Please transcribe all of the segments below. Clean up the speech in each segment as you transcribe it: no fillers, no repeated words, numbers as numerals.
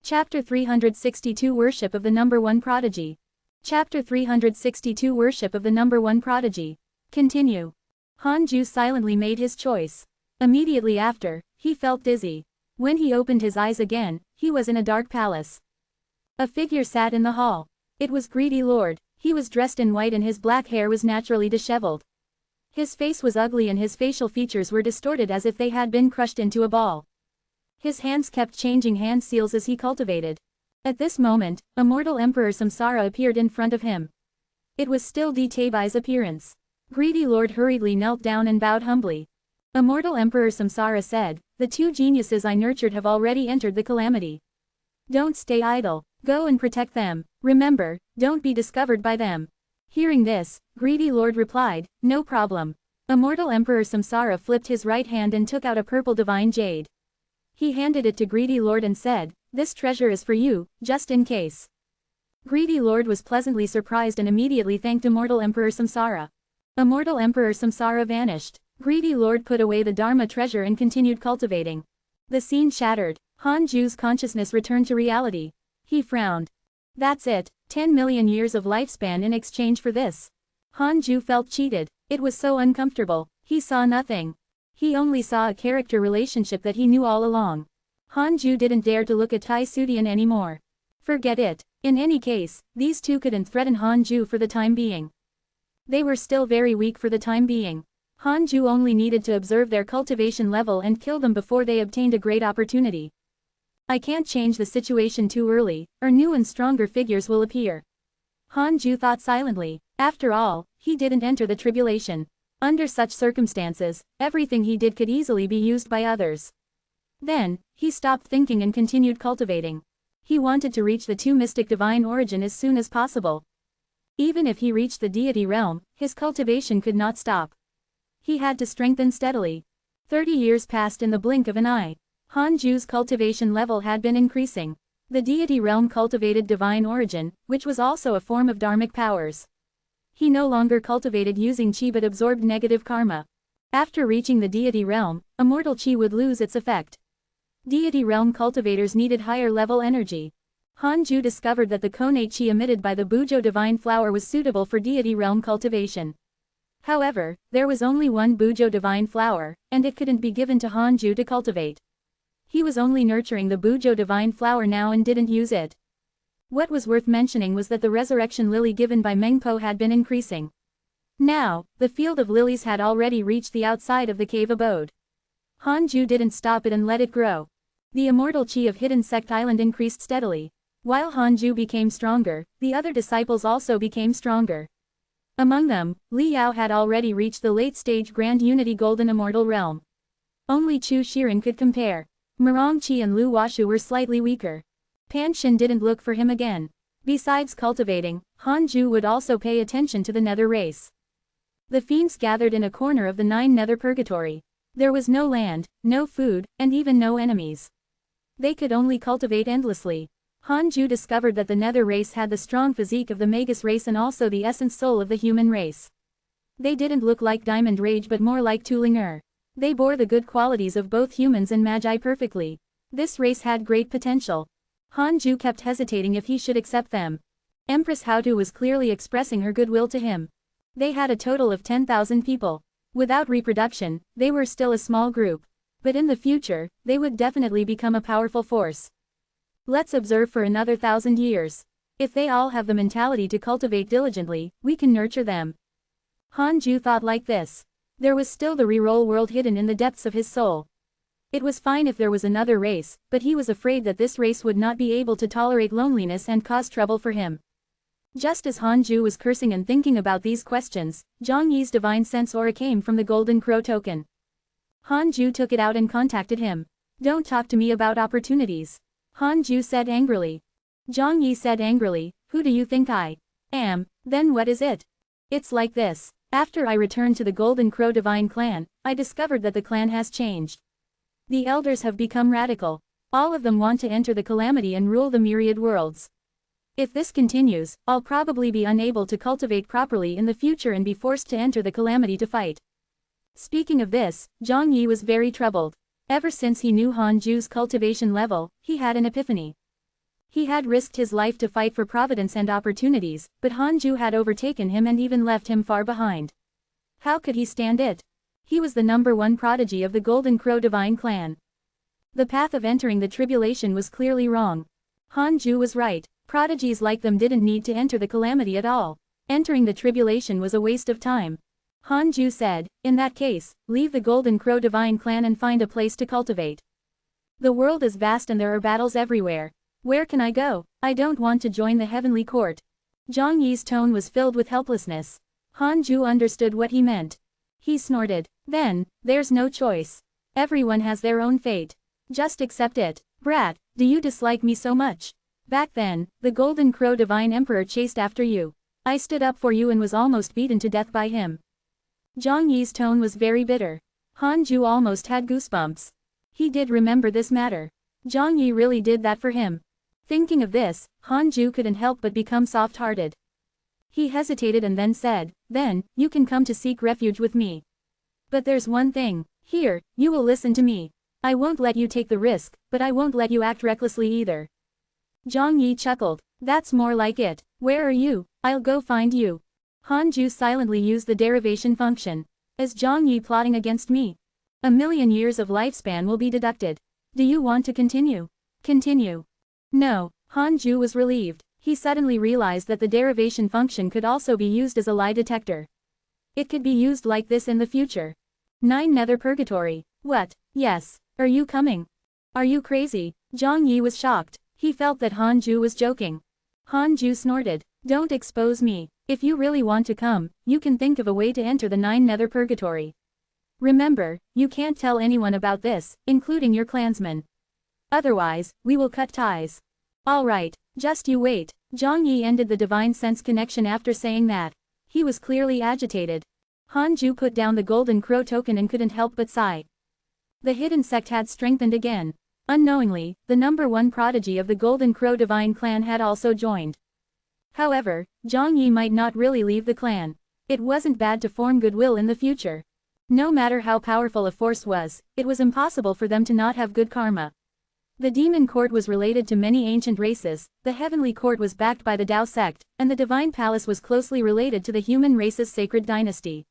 Chapter 362 Worship of the Number One Prodigy. Chapter 362 Worship of the Number One Prodigy. Continue. Hanju silently made his choice. Immediately after, he felt dizzy. When he opened his eyes again, he was in a dark palace. A figure sat in the hall. It was Greedy Lord. He was dressed in white and his black hair was naturally disheveled. His face was ugly and his facial features were distorted as if they had been crushed into a ball. His hands kept changing hand seals as he cultivated. At this moment, immortal Emperor Samsara appeared in front of him. It was still Taibai's appearance. Greedy Lord hurriedly knelt down and bowed humbly. Immortal Emperor Samsara said, "The two geniuses I nurtured have already entered the calamity. Don't stay idle. Go and protect them. Remember, don't be discovered by them." Hearing this, Greedy Lord replied, "No problem." Immortal Emperor Samsara flipped his right hand and took out a purple divine jade. He handed it to Greedy Lord and said, "This treasure is for you, just in case." Greedy Lord was pleasantly surprised and immediately thanked Immortal Emperor Samsara. Immortal Emperor Samsara vanished. Greedy Lord put away the Dharma treasure and continued cultivating. The scene shattered. Hanju's consciousness returned to reality. He frowned. That's it, 10 million years of lifespan in exchange for this. Hanju felt cheated. It was so uncomfortable. He saw nothing. He only saw a character relationship that he knew all along. Hanju didn't dare to look at Tai Sudian anymore. Forget it. In any case, these two couldn't threaten Hanju for the time being. They were still very weak for the time being. Hanju only needed to observe their cultivation level and kill them before they obtained a great opportunity. I can't change the situation too early, or new and stronger figures will appear. Hanju thought silently. After all, he didn't enter the tribulation. Under such circumstances, everything he did could easily be used by others. Then, he stopped thinking and continued cultivating. He wanted to reach the two mystic divine origin as soon as possible. Even if he reached the deity realm, his cultivation could not stop. He had to strengthen steadily. 30 years passed in the blink of an eye. Hanju's cultivation level had been increasing. The deity realm cultivated divine origin, which was also a form of dharmic powers. He no longer cultivated using chi but absorbed negative karma. After reaching the deity realm, immortal chi would lose its effect. Deity realm cultivators needed higher level energy. Hanju discovered that the connate chi emitted by the Bujo divine flower was suitable for deity realm cultivation. However, there was only one Bujo divine flower, and it couldn't be given to Hanju to cultivate. He was only nurturing the Bujo divine flower now and didn't use it. What was worth mentioning was that the resurrection lily given by Mengpo had been increasing. Now, the field of lilies had already reached the outside of the cave abode. Hanju didn't stop it and let it grow. The immortal chi of Hidden Sect Island increased steadily. While Hanju became stronger, the other disciples also became stronger. Among them, Li Yao had already reached the late-stage Grand Unity Golden Immortal Realm. Only Chu Shiren could compare. Murong Chi and Lu Washu were slightly weaker. Pan Shin didn't look for him again. Besides cultivating, Hanju would also pay attention to the nether race. The fiends gathered in a corner of the 9 nether purgatory. There was no land, no food, and even no enemies. They could only cultivate endlessly. Hanju discovered that the nether race had the strong physique of the Magus race and also the essence soul of the human race. They didn't look like Diamond Rage but more like Tulinger. They bore the good qualities of both humans and magi perfectly. This race had great potential. Hanju kept hesitating if he should accept them. Empress Haotu was clearly expressing her goodwill to him. They had a total of 10,000 people. Without reproduction, they were still a small group. But in the future, they would definitely become a powerful force. Let's observe for another 1,000 years. If they all have the mentality to cultivate diligently, we can nurture them. Hanju thought like this. There was still the reroll world hidden in the depths of his soul. It was fine if there was another race, but he was afraid that this race would not be able to tolerate loneliness and cause trouble for him. Just as Hanju was cursing and thinking about these questions, Zhang Yi's divine sense aura came from the golden crow token. Hanju took it out and contacted him. "Don't talk to me about opportunities," Hanju said angrily. Zhang Yi said angrily, "Who do you think I am? Then what is it? It's like this. After I returned to the Golden Crow Divine Clan, I discovered that the clan has changed. The elders have become radical. All of them want to enter the calamity and rule the myriad worlds. If this continues, I'll probably be unable to cultivate properly in the future and be forced to enter the calamity to fight." Speaking of this, Zhang Yi was very troubled. Ever since he knew Hanju's cultivation level, he had an epiphany. He had risked his life to fight for Providence and opportunities, but Hanju had overtaken him and even left him far behind. How could he stand it? He was the #1 prodigy of the Golden Crow divine clan. The path of entering the tribulation was clearly wrong. Hanju was right. Prodigies like them didn't need to enter the calamity at all. Entering the tribulation was a waste of time. Hanju said, in that case, leave the Golden Crow divine clan and find a place to cultivate. The world is vast and there are battles everywhere. Where can I go? I don't want to join the heavenly court. Zhang Yi's tone was filled with helplessness. Hanju understood what he meant. He snorted. Then, there's no choice. Everyone has their own fate. Just accept it. Brat, do you dislike me so much? Back then, the Golden Crow Divine Emperor chased after you. I stood up for you and was almost beaten to death by him. Zhang Yi's tone was very bitter. Hanju almost had goosebumps. He did remember this matter. Zhang Yi really did that for him. Thinking of this, Hanju couldn't help but become soft-hearted. He hesitated and then said, then, you can come to seek refuge with me. But there's one thing. Here, you will listen to me. I won't let you take the risk, but I won't let you act recklessly either. Zhang Yi chuckled. That's more like it. Where are you? I'll go find you. Hanju silently used the derivation function. Is Zhang Yi plotting against me? 1,000,000 years of lifespan will be deducted. Do you want to continue? Continue. No. Hanju was relieved. He suddenly realized that the derivation function could also be used as a lie detector. It could be used like this in the future. 9 Nether Purgatory. What? Yes. Are you coming? Are you crazy? Zhang Yi was shocked. He felt that Hanju was joking. Hanju snorted. Don't expose me. If you really want to come, you can think of a way to enter the 9 Nether Purgatory. Remember, you can't tell anyone about this, including your clansmen. Otherwise, we will cut ties. Alright, just you wait. Zhang Yi ended the divine sense connection after saying that. He was clearly agitated. Hanju put down the Golden Crow token and couldn't help but sigh. The hidden sect had strengthened again. Unknowingly, the #1 prodigy of the Golden Crow divine clan had also joined. However, Zhang Yi might not really leave the clan. It wasn't bad to form goodwill in the future. No matter how powerful a force was, it was impossible for them to not have good karma. The demon court was related to many ancient races, the heavenly court was backed by the Tao sect, and the divine palace was closely related to the human race's sacred dynasty.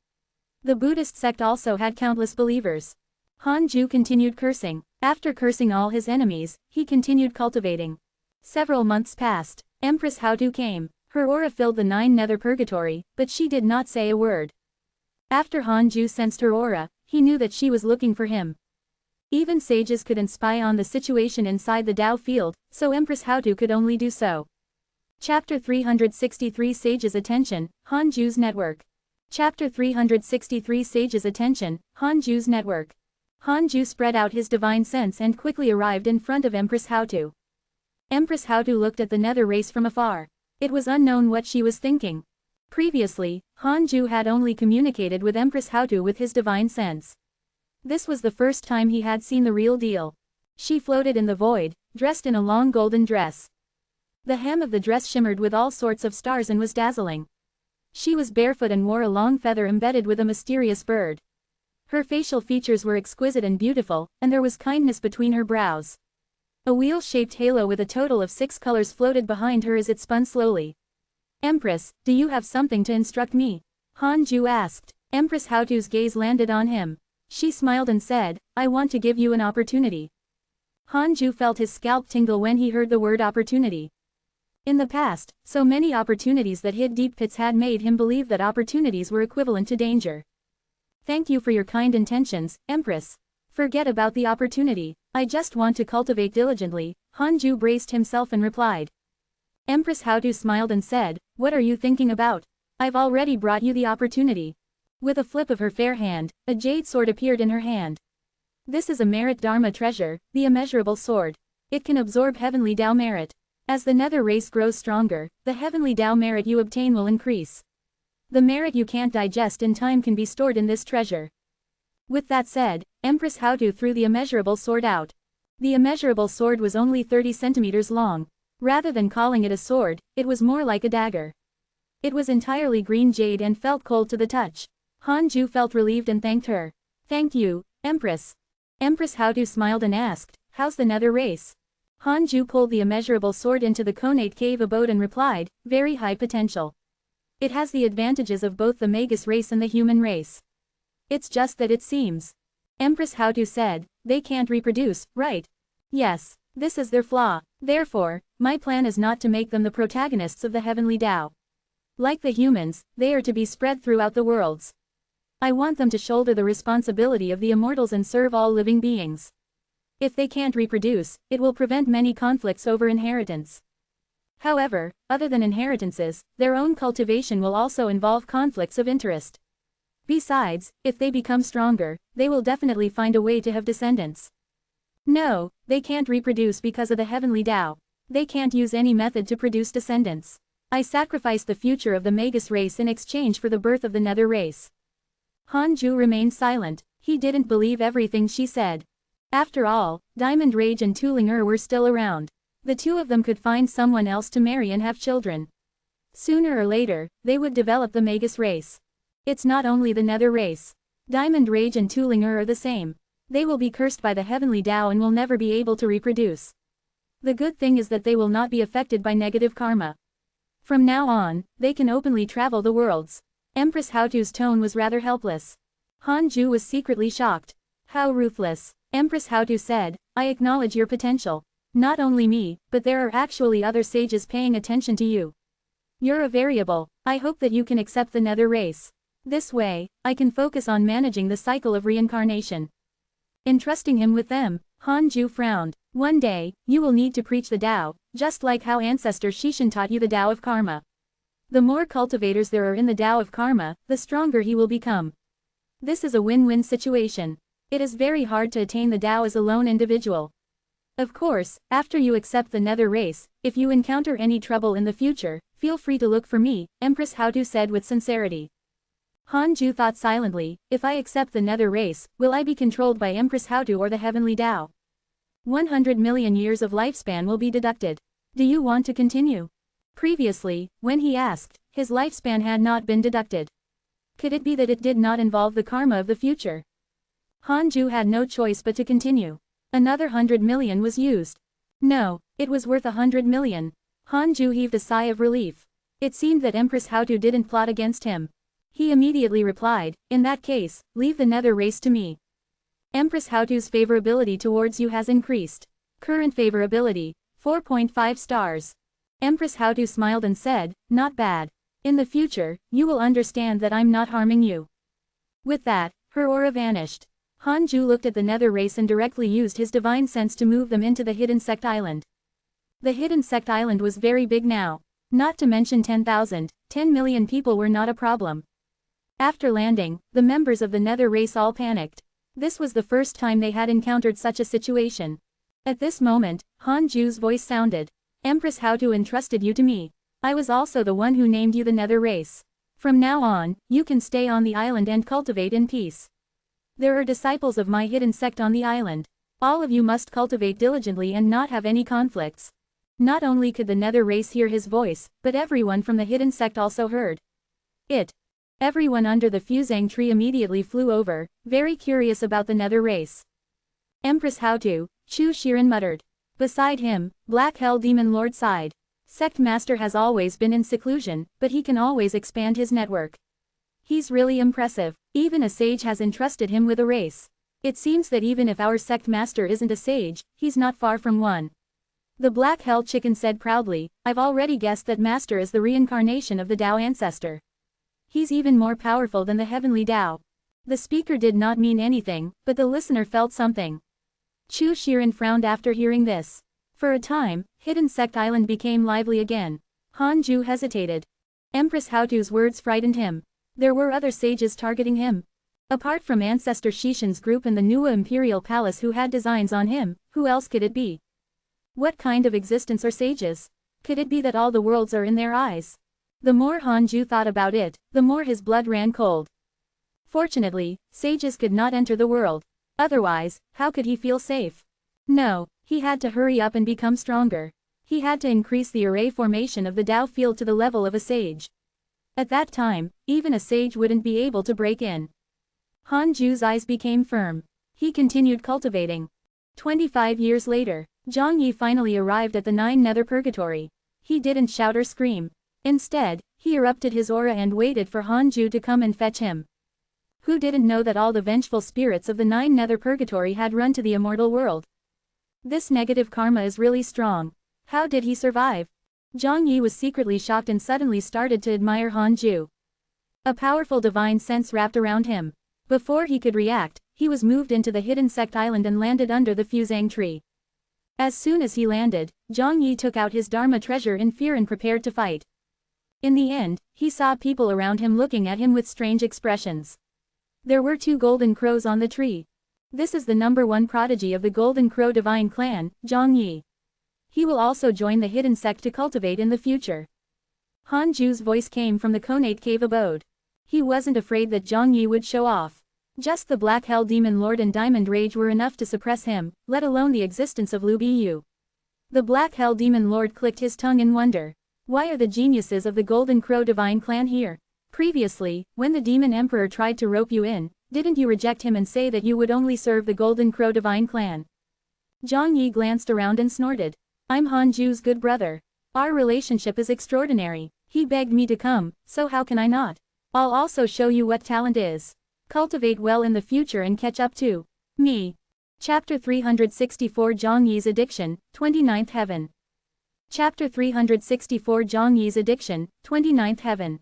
The Buddhist sect also had countless believers. Hanju continued cursing. After cursing all his enemies, he continued cultivating. Several months passed. Empress Houtu came. Her aura filled the 9 Nether Purgatory, but she did not say a word. After Hanju sensed her aura, he knew that she was looking for him. Even sages couldn't spy on the situation inside the Tao field, so Empress Houtu could only do so. Chapter 363 Sages Attention, Hanju's Network. Chapter 363 Sages Attention, Hanju's Network. Hanju spread out his divine sense and quickly arrived in front of Empress Houtu. Empress Houtu looked at the nether race from afar. It was unknown what she was thinking. Previously, Hanju had only communicated with Empress Houtu with his divine sense. This was the first time he had seen the real deal. She floated in the void, dressed in a long golden dress. The hem of the dress shimmered with all sorts of stars and was dazzling. She was barefoot and wore a long feather embedded with a mysterious bird. Her facial features were exquisite and beautiful, and there was kindness between her brows. A wheel-shaped halo with a total of 6 colors floated behind her as it spun slowly. Empress, do you have something to instruct me? Hanju asked. Empress Houtu's gaze landed on him. She smiled and said, I want to give you an opportunity. Hanju felt his scalp tingle when he heard the word opportunity. In the past, so many opportunities that hid deep pits had made him believe that opportunities were equivalent to danger. Thank you for your kind intentions, Empress. Forget about the opportunity. I just want to cultivate diligently. Hanju braced himself and replied. Empress Houtu smiled and said, what are you thinking about? I've already brought you the opportunity. With a flip of her fair hand, a jade sword appeared in her hand. This is a merit dharma treasure, the immeasurable sword. It can absorb heavenly Tao merit. As the nether race grows stronger, the heavenly Tao merit you obtain will increase. The merit you can't digest in time can be stored in this treasure. With that said, Empress Houtu threw the immeasurable sword out. The immeasurable sword was only 30 centimeters long. Rather than calling it a sword, it was more like a dagger. It was entirely green jade and felt cold to the touch. Hanju felt relieved and thanked her. Thank you, Empress. Empress Houtu smiled and asked, how's the nether race? Hanju pulled the immeasurable sword into the connate cave abode and replied, very high potential. It has the advantages of both the Magus race and the human race. It's just that it seems. Empress Hautu said, they can't reproduce, right? Yes, this is their flaw. Therefore, my plan is not to make them the protagonists of the heavenly Tao. Like the humans, they are to be spread throughout the worlds. I want them to shoulder the responsibility of the immortals and serve all living beings. If they can't reproduce, it will prevent many conflicts over inheritance. However, other than inheritances, their own cultivation will also involve conflicts of interest. Besides, if they become stronger, they will definitely find a way to have descendants. No, they can't reproduce because of the heavenly Tao. They can't use any method to produce descendants. I sacrificed the future of the Magus race in exchange for the birth of the Nether race. Hanju remained silent. He didn't believe everything she said. After all, Diamond Rage and Tulinger were still around. The two of them could find someone else to marry and have children. Sooner or later, they would develop the Magus race. It's not only the Nether race. Diamond Rage and Tulinger are the same. They will be cursed by the heavenly Tao and will never be able to reproduce. The good thing is that they will not be affected by negative karma. From now on, they can openly travel the worlds. Empress Hautu's tone was rather helpless. Hanju was secretly shocked. How ruthless. Empress Hautu said, I acknowledge your potential. Not only me, but there are actually other sages paying attention to you. You're a variable. I hope that you can accept the Nether race. This way, I can focus on managing the cycle of reincarnation. Entrusting him with them, Hanju frowned. One day, you will need to preach the Tao, just like how ancestor Shishin taught you the Tao of Karma. The more cultivators there are in the Tao of Karma, the stronger he will become. This is a win-win situation. It is very hard to attain the Tao as a lone individual. Of course, after you accept the Nether race, if you encounter any trouble in the future, feel free to look for me, Empress Hautu said with sincerity. Hanju thought silently, if I accept the Nether race, will I be controlled by Empress Hautu or the heavenly Tao? 100 million years of lifespan will be deducted. Do you want to continue? Previously, when he asked, his lifespan had not been deducted. Could it be that it did not involve the karma of the future? Hanju had no choice but to continue. Another 100 million was used. No, it was worth 100 million. Hanju heaved a sigh of relief. It seemed that Empress Hautu didn't plot against him. He immediately replied, in that case, leave the Nether race to me. Empress Hautu's favorability towards you has increased. Current favorability, 4.5 stars. Empress Hautu smiled and said, not bad. In the future, you will understand that I'm not harming you. With that, her aura vanished. Hanju looked at the Nether race and directly used his divine sense to move them into the hidden sect island. The hidden sect island was very big now. Not to mention 10,000, 10 million people were not a problem. After landing, the members of the Nether race all panicked. This was the first time they had encountered such a situation. At this moment, Hanju's voice sounded. Empress Hautu entrusted you to me. I was also the one who named you the Nether race. From now on, you can stay on the island and cultivate in peace. There are disciples of my hidden sect on the island. All of you must cultivate diligently and not have any conflicts. Not only could the Nether race hear his voice, but everyone from the hidden sect also heard it. Everyone under the fusang tree immediately flew over, very curious about the Nether race. Empress Hautu, Chu Shiren muttered. Beside him, Black Hell Demon Lord sighed. Sect Master has always been in seclusion, but he can always expand his network. He's really impressive. Even a sage has entrusted him with a race. It seems that even if our Sect Master isn't a sage, he's not far from one. The Black Hell Chicken said proudly, I've already guessed that Master is the reincarnation of the Tao ancestor. He's even more powerful than the heavenly Tao. The speaker did not mean anything, but the listener felt something. Chu Shiren frowned after hearing this. For a time, Hidden Sect Island became lively again. Hanju hesitated. Empress Hautu's words frightened him. There were other sages targeting him. Apart from Ancestor Shishin's group and the Nuwa Imperial Palace who had designs on him, who else could it be? What kind of existence are sages? Could it be that all the worlds are in their eyes? The more Hanju thought about it, the more his blood ran cold. Fortunately, sages could not enter the world. Otherwise, how could he feel safe? No, he had to hurry up and become stronger. He had to increase the array formation of the Tao field to the level of a sage. At that time, even a sage wouldn't be able to break in. Hanju's eyes became firm. He continued cultivating. 25 years later, Zhang Yi finally arrived at the 9 nether purgatory. He didn't shout or scream. Instead, he erupted his aura and waited for Hanju to come and fetch him. Who didn't know that all the vengeful spirits of the 9 nether purgatory had run to the immortal world? This negative karma is really strong. How did he survive? Zhang Yi was secretly shocked and suddenly started to admire Hanju. A powerful divine sense wrapped around him. Before he could react, he was moved into the hidden sect island and landed under the fusang tree. As soon as he landed, Zhang Yi took out his dharma treasure in fear and prepared to fight. In the end, he saw people around him looking at him with strange expressions. There were 2 golden crows on the tree. This is the number 1 prodigy of the Golden Crow Divine Clan, Zhang Yi. He will also join the hidden sect to cultivate in the future. Hanju's voice came from the Conate Cave abode. He wasn't afraid that Zhang Yi would show off. Just the Black Hell Demon Lord and Diamond Rage were enough to suppress him, let alone the existence of Lu Bu. The Black Hell Demon Lord clicked his tongue in wonder. Why are the geniuses of the Golden Crow Divine Clan here? Previously, when the Demon Emperor tried to rope you in, didn't you reject him and say that you would only serve the Golden Crow Divine Clan? Zhang Yi glanced around and snorted. I'm Hanju's good brother. Our relationship is extraordinary. He begged me to come, so how can I not? I'll also show you what talent is. Cultivate well in the future and catch up to me. Chapter 364 Zhang Yi's Addiction, 29th Heaven. Chapter 364 Zhang Yi's Addiction, 29th Heaven.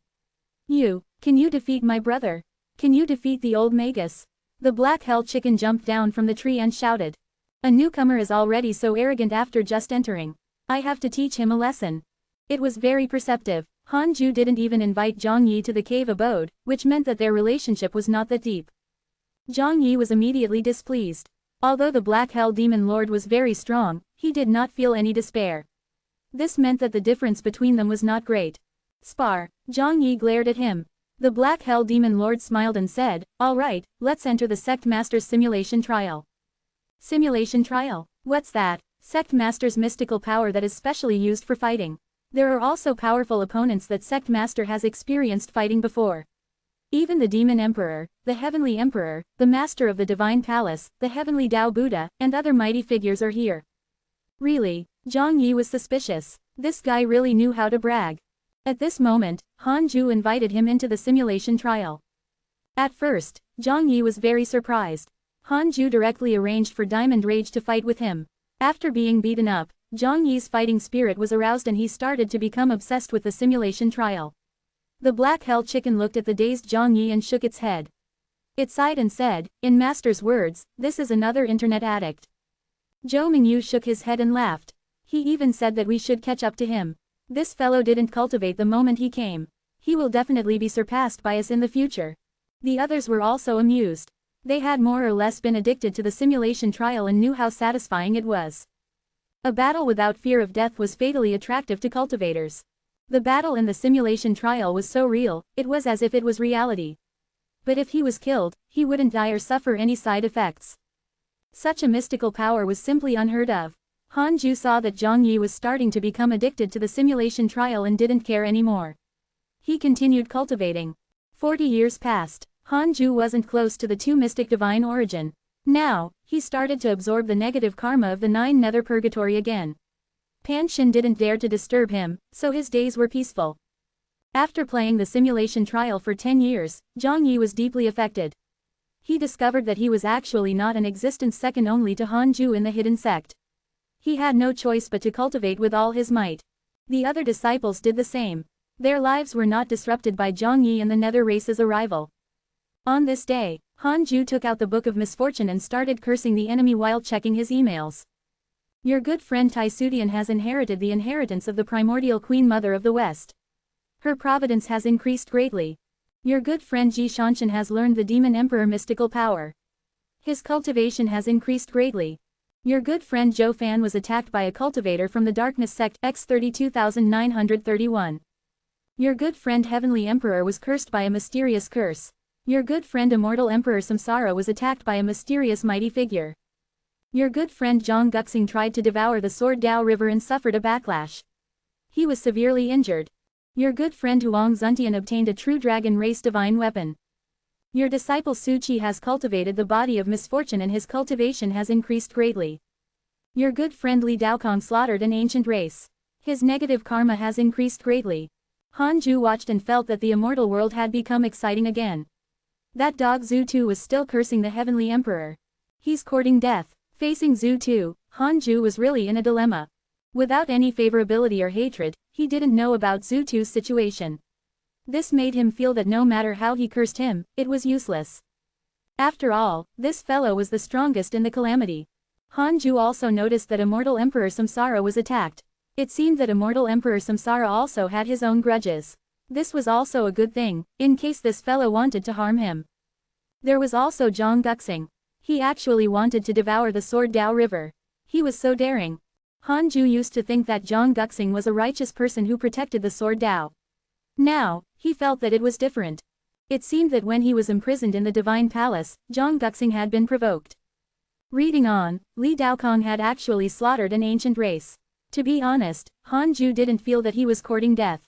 Can you defeat my brother? Can you defeat the old magus? The Black Hell Chicken jumped down from the tree and shouted. A newcomer is already so arrogant after just entering. I have to teach him a lesson. It was very perceptive. Hanju didn't even invite Zhang Yi to the cave abode, which meant that their relationship was not that deep. Zhang Yi was immediately displeased. Although the Black Hell Demon Lord was very strong, he did not feel any despair. This meant that the difference between them was not great. Spar. Zhang Yi glared at him. The Black Hell Demon Lord smiled and said, all right, let's enter the Sect Master's simulation trial. Simulation trial? What's that? Sect Master's mystical power that is specially used for fighting. There are also powerful opponents that Sect Master has experienced fighting before. Even the Demon Emperor, the Heavenly Emperor, the Master of the Divine Palace, the Heavenly Tao Buddha, and other mighty figures are here. Really? Zhang Yi was suspicious. This guy really knew how to brag. At this moment, Hanju invited him into the simulation trial. At first, Zhang Yi was very surprised. Hanju directly arranged for Diamond Rage to fight with him. After being beaten up, Zhang Yi's fighting spirit was aroused and he started to become obsessed with the simulation trial. The Black Hell Chicken looked at the dazed Zhang Yi and shook its head. It sighed and said, in Master's words, this is another internet addict. Zhou Mingyu shook his head and laughed. He even said that we should catch up to him. This fellow didn't cultivate the moment he came. He will definitely be surpassed by us in the future. The others were also amused. They had more or less been addicted to the simulation trial and knew how satisfying it was. A battle without fear of death was fatally attractive to cultivators. The battle in the simulation trial was so real, it was as if it was reality. But if he was killed, he wouldn't die or suffer any side effects. Such a mystical power was simply unheard of. Hanju saw that Zhang Yi was starting to become addicted to the simulation trial and didn't care anymore. He continued cultivating. 40 years passed. Hanju wasn't close to the 2 mystic divine origin. Now, he started to absorb the negative karma of the 9 nether purgatory again. Pan Xin didn't dare to disturb him, so his days were peaceful. After playing the simulation trial for 10 years, Zhang Yi was deeply affected. He discovered that he was actually not an existence second only to Hanju in the hidden sect. He had no choice but to cultivate with all his might. The other disciples did the same. Their lives were not disrupted by Zhang Yi and the nether race's arrival. On this day, Hanju took out the Book of Misfortune and started cursing the enemy while checking his emails. Your good friend Taisudian has inherited the inheritance of the primordial Queen Mother of the West. Her providence has increased greatly. Your good friend Ji Shanshan has learned the Demon Emperor mystical power. His cultivation has increased greatly. Your good friend Zhou Fan was attacked by a cultivator from the Darkness Sect X32931. Your good friend Heavenly Emperor was cursed by a mysterious curse. Your good friend Immortal Emperor Samsara was attacked by a mysterious mighty figure. Your good friend Zhang Guxing tried to devour the Sword Dao River and suffered a backlash. He was severely injured. Your good friend Huang Zuntian obtained a true dragon race divine weapon. Your disciple Su Qi has cultivated the body of misfortune and his cultivation has increased greatly. Your good friend Li Daokong slaughtered an ancient race. His negative karma has increased greatly. Han Ju watched and felt that the immortal world had become exciting again. That dog Zhu Tu was still cursing the heavenly emperor. He's courting death. Facing Zhu Tu, Han Ju was really in a dilemma. Without any favorability or hatred, he didn't know about Zhu Tu's situation. This made him feel that no matter how he cursed him, it was useless. After all, this fellow was the strongest in the calamity. Han Ju also noticed that immortal Emperor Samsara was attacked. It seemed that immortal Emperor Samsara also had his own grudges. This was also a good thing, in case this fellow wanted to harm him. There was also Zhang Guxing. He actually wanted to devour the Sword Dao River. He was so daring. Han Ju used to think that Zhang Guxing was a righteous person who protected the Sword Dao. Now, he felt that it was different. It seemed that when he was imprisoned in the Divine Palace, Zhang Guxing had been provoked. Reading on, Li Daokong had actually slaughtered an ancient race. To be honest, Han Ju didn't feel that he was courting death.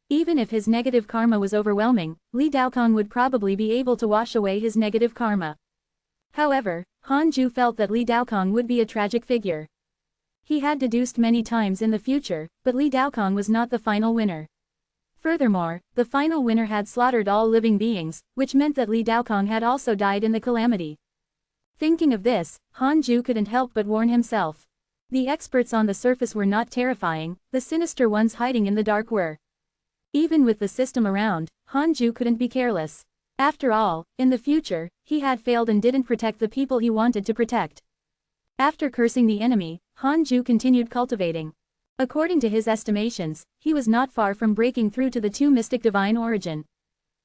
Even if his negative karma was overwhelming, Li Daokong would probably be able to wash away his negative karma. However, Han Ju felt that Li Daokong would be a tragic figure. He had deduced many times in the future, but Li Daokong was not the final winner. Furthermore, the final winner had slaughtered all living beings, which meant that Li Daokong had also died in the calamity. Thinking of this, Han Ju couldn't help but warn himself. The experts on the surface were not terrifying, the sinister ones hiding in the dark were. Even with the system around, Han Ju couldn't be careless. After all, in the future, he had failed and didn't protect the people he wanted to protect. After cursing the enemy, Han Ju continued cultivating. According to his estimations, he was not far from breaking through to the two mystic divine origin.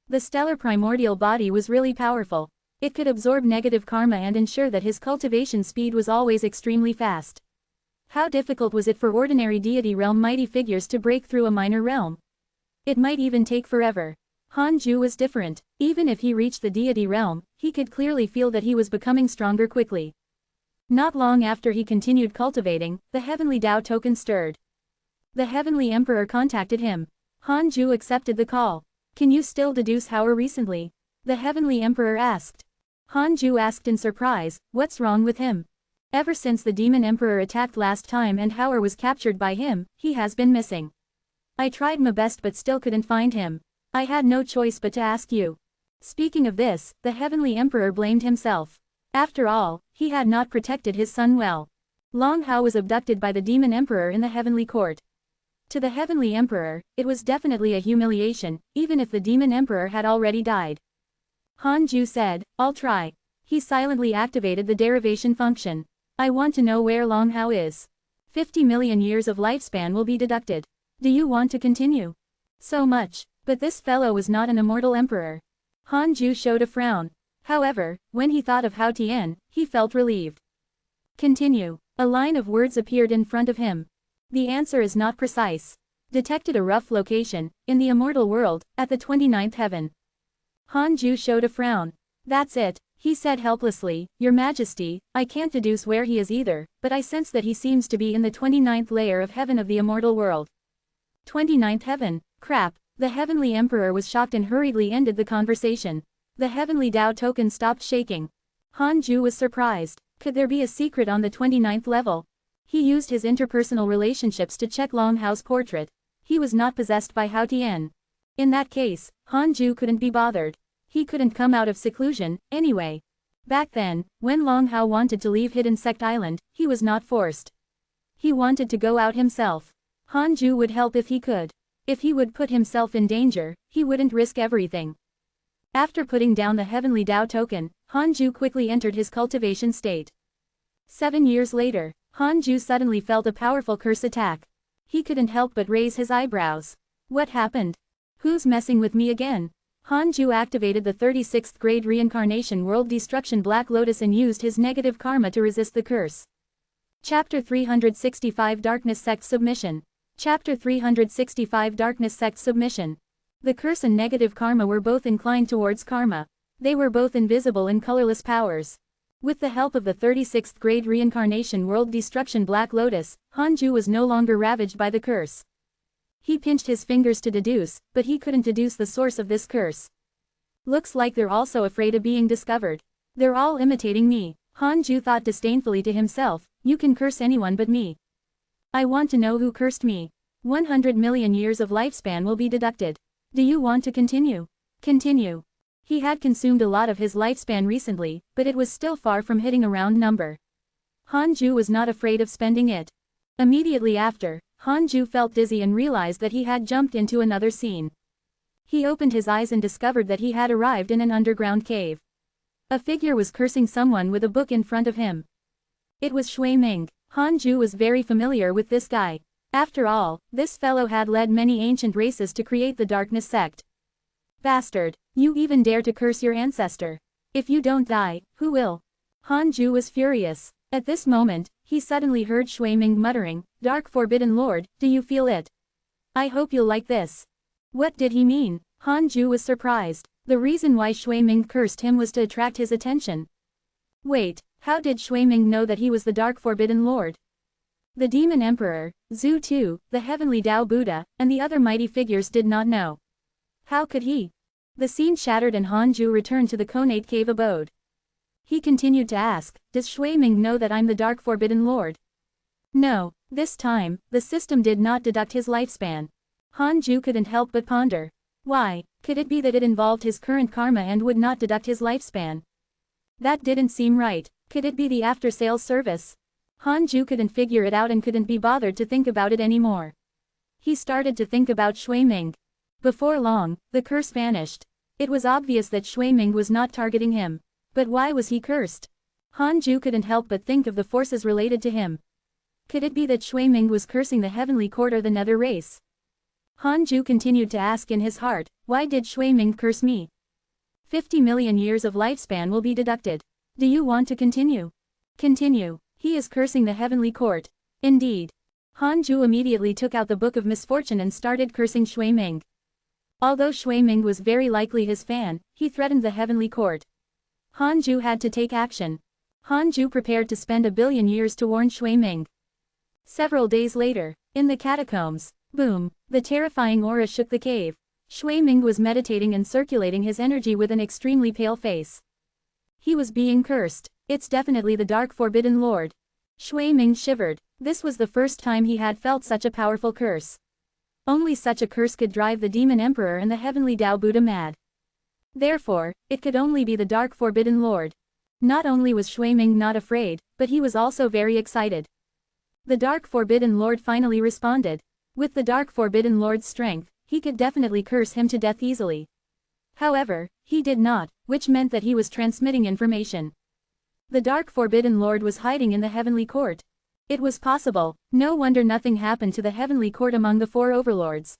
The stellar primordial body was really powerful. It could absorb negative karma and ensure that his cultivation speed was always extremely fast. How difficult was it for ordinary deity realm mighty figures to break through a minor realm? It might even take forever. Han Ju was different. Even if he reached the deity realm, he could clearly feel that he was becoming stronger quickly. Not long after he continued cultivating, the heavenly Dao token stirred. The heavenly emperor contacted him. Han Ju accepted the call. Can you still deduce Hauer recently? The heavenly emperor asked. Han Ju asked in surprise, what's wrong with him? Ever since the demon emperor attacked last time and Hauer was captured by him, he has been missing. I tried my best but still couldn't find him. I had no choice but to ask you. Speaking of this, the heavenly emperor blamed himself. After all, he had not protected his son well. Long Hao was abducted by the demon emperor in the heavenly court. To the heavenly emperor, it was definitely a humiliation, even if the demon emperor had already died. Han Ju said, I'll try. He silently activated the derivation function. I want to know where Long Hao is. 50 million years of lifespan will be deducted. Do you want to continue? So much. But this fellow was not an immortal emperor. Han Ju showed a frown. However, when he thought of Hao Tian, he felt relieved. Continue. A line of words appeared in front of him. The answer is not precise. Detected a rough location, in the immortal world, at the 29th heaven. Han Ju showed a frown. That's it, he said helplessly, Your Majesty, I can't deduce where he is either, but I sense that he seems to be in the 29th layer of heaven of the immortal world. 29th heaven, crap, the heavenly emperor was shocked and hurriedly ended the conversation. The heavenly Dao token stopped shaking. Han Ju was surprised. Could there be a secret on the 29th level? He used his interpersonal relationships to check Long Hao's portrait. He was not possessed by Hao Tian. In that case, Han Ju couldn't be bothered. He couldn't come out of seclusion, anyway. Back then, when Long Hao wanted to leave Hidden Sect Island, he was not forced. He wanted to go out himself. Han Ju would help if he could. If he would put himself in danger, he wouldn't risk everything. After putting down the heavenly Dao token, Han Ju quickly entered his cultivation state. 7 years later, Han Ju suddenly felt a powerful curse attack. He couldn't help but raise his eyebrows. What happened? Who's messing with me again? Han Ju activated the 36th grade reincarnation world destruction Black Lotus and used his negative karma to resist the curse. Chapter 365 Darkness Sect Submission. Chapter 365 Darkness Sect Submission. The curse and negative karma were both inclined towards karma. They were both invisible and colorless powers. With the help of the 36th grade reincarnation world destruction Black Lotus, Han Ju was no longer ravaged by the curse. He pinched his fingers to deduce, but he couldn't deduce the source of this curse. Looks like they're also afraid of being discovered. They're all imitating me, Han Ju thought disdainfully to himself, you can curse anyone but me. I want to know who cursed me. 100 million years of lifespan will be deducted. Do you want to continue? Continue. He had consumed a lot of his lifespan recently, but it was still far from hitting a round number. Hanju was not afraid of spending it. Immediately after, Hanju felt dizzy and realized that he had jumped into another scene. He opened his eyes and discovered that he had arrived in an underground cave. A figure was cursing someone with a book in front of him. It was Shui Ming. Hanju was very familiar with this guy. After all, this fellow had led many ancient races to create the Darkness sect. Bastard, you even dare to curse your ancestor. If you don't die, who will? Hanju was furious. At this moment, he suddenly heard Shui Ming muttering, "Dark Forbidden Lord, do you feel it? I hope you'll like this." What did he mean? Hanju was surprised. The reason why Shui Ming cursed him was to attract his attention. Wait, how did Shui Ming know that he was the Dark Forbidden Lord? The Demon Emperor, Zhu Tu, the Heavenly Tao Buddha, and the other mighty figures did not know. How could he? The scene shattered and Hanju returned to the Conate Cave abode. He continued to ask, "Does Shui Ming know that I'm the Dark Forbidden Lord?" No, this time, the system did not deduct his lifespan. Hanju couldn't help but ponder. Why, could it be that it involved his current karma and would not deduct his lifespan? That didn't seem right. Could it be the after-sales service? Hanju couldn't figure it out and couldn't be bothered to think about it anymore. He started to think about Shui Ming. Before long, the curse vanished. It was obvious that Shui Ming was not targeting him. But why was he cursed? Hanju couldn't help but think of the forces related to him. Could it be that Shui Ming was cursing the heavenly court or the nether race? Hanju continued to ask in his heart, why did Shui Ming curse me? 50 million years of lifespan will be deducted. Do you want to continue? Continue. He is cursing the heavenly court. Indeed. Hanju immediately took out the Book of Misfortune and started cursing Shui Ming. Although Shui Ming was very likely his fan, he threatened the heavenly court. Hanju had to take action. Hanju prepared to spend 1 billion years to warn Shui Ming. Several days later, in the catacombs, boom, the terrifying aura shook the cave. Shui Ming was meditating and circulating his energy with an extremely pale face. He was being cursed. It's definitely the Dark Forbidden Lord. Shui Ming shivered. This was the first time he had felt such a powerful curse. Only such a curse could drive the Demon Emperor and the Heavenly Tao Buddha mad. Therefore, it could only be the Dark Forbidden Lord. Not only was Shui Ming not afraid, but he was also very excited. The Dark Forbidden Lord finally responded. With the Dark Forbidden Lord's strength, he could definitely curse him to death easily. However, he did not, which meant that he was transmitting information. The Dark Forbidden Lord was hiding in the Heavenly Court. It was possible, no wonder nothing happened to the Heavenly Court among the 4 overlords.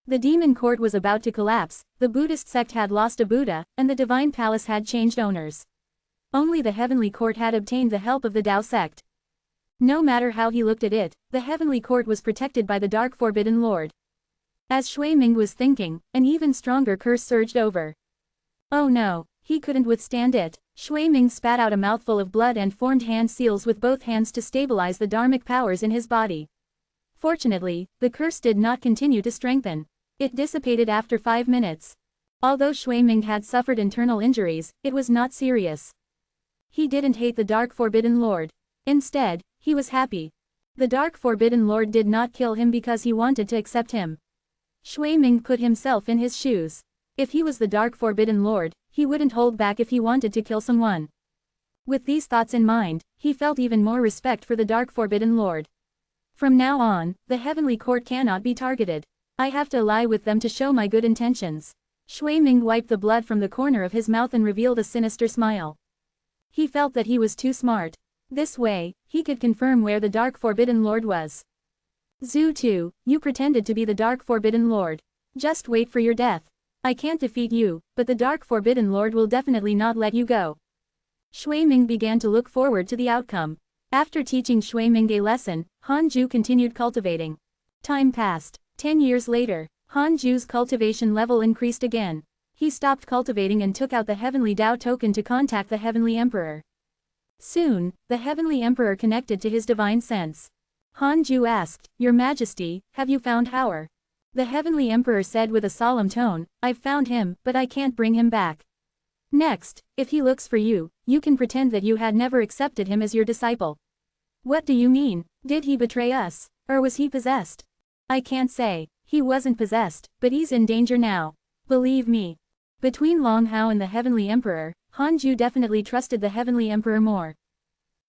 The Demon Court was about to collapse, the Buddhist sect had lost a Buddha, and the Divine Palace had changed owners. Only the Heavenly Court had obtained the help of the Tao sect. No matter how he looked at it, the Heavenly Court was protected by the Dark Forbidden Lord. As Shui Ming was thinking, an even stronger curse surged over. Oh no, he couldn't withstand it. Shui Ming spat out a mouthful of blood and formed hand seals with both hands to stabilize the dharmic powers in his body. Fortunately, the curse did not continue to strengthen. It dissipated after 5 minutes. Although Shui Ming had suffered internal injuries, it was not serious. He didn't hate the Dark Forbidden Lord. Instead, he was happy. The Dark Forbidden Lord did not kill him because he wanted to accept him. Shui Ming put himself in his shoes. If he was the Dark Forbidden Lord, he wouldn't hold back if he wanted to kill someone. With these thoughts in mind, he felt even more respect for the Dark Forbidden Lord. From now on, the Heavenly Court cannot be targeted. I have to ally with them to show my good intentions. Shui Ming wiped the blood from the corner of his mouth and revealed a sinister smile. He felt that he was too smart. This way, he could confirm where the Dark Forbidden Lord was. Zhu Tu, you pretended to be the Dark Forbidden Lord. Just wait for your death. I can't defeat you, but the Dark Forbidden Lord will definitely not let you go. Shui Ming began to look forward to the outcome. After teaching Shui Ming a lesson, Hanju continued cultivating. Time passed. 10 years later, Hanju's cultivation level increased again. He stopped cultivating and took out the Heavenly Tao token to contact the Heavenly Emperor. Soon, the Heavenly Emperor connected to his divine sense. Hanju asked, "Your Majesty, have you found Howard?" The Heavenly Emperor said with a solemn tone, "I've found him, but I can't bring him back. Next, if he looks for you, you can pretend that you had never accepted him as your disciple." What do you mean? Did he betray us? Or was he possessed? I can't say. He wasn't possessed, but he's in danger now. Believe me. Between Long Hao and the Heavenly Emperor, Hanju definitely trusted the Heavenly Emperor more.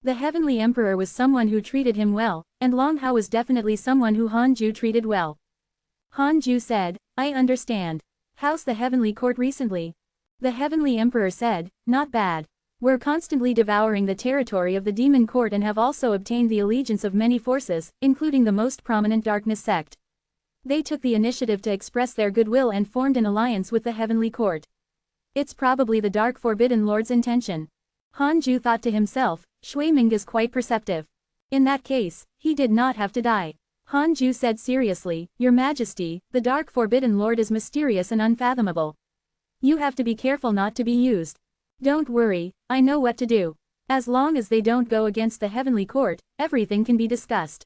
The Heavenly Emperor was someone who treated him well, and Long Hao was definitely someone who Hanju treated well. Hanju said, I understand. How's the Heavenly Court recently? The Heavenly Emperor said, not bad. We're constantly devouring the territory of the Demon Court and have also obtained the allegiance of many forces, including the most prominent Darkness sect. They took the initiative to express their goodwill and formed an alliance with the Heavenly Court. It's probably the Dark Forbidden Lord's intention. Hanju thought to himself, Shui Ming is quite perceptive. In that case, he did not have to die. Hanju said seriously, Your Majesty, the Dark Forbidden Lord is mysterious and unfathomable. You have to be careful not to be used. Don't worry, I know what to do. As long as they don't go against the Heavenly Court, everything can be discussed.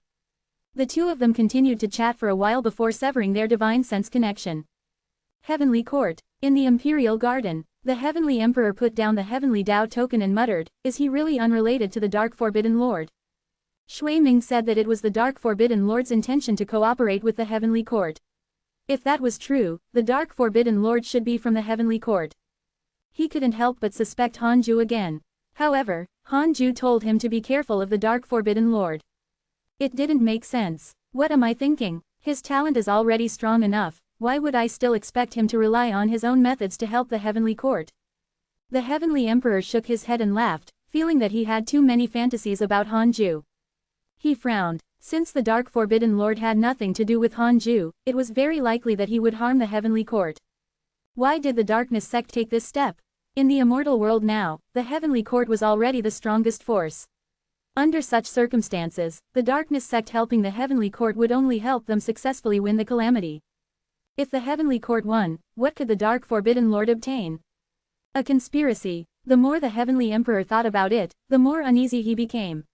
The two of them continued to chat for a while before severing their divine sense connection. Heavenly Court. In the Imperial Garden, the Heavenly Emperor put down the Heavenly Tao token and muttered, Is he really unrelated to the Dark Forbidden Lord? Shui Ming said that it was the Dark Forbidden Lord's intention to cooperate with the Heavenly Court. If that was true, the Dark Forbidden Lord should be from the Heavenly Court. He couldn't help but suspect Hanju again. However, Hanju told him to be careful of the Dark Forbidden Lord. It didn't make sense. What am I thinking? His talent is already strong enough, why would I still expect him to rely on his own methods to help the Heavenly Court? The Heavenly Emperor shook his head and laughed, feeling that he had too many fantasies about Hanju. He frowned. Since the Dark Forbidden Lord had nothing to do with Hanju, it was very likely that he would harm the Heavenly Court. Why did the Darkness sect take this step? In the immortal world now, the Heavenly Court was already the strongest force. Under such circumstances, the Darkness sect helping the Heavenly Court would only help them successfully win the calamity. If the Heavenly Court won, what could the Dark Forbidden Lord obtain? A conspiracy. The more the Heavenly Emperor thought about it, the more uneasy he became.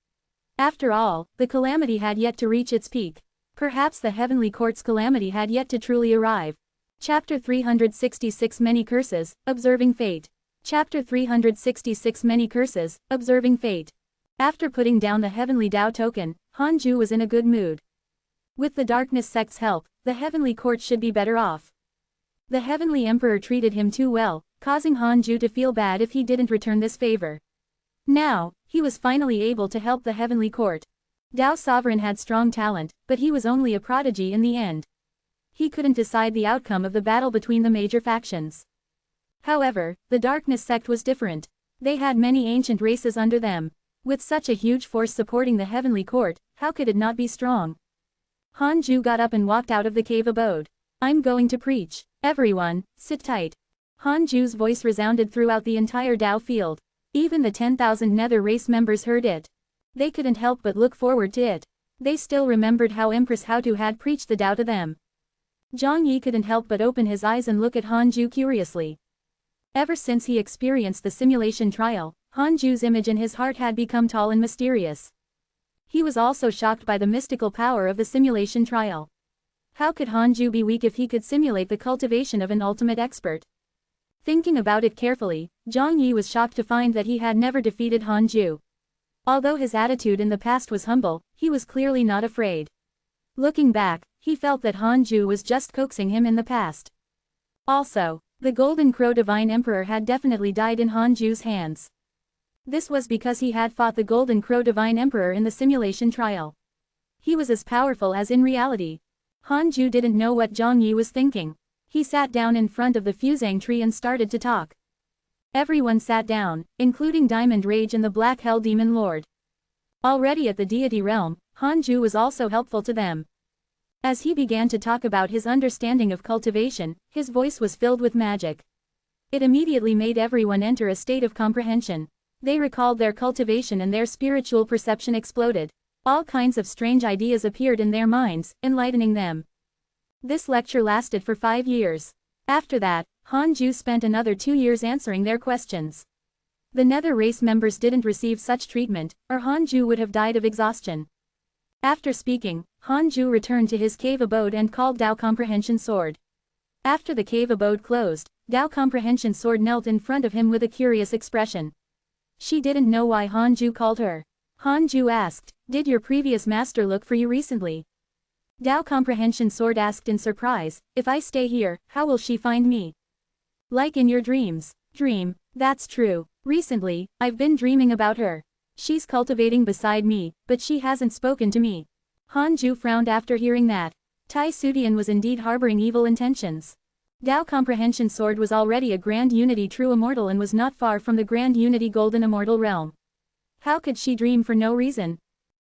After all, the calamity had yet to reach its peak. Perhaps the Heavenly Court's calamity had yet to truly arrive. Chapter 366 Many Curses, Observing Fate. Chapter 366 Many Curses, Observing Fate. After putting down the Heavenly Tao token, Hanju was in a good mood. With the Darkness sect's help, the Heavenly Court should be better off. The Heavenly Emperor treated him too well, causing Hanju to feel bad if he didn't return this favor. Now, he was finally able to help the Heavenly Court. Tao Sovereign had strong talent, but he was only a prodigy in the end. He couldn't decide the outcome of the battle between the major factions. However, the Darkness sect was different. They had many ancient races under them. With such a huge force supporting the Heavenly Court, how could it not be strong? Hanju got up and walked out of the cave abode. I'm going to preach. Everyone, sit tight. Hanju's voice resounded throughout the entire Tao field. Even the 10,000 Nether race members heard it. They couldn't help but look forward to it. They still remembered how Empress Haotu had preached the Tao to them. Zhang Yi couldn't help but open his eyes and look at Hanju curiously. Ever since he experienced the simulation trial, Hanju's image in his heart had become tall and mysterious. He was also shocked by the mystical power of the simulation trial. How could Hanju be weak if he could simulate the cultivation of an ultimate expert? Thinking about it carefully, Zhang Yi was shocked to find that he had never defeated Hanju. Although his attitude in the past was humble, he was clearly not afraid. Looking back, he felt that Hanju was just coaxing him in the past. Also, the Golden Crow Divine Emperor had definitely died in Hanju's hands. This was because he had fought the Golden Crow Divine Emperor in the simulation trial. He was as powerful as in reality. Hanju didn't know what Zhang Yi was thinking. He sat down in front of the fusang tree and started to talk. Everyone sat down, including Diamond Rage and the Black Hell Demon Lord. Already at the deity realm, Hanju was also helpful to them. As he began to talk about his understanding of cultivation, his voice was filled with magic. It immediately made everyone enter a state of comprehension. They recalled their cultivation and their spiritual perception exploded. All kinds of strange ideas appeared in their minds, enlightening them. This lecture lasted for 5 years. After that, Hanju spent another 2 years answering their questions. The Nether race members didn't receive such treatment, or Hanju would have died of exhaustion. After speaking, Hanju returned to his cave abode and called Tao Comprehension Sword. After the cave abode closed, Tao Comprehension Sword knelt in front of him with a curious expression. She didn't know why Hanju called her. Hanju asked, did your previous master look for you recently? Dao Comprehension Sword asked in surprise, if I stay here, how will she find me? Like in your dreams. Dream, that's true. Recently, I've been dreaming about her. She's cultivating beside me, but she hasn't spoken to me. Hanju frowned after hearing that. Tai Sudian was indeed harboring evil intentions. Dao Comprehension Sword was already a Grand Unity True Immortal and was not far from the Grand Unity Golden Immortal realm. How could she dream for no reason?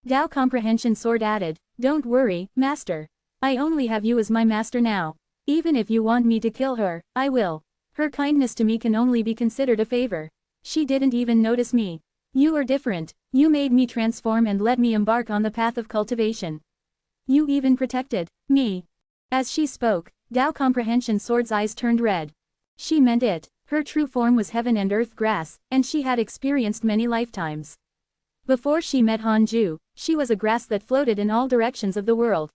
Dao Comprehension Sword added, don't worry, Master. I only have you as my master now. Even if you want me to kill her, I will. Her kindness to me can only be considered a favor. She didn't even notice me. You are different. You made me transform and let me embark on the path of cultivation. You even protected me. As she spoke, Dao Comprehension Sword's eyes turned red. She meant it. Her true form was heaven and earth grass, and she had experienced many lifetimes. Before she met Hanju, she was a grass that floated in all directions of the world.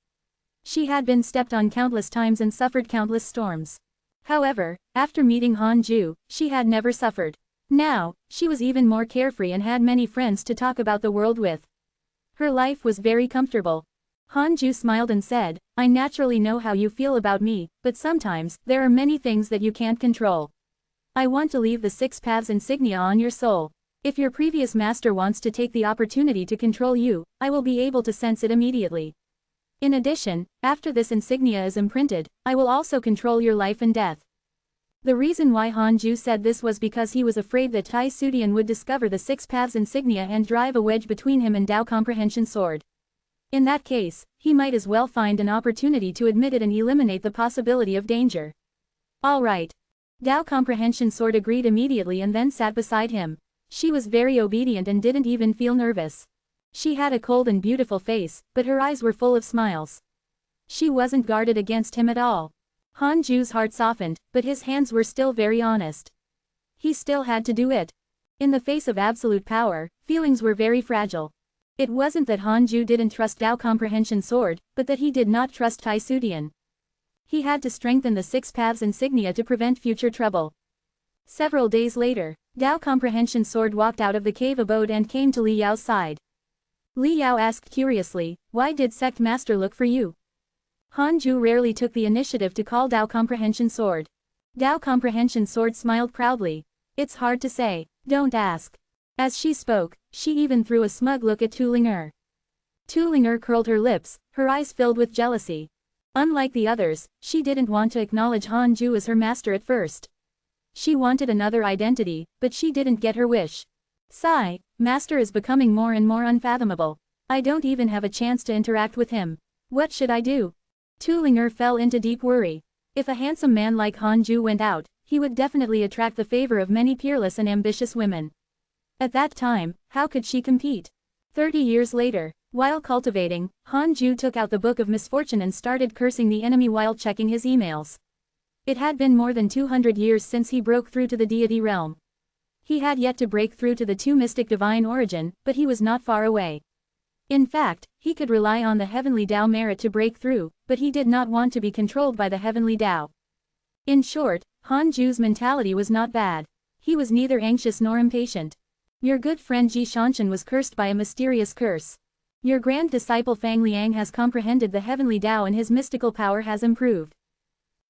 She had been stepped on countless times and suffered countless storms. However, after meeting Hanju, she had never suffered. Now, she was even more carefree and had many friends to talk about the world with. Her life was very comfortable. Hanju smiled and said, I naturally know how you feel about me, but sometimes, there are many things that you can't control. I want to leave the 6 paths insignia on your soul. If your previous master wants to take the opportunity to control you, I will be able to sense it immediately. In addition, after this insignia is imprinted, I will also control your life and death. The reason why Hanju said this was because he was afraid that Tai Sudian would discover the 6 paths insignia and drive a wedge between him and Dao Comprehension Sword. In that case, he might as well find an opportunity to admit it and eliminate the possibility of danger. All right. Dao Comprehension Sword agreed immediately and then sat beside him. She was very obedient and didn't even feel nervous. She had a cold and beautiful face, but her eyes were full of smiles. She wasn't guarded against him at all. Hanju's heart softened, but his hands were still very honest. He still had to do it. In the face of absolute power, feelings were very fragile. It wasn't that Hanju didn't trust Dao Comprehension Sword, but that he did not trust Tai Sudian. He had to strengthen the 6 paths insignia to prevent future trouble. Several days later, Dao Comprehension Sword walked out of the cave abode and came to Li Yao's side. Li Yao asked curiously, why did Sect Master look for you? Hanju rarely took the initiative to call Dao Comprehension Sword. Dao Comprehension Sword smiled proudly. It's hard to say, don't ask. As she spoke, she even threw a smug look at Tulinger. Tulinger curled her lips, her eyes filled with jealousy. Unlike the others, she didn't want to acknowledge Hanju as her master at first. She wanted another identity, but she didn't get her wish. Sigh, master is becoming more and more unfathomable. I don't even have a chance to interact with him. What should I do? Tulinger fell into deep worry. If a handsome man like Hanju went out, he would definitely attract the favor of many peerless and ambitious women. At that time, how could she compete? 30 years later, while cultivating, Hanju took out the Book of Misfortune and started cursing the enemy while checking his emails. It had been more than 200 years since he broke through to the deity realm. He had yet to break through to the 2 mystic divine origin, but he was not far away. In fact, he could rely on the heavenly Tao merit to break through, but he did not want to be controlled by the heavenly Tao. In short, Hanju's mentality was not bad. He was neither anxious nor impatient. Your good friend Ji Shanshan was cursed by a mysterious curse. Your grand disciple Fang Liang has comprehended the heavenly Tao and his mystical power has improved.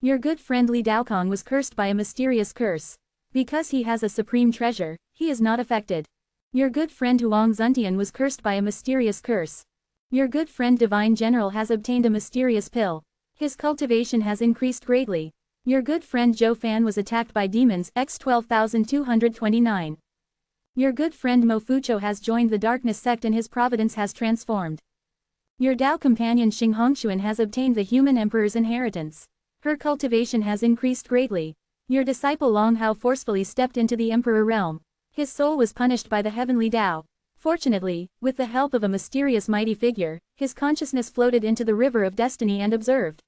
Your good friend Li Daokong was cursed by a mysterious curse. Because he has a supreme treasure, he is not affected. Your good friend Huang Zuntian was cursed by a mysterious curse. Your good friend Divine General has obtained a mysterious pill. His cultivation has increased greatly. Your good friend Zhou Fan was attacked by demons x 12229. Your good friend Mo Fucho has joined the darkness sect and his providence has transformed. Your Dao companion Xing Hongshuan has obtained the human emperor's inheritance. Her cultivation has increased greatly. Your disciple Long Hao forcefully stepped into the emperor realm. His soul was punished by the heavenly Tao. Fortunately, with the help of a mysterious mighty figure, his consciousness floated into the river of destiny and observed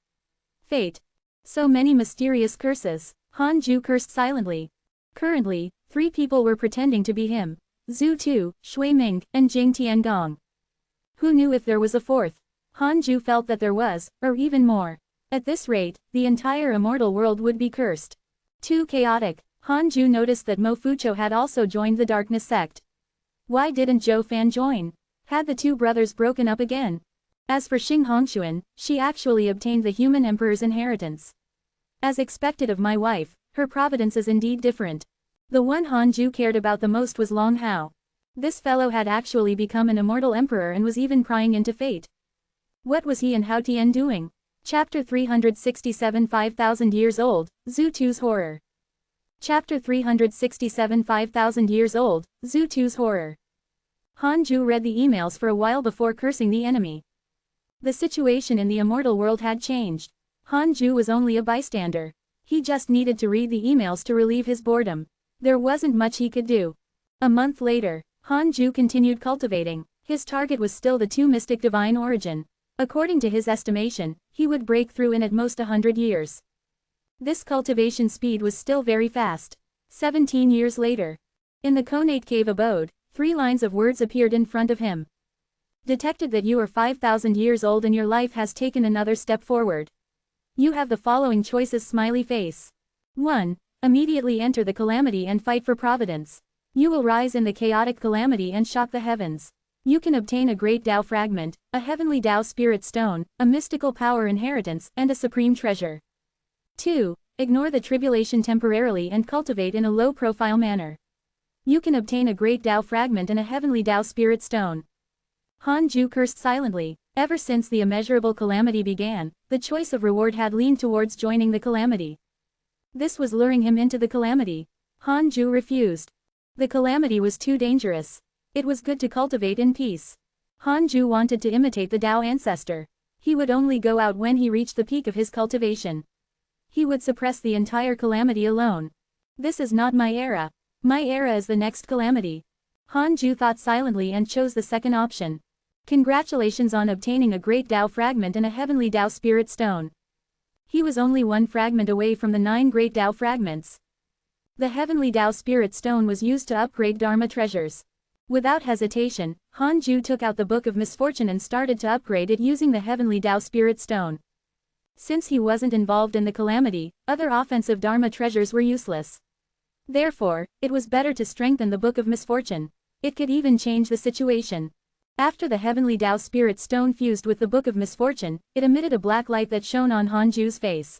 fate. So many mysterious curses. Hanju cursed silently. Currently, 3 people were pretending to be him. Zhu Tu, Shui Ming, and Jing Tiangong. Who knew if there was a 4th? Hanju felt that there was, or even more. At this rate, the entire immortal world would be cursed. Too chaotic. Hanju noticed that Mo Fucho had also joined the darkness sect. Why didn't Zhou Fan join? Had the two brothers broken up again? As for Xing Hongxuan, she actually obtained the human emperor's inheritance. As expected of my wife, her providence is indeed different. The one Han Ju cared about the most was Long Hao. This fellow had actually become an immortal emperor and was even prying into fate. What was he and Hao Tian doing? Chapter 367 5,000 years old, Zhu Tu's horror. Chapter 367 5,000 years old, Zhu Tu's horror. Han Ju read the emails for a while before cursing the enemy. The situation in the immortal world had changed. Han Ju was only a bystander. He just needed to read the emails to relieve his boredom. There wasn't much he could do. A month later, Han Ju continued cultivating. His target was still the two mystic divine origin. According to his estimation, he would break through in at most 100 years. This cultivation speed was still very fast. 17 years later. In the Conate Cave abode, 3 lines of words appeared in front of him. Detected that you are 5,000 years old and your life has taken another step forward. You have the following choices: smiley face. 1. Immediately enter the calamity and fight for Providence. You will rise in the chaotic calamity and shock the heavens. You can obtain a great Tao fragment, a heavenly Tao spirit stone, a mystical power inheritance, and a supreme treasure. 2. Ignore the tribulation temporarily and cultivate in a low-profile manner. You can obtain a great Tao fragment and a heavenly Tao spirit stone. Han Ju cursed silently. Ever since the immeasurable calamity began, the choice of reward had leaned towards joining the calamity. This was luring him into the calamity. Han Ju refused. The calamity was too dangerous. It was good to cultivate in peace. Han Ju wanted to imitate the Tao ancestor. He would only go out when he reached the peak of his cultivation. He would suppress the entire calamity alone. This is not my era. My era is the next calamity. Han Ju thought silently and chose the second option. Congratulations on obtaining a great Tao fragment and a heavenly Tao spirit stone. He was only one fragment away from the 9 great Tao fragments. The heavenly Tao spirit stone was used to upgrade Dharma treasures. Without hesitation, Han Ju took out the Book of Misfortune and started to upgrade it using the heavenly Tao spirit stone. Since he wasn't involved in the calamity, other offensive Dharma treasures were useless. Therefore, it was better to strengthen the Book of Misfortune. It could even change the situation. After the heavenly Tao spirit stone fused with the Book of Misfortune, it emitted a black light that shone on Han Ju's face.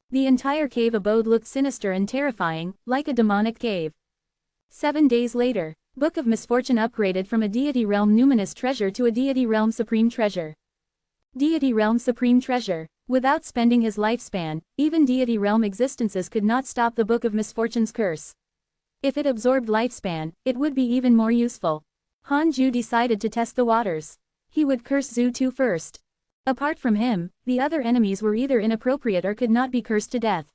The entire cave abode looked sinister and terrifying, like a demonic cave. 7 days later, Book of Misfortune upgraded from a Deity Realm Numinous Treasure to a Deity Realm Supreme Treasure. Deity Realm Supreme Treasure. Without spending his lifespan, even Deity Realm existences could not stop the Book of Misfortune's curse. If it absorbed lifespan, it would be even more useful. Han Ju decided to test the waters. He would curse Zhu Tu first. Apart from him, the other enemies were either inappropriate or could not be cursed to death.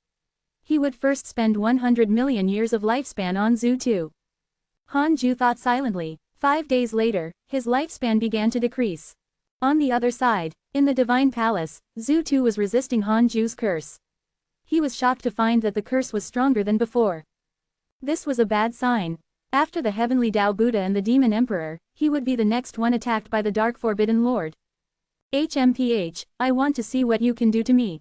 He would first spend 100 million years of lifespan on Zhu Tu. Han Ju thought silently. 5 days later, his lifespan began to decrease. On the other side, in the Divine Palace, Zhu Tu was resisting Han Ju's curse. He was shocked to find that the curse was stronger than before. This was a bad sign. After the heavenly Tao Buddha and the Demon Emperor, he would be the next one attacked by the Dark Forbidden Lord. HMPH, I want to see what you can do to me.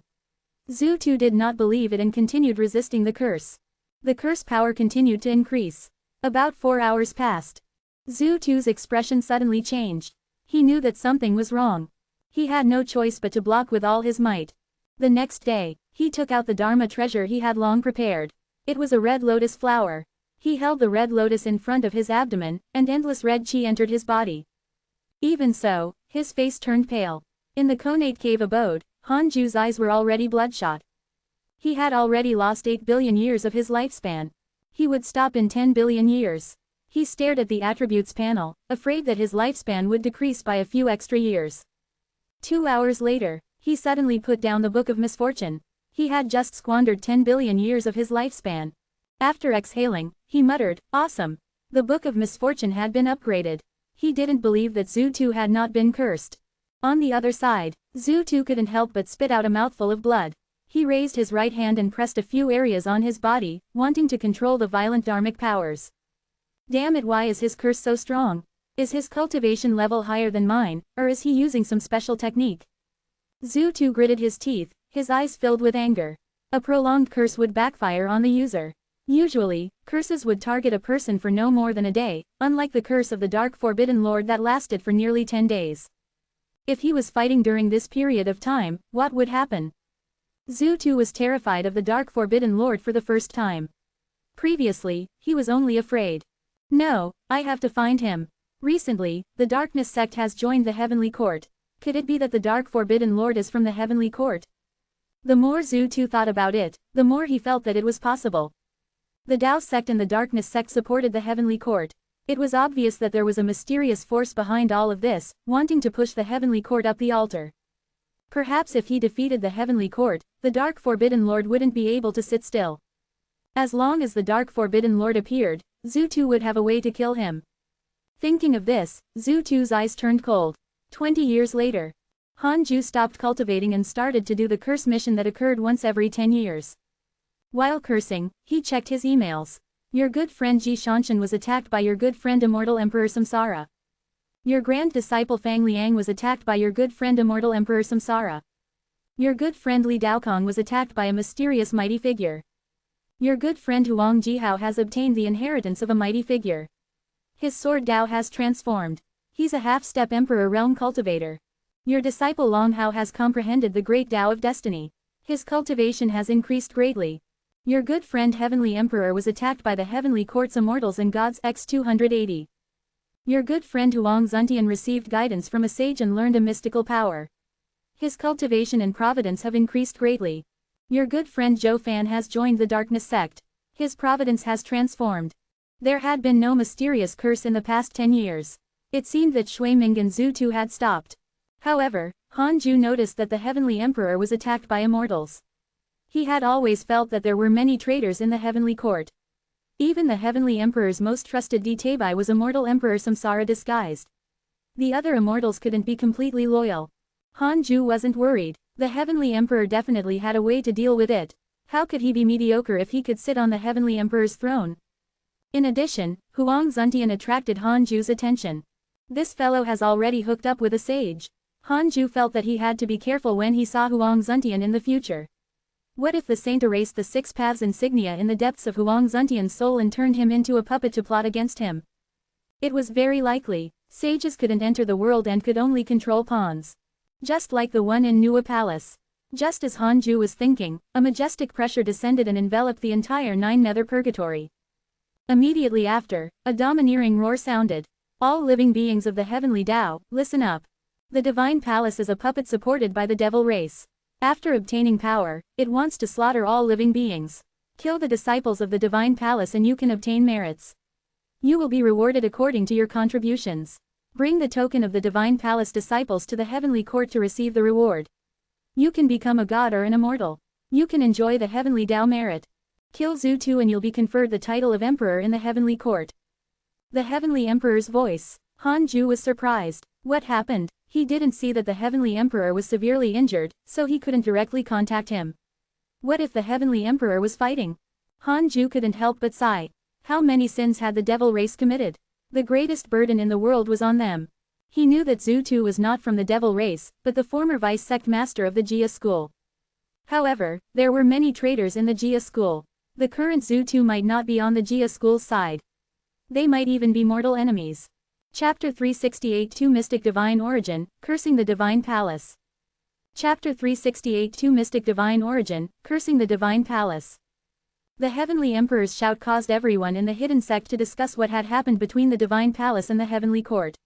Zhu Tu did not believe it and continued resisting the curse. The curse power continued to increase. About 4 hours passed. Zhu Tu's expression suddenly changed. He knew that something was wrong. He had no choice but to block with all his might. The next day, he took out the Dharma treasure he had long prepared. It was a red lotus flower. He held the red lotus in front of his abdomen, and endless red chi entered his body. Even so, his face turned pale. In the Conate Cave abode, Han Ju's eyes were already bloodshot. He had already lost 8 billion years of his lifespan. He would stop in 10 billion years. He stared at the attributes panel, afraid that his lifespan would decrease by a few extra years. 2 hours later, he suddenly put down the Book of Misfortune. He had just squandered 10 billion years of his lifespan. After exhaling, he muttered, "Awesome." The Book of Misfortune had been upgraded. He didn't believe that Zhu Tu had not been cursed. On the other side, Zhu Tu couldn't help but spit out a mouthful of blood. He raised his right hand and pressed a few areas on his body, wanting to control the violent dharmic powers. Damn it, why is his curse so strong? Is his cultivation level higher than mine, or is he using some special technique? Zhu Tu gritted his teeth, his eyes filled with anger. A prolonged curse would backfire on the user. Usually, curses would target a person for no more than a day, unlike the curse of the Dark Forbidden Lord that lasted for nearly 10 days. If he was fighting during this period of time, what would happen? Zhu Tu was terrified of the Dark Forbidden Lord for the first time. Previously, he was only afraid. No, I have to find him. Recently, the Darkness sect has joined the Heavenly Court. Could it be that the Dark Forbidden Lord is from the Heavenly Court? The more Zhu Tu thought about it, the more he felt that it was possible. The Tao sect and the Darkness sect supported the Heavenly Court. It was obvious that there was a mysterious force behind all of this, wanting to push the Heavenly Court up the altar. Perhaps if he defeated the Heavenly Court, the Dark Forbidden Lord wouldn't be able to sit still. As long as the Dark Forbidden Lord appeared, Zhu Tu would have a way to kill him. Thinking of this, Zhu Tu's eyes turned cold. 20 years later, Han Ju stopped cultivating and started to do the curse mission that occurred once every 10 years. While cursing, he checked his emails. Your good friend Ji Shanshan was attacked by your good friend Immortal Emperor Samsara. Your grand disciple Fang Liang was attacked by your good friend Immortal Emperor Samsara. Your good friend Li Daokong was attacked by a mysterious mighty figure. Your good friend Huang Jihao has obtained the inheritance of a mighty figure. His sword Dao has transformed. He's a half-step Emperor Realm cultivator. Your disciple Long Hao has comprehended the great Dao of destiny. His cultivation has increased greatly. Your good friend Heavenly Emperor was attacked by the Heavenly Court's Immortals and Gods X280. Your good friend Huang Zuntian received guidance from a sage and learned a mystical power. His cultivation and providence have increased greatly. Your good friend Zhou Fan has joined the Darkness sect. His providence has transformed. There had been no mysterious curse in the past 10 years. It seemed that Shui Ming and Zhu Tu had stopped. However, Han Ju noticed that the Heavenly Emperor was attacked by immortals. He had always felt that there were many traitors in the Heavenly Court. Even the Heavenly Emperor's most trusted Ditabai was Immortal Emperor Samsara disguised. The other immortals couldn't be completely loyal. Han Ju wasn't worried. The Heavenly Emperor definitely had a way to deal with it. How could he be mediocre if he could sit on the Heavenly Emperor's throne? In addition, Huang Zuntian attracted Han Ju's attention. This fellow has already hooked up with a sage. Han Ju felt that he had to be careful when he saw Huang Zuntian in the future. What if the saint erased the 6 paths insignia in the depths of Huang Zuntian's soul and turned him into a puppet to plot against him? It was very likely. Sages couldn't enter the world and could only control pawns. Just like the one in Nuwa Palace. Just as Han Ju was thinking, a majestic pressure descended and enveloped the entire 9 nether purgatory. Immediately after, a domineering roar sounded. All living beings of the heavenly Tao, listen up. The Divine Palace is a puppet supported by the devil race. After obtaining power, it wants to slaughter all living beings. Kill the disciples of the Divine Palace and you can obtain merits. You will be rewarded according to your contributions. Bring the token of the Divine Palace disciples to the Heavenly Court to receive the reward. You can become a god or an immortal. You can enjoy the Heavenly Tao merit. Kill Zhu Tu and you'll be conferred the title of Emperor in the Heavenly Court. The Heavenly Emperor's voice. Han Ju was surprised. What happened? He didn't see that the Heavenly Emperor was severely injured, so he couldn't directly contact him. What if the Heavenly Emperor was fighting? Han Ju couldn't help but sigh. How many sins had the devil race committed? The greatest burden in the world was on them. He knew that Zhu Tu was not from the devil race, but the former vice-sect master of the Jia school. However, there were many traitors in the Jia school. The current Zhu Tu might not be on the Jia school's side. They might even be mortal enemies. Chapter 368 2 Mystic Divine Origin, Cursing the Divine Palace. Chapter 368 2 Mystic Divine Origin, Cursing the Divine Palace. The Heavenly Emperor's shout caused everyone in the hidden sect to discuss what had happened between the Divine Palace and the Heavenly Court.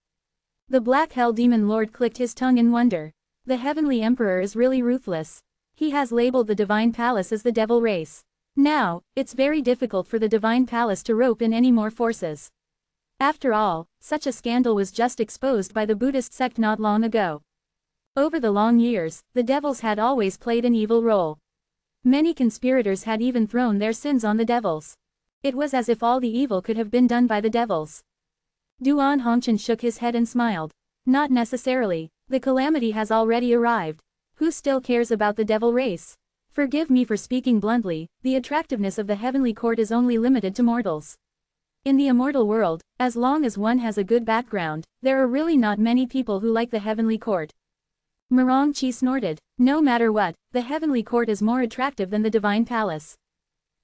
The Black Hell Demon Lord clicked his tongue in wonder. The Heavenly Emperor is really ruthless. He has labeled the Divine Palace as the devil race. Now, it's very difficult for the Divine Palace to rope in any more forces. After all, such a scandal was just exposed by the Buddhist sect not long ago. Over the long years, the devils had always played an evil role. Many conspirators had even thrown their sins on the devils. It was as if all the evil could have been done by the devils. Duan Hongchen shook his head and smiled. Not necessarily. The calamity has already arrived. Who still cares about the devil race? Forgive me for speaking bluntly, the attractiveness of the Heavenly Court is only limited to mortals. In the immortal world, as long as one has a good background, there are really not many people who like the Heavenly Court. Murong Chi snorted. No matter what, the Heavenly Court is more attractive than the Divine Palace.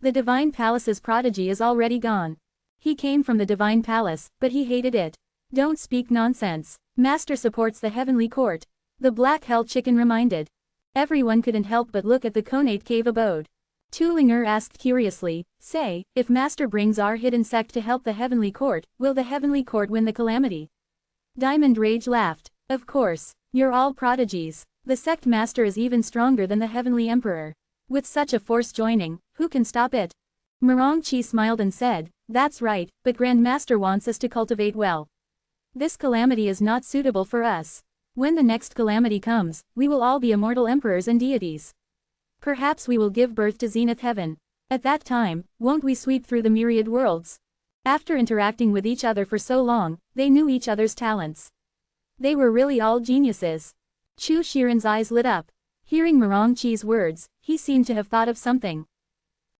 The divine palace's prodigy is already gone. He came from the divine palace, but he hated it. Don't speak nonsense. Master supports the heavenly court. The black hell chicken reminded. Everyone couldn't help but look at the conate cave abode. Tulinger asked curiously, say, if Master brings our hidden sect to help the heavenly court, will the heavenly court win the calamity? Diamond Rage laughed. Of course. You're all prodigies. The sect master is even stronger than the heavenly emperor. With such a force joining, who can stop it? Marongchi smiled and said, that's right, but Grand Master wants us to cultivate well. This calamity is not suitable for us. When the next calamity comes, we will all be immortal emperors and deities. Perhaps we will give birth to Zenith Heaven. At that time, won't we sweep through the myriad worlds? After interacting with each other for so long, they knew each other's talents. They were really all geniuses. Chu Shiren's eyes lit up. Hearing Marongchi's words, he seemed to have thought of something.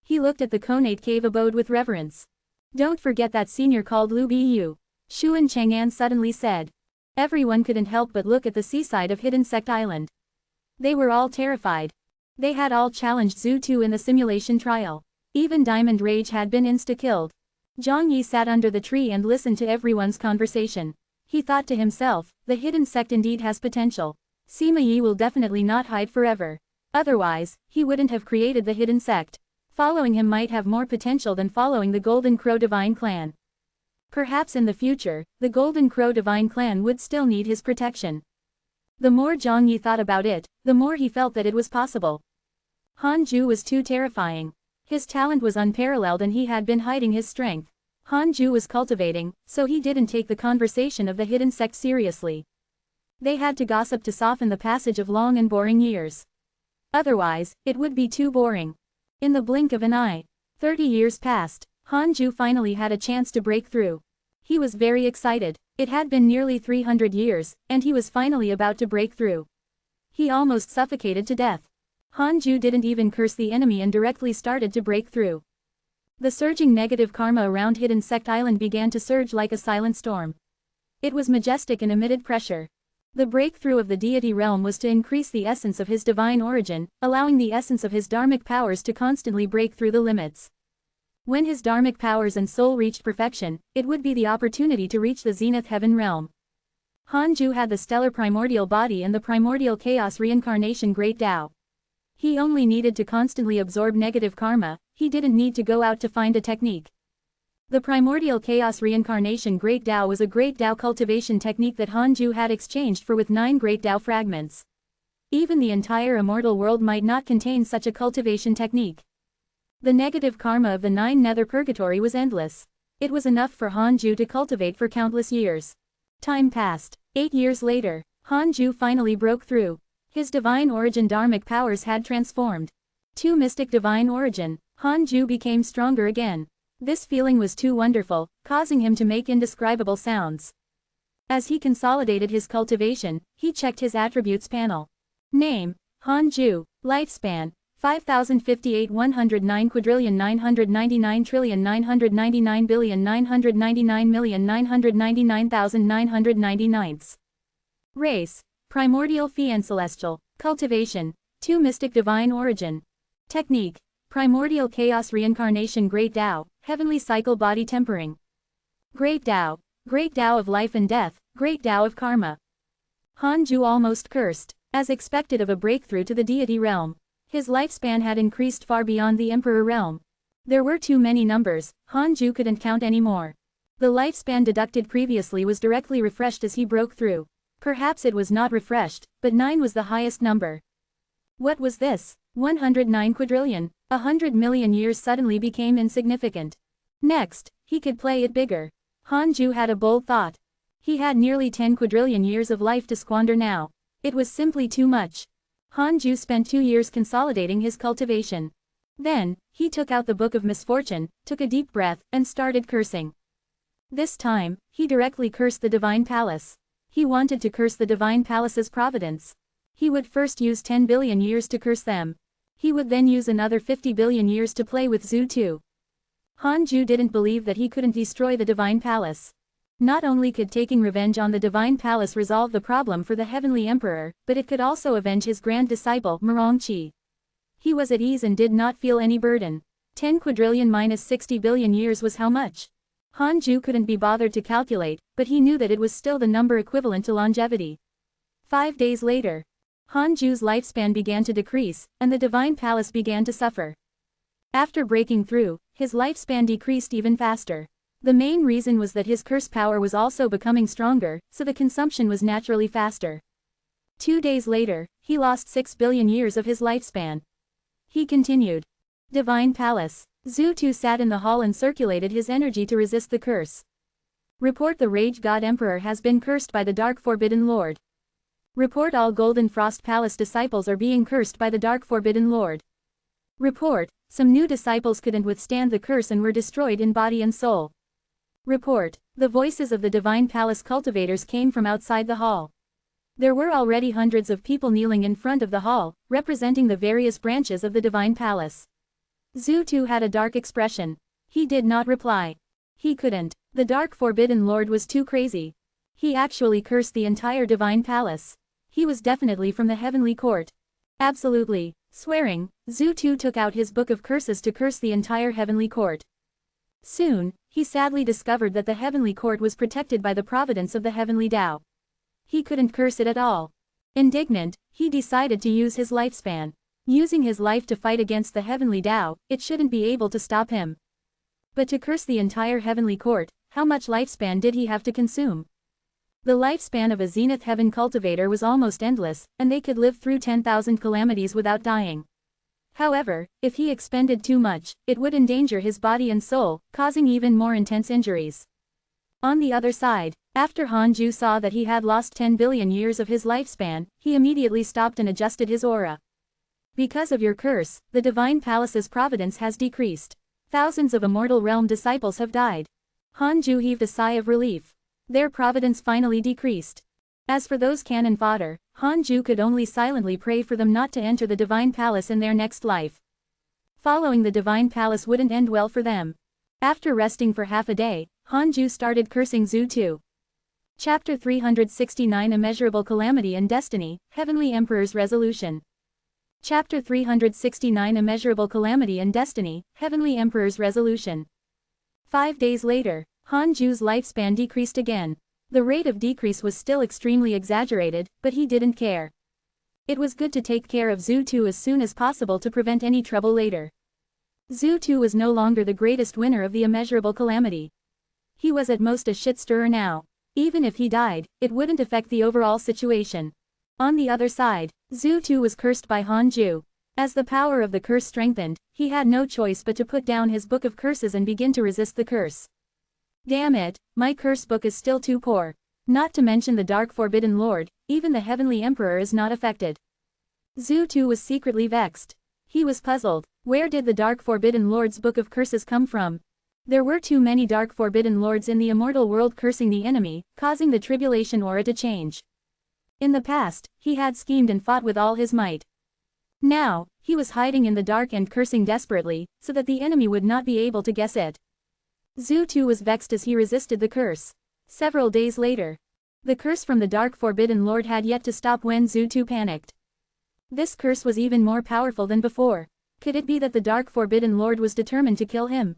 He looked at the conate cave abode with reverence. Don't forget that senior called Lu Bu. Shuan Chang'an suddenly said. Everyone couldn't help but look at the seaside of Hidden Sect Island. They were all terrified. They had all challenged Zhu Tu in the simulation trial. Even Diamond Rage had been insta-killed. Zhang Yi sat under the tree and listened to everyone's conversation. He thought to himself, the Hidden Sect indeed has potential. Sima Yi will definitely not hide forever. Otherwise, he wouldn't have created the Hidden Sect. Following him might have more potential than following the Golden Crow Divine Clan. Perhaps in the future, the Golden Crow Divine Clan would still need his protection. The more Zhang Yi thought about it, the more he felt that it was possible. Han Ju was too terrifying. His talent was unparalleled and he had been hiding his strength. Han Ju was cultivating, so he didn't take the conversation of the hidden sect seriously. They had to gossip to soften the passage of long and boring years. Otherwise, it would be too boring. In the blink of an eye, 30 years passed. Han Ju finally had a chance to break through. He was very excited. It had been nearly 300 years, and he was finally about to break through. He almost suffocated to death. Han Ju didn't even curse the enemy and directly started to break through. The surging negative karma around Hidden Sect Island began to surge like a silent storm. It was majestic and emitted pressure. The breakthrough of the deity realm was to increase the essence of his divine origin, allowing the essence of his dharmic powers to constantly break through the limits. When his dharmic powers and soul reached perfection, it would be the opportunity to reach the Zenith Heaven realm. Han Ju had the stellar primordial body and the primordial chaos reincarnation great Tao. He only needed to constantly absorb negative karma, he didn't need to go out to find a technique. The primordial chaos reincarnation great Tao was a great Tao cultivation technique that Han Ju had exchanged for with 9 great Tao fragments. Even the entire immortal world might not contain such a cultivation technique. The negative karma of the 9 nether purgatory was endless. It was enough for Han Ju to cultivate for countless years. Time passed. 8 years later, Han Ju finally broke through. His divine origin dharmic powers had transformed. To mystic divine origin, Han Ju became stronger again. This feeling was too wonderful, causing him to make indescribable sounds. As he consolidated his cultivation, he checked his attributes panel. Name, Han Ju. Lifespan, 5058 109 quadrillion 999 trillion 999 billion 999 million 999,999. Race, primordial fiend celestial. Cultivation, 2 mystic divine origin. Technique, primordial chaos reincarnation great Tao, heavenly cycle body tempering. Great Tao of life and death, great Tao of karma. Han Ju almost cursed, as expected of a breakthrough to the deity realm. His lifespan had increased far beyond the emperor realm. There were too many numbers, Han Ju couldn't count anymore. The lifespan deducted previously was directly refreshed as he broke through. Perhaps it was not refreshed, but 9 was the highest number. What was this? 109 quadrillion, 100 million years suddenly became insignificant. Next, he could play it bigger. Han Ju had a bold thought. He had nearly 10 quadrillion years of life to squander now. It was simply too much. Han Ju spent 2 years consolidating his cultivation. Then, he took out the Book of Misfortune, took a deep breath, and started cursing. This time, he directly cursed the Divine Palace. He wanted to curse the Divine Palace's Providence. He would first use 10 billion years to curse them. He would then use another 50 billion years to play with Zhu Tu. Han Ju didn't believe that he couldn't destroy the Divine Palace. Not only could taking revenge on the Divine Palace resolve the problem for the Heavenly Emperor, but it could also avenge his grand disciple, Marongchi. He was at ease and did not feel any burden. 10 quadrillion minus 60 billion years was how much? Han Ju couldn't be bothered to calculate, but he knew that it was still the number equivalent to longevity. 5 days later, Han Ju's lifespan began to decrease, and the divine palace began to suffer. After breaking through, his lifespan decreased even faster. The main reason was that his curse power was also becoming stronger, so the consumption was naturally faster. 2 days later, he lost 6 billion years of his lifespan. He continued. Divine Palace. Zhu Tu sat in the hall and circulated his energy to resist the curse. Report: the Rage God Emperor has been cursed by the Dark Forbidden Lord. Report: all Golden Frost Palace disciples are being cursed by the Dark Forbidden Lord. Report: some new disciples couldn't withstand the curse and were destroyed in body and soul. Report: the voices of the Divine Palace cultivators came from outside the hall. There were already hundreds of people kneeling in front of the hall, representing the various branches of the Divine Palace. Zhu Tu had a dark expression. He did not reply. He couldn't. The Dark Forbidden Lord was too crazy. He actually cursed the entire Divine Palace. He was definitely from the Heavenly Court. Absolutely. Swearing, Zhu Tu took out his book of curses to curse the entire Heavenly Court. Soon, he sadly discovered that the Heavenly Court was protected by the providence of the Heavenly Tao. He couldn't curse it at all. Indignant, he decided to use his lifespan. Using his life to fight against the Heavenly Tao, it shouldn't be able to stop him. But to curse the entire Heavenly Court, how much lifespan did he have to consume? The lifespan of a Zenith Heaven cultivator was almost endless, and they could live through 10,000 calamities without dying. However, if he expended too much, it would endanger his body and soul, causing even more intense injuries. On the other side, after Han Ju saw that he had lost 10 billion years of his lifespan, he immediately stopped and adjusted his aura. Because of your curse, the Divine Palace's providence has decreased. Thousands of Immortal Realm disciples have died. Han Ju heaved a sigh of relief. Their providence finally decreased. As for those cannon fodder, Han Ju could only silently pray for them not to enter the Divine Palace in their next life. Following the Divine Palace wouldn't end well for them. After resting for half a day, Han Ju started cursing Zhu Tu. Chapter 369: Immeasurable Calamity and Destiny, Heavenly Emperor's Resolution. Chapter 369: Immeasurable Calamity and Destiny, Heavenly Emperor's Resolution. 5 days later, Han Ju's lifespan decreased again. The rate of decrease was still extremely exaggerated, but he didn't care. It was good to take care of Zhu Tu as soon as possible to prevent any trouble later. Zhu Tu was no longer the greatest winner of the immeasurable calamity. He was at most a shit-stirrer now. Even if he died, it wouldn't affect the overall situation. On the other side, Zhu Tu was cursed by Han Ju. As the power of the curse strengthened, he had no choice but to put down his book of curses and begin to resist the curse. Damn it, my curse book is still too poor. Not to mention the Dark Forbidden Lord, even the Heavenly Emperor is not affected. Zhu Tu was secretly vexed. He was puzzled. Where did the Dark Forbidden Lord's book of curses come from? There were too many Dark Forbidden Lords in the immortal world cursing the enemy, causing the tribulation aura to change. In the past, he had schemed and fought with all his might. Now, he was hiding in the dark and cursing desperately, so that the enemy would not be able to guess it. Zhu Tu was vexed as he resisted the curse. Several days later, the curse from the Dark Forbidden Lord had yet to stop when Zhu Tu panicked. This curse was even more powerful than before. Could it be that the Dark Forbidden Lord was determined to kill him?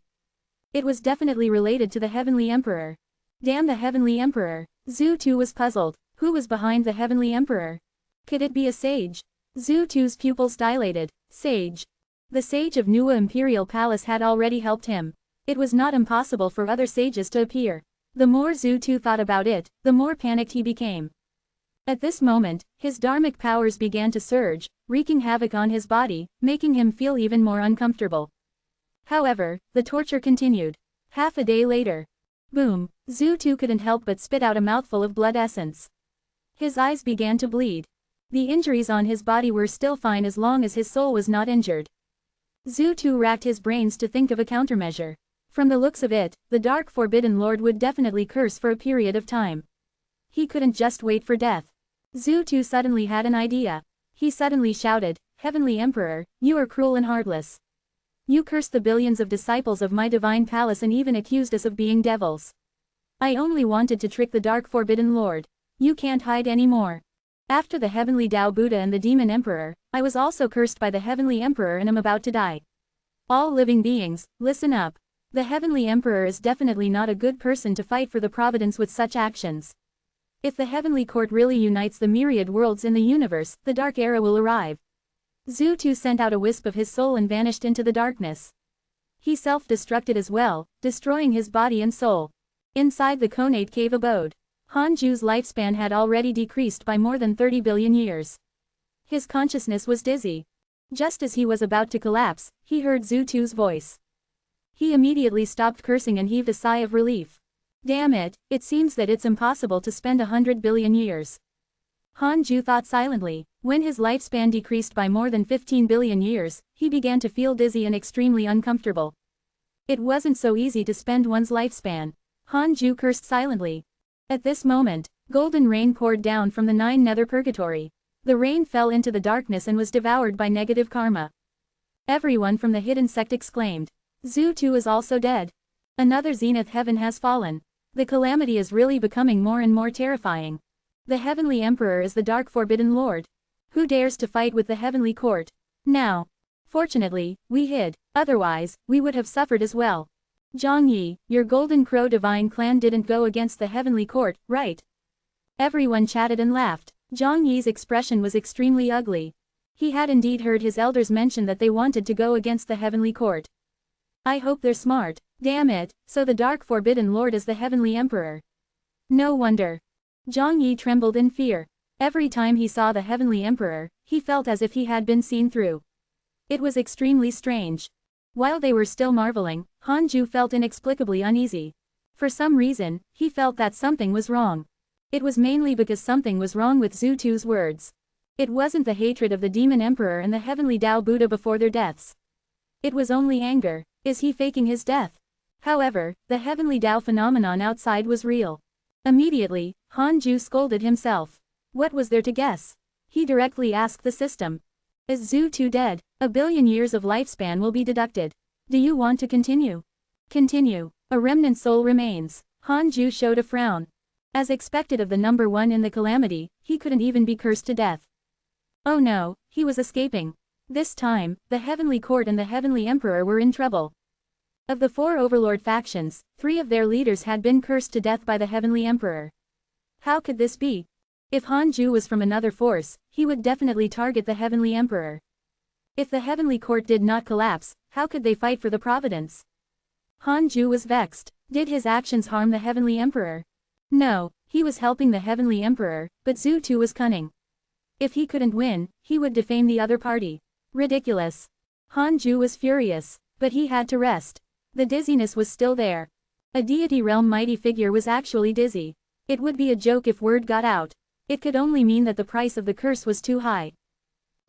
It was definitely related to the Heavenly Emperor. Damn the Heavenly Emperor. Zhu Tu was puzzled. Who was behind the Heavenly Emperor? Could it be a sage? Zhu Tu's pupils dilated. Sage. The sage of Nuwa Imperial Palace had already helped him. It was not impossible for other sages to appear. The more Zhu Tu thought about it, the more panicked he became. At this moment, his dharmic powers began to surge, wreaking havoc on his body, making him feel even more uncomfortable. However, the torture continued. Half a day later. Boom, Zhu Tu couldn't help but spit out a mouthful of blood essence. His eyes began to bleed. The injuries on his body were still fine as long as his soul was not injured. Zhu Tu racked his brains to think of a countermeasure. From the looks of it, the Dark Forbidden Lord would definitely curse for a period of time. He couldn't just wait for death. Zhu Tu suddenly had an idea. He suddenly shouted, "Heavenly Emperor, you are cruel and heartless. You cursed the billions of disciples of my divine palace and even accused us of being devils. I only wanted to trick the Dark Forbidden Lord. You can't hide anymore. After the Heavenly Tao Buddha and the Demon Emperor, I was also cursed by the Heavenly Emperor and am about to die. All living beings, listen up. The Heavenly Emperor is definitely not a good person to fight for the Providence with such actions. If the Heavenly Court really unites the myriad worlds in the universe, the Dark Era will arrive. Zhu Tu sent out a wisp of his soul and vanished into the darkness. He self-destructed as well, destroying his body and soul. Inside the Conate Cave abode, Han Ju's lifespan had already decreased by more than 30 billion years. His consciousness was dizzy. Just as he was about to collapse, he heard Zhu Tu's voice. He immediately stopped cursing and heaved a sigh of relief. Damn it, it seems that it's impossible to spend 100 billion years. Han Ju thought silently. When his lifespan decreased by more than 15 billion years, he began to feel dizzy and extremely uncomfortable. It wasn't so easy to spend one's lifespan. Han Ju cursed silently. At this moment, golden rain poured down from the 9 nether purgatory. The rain fell into the darkness and was devoured by negative karma. Everyone from the hidden sect exclaimed. Zhu Tu is also dead. Another zenith heaven has fallen. The calamity is really becoming more and more terrifying. The Heavenly Emperor is the Dark Forbidden Lord. Who dares to fight with the Heavenly Court? Now. Fortunately, we hid, otherwise, we would have suffered as well. Zhang Yi, your Golden Crow Divine Clan didn't go against the Heavenly Court, right? Everyone chatted and laughed. Zhang Yi's expression was extremely ugly. He had indeed heard his elders mention that they wanted to go against the Heavenly Court. I hope they're smart. Damn it, so the Dark Forbidden Lord is the Heavenly Emperor. No wonder. Zhang Yi trembled in fear. Every time he saw the Heavenly Emperor, he felt as if he had been seen through. It was extremely strange. While they were still marveling, Han Ju felt inexplicably uneasy. For some reason, he felt that something was wrong. It was mainly because something was wrong with Zhu Tu's words. It wasn't the hatred of the Demon Emperor and the Heavenly Tao Buddha before their deaths. It was only anger. Is he faking his death? However, the Heavenly Tao phenomenon outside was real. Immediately, Han Ju scolded himself. What was there to guess? He directly asked the system. Is Zhu Tu dead? 1 billion years of lifespan will be deducted. Do you want to continue? Continue. A remnant soul remains. Han Ju showed a frown. As expected of the number 1 in the calamity, he couldn't even be cursed to death. Oh no, he was escaping. This time, the Heavenly Court and the Heavenly Emperor were in trouble. Of the 4 overlord factions, 3 of their leaders had been cursed to death by the Heavenly Emperor. How could this be? If Han Ju was from another force, he would definitely target the Heavenly Emperor. If the Heavenly Court did not collapse, how could they fight for the Providence? Han Ju was vexed. Did his actions harm the Heavenly Emperor? No, he was helping the Heavenly Emperor, but Zhu Tu was cunning. If he couldn't win, he would defame the other party. Ridiculous. Han Ju was furious, but he had to rest. The dizziness was still there. A deity realm mighty figure was actually dizzy. It would be a joke if word got out. It could only mean that the price of the curse was too high.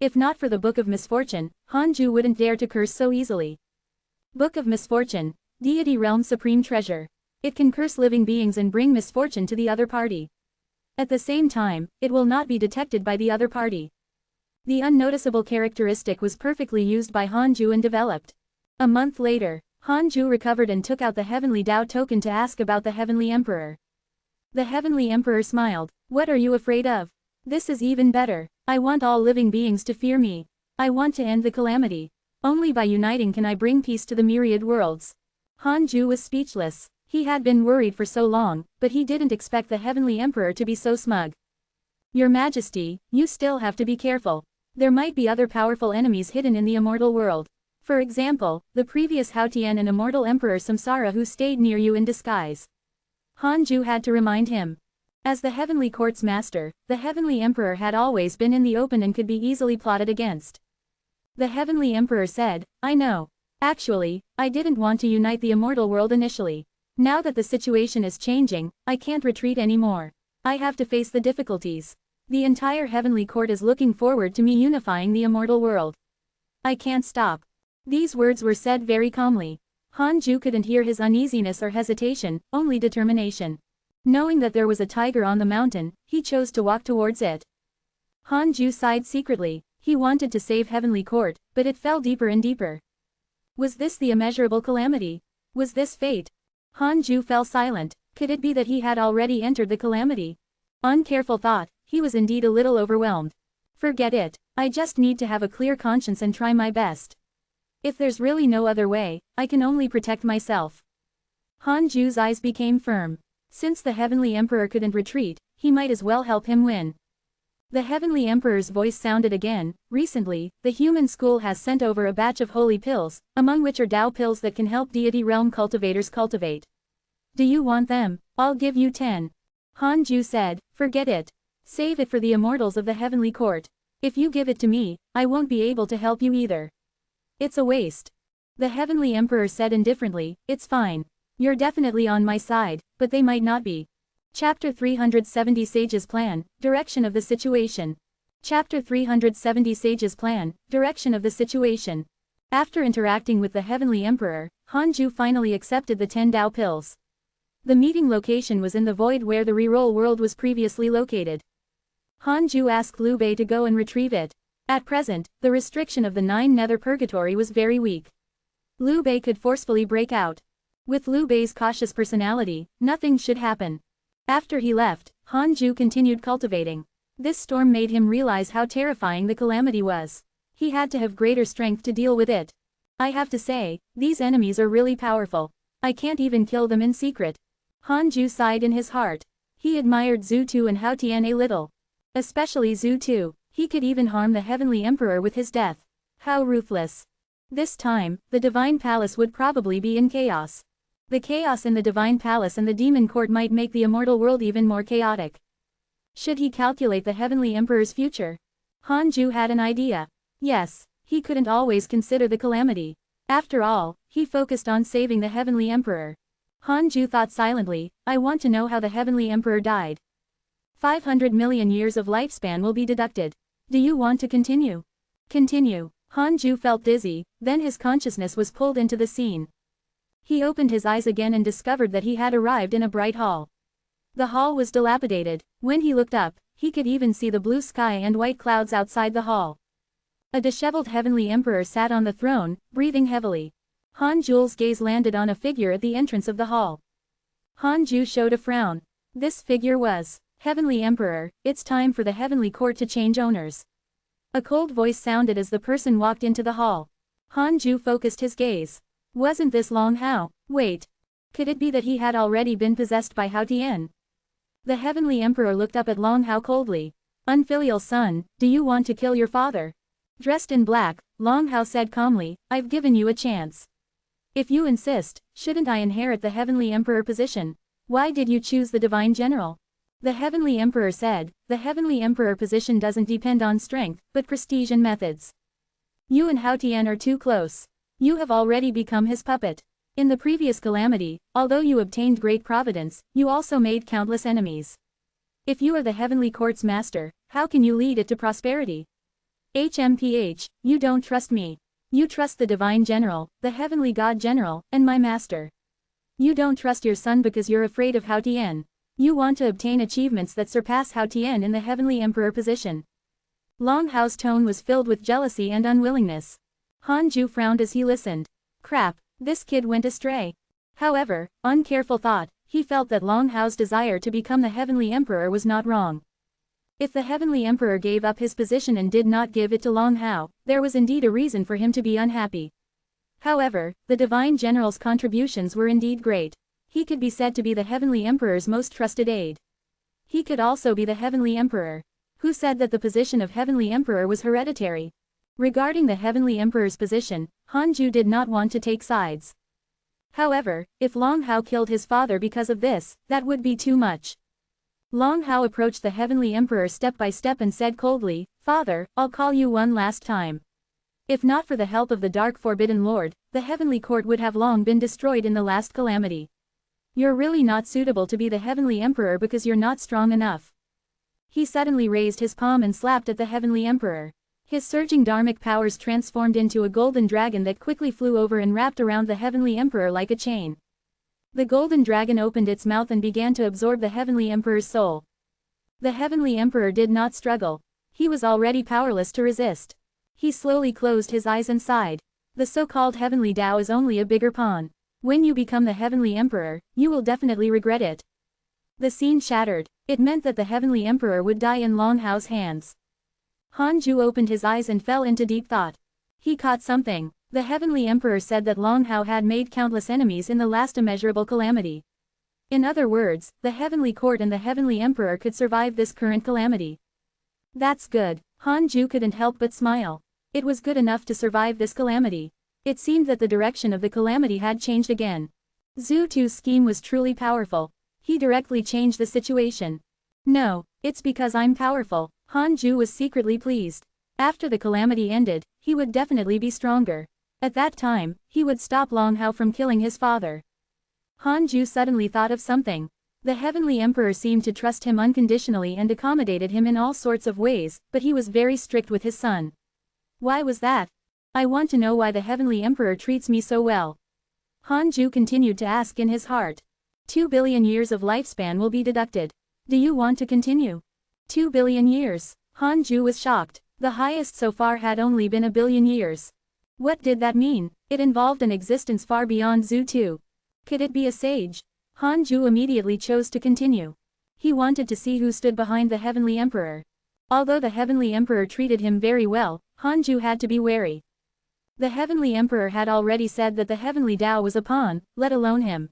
If not for the Book of Misfortune, Han Ju wouldn't dare to curse so easily. Book of Misfortune, Deity Realm Supreme Treasure. It can curse living beings and bring misfortune to the other party. At the same time, it will not be detected by the other party. The unnoticeable characteristic was perfectly used by Han Ju and developed. A month later, Han Ju recovered and took out the Heavenly Tao token to ask about the Heavenly Emperor. The Heavenly Emperor smiled. What are you afraid of? This is even better. I want all living beings to fear me. I want to end the calamity. Only by uniting can I bring peace to the myriad worlds. Han Ju was speechless. He had been worried for so long, but he didn't expect the Heavenly Emperor to be so smug. Your Majesty, you still have to be careful. There might be other powerful enemies hidden in the immortal world. For example, the previous Haotian and immortal Emperor Samsara who stayed near you in disguise. Han Ju had to remind him. As the Heavenly Court's master, the Heavenly Emperor had always been in the open and could be easily plotted against. The Heavenly Emperor said, I know. Actually, I didn't want to unite the immortal world initially. Now that the situation is changing, I can't retreat anymore. I have to face the difficulties. The entire Heavenly Court is looking forward to me unifying the immortal world. I can't stop. These words were said very calmly. Han Ju couldn't hear his uneasiness or hesitation, only determination. Knowing that there was a tiger on the mountain, he chose to walk towards it. Han Ju sighed secretly. He wanted to save Heavenly Court, but it fell deeper and deeper. Was this the immeasurable calamity? Was this fate? Han Ju fell silent. Could it be that he had already entered the calamity? On careful thought, he was indeed a little overwhelmed. Forget it. I just need to have a clear conscience and try my best. If there's really no other way, I can only protect myself. Han Ju's eyes became firm. Since the Heavenly Emperor couldn't retreat, he might as well help him win. The Heavenly Emperor's voice sounded again. Recently, the human school has sent over a batch of holy pills, among which are Tao pills that can help deity realm cultivators cultivate. Do you want them? I'll give you 10. Han Ju said, forget it. Save it for the immortals of the Heavenly Court. If you give it to me, I won't be able to help you either. It's a waste. The Heavenly Emperor said indifferently, it's fine. You're definitely on my side, but they might not be. Chapter 370 Sage's Plan, Direction of the Situation. Chapter 370 Sage's Plan, Direction of the Situation. After interacting with the Heavenly Emperor, Han Ju finally accepted the 10 Tao pills. The meeting location was in the void where the reroll world was previously located. Han Ju asked Liu Bei to go and retrieve it. At present, the restriction of the 9 nether purgatory was very weak. Liu Bei could forcefully break out. With Liu Bei's cautious personality, nothing should happen. After he left, Han Ju continued cultivating. This storm made him realize how terrifying the calamity was. He had to have greater strength to deal with it. I have to say, these enemies are really powerful. I can't even kill them in secret. Han Ju sighed in his heart. He admired Zhu Tu and Hao Tian a little. Especially Zhu Tu, he could even harm the Heavenly Emperor with his death. How ruthless. This time, the Divine Palace would probably be in chaos. The chaos in the Divine Palace and the Demon Court might make the immortal world even more chaotic. Should he calculate the Heavenly Emperor's future? Han Ju had an idea. Yes, he couldn't always consider the calamity. After all, he focused on saving the Heavenly Emperor. Han Ju thought silently, I want to know how the Heavenly Emperor died. 500 million years of lifespan will be deducted. Do you want to continue? Continue. Han Ju felt dizzy, then his consciousness was pulled into the scene. He opened his eyes again and discovered that he had arrived in a bright hall. The hall was dilapidated. When he looked up, he could even see the blue sky and white clouds outside the hall. A disheveled Heavenly Emperor sat on the throne, breathing heavily. Han Ju's gaze landed on a figure at the entrance of the hall. Han Ju showed a frown. This figure was Heavenly Emperor. It's time for the Heavenly Court to change owners. A cold voice sounded as the person walked into the hall. Han Ju focused his gaze. Wasn't this Long Hao? Wait. Could it be that he had already been possessed by Hao Tian? The Heavenly Emperor looked up at Long Hao coldly. Unfilial son, do you want to kill your father? Dressed in black, Long Hao said calmly, I've given you a chance. If you insist, shouldn't I inherit the Heavenly Emperor position? Why did you choose the Divine General? The Heavenly Emperor said, the Heavenly Emperor position doesn't depend on strength, but prestige and methods. You and Hao Tian are too close. You have already become his puppet. In the previous calamity, although you obtained great providence, you also made countless enemies. If you are the Heavenly Court's master, how can you lead it to prosperity? HMPH, you don't trust me. You trust the Divine General, the Heavenly God General, and my master. You don't trust your son because you're afraid of Hao Tian. You want to obtain achievements that surpass Hao Tian in the Heavenly Emperor position. Long Hao's tone was filled with jealousy and unwillingness. Han Ju frowned as he listened. Crap, this kid went astray. However, on careful thought, he felt that Long Hao's desire to become the Heavenly Emperor was not wrong. If the Heavenly Emperor gave up his position and did not give it to Long Hao, there was indeed a reason for him to be unhappy. However, the Divine General's contributions were indeed great. He could be said to be the Heavenly Emperor's most trusted aide. He could also be the Heavenly Emperor. Who said that the position of Heavenly Emperor was hereditary? Regarding the Heavenly Emperor's position, Han Ju did not want to take sides. However, if Long Hao killed his father because of this, that would be too much. Long Hao approached the Heavenly Emperor step by step and said coldly, Father, I'll call you one last time. If not for the help of the Dark Forbidden Lord, the Heavenly Court would have long been destroyed in the last calamity. You're really not suitable to be the Heavenly Emperor because you're not strong enough. He suddenly raised his palm and slapped at the Heavenly Emperor. His surging dharmic powers transformed into a golden dragon that quickly flew over and wrapped around the Heavenly Emperor like a chain. The golden dragon opened its mouth and began to absorb the Heavenly Emperor's soul. The Heavenly Emperor did not struggle. He was already powerless to resist. He slowly closed his eyes and sighed. The so-called Heavenly Tao is only a bigger pawn. When you become the Heavenly Emperor, you will definitely regret it. The scene shattered. It meant that the Heavenly Emperor would die in Long Hao's hands. Han Ju opened his eyes and fell into deep thought. He caught something. The Heavenly Emperor said that Long Hao had made countless enemies in the last immeasurable calamity. In other words, the Heavenly Court and the Heavenly Emperor could survive this current calamity. That's good. Han Ju couldn't help but smile. It was good enough to survive this calamity. It seemed that the direction of the calamity had changed again. Zhu Tu's scheme was truly powerful. He directly changed the situation. No, it's because I'm powerful. Han Ju was secretly pleased. After the calamity ended, he would definitely be stronger. At that time, he would stop Long Hao from killing his father. Han Ju suddenly thought of something. The Heavenly Emperor seemed to trust him unconditionally and accommodated him in all sorts of ways, but he was very strict with his son. Why was that? I want to know why the Heavenly Emperor treats me so well. Han Ju continued to ask in his heart. 2 billion years of lifespan will be deducted. Do you want to continue? 2 billion years. Han Ju was shocked. The highest so far had only been 1 billion years. What did that mean? It involved an existence far beyond Zhu Tu. Could it be a sage? Han Ju immediately chose to continue. He wanted to see who stood behind the Heavenly Emperor. Although the Heavenly Emperor treated him very well, Han Ju had to be wary. The Heavenly Emperor had already said that the Heavenly Tao was a pawn, let alone him.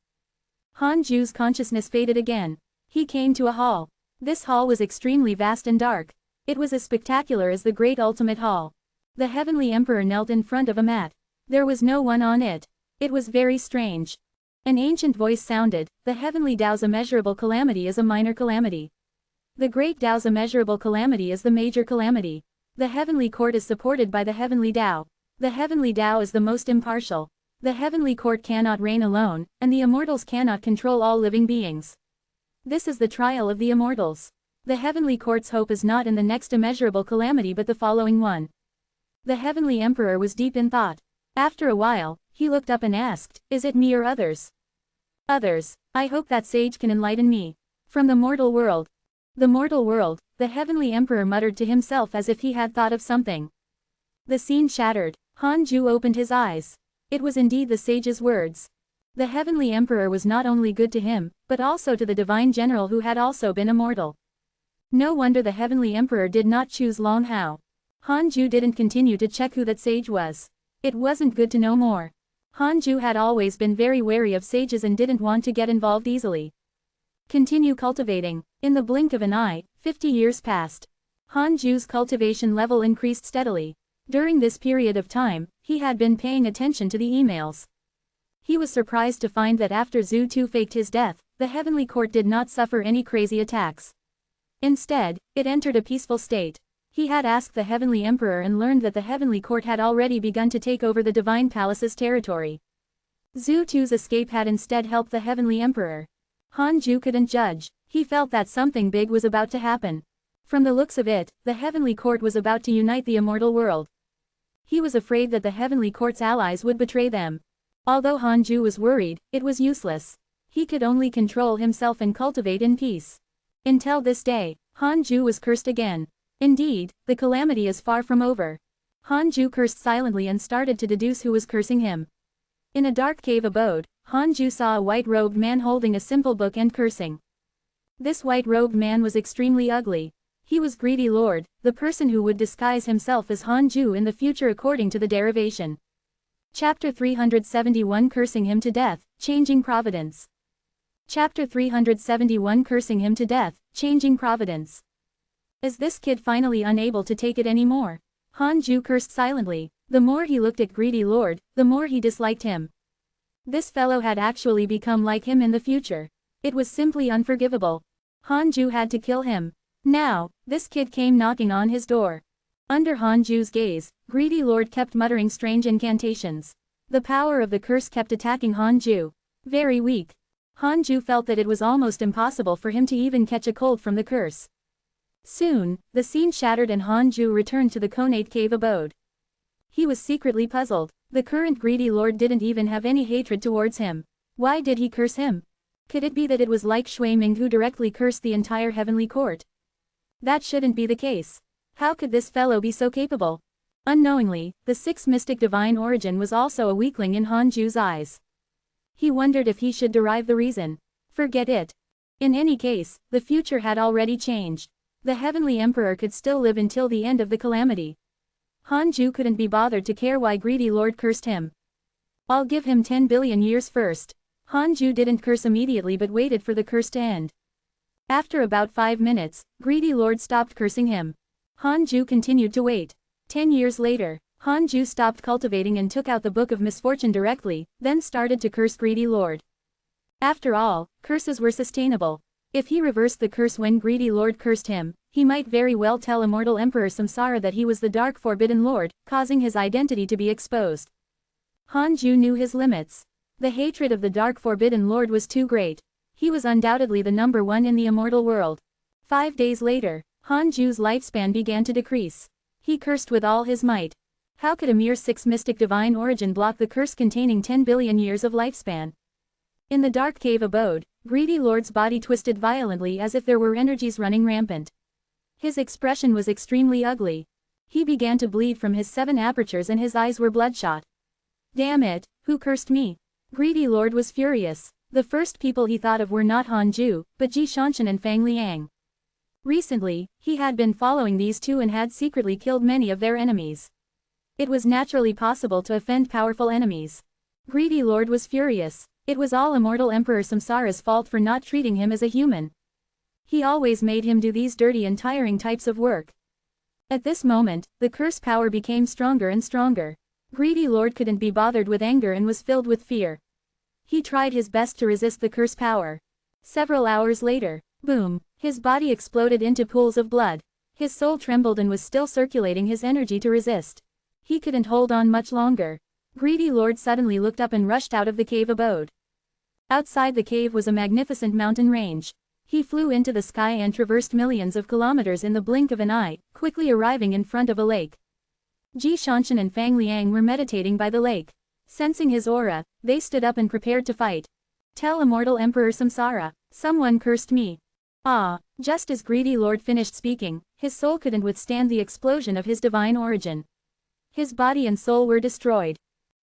Han Ju's consciousness faded again. He came to a hall. This hall was extremely vast and dark. It was as spectacular as the Great Ultimate Hall. The Heavenly Emperor knelt in front of a mat. There was no one on it. It was very strange. An ancient voice sounded, the Heavenly Tao's immeasurable calamity is a minor calamity. The Great Tao's immeasurable calamity is the major calamity. The Heavenly Court is supported by the Heavenly Tao. The Heavenly Tao is the most impartial. The Heavenly Court cannot reign alone, and the immortals cannot control all living beings. This is the trial of the immortals. The Heavenly Court's hope is not in the next immeasurable calamity but the following one. The Heavenly Emperor was deep in thought. After a while, he looked up and asked, is it me or others? Others. I hope that sage can enlighten me. From the mortal world. The mortal world, the Heavenly Emperor muttered to himself as if he had thought of something. The scene shattered. Han Ju opened his eyes. It was indeed the sage's words. The Heavenly Emperor was not only good to him, but also to the Divine General who had also been immortal. No wonder the Heavenly Emperor did not choose Long Hao. Han Ju didn't continue to check who that sage was. It wasn't good to know more. Han Ju had always been very wary of sages and didn't want to get involved easily. Continue cultivating. In the blink of an eye, 50 years passed. Han Ju's cultivation level increased steadily. During this period of time, he had been paying attention to the emails. He was surprised to find that after Zhu Tu faked his death, the Heavenly Court did not suffer any crazy attacks. Instead, it entered a peaceful state. He had asked the Heavenly Emperor and learned that the Heavenly Court had already begun to take over the Divine Palace's territory. Zhu Tu's escape had instead helped the Heavenly Emperor. Han Ju couldn't judge. He felt that something big was about to happen. From the looks of it, the Heavenly Court was about to unite the immortal world. He was afraid that the Heavenly Court's allies would betray them. Although Han Ju was worried, it was useless. He could only control himself and cultivate in peace. Until this day, Han Ju was cursed again. Indeed, the calamity is far from over. Han Ju cursed silently and started to deduce who was cursing him. In a dark cave abode, Han Ju saw a white-robed man holding a simple book and cursing. This white-robed man was extremely ugly. He was Greedy Lord, the person who would disguise himself as Han Ju in the future according to the derivation. Chapter 371 Cursing him to death, changing Providence. Chapter 371 Cursing him to death, changing Providence. Is this kid finally unable to take it anymore? Han Ju cursed silently. The more he looked at Greedy Lord, the more he disliked him. This fellow had actually become like him in the future. It was simply unforgivable. Han Ju had to kill him. Now, this kid came knocking on his door. Under Han Ju's gaze, Greedy Lord kept muttering strange incantations. The power of the curse kept attacking Han Ju. Very weak. Han Ju felt that it was almost impossible for him to even catch a cold from the curse. Soon, the scene shattered and Han Ju returned to the Conate cave abode. He was secretly puzzled. The current Greedy Lord didn't even have any hatred towards him. Why did he curse him? Could it be that it was like Shui Ming who directly cursed the entire Heavenly Court? That shouldn't be the case. How could this fellow be so capable? Unknowingly, the sixth mystic divine origin was also a weakling in Han Ju's eyes. He wondered if he should derive the reason. Forget it. In any case, the future had already changed. The Heavenly Emperor could still live until the end of the calamity. Hanju couldn't be bothered to care why greedy lord cursed him. I'll give him 10 billion years first. Hanju didn't curse immediately but waited for the curse to end. After about 5 minutes, greedy lord stopped cursing him. Hanju continued to wait. 10 years later, Hanju stopped cultivating and took out the Book of Misfortune directly, then started to curse greedy lord. After all, curses were sustainable. If he reversed the curse when greedy lord cursed him, he might very well tell immortal Emperor Samsara that he was the Dark Forbidden Lord, causing his identity to be exposed. Hanju knew his limits. The hatred of the Dark Forbidden Lord was too great. He was undoubtedly the number one in the immortal world. 5 days later, Hanju's lifespan began to decrease. He cursed with all his might. How could a mere 6 mystic divine origin block the curse containing 10 billion years of lifespan? In the dark cave abode, greedy lord's body twisted violently as if there were energies running rampant. His expression was extremely ugly. He began to bleed from his 7 apertures and his eyes were bloodshot. Damn it, who cursed me? Greedy lord was furious. The first people he thought of were not Hanju, but Ji Shanshan and Fang Liang. Recently, he had been following these two and had secretly killed many of their enemies. It was naturally possible to offend powerful enemies. Greedy lord was furious. It was all immortal Emperor Samsara's fault for not treating him as a human. He always made him do these dirty and tiring types of work. At this moment, the curse power became stronger and stronger. Greedy lord couldn't be bothered with anger and was filled with fear. He tried his best to resist the curse power. Several hours later, boom, his body exploded into pools of blood. His soul trembled and was still circulating his energy to resist. He couldn't hold on much longer. Greedy lord suddenly looked up and rushed out of the cave abode. Outside the cave was a magnificent mountain range. He flew into the sky and traversed millions of kilometers in the blink of an eye, quickly arriving in front of a lake. Ji Shanshan and Fang Liang were meditating by the lake. Sensing his aura, they stood up and prepared to fight. Tell immortal Emperor Samsara, someone cursed me. Ah, just as greedy lord finished speaking, his soul couldn't withstand the explosion of his divine origin. His body and soul were destroyed.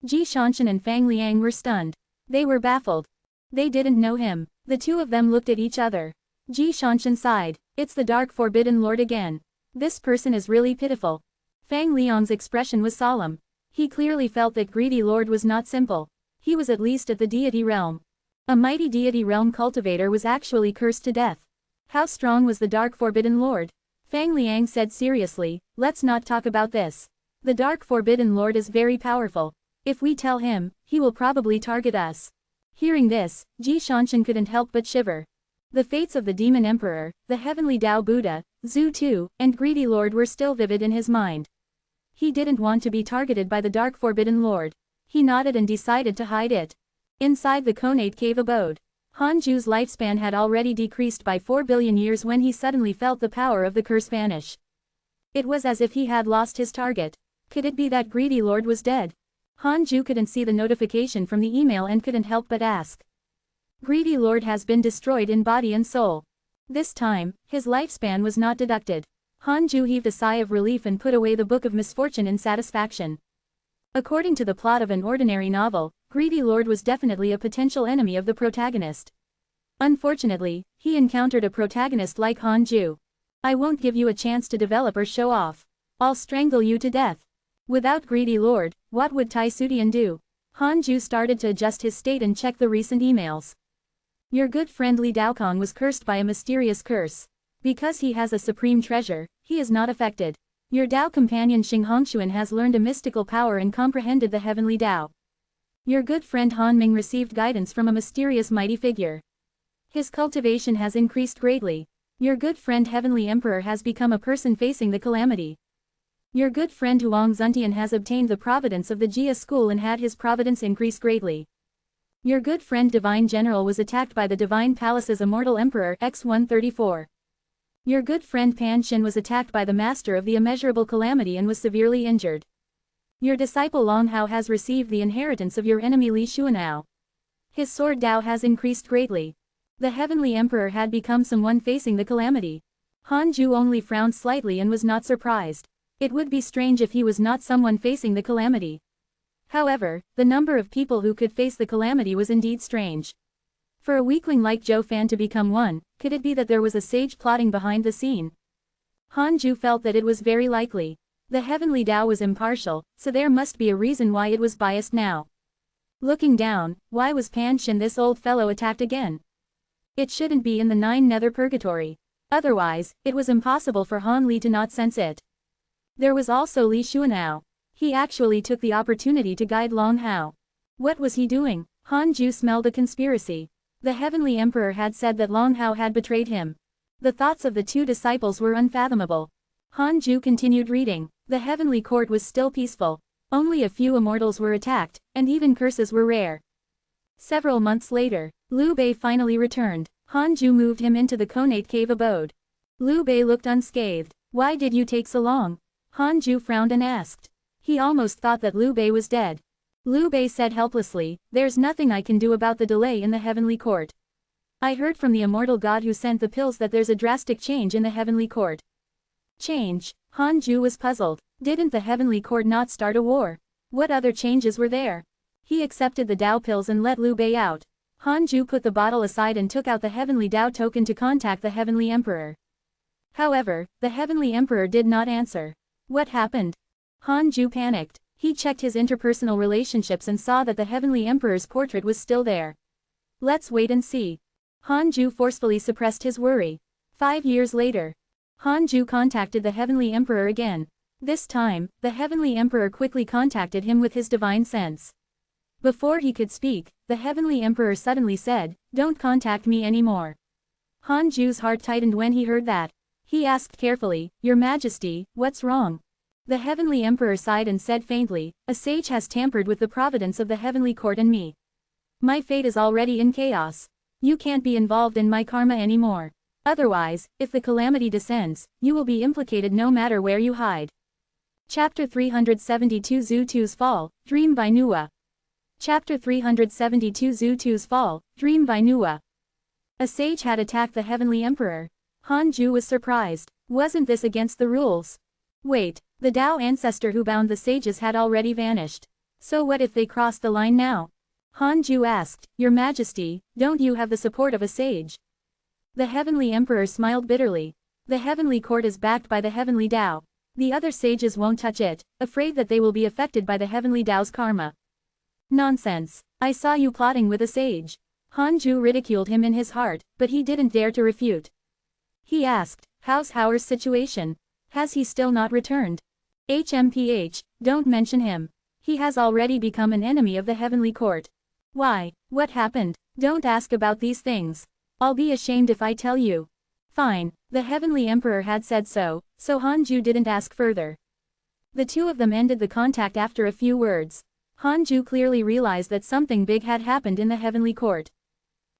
Ji Shanshan and Fang Liang were stunned. They were baffled. They didn't know him. The two of them looked at each other. Ji Shanshan sighed. It's the Dark Forbidden Lord again. This person is really pitiful. Fang Liang's expression was solemn. He clearly felt that greedy lord was not simple. He was at least at the deity realm. A mighty deity realm cultivator was actually cursed to death. How strong was the Dark Forbidden Lord? Fang Liang said seriously, let's not talk about this. The Dark Forbidden Lord is very powerful. If we tell him, he will probably target us. Hearing this, Ji Shanshan couldn't help but shiver. The fates of the Demon Emperor, the Heavenly Tao Buddha, Zhu Tu, and Greedy Lord were still vivid in his mind. He didn't want to be targeted by the Dark Forbidden Lord. He nodded and decided to hide it. Inside the Conate Cave abode, Hanju's lifespan had already decreased by 4 billion years when he suddenly felt the power of the curse vanish. It was as if he had lost his target. Could it be that Greedy Lord was dead? Hanju couldn't see the notification from the email and couldn't help but ask. Greedy Lord has been destroyed in body and soul. This time, his lifespan was not deducted. Hanju heaved a sigh of relief and put away the Book of Misfortune in satisfaction. According to the plot of an ordinary novel, Greedy Lord was definitely a potential enemy of the protagonist. Unfortunately, he encountered a protagonist like Hanju. I won't give you a chance to develop or show off. I'll strangle you to death. Without Greedy Lord, what would Tai Sudian do? Hanju started to adjust his state and check the recent emails. Your good friend Li Daokong was cursed by a mysterious curse. Because he has a supreme treasure, he is not affected. Your Dao companion Xing Hongshuan has learned a mystical power and comprehended the heavenly Dao. Your good friend Han Ming received guidance from a mysterious mighty figure. His cultivation has increased greatly. Your good friend Heavenly Emperor has become a person facing the calamity. Your good friend Huang Zuntian has obtained the providence of the Jia school and had his providence increase greatly. Your good friend Divine General was attacked by the Divine Palace's immortal Emperor X-134. Your good friend Pan Shin was attacked by the Master of the Immeasurable Calamity and was severely injured. Your disciple Long Hao has received the inheritance of your enemy Li Xuanao. His sword Dao has increased greatly. The Heavenly Emperor had become someone facing the calamity. Hanju only frowned slightly and was not surprised. It would be strange if he was not someone facing the calamity. However, the number of people who could face the calamity was indeed strange. For a weakling like Zhou Fan to become one, could it be that there was a sage plotting behind the scene? Hanju felt that it was very likely. The heavenly Tao was impartial, so there must be a reason why it was biased now. Looking down, why was Panchen this old fellow attacked again? It shouldn't be in the 9 nether purgatory. Otherwise, it was impossible for Han Li to not sense it. There was also Li Xuanao. He actually took the opportunity to guide Long Hao. What was he doing? Han Ju smelled a conspiracy. The heavenly emperor had said that Long Hao had betrayed him. The thoughts of the 2 disciples were unfathomable. Han Ju continued reading. The heavenly court was still peaceful. Only a few immortals were attacked, and even curses were rare. Several months later, Liu Bei finally returned. Han Ju moved him into the Conate cave abode. Liu Bei looked unscathed. Why did you take so long? Han Ju frowned and asked. He almost thought that Liu Bei was dead. Liu Bei said helplessly, there's nothing I can do about the delay in the heavenly court. I heard from the immortal god who sent the pills that there's a drastic change in the heavenly court. Change? Han Ju was puzzled. Didn't the heavenly court not start a war? What other changes were there? He accepted the Dao pills and let Liu Bei out. Han Ju put the bottle aside and took out the heavenly Dao token to contact the heavenly emperor. However, the heavenly emperor did not answer. What happened? Han Ju panicked. He checked his interpersonal relationships and saw that the heavenly emperor's portrait was still there. Let's wait and see. Han Ju forcefully suppressed his worry. 5 years later, Han Ju contacted the heavenly emperor again. This time, the heavenly emperor quickly contacted him with his divine sense. Before he could speak, the heavenly emperor suddenly said, "Don't contact me anymore." Han Ju's heart tightened when he heard that. He asked carefully, "Your Majesty, what's wrong?" The heavenly emperor sighed and said faintly, "A sage has tampered with the providence of the heavenly court and me. My fate is already in chaos. You can't be involved in my karma anymore. Otherwise, if the calamity descends, you will be implicated no matter where you hide." Chapter 372 Zhu Tu's Fall, Dream by Nua. Chapter 372 Zhu Tu's Fall, Dream by Nua. A sage had attacked the heavenly emperor. Han Ju was surprised. Wasn't this against the rules? Wait, the Dao ancestor who bound the sages had already vanished. So what if they crossed the line now? Han Ju asked, "Your Majesty, don't you have the support of a sage?" The heavenly emperor smiled bitterly. The heavenly court is backed by the heavenly Dao. The other sages won't touch it, afraid that they will be affected by the heavenly Dao's karma. Nonsense. I saw you plotting with a sage. Han Ju ridiculed him in his heart, but he didn't dare to refute. He asked, "How's Howard's situation? Has he still not returned?" "HMPH, don't mention him. He has already become an enemy of the heavenly court." "Why? What happened? Don't ask about these things. I'll be ashamed if I tell you." Fine, the heavenly emperor had said so, so Han Ju didn't ask further. The 2 of them ended the contact after a few words. Han Ju clearly realized that something big had happened in the heavenly court.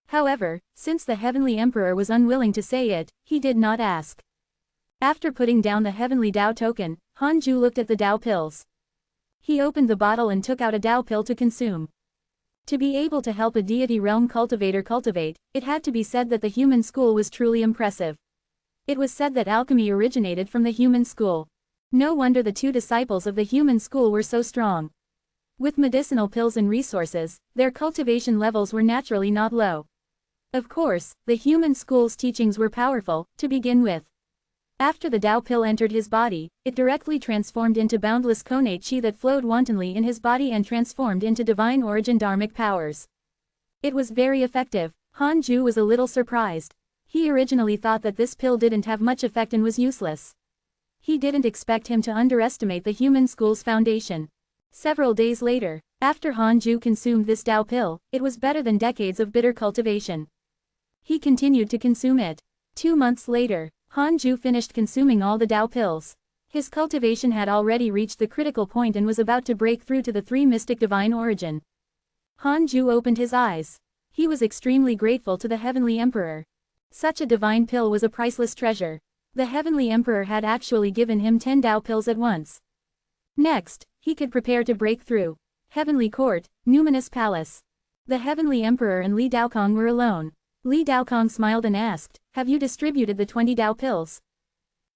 However, since the heavenly emperor was unwilling to say it, he did not ask. After putting down the heavenly Dao token, Han Ju looked at the Dao pills. He opened the bottle and took out a Dao pill to consume. To be able to help a deity realm cultivator cultivate, it had to be said that the human school was truly impressive. It was said that alchemy originated from the human school. No wonder the 2 disciples of the human school were so strong. With medicinal pills and resources, their cultivation levels were naturally not low. Of course, the human school's teachings were powerful, to begin with. After the Dao pill entered his body, it directly transformed into boundless Conate Chi that flowed wantonly in his body and transformed into divine origin dharmic powers. It was very effective. Han Ju was a little surprised. He originally thought that this pill didn't have much effect and was useless. He didn't expect him to underestimate the human school's foundation. Several days later, after Han Ju consumed this Dao pill, it was better than decades of bitter cultivation. He continued to consume it. 2 months later, Han Ju finished consuming all the Dao pills. His cultivation had already reached the critical point and was about to break through to the 3 mystic divine origin. Han Ju opened his eyes. He was extremely grateful to the heavenly emperor. Such a divine pill was a priceless treasure. The heavenly emperor had actually given him 10 Dao pills at once. Next, he could prepare to break through. Heavenly Court, Numinous Palace. The heavenly emperor and Li Daokong were alone. Li Daokong smiled and asked, "Have you distributed the 20 Dao pills?"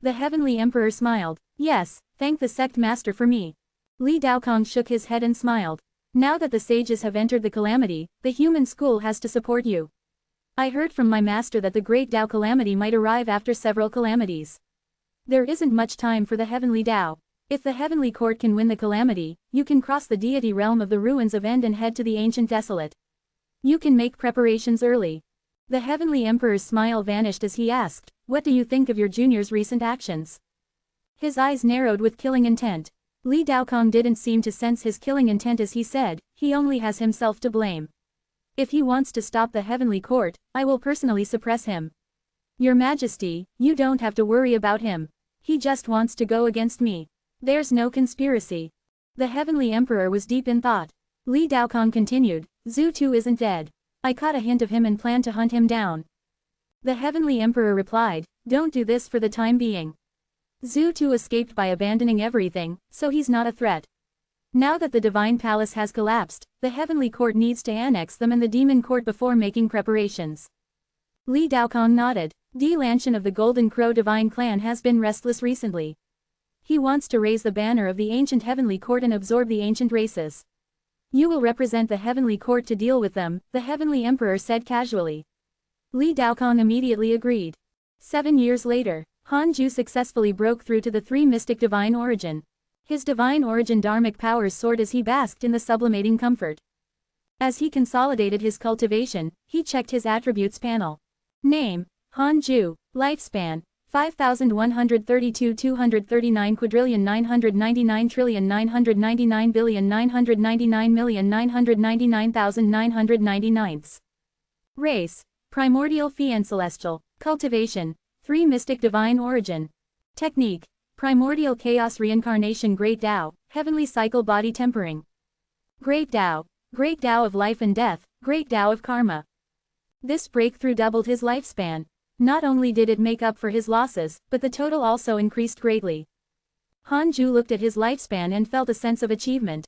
The heavenly emperor smiled. "Yes, thank the sect master for me." Li Daokong shook his head and smiled. "Now that the sages have entered the calamity, the human school has to support you. I heard from my master that the great Dao calamity might arrive after several calamities. There isn't much time for the heavenly Dao. If the heavenly court can win the calamity, you can cross the deity realm of the ruins of End and head to the ancient desolate. You can make preparations early. The heavenly emperor's smile vanished as he asked, "What do you think of your junior's recent actions?" His eyes narrowed with killing intent. Li Daokong didn't seem to sense his killing intent as he said, "He only has himself to blame. If he wants to stop the heavenly court, I will personally suppress him. Your Majesty, you don't have to worry about him. He just wants to go against me. There's no conspiracy." The heavenly emperor was deep in thought. Li Daokong continued, "Zhu Tu isn't dead. I caught a hint of him and plan to hunt him down." The heavenly emperor replied, "Don't do this for the time being. Zhu Tu escaped by abandoning everything, so he's not a threat. Now that the divine palace has collapsed, the heavenly court needs to annex them and the demon court before making preparations." Li Daokong nodded. Di Lanshan of the Golden Crow divine clan has been restless recently. He wants to raise the banner of the ancient heavenly court and absorb the ancient races. "You will represent the heavenly court to deal with them," the heavenly emperor said casually. Li Daokong immediately agreed. 7 years later, Han Ju successfully broke through to the 3 mystic divine origin. His divine origin dharmic powers soared as he basked in the sublimating comfort. As he consolidated his cultivation, he checked his attributes panel. Name: Han Ju. Lifespan: 5,132,239,999,999,999,999,999,999. Race: primordial fiend celestial. Cultivation: 3 mystic divine origin. Technique: primordial chaos reincarnation great Tao, heavenly cycle body tempering. Great Tao of life and death, great Tao of karma. This breakthrough doubled his lifespan. Not only did it make up for his losses, but the total also increased greatly. Han Ju looked at his lifespan and felt a sense of achievement.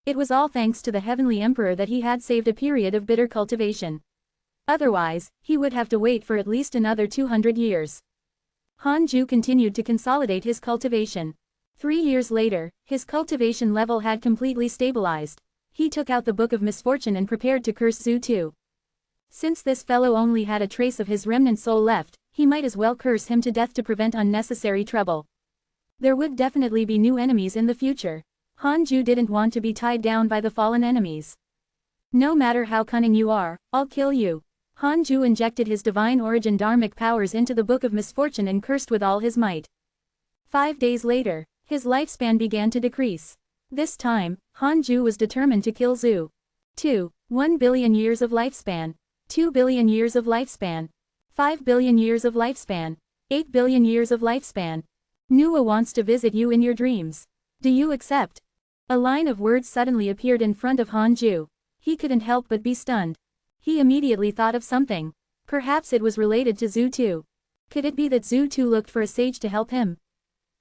It was all thanks to the heavenly emperor that he had saved a period of bitter cultivation. Otherwise, he would have to wait for at least another 200 years. Han Ju continued to consolidate his cultivation. 3 years later, his cultivation level had completely stabilized. He took out the Book of Misfortune and prepared to curse Zhu Tu. Since this fellow only had a trace of his remnant soul left, he might as well curse him to death to prevent unnecessary trouble. There would definitely be new enemies in the future. Han Ju didn't want to be tied down by the fallen enemies. "No matter how cunning you are, I'll kill you." Han Ju injected his divine origin dharmic powers into the Book of Misfortune and cursed with all his might. 5 days later, his lifespan began to decrease. This time, Han Ju was determined to kill Zhu Tu. 1 billion years of lifespan. 2 billion years of lifespan. 5 billion years of lifespan. 8 billion years of lifespan. Nua wants to visit you in your dreams. Do you accept? A line of words suddenly appeared in front of Han Ju. He couldn't help but be stunned. He immediately thought of something. Perhaps it was related to Zhu Tu. Could it be that Zhu Tu looked for a sage to help him?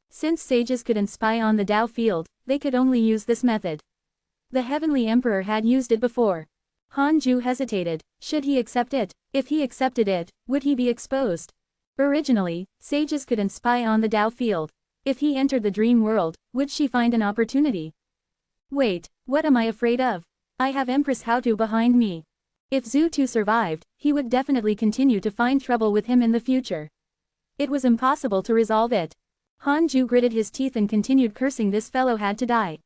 Since sages couldn't spy on the Tao field, they could only use this method. The heavenly emperor had used it before. Han Ju hesitated. Should he accept it? If he accepted it, would he be exposed? Originally, sages couldn't spy on the Tao field. If he entered the dream world, would she find an opportunity? Wait, what am I afraid of? I have Empress Haotu behind me. If Zhu Tu survived, he would definitely continue to find trouble with him in the future. It was impossible to resolve it. Han Ju gritted his teeth and continued cursing. This fellow had to die.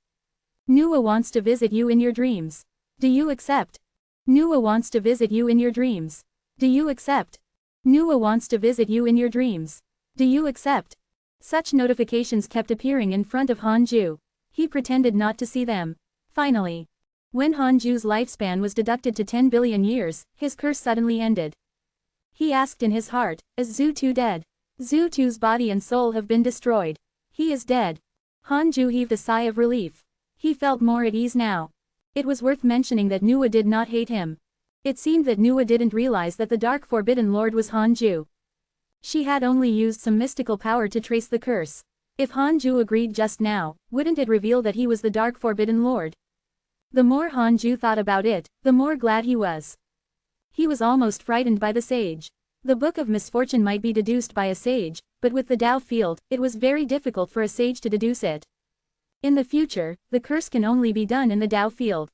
Nua wants to visit you in your dreams. Do you accept? Nua wants to visit you in your dreams. Do you accept? Nua wants to visit you in your dreams. Do you accept? Such notifications kept appearing in front of Han Ju. He pretended not to see them. Finally, when Han Ju's lifespan was deducted to 10 billion years, his curse suddenly ended. He asked in his heart, "Is Zhu Tu dead?" Zhu Tu's body and soul have been destroyed. He is dead. Han Ju heaved a sigh of relief. He felt more at ease now. It was worth mentioning that Nua did not hate him. It seemed that Nua didn't realize that the Dark Forbidden Lord was Han Ju. She had only used some mystical power to trace the curse. If Han Ju agreed just now, wouldn't it reveal that he was the Dark Forbidden Lord? The more Han Ju thought about it, the more glad he was. He was almost frightened by the sage. The Book of Misfortune might be deduced by a sage, but with the Tao field, it was very difficult for a sage to deduce it. In the future, the curse can only be done in the Tao field.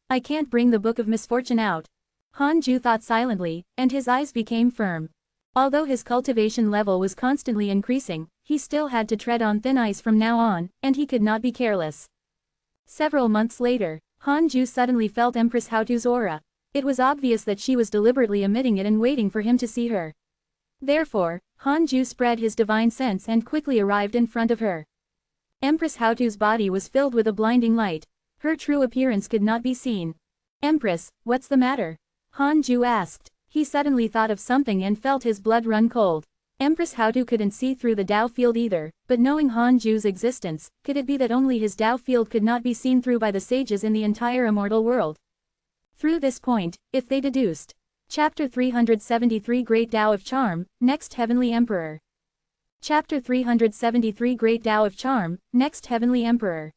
I can't bring the Book of Misfortune out. Han Ju thought silently, and his eyes became firm. Although his cultivation level was constantly increasing, He still had to tread on thin ice from now on, and he could not be careless. Several months later, Hanju suddenly felt Empress Haotu's aura. It was obvious that she was deliberately emitting it and waiting for him to see her. Therefore, Hanju spread his divine sense and quickly arrived in front of her. Empress Haotu's body was filled with a blinding light. Her true appearance could not be seen. "Empress, what's the matter?" Hanju asked. He suddenly thought of something and felt his blood run cold. Empress Haotu couldn't see through the Tao field either, but knowing Hanju's existence, could it be that only his Tao field could not be seen through by the sages in the entire immortal world? Through this point, if they deduced. Chapter 373 Great Tao of Charm, Next Heavenly Emperor. Chapter 373 Great Tao of Charm, Next Heavenly Emperor.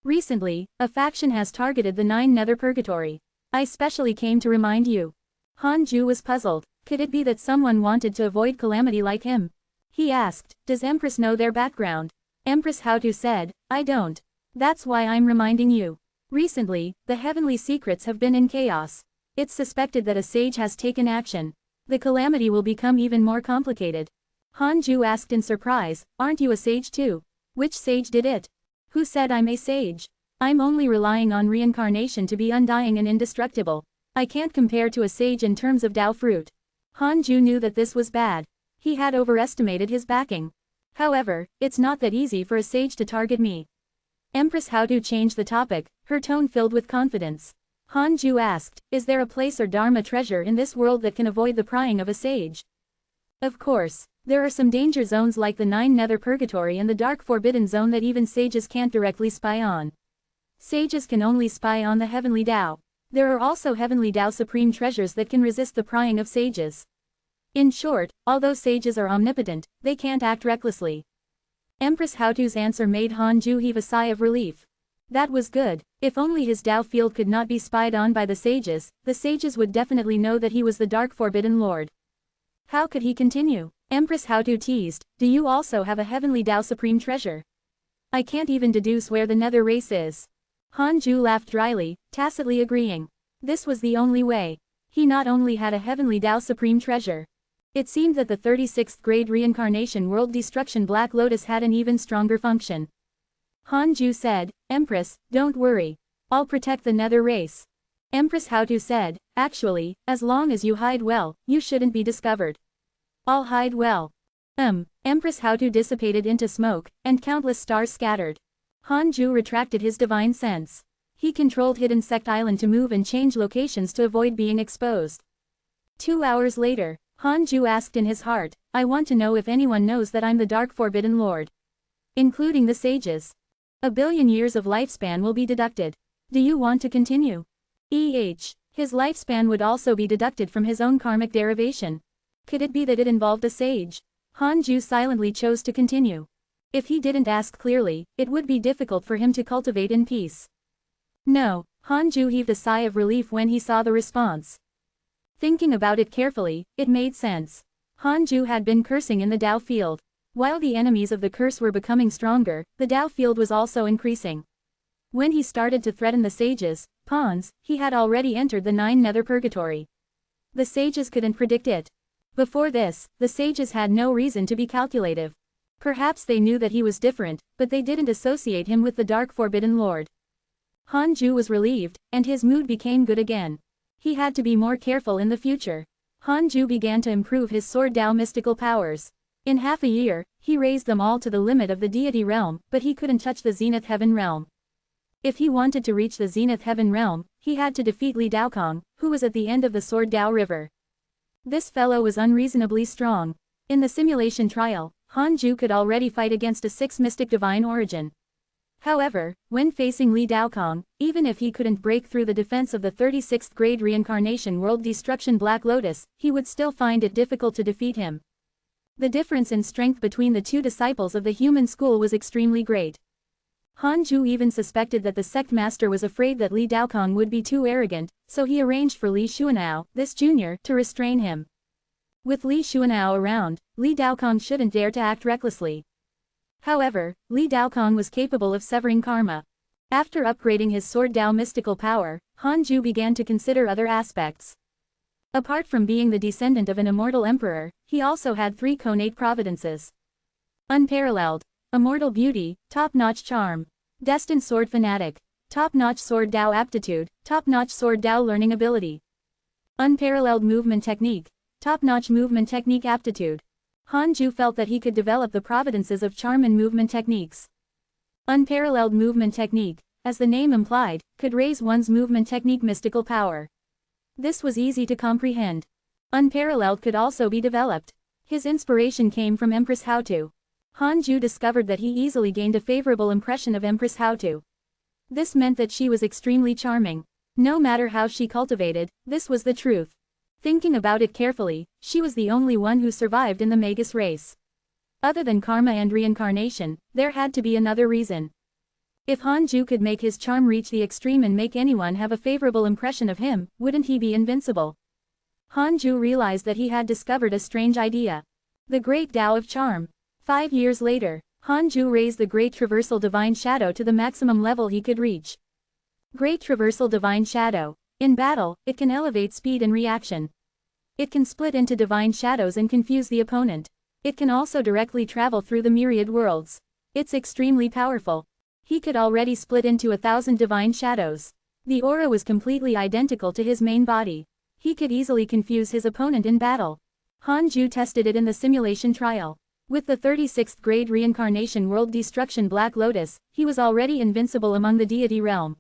Recently, a faction has targeted the 9 Nether Purgatory. I specially came to remind you. Hanju was puzzled. Could it be that someone wanted to avoid calamity like him? He asked, "Does Empress know their background?" Empress Haotu said, "I don't. That's why I'm reminding you. Recently, the heavenly secrets have been in chaos. It's suspected that a sage has taken action. The calamity will become even more complicated." Hanju asked in surprise, "Aren't you a sage too? Which sage did it? Who said I'm a sage? I'm only relying on reincarnation to be undying and indestructible. I can't compare to a sage in terms of Tao fruit." Hanju knew that this was bad. He had overestimated his backing. "However, it's not that easy for a sage to target me." Empress Haotu changed the topic, her tone filled with confidence. Hanju asked, "Is there a place or dharma treasure in this world that can avoid the prying of a sage?" "Of course. There are some danger zones like the 9 Nether Purgatory and the Dark Forbidden Zone that even sages can't directly spy on. Sages can only spy on the heavenly Tao. There are also heavenly Tao supreme treasures that can resist the prying of sages. In short, although sages are omnipotent, they can't act recklessly." Empress Haotu's answer made Hanju heave a sigh of relief. That was good. If only his Tao field could not be spied on by the sages would definitely know that he was the Dark Forbidden Lord. How could he continue? Empress Haotu teased, "Do you also have a heavenly Tao supreme treasure? I can't even deduce where the nether race is." Hanju laughed dryly, tacitly agreeing. This was the only way. He not only had a heavenly Tao supreme treasure. It seemed that the 36th grade reincarnation world destruction Black Lotus had an even stronger function. Hanju said, "Empress, don't worry. I'll protect the nether race." Empress Haotu said, "Actually, as long as you hide well, you shouldn't be discovered." "I'll hide well." Empress Haotu dissipated into smoke, and countless stars scattered. Hanju retracted his divine sense. He controlled Hidden Sect Island to move and change locations to avoid being exposed. 2 hours later, Hanju asked in his heart, "I want to know if anyone knows that I'm the Dark Forbidden Lord. Including the sages. 1 billion years of lifespan will be deducted. Do you want to continue?" His lifespan would also be deducted from his own karmic derivation. Could it be that it involved a sage? Hanju silently chose to continue. If he didn't ask clearly, it would be difficult for him to cultivate in peace. "No." Hanju heaved a sigh of relief when he saw the response. Thinking about it carefully, it made sense. Hanju had been cursing in the Tao field. While the enemies of the curse were becoming stronger, the Tao field was also increasing. When he started to threaten the sages, pawns, he had already entered the 9 Nether Purgatory. The sages couldn't predict it. Before this, the sages had no reason to be calculative. Perhaps they knew that he was different, but they didn't associate him with the Dark Forbidden Lord. Hanju was relieved, and his mood became good again. He had to be more careful in the future. Hanju began to improve his Sword Tao mystical powers. In half a year, he raised them all to the limit of the deity realm, but he couldn't touch the Zenith Heaven realm. If he wanted to reach the Zenith Heaven realm, he had to defeat Li Daokong, who was at the end of the Sword Tao River. This fellow was unreasonably strong. In the simulation trial, Hanju could already fight against a 6 mystic divine origin. However, when facing Li Daokong, even if he couldn't break through the defense of the 36th grade reincarnation world destruction Black Lotus, he would still find it difficult to defeat him. The difference in strength between the 2 disciples of the human school was extremely great. Hanju even suspected that the sect master was afraid that Li Daokong would be too arrogant, so he arranged for Li Xuanao, this junior, to restrain him. With Li Xuanao around, Li Daokong shouldn't dare to act recklessly. However, Li Daokong was capable of severing karma. After upgrading his Sword Tao mystical power, Hanju began to consider other aspects. Apart from being the descendant of an immortal emperor, he also had 3 connate providences. Unparalleled. Immortal beauty, top-notch charm. Destined sword fanatic. Top-notch sword Dao aptitude, top-notch sword Dao learning ability. Unparalleled movement technique. Top-notch movement technique aptitude. Hanju felt that he could develop the providences of charm and movement techniques. Unparalleled movement technique, as the name implied, could raise one's movement technique mystical power. This was easy to comprehend. Unparalleled could also be developed. His inspiration came from Empress Haotu. Hanju discovered that he easily gained a favorable impression of Empress Haotu. This meant that she was extremely charming. No matter how she cultivated, this was the truth. Thinking about it carefully, she was the only one who survived in the Magus race. Other than karma and reincarnation, there had to be another reason. If Hanju could make his charm reach the extreme and make anyone have a favorable impression of him, wouldn't he be invincible? Hanju realized that he had discovered a strange idea. The Great Tao of Charm. 5 years later, Hanju raised the Great Traversal Divine Shadow to the maximum level he could reach. Great Traversal Divine Shadow. In battle, it can elevate speed and reaction. It can split into divine shadows and confuse the opponent. It can also directly travel through the myriad worlds. It's extremely powerful. He could already split into 1,000 divine shadows. The aura was completely identical to his main body. He could easily confuse his opponent in battle. Hanju tested it in the simulation trial. With the 36th grade reincarnation world destruction Black Lotus, he was already invincible among the deity realm.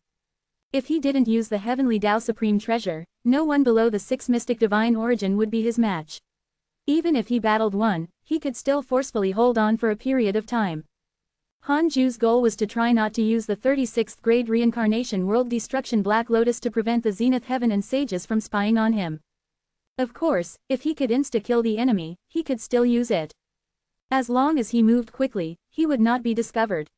If he didn't use the heavenly Tao Supreme Treasure, no one below the 6 mystic divine origin would be his match. Even if he battled one, he could still forcefully hold on for a period of time. Hanju's goal was to try not to use the 36th grade reincarnation world destruction Black Lotus to prevent the Zenith Heaven and sages from spying on him. Of course, if he could insta-kill the enemy, he could still use it. As long as he moved quickly, he would not be discovered.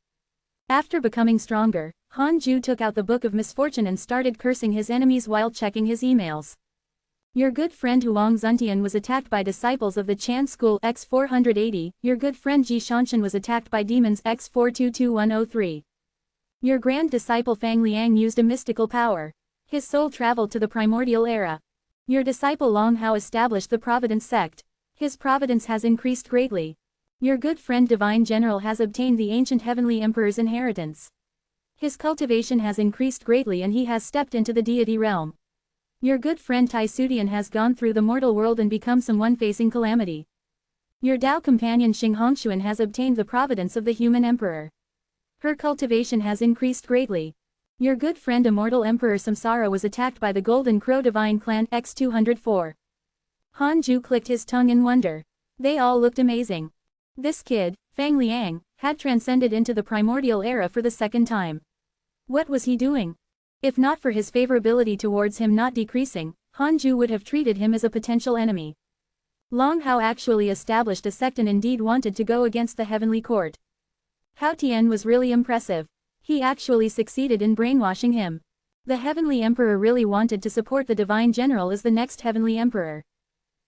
After becoming stronger, Hanju took out the Book of Misfortune and started cursing his enemies while checking his emails. Your good friend Huang Zuntian was attacked by disciples of the Chan School X480, your good friend Ji Shanshan was attacked by demons X422103. Your grand disciple Fang Liang used a mystical power. His soul traveled to the primordial era. Your disciple Long Hao established the Providence sect. His providence has increased greatly. Your good friend Divine General has obtained the ancient heavenly emperor's inheritance. His cultivation has increased greatly and he has stepped into the deity realm. Your good friend Tai Sudian has gone through the mortal world and become someone facing calamity. Your Tao companion Xing Hongshuan has obtained the providence of the human emperor. Her cultivation has increased greatly. Your good friend Immortal Emperor Samsara was attacked by the Golden Crow Divine Clan X204. Hanju clicked his tongue in wonder. They all looked amazing. This kid, Fang Liang, had transcended into the primordial era for the second time. What was he doing? If not for his favorability towards him not decreasing, Hanju would have treated him as a potential enemy. Long Hao actually established a sect and indeed wanted to go against the heavenly court. Hao Tian was really impressive. He actually succeeded in brainwashing him. The heavenly emperor really wanted to support the divine general as the next heavenly emperor.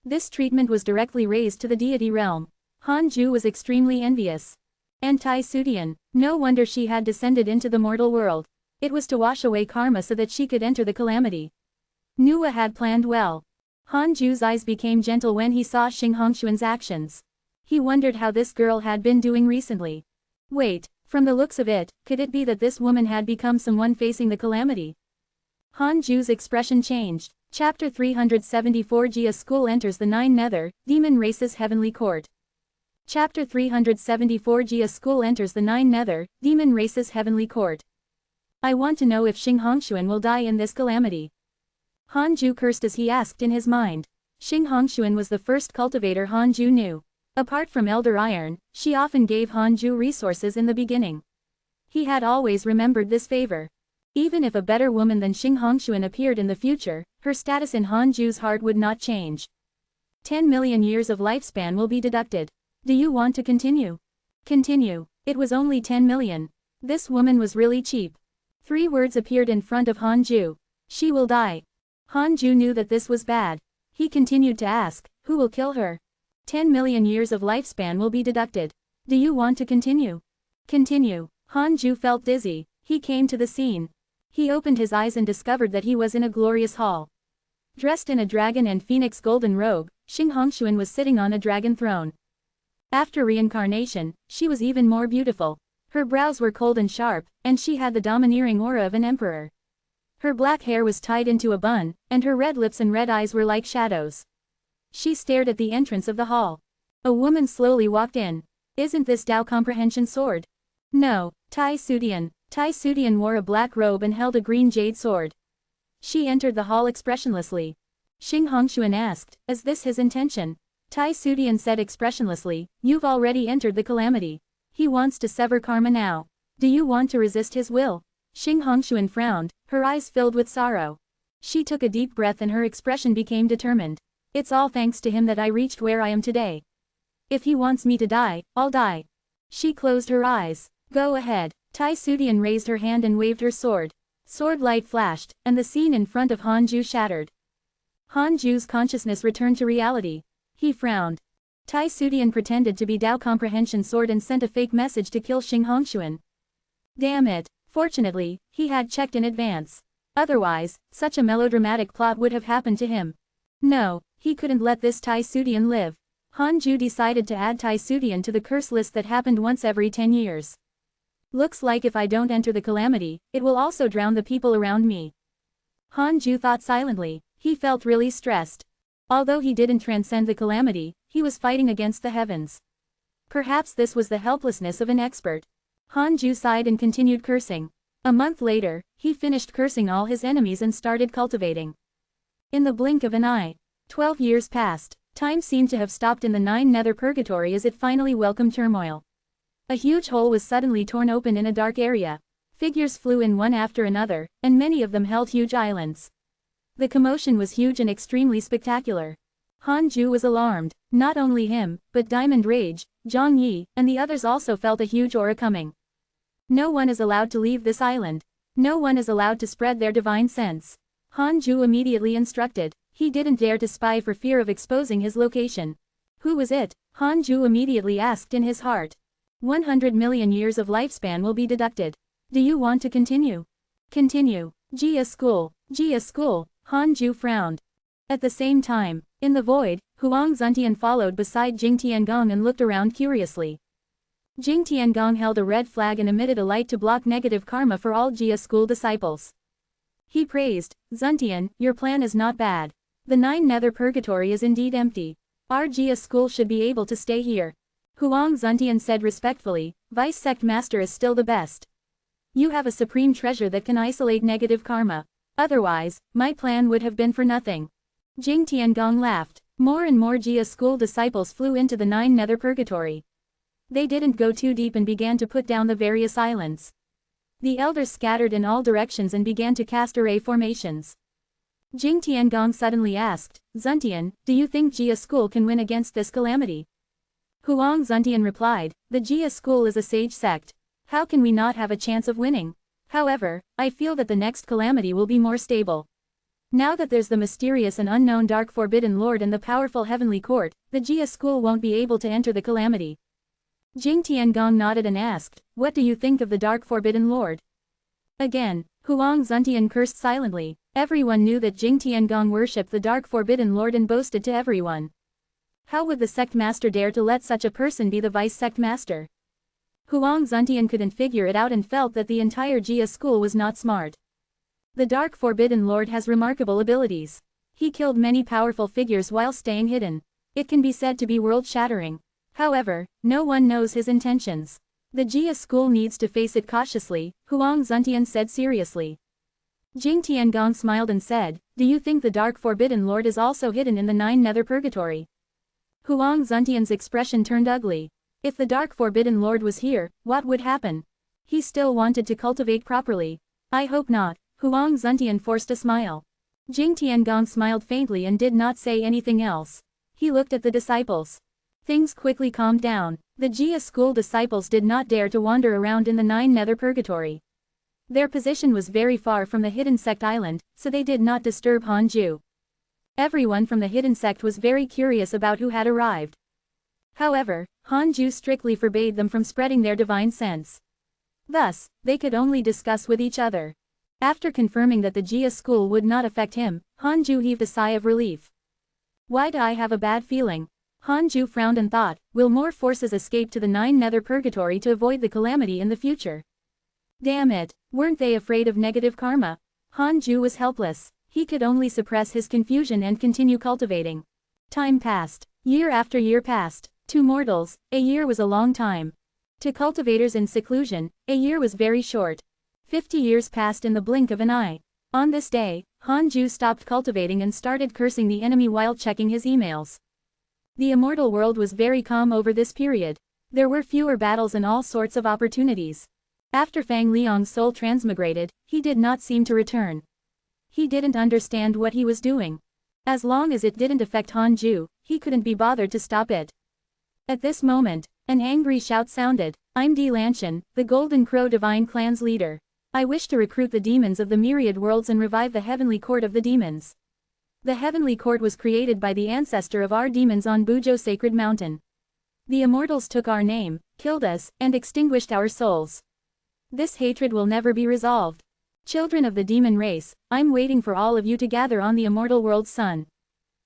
This treatment was directly raised to the deity realm. Hanju was extremely envious. And Tai Sudian, no wonder she had descended into the mortal world. It was to wash away karma so that she could enter the calamity. Nua had planned well. Hanju's eyes became gentle when he saw Xing Hongshuan's actions. He wondered how this girl had been doing recently. Wait, from the looks of it, could it be that this woman had become someone facing the calamity? Hanju's expression changed. Chapter 374 Jia School enters the Nine Nether, Demon Race's Heavenly Court. Chapter 374 Jia School enters the Nine Nether, Demon Race's Heavenly Court. I want to know if Xing Hongshuan will die in this calamity. Hanju cursed as he asked in his mind. Xing Hongshuan was the first cultivator Hanju knew. Apart from Elder Iron, she often gave Hanju resources in the beginning. He had always remembered this favor. Even if a better woman than Xing Hongshuan appeared in the future, her status in Hanju's heart would not change. 10 million years of lifespan will be deducted. Do you want to continue? Continue. It was only 10 million. This woman was really cheap. 3 words appeared in front of Hanju. She will die. Hanju knew that this was bad. He continued to ask, who will kill her? 10 million years of lifespan will be deducted. Do you want to continue? Continue. Hanju felt dizzy. He came to the scene. He opened his eyes and discovered that he was in a glorious hall. Dressed in a dragon and phoenix golden robe, Xing Hongshuan was sitting on a dragon throne. After reincarnation, she was even more beautiful. Her brows were cold and sharp, and she had the domineering aura of an emperor. Her black hair was tied into a bun, and her red lips and red eyes were like shadows. She stared at the entrance of the hall. A woman slowly walked in. Isn't this Tao comprehension sword? No, Tai Sudian. Tai Sudian wore a black robe and held a green jade sword. She entered the hall expressionlessly. Xing Hongshuan asked, is this his intention? Tai Sudian said expressionlessly, you've already entered the calamity. He wants to sever karma now. Do you want to resist his will? Xing Hongshuan frowned, her eyes filled with sorrow. She took a deep breath and her expression became determined. It's all thanks to him that I reached where I am today. If he wants me to die, I'll die. She closed her eyes. Go ahead. Tai Sudian raised her hand and waved her sword. Sword light flashed, and the scene in front of Han Ju shattered. Han Ju's consciousness returned to reality. He frowned. Tai Sudian pretended to be Tao comprehension sword and sent a fake message to kill Xing Hongshuan. Damn it. Fortunately, he had checked in advance. Otherwise, such a melodramatic plot would have happened to him. No, he couldn't let this Tai Sudian live. Han Ju decided to add Tai Sudian to the curse list that happened once every 10 years. Looks like if I don't enter the calamity, it will also drown the people around me. Han Ju thought silently. He felt really stressed. Although he didn't transcend the calamity, he was fighting against the heavens. Perhaps this was the helplessness of an expert. Han Ju sighed and continued cursing. A month later, he finished cursing all his enemies and started cultivating. In the blink of an eye, 12 years passed. Time seemed to have stopped in the 9 nether purgatory as it finally welcomed turmoil. A huge hole was suddenly torn open in a dark area. Figures flew in one after another, and many of them held huge islands. The commotion was huge and extremely spectacular. Han Ju was alarmed. Not only him, but Diamond Rage, Zhang Yi, and the others also felt a huge aura coming. No one is allowed to leave this island. No one is allowed to spread their divine sense. Han Ju immediately instructed. He didn't dare to spy for fear of exposing his location. Who was it? Han Ju immediately asked in his heart. 100 million years of lifespan will be deducted. Do you want to continue? Continue. Jia school. Jia school. Han Ju frowned. At the same time, in the void, Huang Zuntian followed beside Jing Tiangong and looked around curiously. Jing Tiangong held a red flag and emitted a light to block negative karma for all Jia school disciples. He praised, Zuntian, your plan is not bad. The 9 nether purgatory is indeed empty. Our Jia school should be able to stay here. Huang Zuntian said respectfully, Vice Sect Master is still the best. You have a supreme treasure that can isolate negative karma. Otherwise, my plan would have been for nothing. Jing Tiangong laughed. More and more Jia school disciples flew into the 9 nether purgatory. They didn't go too deep and began to put down the various islands. The elders scattered in all directions and began to cast array formations. Jing Tiangong suddenly asked, Zuntian, do you think Jia school can win against this calamity? Huang Zuntian replied, the Jia school is a sage sect. How can we not have a chance of winning? However, I feel that the next calamity will be more stable. Now that there's the mysterious and unknown Dark Forbidden Lord and the powerful Heavenly Court, the Jia school won't be able to enter the calamity. Jing Tiangong nodded and asked, what do you think of the Dark Forbidden Lord? Again, Huang Zuntian cursed silently. Everyone knew that Jing Tiangong worshipped the Dark Forbidden Lord and boasted to everyone. How would the sect master dare to let such a person be the vice sect master? Huang Zuntian couldn't figure it out and felt that the entire Jia school was not smart. The Dark Forbidden Lord has remarkable abilities. He killed many powerful figures while staying hidden. It can be said to be world-shattering. However, no one knows his intentions. The Jia school needs to face it cautiously, Huang Zuntian said seriously. Jing Tiangong smiled and said, do you think the Dark Forbidden Lord is also hidden in the 9 nether purgatory? Huang Zuntian's expression turned ugly. If the Dark Forbidden Lord was here, what would happen? He still wanted to cultivate properly. I hope not. Huang Zuntian forced a smile. Jing Tiangong smiled faintly and did not say anything else. He looked at the disciples. Things quickly calmed down. The Jia school disciples did not dare to wander around in the 9 nether purgatory. Their position was very far from the hidden sect island, so they did not disturb Han Ju. Everyone from the hidden sect was very curious about who had arrived. However, Han Ju strictly forbade them from spreading their divine sense. Thus, they could only discuss with each other. After confirming that the Jia school would not affect him, Han Ju heaved a sigh of relief. Why do I have a bad feeling? Hanju frowned and thought, will more forces escape to the 9 nether purgatory to avoid the calamity in the future? Damn it, weren't they afraid of negative karma? Hanju was helpless. He could only suppress his confusion and continue cultivating. Time passed. Year after year passed. To mortals, a year was a long time. To cultivators in seclusion, a year was very short. 50 years passed in the blink of an eye. On this day, Hanju stopped cultivating and started cursing the enemy while checking his emails. The immortal world was very calm over this period. There were fewer battles and all sorts of opportunities. After Fang Liang's soul transmigrated, he did not seem to return. He didn't understand what he was doing. As long as it didn't affect Hanju, he couldn't be bothered to stop it. At this moment, an angry shout sounded. I'm Di Lanshan, the Golden Crow Divine Clan's leader. I wish to recruit the demons of the myriad worlds and revive the heavenly court of the demons. The heavenly court was created by the ancestor of our demons on Bujo Sacred Mountain. The immortals took our name, killed us, and extinguished our souls. This hatred will never be resolved. Children of the demon race, I'm waiting for all of you to gather on the immortal world's sun.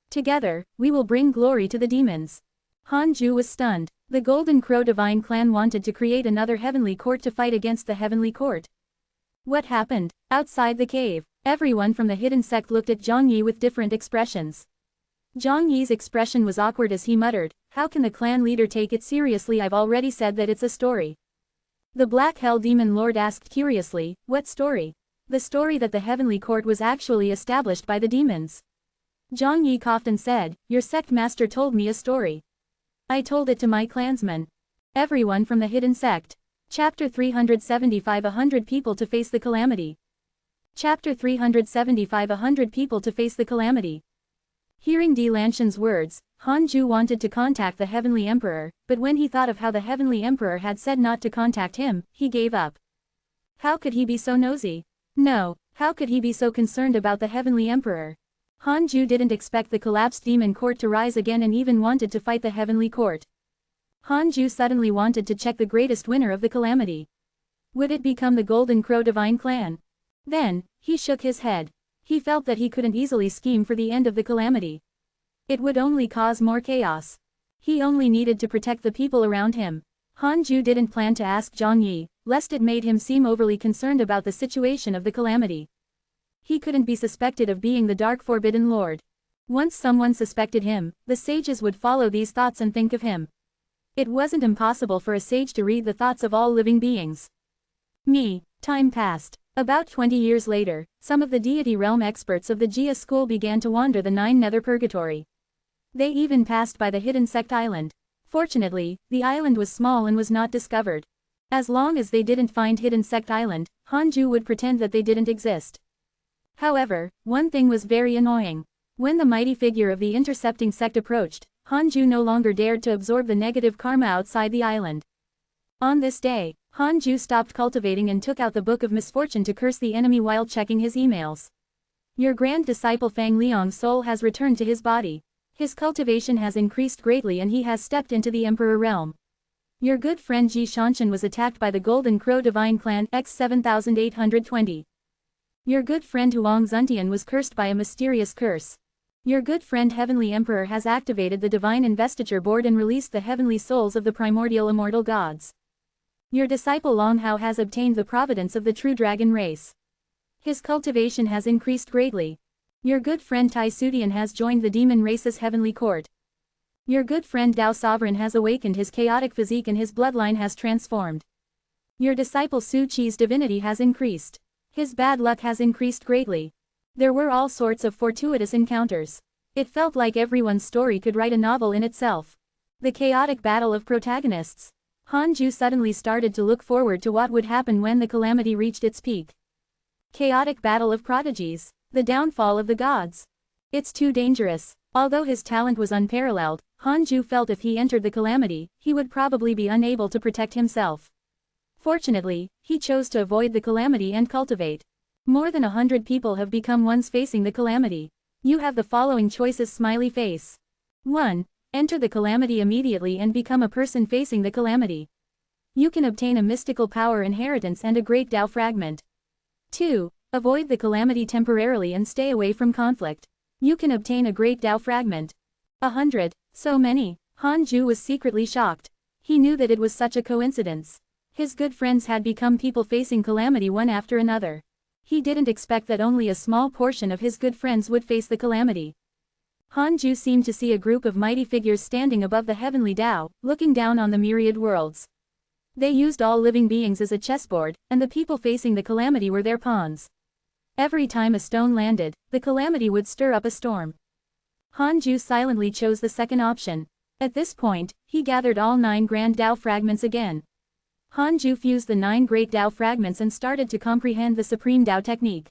Together, we will bring glory to the demons. Hanju was stunned. The Golden Crow Divine Clan wanted to create another heavenly court to fight against the heavenly court. What happened? Outside the cave, everyone from the hidden sect looked at Zhang Yi with different expressions. Zhang Yi's expression was awkward as he muttered, how can the clan leader take it seriously? I've already said that it's a story. The Black Hell Demon Lord asked curiously, what story? The story that the heavenly court was actually established by the demons. Zhang Yi coughed and said, your sect master told me a story. I told it to my clansmen. Everyone from the hidden sect. Chapter 375 100 people to face the calamity. Chapter 375 100 people to face the calamity. Hearing Di Lanshan's words, Hanju wanted to contact the Heavenly Emperor, but when he thought of how the Heavenly Emperor had said not to contact him, he gave up. How could he be so nosy? No, how could he be so concerned about the Heavenly Emperor? Hanju didn't expect the collapsed demon court to rise again and even wanted to fight the Heavenly Court. Hanju suddenly wanted to check the greatest winner of the calamity. Would it become the Golden Crow Divine Clan? Then, he shook his head. He felt that he couldn't easily scheme for the end of the calamity. It would only cause more chaos. He only needed to protect the people around him. Hanju didn't plan to ask Zhang Yi, lest it made him seem overly concerned about the situation of the calamity. He couldn't be suspected of being the Dark Forbidden Lord. Once someone suspected him, the sages would follow these thoughts and think of him. It wasn't impossible for a sage to read the thoughts of all living beings. Time passed. About 20 years later, some of the deity realm experts of the Jia school began to wander the 9 nether purgatory. They even passed by the hidden sect island. Fortunately, the island was small and was not discovered. As long as they didn't find hidden sect island, Hanju would pretend that they didn't exist. However, one thing was very annoying. When the mighty figure of the intercepting sect approached, Hanju no longer dared to absorb the negative karma outside the island. On this day, Hanju stopped cultivating and took out the Book of Misfortune to curse the enemy while checking his emails. Your grand disciple Fang Liang's soul has returned to his body. His cultivation has increased greatly and he has stepped into the Emperor realm. Your good friend Ji Shanshan was attacked by the Golden Crow Divine Clan X 7820. Your good friend Huang Zuntian was cursed by a mysterious curse. Your good friend Heavenly Emperor has activated the Divine Investiture Board and released the heavenly souls of the primordial immortal gods. Your disciple Long Hao has obtained the providence of the true dragon race. His cultivation has increased greatly. Your good friend Tai Sudian has joined the demon race's heavenly court. Your good friend Dao Sovereign has awakened his chaotic physique and his bloodline has transformed. Your disciple Su Qi's divinity has increased. His bad luck has increased greatly. There were all sorts of fortuitous encounters. It felt like everyone's story could write a novel in itself. The chaotic battle of protagonists. Hanju suddenly started to look forward to what would happen when the calamity reached its peak. Chaotic battle of prodigies. The downfall of the gods. It's too dangerous. Although his talent was unparalleled, Hanju felt if he entered the calamity, he would probably be unable to protect himself. Fortunately, he chose to avoid the calamity and cultivate. More than 100 people have become ones facing the calamity. You have the following choices: smiley face. 1. Enter the calamity immediately and become a person facing the calamity. You can obtain a mystical power inheritance and a great Tao fragment. 2. Avoid the calamity temporarily and stay away from conflict. You can obtain a great Tao fragment. 100. So many. Han Ju was secretly shocked. He knew that it was such a coincidence. His good friends had become people facing calamity one after another. He didn't expect that only a small portion of his good friends would face the calamity. Han Ju seemed to see a group of mighty figures standing above the heavenly Tao, looking down on the myriad worlds. They used all living beings as a chessboard, and the people facing the calamity were their pawns. Every time a stone landed, the calamity would stir up a storm. Han Ju silently chose the second option. At this point, he gathered all 9 grand Tao fragments again. Han Ju fused the 9 great Tao fragments and started to comprehend the supreme Tao technique.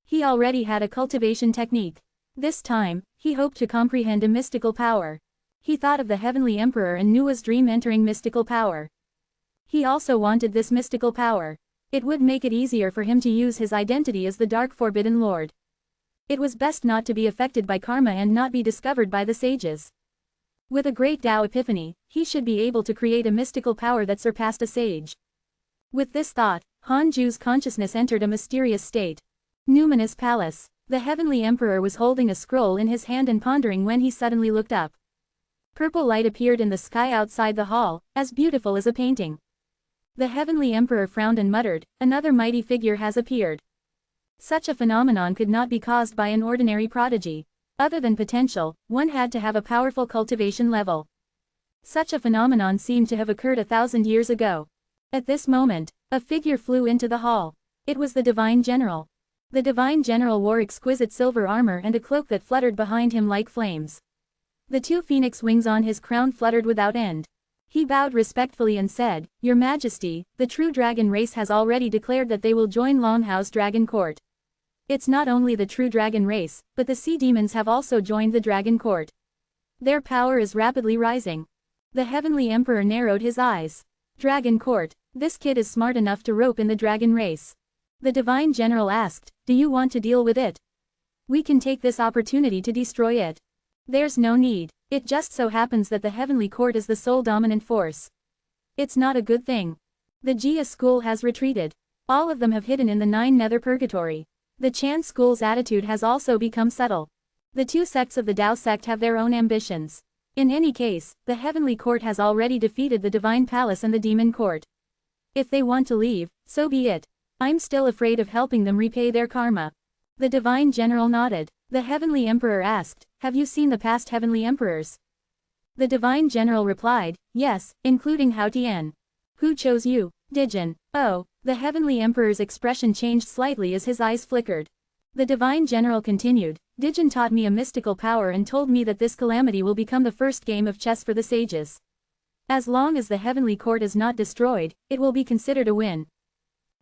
He already had a cultivation technique. This time, he hoped to comprehend a mystical power. He thought of the Heavenly Emperor and Nua's dream entering mystical power. He also wanted this mystical power. It would make it easier for him to use his identity as the Dark Forbidden Lord. It was best not to be affected by karma and not be discovered by the sages. With a great Tao epiphany, he should be able to create a mystical power that surpassed a sage. With this thought, Han Ju's consciousness entered a mysterious state. Numinous Palace. The Heavenly Emperor was holding a scroll in his hand and pondering when he suddenly looked up. Purple light appeared in the sky outside the hall, as beautiful as a painting. The Heavenly Emperor frowned and muttered, "Another mighty figure has appeared." Such a phenomenon could not be caused by an ordinary prodigy. Other than potential, one had to have a powerful cultivation level. Such a phenomenon seemed to have occurred 1,000 years ago. At this moment, a figure flew into the hall. It was the Divine General. The Divine General wore exquisite silver armor and a cloak that fluttered behind him like flames. The 2 phoenix wings on his crown fluttered without end. He bowed respectfully and said, "Your Majesty, the true dragon race has already declared that they will join Longhouse Dragon Court. It's not only the true dragon race, but the sea demons have also joined the Dragon Court. Their power is rapidly rising." The Heavenly Emperor narrowed his eyes. Dragon Court. This kid is smart enough to rope in the dragon race. The Divine General asked, "Do you want to deal with it? We can take this opportunity to destroy it." "There's no need. It just so happens that the Heavenly Court is the sole dominant force. It's not a good thing. The Jia school has retreated. All of them have hidden in the 9 nether purgatory. The Chan school's attitude has also become subtle. The 2 sects of the Tao sect have their own ambitions. In any case, the Heavenly Court has already defeated the Divine Palace and the Demon Court. If they want to leave, so be it. I'm still afraid of helping them repay their karma." The Divine General nodded. The Heavenly Emperor asked, "Have you seen the past Heavenly Emperors?" The Divine General replied, "Yes, including Hao Tian." "Who chose you?" "Dijin." "Oh." The Heavenly Emperor's expression changed slightly as his eyes flickered. The Divine General continued, "Dijin taught me a mystical power and told me that this calamity will become the first game of chess for the sages. As long as the Heavenly Court is not destroyed, it will be considered a win."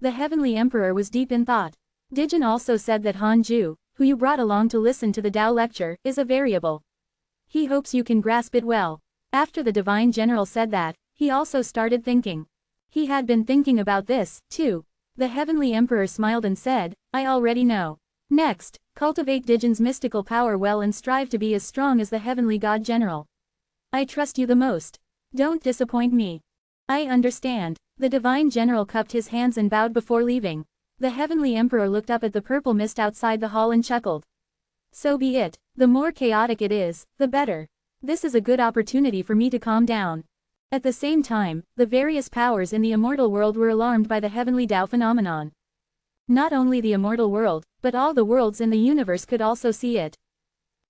The Heavenly Emperor was deep in thought. Dijin also said that Han Ju, who you brought along to listen to the Tao lecture, is a variable. He hopes you can grasp it well. After the Divine General said that, he also started thinking. He had been thinking about this, too. The Heavenly Emperor smiled and said, "I already know. Next, cultivate Dijin's mystical power well and strive to be as strong as the Heavenly God General. I trust you the most. Don't disappoint me." "I understand." The Divine General cupped his hands and bowed before leaving. The Heavenly Emperor looked up at the purple mist outside the hall and chuckled. "So be it. The more chaotic it is, the better. This is a good opportunity for me to calm down." At the same time, the various powers in the immortal world were alarmed by the Heavenly Tao phenomenon. Not only the immortal world, but all the worlds in the universe could also see it.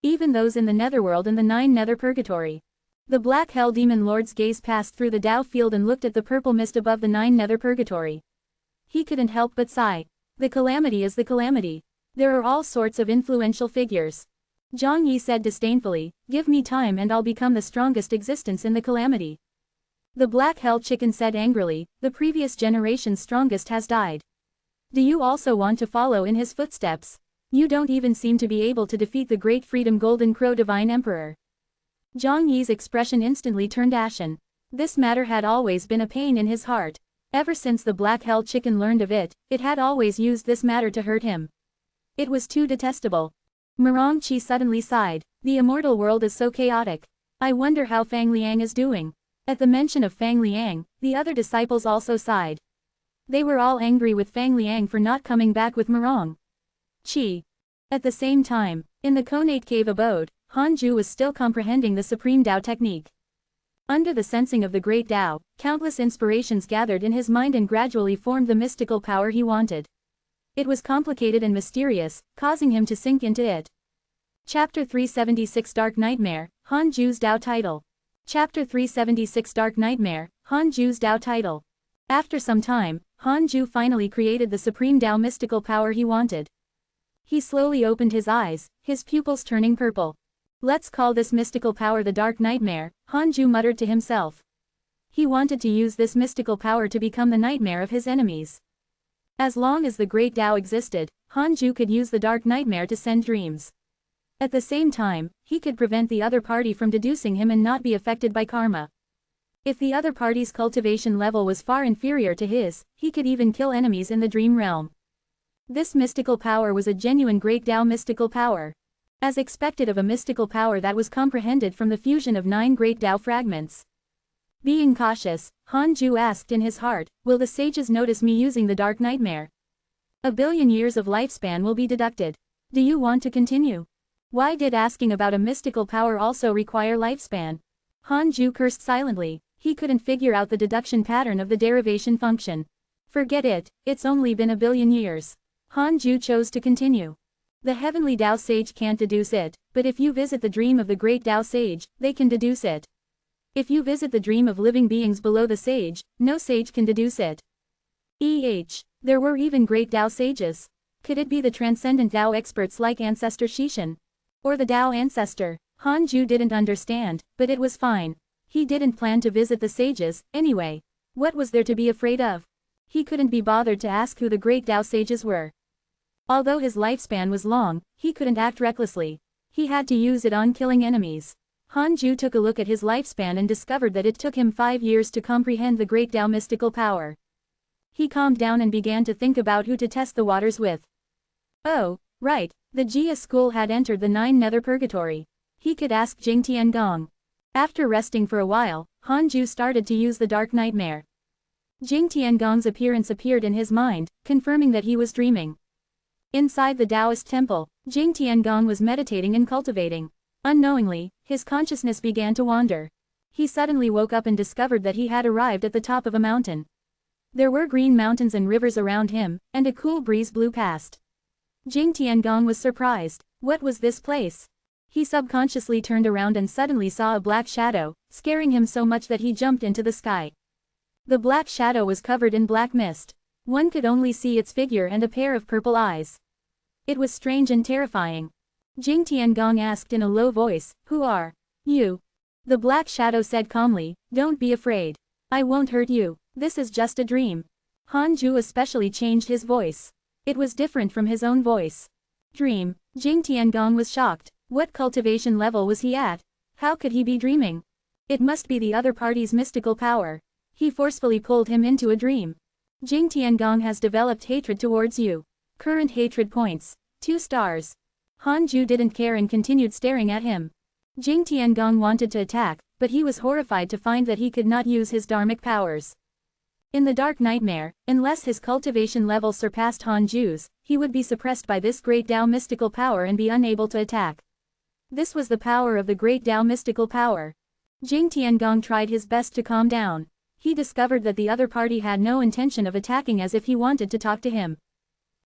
Even those in the netherworld and the 9 nether purgatory. The Black Hell Demon Lord's gaze passed through the Tao field and looked at the purple mist above the 9 nether purgatory. He couldn't help but sigh. The calamity is the calamity. There are all sorts of influential figures. Zhang Yi said disdainfully, "Give me time and I'll become the strongest existence in the calamity." The Black Hell Chicken said angrily, "The previous generation's strongest has died. Do you also want to follow in his footsteps? You don't even seem to be able to defeat the Great Freedom Golden Crow Divine Emperor." Zhang Yi's expression instantly turned ashen. This matter had always been a pain in his heart. Ever since the Black Hell Chicken learned of it, it had always used this matter to hurt him. It was too detestable. Murong Qi suddenly sighed. The immortal world is so chaotic. I wonder how Fang Liang is doing. At the mention of Fang Liang, the other disciples also sighed. They were all angry with Fang Liang for not coming back with Murong Qi. At the same time, in the Conate Cave abode, Han Ju was still comprehending the Supreme Tao technique. Under the sensing of the great Tao, countless inspirations gathered in his mind and gradually formed the mystical power he wanted. It was complicated and mysterious, causing him to sink into it. Chapter 376 Dark Nightmare, Han Ju's Tao Title. Chapter 376 Dark Nightmare, Han Ju's Tao Title. After some time, Han Ju finally created the supreme Tao mystical power he wanted. He slowly opened his eyes, his pupils turning purple. Let's call this mystical power the Dark Nightmare, Han Ju muttered to himself. He wanted to use this mystical power to become the nightmare of his enemies. As long as the great Tao existed, Han Ju could use the Dark Nightmare to send dreams. At the same time, he could prevent the other party from deducing him and not be affected by karma. If the other party's cultivation level was far inferior to his, he could even kill enemies in the dream realm. This mystical power was a genuine great Tao mystical power. As expected of a mystical power that was comprehended from the fusion of 9 great Tao fragments. Being cautious, Han Ju asked in his heart, will the sages notice me using the Dark Nightmare? 1 billion years of lifespan will be deducted. Do you want to continue? Why did asking about a mystical power also require lifespan? Han Ju cursed silently, he couldn't figure out the deduction pattern of the derivation function. Forget it, it's only been 1 billion years. Han Ju chose to continue. The heavenly Tao sage can't deduce it, but if you visit the dream of the great Tao sage, they can deduce it. If you visit the dream of living beings below the sage, no sage can deduce it. There were even great Tao sages. Could it be the transcendent Tao experts like Ancestor Shishan? Or the Tao ancestor? Han Ju didn't understand, but it was fine. He didn't plan to visit the sages, anyway. What was there to be afraid of? He couldn't be bothered to ask who the great Tao sages were. Although his lifespan was long, he couldn't act recklessly. He had to use it on killing enemies. Han Ju took a look at his lifespan and discovered that it took him 5 years to comprehend the great Tao mystical power. He calmed down and began to think about who to test the waters with. Oh, right, the Jia school had entered the 9 nether purgatory. He could ask Jing Tiangong. After resting for a while, Han Ju started to use the Dark Nightmare. Jing Tiangong's appearance appeared in his mind, confirming that he was dreaming. Inside the Taoist temple, Jing Tiangong was meditating and cultivating. Unknowingly, his consciousness began to wander. He suddenly woke up and discovered that he had arrived at the top of a mountain. There were green mountains and rivers around him, and a cool breeze blew past. Jing Tiangong was surprised. What was this place? He subconsciously turned around and suddenly saw a black shadow, scaring him so much that he jumped into the sky. The black shadow was covered in black mist. One could only see its figure and a pair of purple eyes. It was strange and terrifying. Jing Tiangong asked in a low voice, "Who are you?" The black shadow said calmly, "Don't be afraid. I won't hurt you. This is just a dream." Han Ju especially changed his voice. It was different from his own voice. Dream. Jing Tiangong was shocked. What cultivation level was he at? How could he be dreaming? It must be the other party's mystical power. He forcefully pulled him into a dream. Jing Tiangong has developed hatred towards you. Current hatred points, 2 stars. Han Ju didn't care and continued staring at him. Jing Tiangong wanted to attack, but he was horrified to find that he could not use his dharmic powers. In the Dark Nightmare, unless his cultivation level surpassed Han Ju's, he would be suppressed by this great Tao mystical power and be unable to attack. This was the power of the great Tao mystical power. Jing Tiangong tried his best to calm down. He discovered that the other party had no intention of attacking, as if he wanted to talk to him.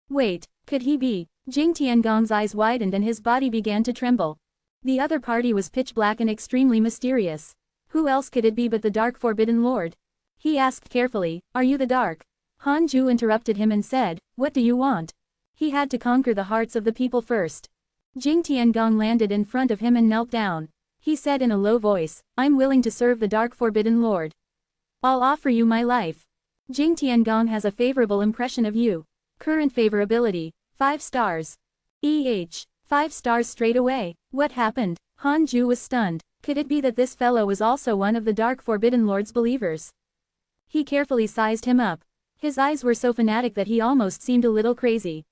Wait, could he be? Jing Tiangong's eyes widened and his body began to tremble. The other party was pitch black and extremely mysterious. Who else could it be but the Dark Forbidden Lord? He asked carefully, "Are you the Dark?" Han Ju interrupted him and said, "What do you want?" He had to conquer the hearts of the people first. Jing Tiangong landed in front of him and knelt down. He said in a low voice, "I'm willing to serve the Dark Forbidden Lord. I'll offer you my life." Jing Tiangong has a favorable impression of you. Current favorability, 5 stars. 5 stars straight away. What happened? Han Ju was stunned. Could it be that this fellow was also one of the Dark Forbidden Lord's believers? He carefully sized him up. His eyes were so fanatic that he almost seemed a little crazy.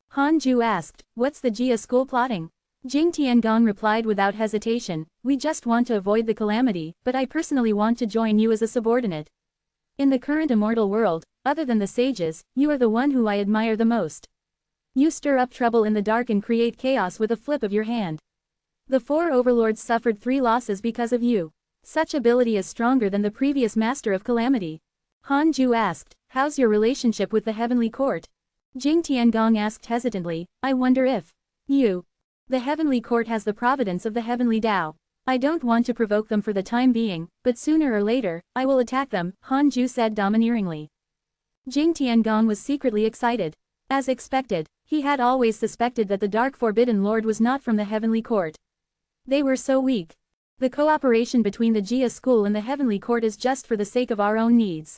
Han Ju asked, "What's the Jia school plotting?" Jing Tiangong replied without hesitation, "We just want to avoid the calamity, but I personally want to join you as a subordinate. In the current immortal world, other than the sages, you are the one who I admire the most. You stir up trouble in the dark and create chaos with a flip of your hand. The 4 overlords suffered 3 losses because of you. Such ability is stronger than the previous master of calamity. Han Ju asked, how's your relationship with the heavenly court? Jing Tiangong asked hesitantly, I wonder if you. The heavenly court has the providence of the heavenly Tao. I don't want to provoke them for the time being, but sooner or later, I will attack them, Han Ju said domineeringly. Jing Tiangong was secretly excited. As expected, he had always suspected that the Dark Forbidden Lord was not from the heavenly court. They were so weak. The cooperation between the Jia school and the heavenly court is just for the sake of our own needs.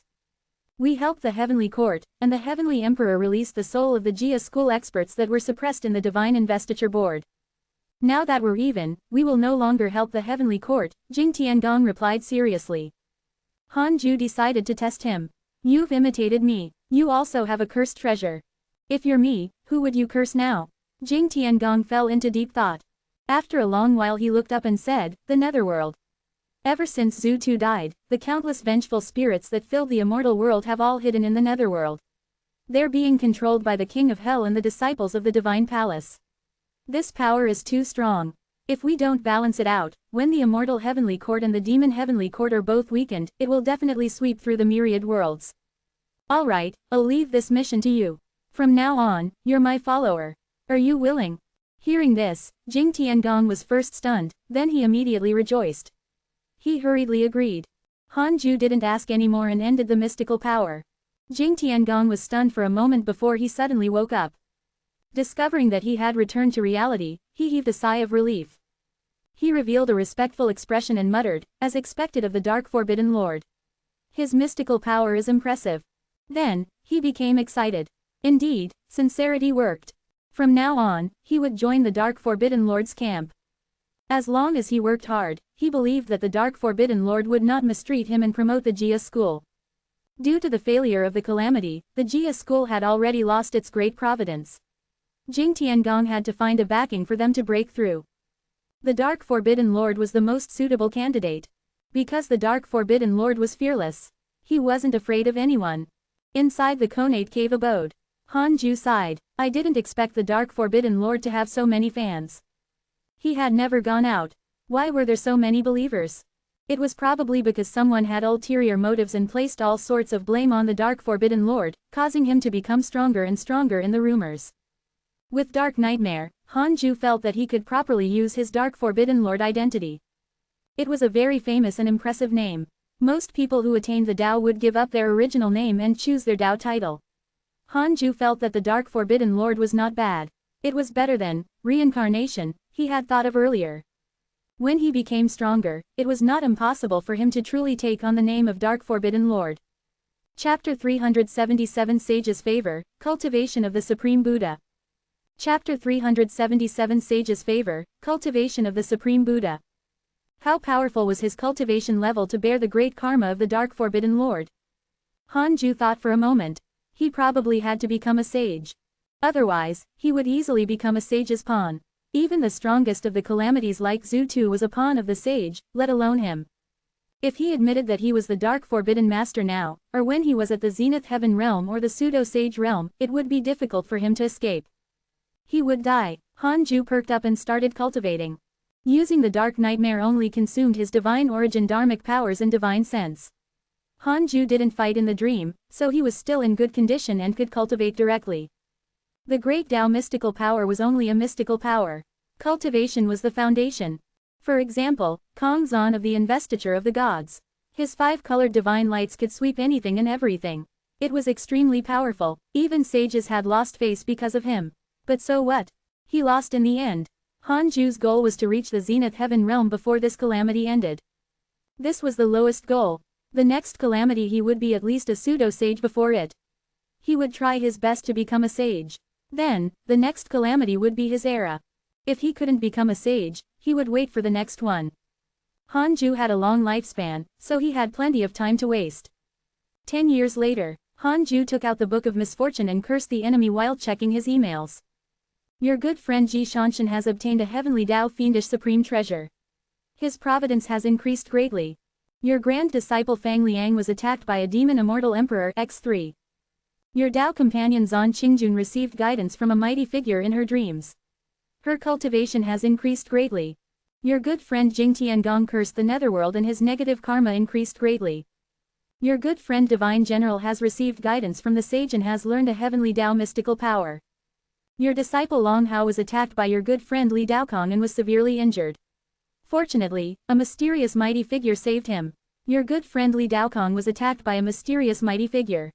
We helped the heavenly court, and the heavenly emperor released the soul of the Jia school experts that were suppressed in the divine investiture board. Now that we're even, we will no longer help the heavenly court, Jing Tiangong replied seriously. Han Ju decided to test him. You've imitated me. You also have a cursed treasure. If you're me, who would you curse now? Jing Tiangong fell into deep thought. After a long while he looked up and said, the netherworld. Ever since Zhu Tu died, the countless vengeful spirits that filled the immortal world have all hidden in the netherworld. They're being controlled by the king of hell and the disciples of the divine palace. This power is too strong. If we don't balance it out, when the immortal heavenly court and the demon heavenly court are both weakened, it will definitely sweep through the myriad worlds. Alright, I'll leave this mission to you. From now on, you're my follower. Are you willing? Hearing this, Jing Tiangong was first stunned, then he immediately rejoiced. He hurriedly agreed. Han Ju didn't ask any more and ended the mystical power. Jing Tiangong was stunned for a moment before he suddenly woke up. Discovering that he had returned to reality, he heaved a sigh of relief. He revealed a respectful expression and muttered, as expected of the Dark Forbidden Lord. His mystical power is impressive. Then, he became excited. Indeed, sincerity worked. From now on, he would join the Dark Forbidden Lord's camp. As long as he worked hard, he believed that the Dark Forbidden Lord would not mistreat him and promote the Jia school. Due to the failure of the calamity, the Jia school had already lost its great providence. Jing Tiangong had to find a backing for them to break through. The Dark Forbidden Lord was the most suitable candidate. Because the Dark Forbidden Lord was fearless. He wasn't afraid of anyone. Inside the Conate Cave abode, Han Ju sighed, I didn't expect the Dark Forbidden Lord to have so many fans. He had never gone out. Why were there so many believers? It was probably because someone had ulterior motives and placed all sorts of blame on the Dark Forbidden Lord, causing him to become stronger and stronger in the rumors. With Dark Nightmare, Han Ju felt that he could properly use his Dark Forbidden Lord identity. It was a very famous and impressive name. Most people who attained the Tao would give up their original name and choose their Tao title. Han Ju felt that the Dark Forbidden Lord was not bad. It was better than reincarnation he had thought of earlier. When he became stronger, it was not impossible for him to truly take on the name of Dark Forbidden Lord. Chapter 377 Sage's Favor, Cultivation of the Supreme Buddha. Chapter 377 Sage's Favor, Cultivation of the Supreme Buddha. How powerful was his cultivation level to bear the great karma of the Dark Forbidden Lord? Han Ju thought for a moment. He probably had to become a sage. Otherwise, he would easily become a sage's pawn. Even the strongest of the calamities like Zhu Tu was a pawn of the sage, let alone him. If he admitted that he was the Dark Forbidden Master now, or when he was at the Zenith Heaven realm or the Pseudo-Sage realm, it would be difficult for him to escape. He would die. Han Ju perked up and started cultivating. Using the Dark Nightmare only consumed his divine origin dharmic powers and divine sense. Han Ju didn't fight in the dream, so he was still in good condition and could cultivate directly. The great Tao mystical power was only a mystical power. Cultivation was the foundation. For example, Kong Zan of the investiture of the gods. His 5-colored divine lights could sweep anything and everything. It was extremely powerful. Even sages had lost face because of him. But so what? He lost in the end. Han Ju's goal was to reach the Zenith Heaven realm before this calamity ended. This was the lowest goal. The next calamity he would be at least a pseudo-sage before it. He would try his best to become a sage. Then, the next calamity would be his era. If he couldn't become a sage, he would wait for the next one. Han Ju had a long lifespan, so he had plenty of time to waste. 10 years later, Han Ju took out the Book of Misfortune and cursed the enemy while checking his emails. Your good friend Ji Shanshan has obtained a heavenly Tao fiendish supreme treasure. His providence has increased greatly. Your grand disciple Fang Liang was attacked by a demon immortal emperor X3. Your Tao companion Zan Qingjun received guidance from a mighty figure in her dreams. Her cultivation has increased greatly. Your good friend Jing Tiangong cursed the netherworld and his negative karma increased greatly. Your good friend Divine General has received guidance from the sage and has learned a heavenly Tao mystical power. Your disciple Long Hao was attacked by your good friend Li Daokong and was severely injured. Fortunately, a mysterious mighty figure saved him. Your good friend Li Daokong was attacked by a mysterious mighty figure.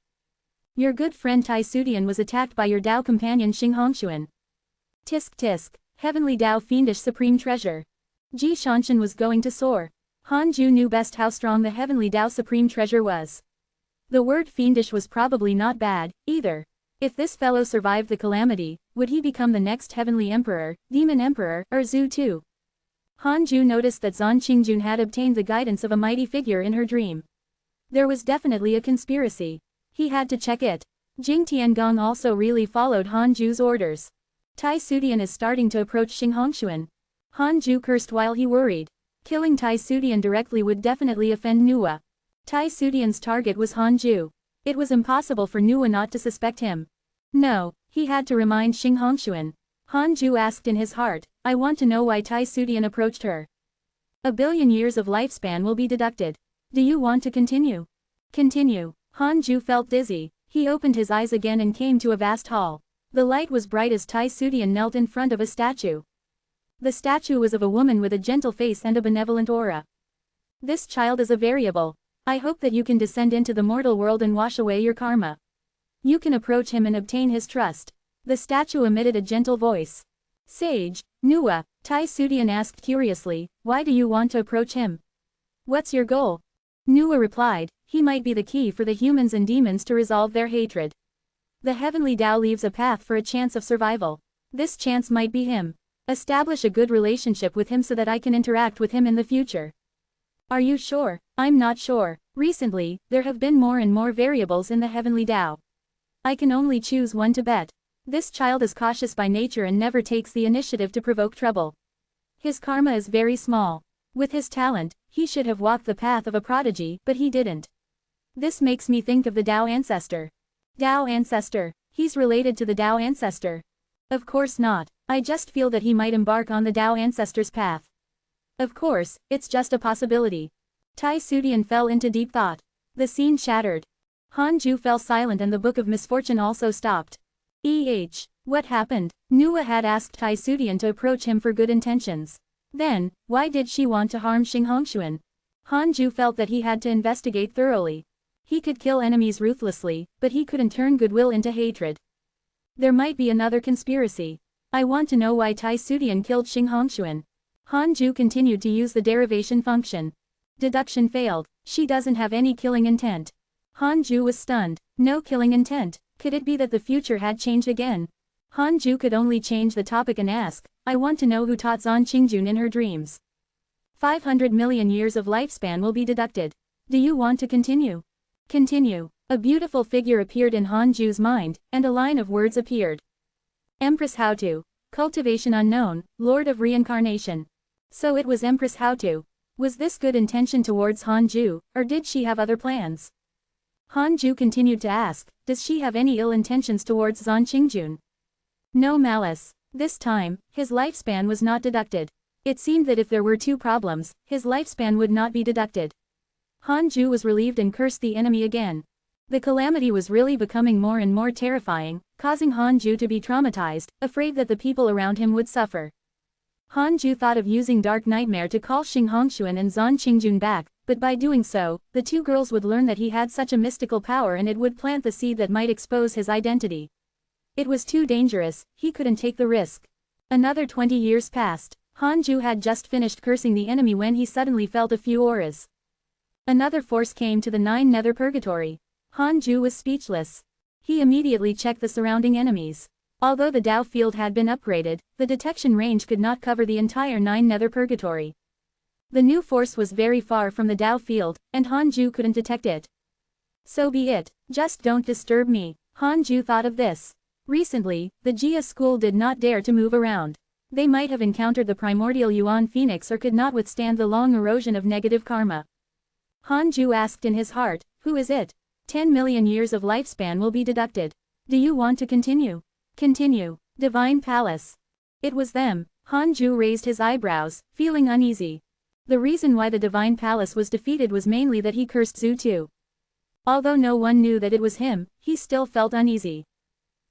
Your good friend Tai Sudian was attacked by your Dao companion Xing Hongshuan. Tisk tisk, heavenly Dao fiendish supreme treasure. Ji Shanshan was going to soar. Han Ju knew best how strong the heavenly Dao supreme treasure was. The word fiendish was probably not bad, either. If this fellow survived the calamity, would he become the next heavenly emperor, demon emperor, or Zhu Tu? Han Ju noticed that Zan Qingjun had obtained the guidance of a mighty figure in her dream. There was definitely a conspiracy. He had to check it. Jing Tiangong also really followed Han Ju's orders. Tai Sudian is starting to approach Xing Hongshuan. Han Ju cursed while he worried. Killing Tai Sudian directly would definitely offend Nuwa. Tai Sudian's target was Han Ju. It was impossible for Nuwa not to suspect him. No, he had to remind Xing Hongshuan. Han Ju asked in his heart, I want to know why Tai Sudian approached her. 1 billion years of lifespan will be deducted. Do you want to continue? Continue. Han Ju felt dizzy. He opened his eyes again and came to a vast hall. The light was bright as Tai Sudian knelt in front of a statue. The statue was of a woman with a gentle face and a benevolent aura. This child is a variable. I hope that you can descend into the mortal world and wash away your karma. You can approach him and obtain his trust. The statue emitted a gentle voice. Sage, Nuwa, Tai Sudian asked curiously, why do you want to approach him? What's your goal? Nuwa replied, he might be the key for the humans and demons to resolve their hatred. The heavenly Tao leaves a path for a chance of survival. This chance might be him. Establish a good relationship with him so that I can interact with him in the future. Are you sure? I'm not sure. Recently, there have been more and more variables in the heavenly Tao. I can only choose one to bet. This child is cautious by nature and never takes the initiative to provoke trouble. His karma is very small. With his talent, he should have walked the path of a prodigy, but he didn't. This makes me think of the Tao ancestor. Tao ancestor. He's related to the Tao ancestor. Of course not. I just feel that he might embark on the Tao ancestor's path. Of course, it's just a possibility. Tai Sudian fell into deep thought. The scene shattered. Han Ju fell silent and the book of misfortune also stopped. What happened? Nuwa had asked Tai Sudian to approach him for good intentions. Then, why did she want to harm Xing Hongshuan? Han Ju felt that he had to investigate thoroughly. He could kill enemies ruthlessly, but he couldn't turn goodwill into hatred. There might be another conspiracy. I want to know why Tai Sudian killed Xing Hongshuan. Han Ju continued to use the derivation function. Deduction failed. She doesn't have any killing intent. Han Ju was stunned. No killing intent. Could it be that the future had changed again? Han Ju could only change the topic and ask, I want to know who taught Zan Qingjun in her dreams. 500 million years of lifespan will be deducted. Do you want to continue? Continue. A beautiful figure appeared in Han Ju's mind, and a line of words appeared. Empress How To. Cultivation unknown, Lord of Reincarnation. So it was Empress How To. Was this good intention towards Han Ju, or did she have other plans? Han Ju continued to ask, does she have any ill intentions towards Zan Qingjun? No malice. This time, his lifespan was not deducted. It seemed that if there were two problems, his lifespan would not be deducted. Han Ju was relieved and cursed the enemy again. The calamity was really becoming more and more terrifying, causing Han Ju to be traumatized, afraid that the people around him would suffer. Han Ju thought of using Dark Nightmare to call Xing Hongshuan and Zan Qingjun back, but by doing so, the two girls would learn that he had such a mystical power and it would plant the seed that might expose his identity. It was too dangerous, he couldn't take the risk. Another 20 years passed. Han Ju had just finished cursing the enemy when he suddenly felt a few auras. Another force came to the 9 nether purgatory. Han Ju was speechless. He immediately checked the surrounding enemies. Although the Dao field had been upgraded, the detection range could not cover the entire 9 nether purgatory. The new force was very far from the Dao field, and Han Ju couldn't detect it. So be it, just don't disturb me. Han Ju thought of this. Recently, the Jia school did not dare to move around. They might have encountered the primordial Yuan Phoenix or could not withstand the long erosion of negative karma. Han Ju asked in his heart, who is it? 10 million years of lifespan will be deducted. Do you want to continue? Continue. Divine Palace. It was them. Hanju raised his eyebrows, feeling uneasy. The reason why the Divine Palace was defeated was mainly that he cursed Zhu too. Although no one knew that it was him, he still felt uneasy.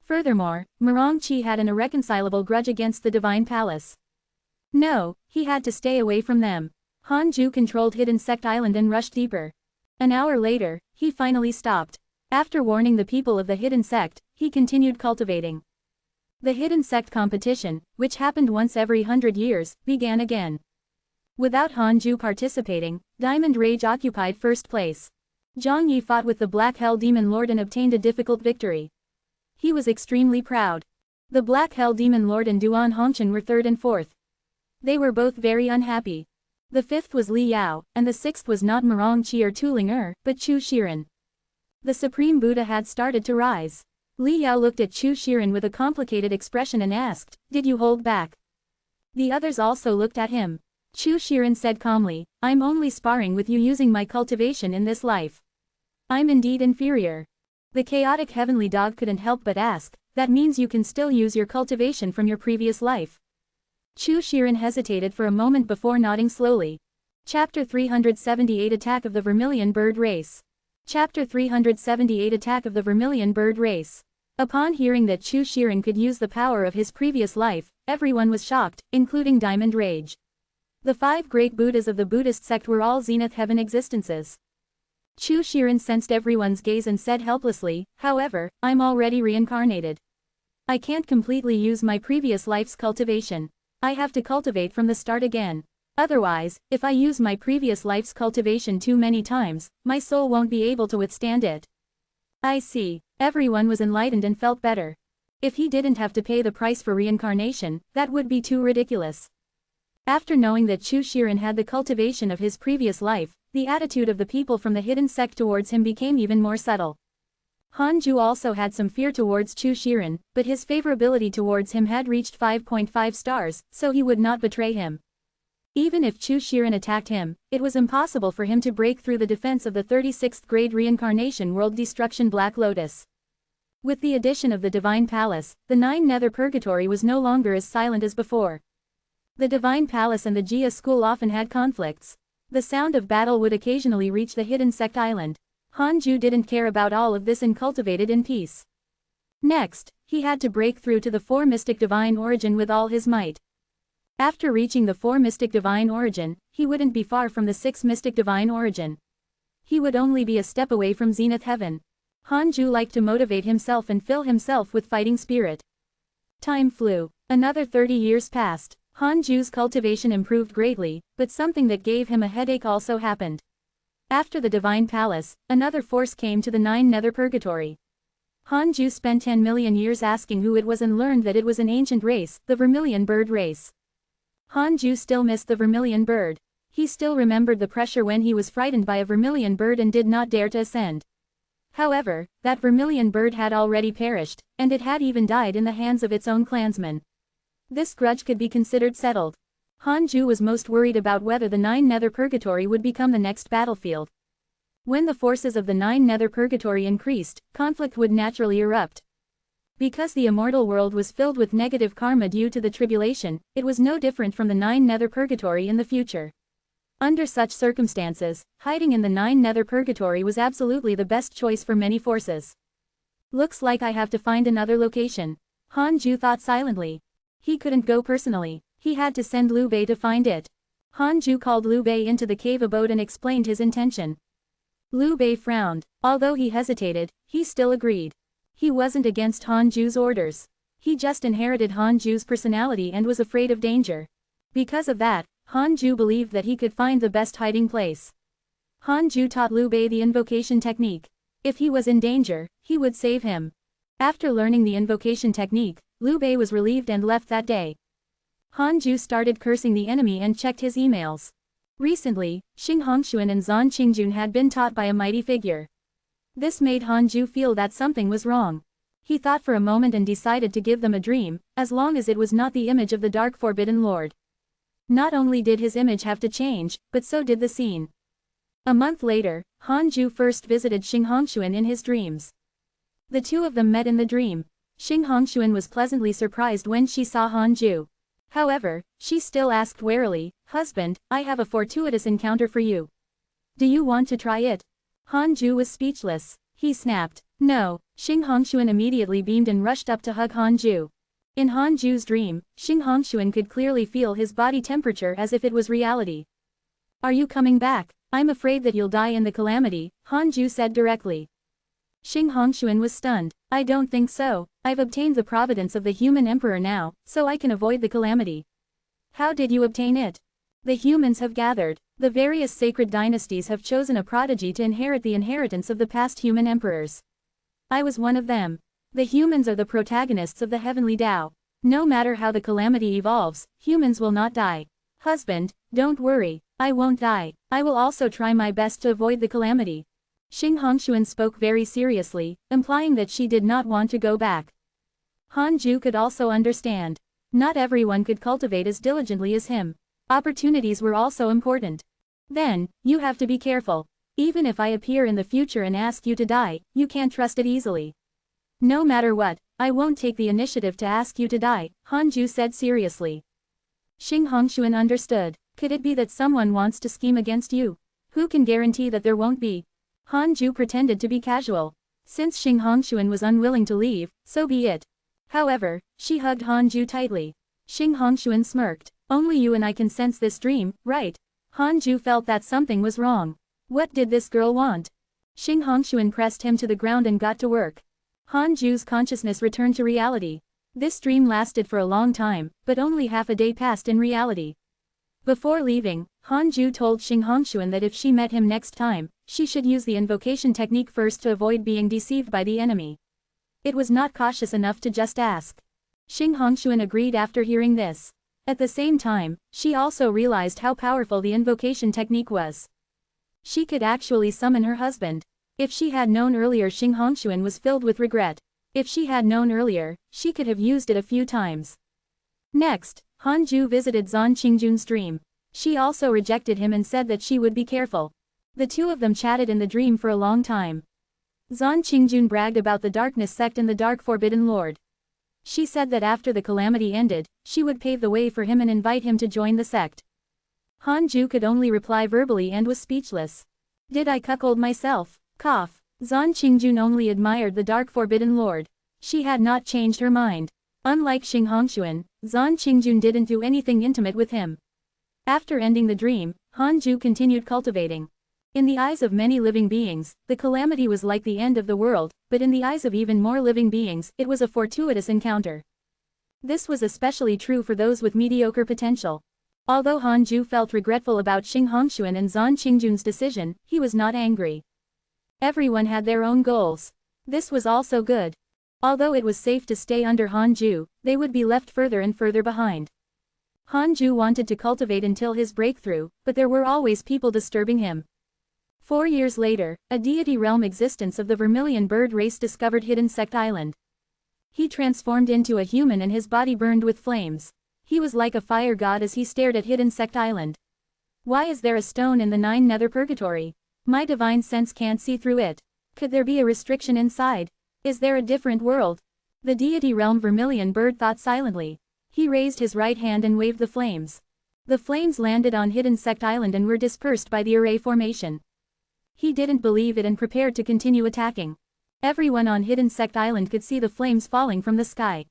Furthermore, Marongchi had an irreconcilable grudge against the Divine Palace. No, he had to stay away from them. Hanju controlled Hidden Sect Island and rushed deeper. An hour later, he finally stopped. After warning the people of the Hidden Sect, he continued cultivating. The Hidden Sect competition, which happened once every 100 years, began again. Without Hanju participating, Diamond Rage occupied first place. Zhang Yi fought with the Black Hell Demon Lord and obtained a difficult victory. He was extremely proud. The Black Hell Demon Lord and Duan Hongchen were third and fourth. They were both very unhappy. The fifth was Li Yao, and the sixth was not Marongchi or Tu but Chu Shiren. The Supreme Buddha had started to rise. Li Yao looked at Chu Shiren with a complicated expression and asked, "Did you hold back?" The others also looked at him. Chu Shiren said calmly, "I'm only sparring with you using my cultivation in this life. I'm indeed inferior." The chaotic heavenly dog couldn't help but ask, "That means you can still use your cultivation from your previous life?" Chu Shiren hesitated for a moment before nodding slowly. Chapter 378 Attack of the Vermilion Bird Race. Chapter 378 Attack of the Vermilion Bird Race. Upon hearing that Chu Shiren could use the power of his previous life, everyone was shocked, including Diamond Rage. The 5 great Buddhas of the Buddhist sect were all Zenith Heaven existences. Chu Shiren sensed everyone's gaze and said helplessly, "However, I'm already reincarnated. I can't completely use my previous life's cultivation. I have to cultivate from the start again. Otherwise, if I use my previous life's cultivation too many times, my soul won't be able to withstand it." I see. Everyone was enlightened and felt better. If he didn't have to pay the price for reincarnation, that would be too ridiculous. After knowing that Chu Shiren had the cultivation of his previous life, the attitude of the people from the hidden sect towards him became even more subtle. Hanju also had some fear towards Chu Shiren, but his favorability towards him had reached 5.5 stars, so he would not betray him. Even if Chu Shiren attacked him, it was impossible for him to break through the defense of the 36th grade reincarnation world destruction Black Lotus. With the addition of the Divine Palace, the 9 Nether Purgatory was no longer as silent as before. The Divine Palace and the Jia School often had conflicts. The sound of battle would occasionally reach the Hidden Sect Island. Hanju didn't care about all of this and cultivated in peace. Next, he had to break through to the 4 Mystic Divine Origin with all his might. After reaching the 4 Mystic Divine Origin, he wouldn't be far from the 6 Mystic Divine Origin. He would only be a step away from Zenith Heaven. Hanju liked to motivate himself and fill himself with fighting spirit. Time flew. Another 30 years passed. Hanju's cultivation improved greatly, but something that gave him a headache also happened. After the Divine Palace, another force came to the 9 Nether Purgatory. Hanju spent 10 million years asking who it was and learned that it was an ancient race, the Vermilion Bird race. Hanju still missed the Vermilion Bird. He still remembered the pressure when he was frightened by a Vermilion Bird and did not dare to ascend. However, that Vermilion Bird had already perished, and it had even died in the hands of its own clansmen. This grudge could be considered settled. Hanju was most worried about whether the 9 Nether Purgatory would become the next battlefield. When the forces of the 9 Nether Purgatory increased, conflict would naturally erupt. Because the immortal world was filled with negative karma due to the tribulation, it was no different from the 9 Nether Purgatory in the future. Under such circumstances, hiding in the 9 Nether Purgatory was absolutely the best choice for many forces. Looks like I have to find another location. Hanju thought silently. He couldn't go personally. He had to send Liu Bei to find it. Hanju called Liu Bei into the cave abode and explained his intention. Liu Bei frowned. Although he hesitated, he still agreed. He wasn't against Hanju's orders. He just inherited Hanju's personality and was afraid of danger. Because of that, Hanju believed that he could find the best hiding place. Hanju taught Liu Bei the invocation technique. If he was in danger, he would save him. After learning the invocation technique, Liu Bei was relieved and left that day. Hanju started cursing the enemy and checked his emails. Recently, Xing Hongshuan and Zan Qingjun had been taught by a mighty figure. This made Hanju feel that something was wrong. He thought for a moment and decided to give them a dream, as long as it was not the image of the Dark Forbidden Lord. Not only did his image have to change, but so did the scene. A month later, Hanju first visited Xing Hongshuan in his dreams. The two of them met in the dream. Xing Hongshuan was pleasantly surprised when she saw Hanju. However, she still asked warily, "Husband, I have a fortuitous encounter for you. Do you want to try it?" Hanju was speechless. He snapped, "No." Xing Hongshuan immediately beamed and rushed up to hug Hanju. In Hanju's dream, Xing Hongshuan could clearly feel his body temperature as if it was reality. "Are you coming back? I'm afraid that you'll die in the calamity," Hanju said directly. Xing Hongshuan was stunned. "I don't think so. I've obtained the providence of the human emperor now, so I can avoid the calamity." "How did you obtain it?" "The humans have gathered. The various sacred dynasties have chosen a prodigy to inherit the inheritance of the past human emperors. I was one of them. The humans are the protagonists of the heavenly Tao. No matter how the calamity evolves, humans will not die. Husband, don't worry, I won't die. I will also try my best to avoid the calamity." Xing Hongshuan spoke very seriously, implying that she did not want to go back. Hanju could also understand. Not everyone could cultivate as diligently as him. Opportunities were also important. "Then, you have to be careful. Even if I appear in the future and ask you to die, you can't trust it easily." "No matter what, I won't take the initiative to ask you to die," Hanju said seriously. Xing Hongshuan understood. Could it be that someone wants to scheme against you? Who can guarantee that there won't be? Hanju pretended to be casual. Since Xing Hongshuan was unwilling to leave, so be it. However, she hugged Hanju tightly. Xing Hongshuan smirked. "Only you and I can sense this dream, right?" Hanju felt that something was wrong. What did this girl want? Xing Hongshuan pressed him to the ground and got to work. Hanju's consciousness returned to reality. This dream lasted for a long time, but only half a day passed in reality. Before leaving, Hanju told Xing Hongshuan that if she met him next time, she should use the invocation technique first to avoid being deceived by the enemy. It was not cautious enough to just ask. Xing Hongshuan agreed after hearing this. At the same time, she also realized how powerful the invocation technique was. She could actually summon her husband. If she had known earlier, Xing Hongshuan was filled with regret. If she had known earlier, she could have used it a few times. Next, Hanju visited Zan Qingjun's dream. She also rejected him and said that she would be careful. The two of them chatted in the dream for a long time. Zan Qingjun bragged about the darkness sect and the dark forbidden lord. She said that after the calamity ended, she would pave the way for him and invite him to join the sect. Hanju could only reply verbally and was speechless. "Did I cuckold myself?" Cough. Zan Qingjun only admired the dark forbidden lord. She had not changed her mind. Unlike Xing Hongshuan, Zan Qingjun didn't do anything intimate with him. After ending the dream, Hanju continued cultivating. In the eyes of many living beings, the calamity was like the end of the world, but in the eyes of even more living beings, it was a fortuitous encounter. This was especially true for those with mediocre potential. Although Hanju felt regretful about Xing Hongshuan and Zan Qingjun's decision, he was not angry. Everyone had their own goals. This was also good. Although it was safe to stay under Hanju, they would be left further and further behind. Hanju wanted to cultivate until his breakthrough, but there were always people disturbing him. 4 years later, a deity realm existence of the vermilion bird race discovered Hidden Sect Island. He transformed into a human and his body burned with flames. He was like a fire god as he stared at Hidden Sect Island. "Why is there a stone in the 9 nether purgatory? My divine sense can't see through it. Could there be a restriction inside? Is there a different world?" The deity realm vermilion bird thought silently. He raised his right hand and waved the flames. The flames landed on Hidden Sect Island and were dispersed by the array formation. He didn't believe it and prepared to continue attacking. Everyone on Hidden Sect Island could see the flames falling from the sky.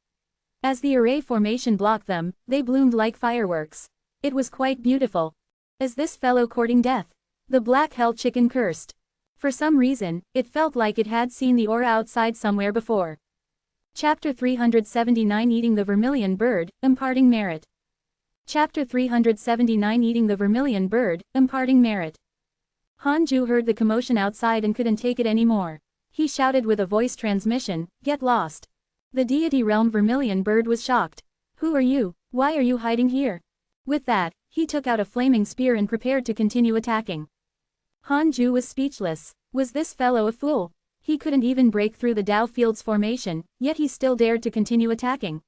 As the array formation blocked them, they bloomed like fireworks. It was quite beautiful. "Is this fellow courting death?" The black hell chicken cursed. For some reason, it felt like it had seen the aura outside somewhere before. Chapter 379 Eating the Vermilion Bird, Imparting Merit. Chapter 379 Eating the Vermilion Bird, Imparting Merit. Hanju heard the commotion outside and couldn't take it anymore. He shouted with a voice transmission, "Get lost!" The deity realm vermilion bird was shocked. "Who are you? Why are you hiding here?" With that, he took out a flaming spear and prepared to continue attacking. Hanju was speechless. Was this fellow a fool? He couldn't even break through the Dao field's formation, yet he still dared to continue attacking.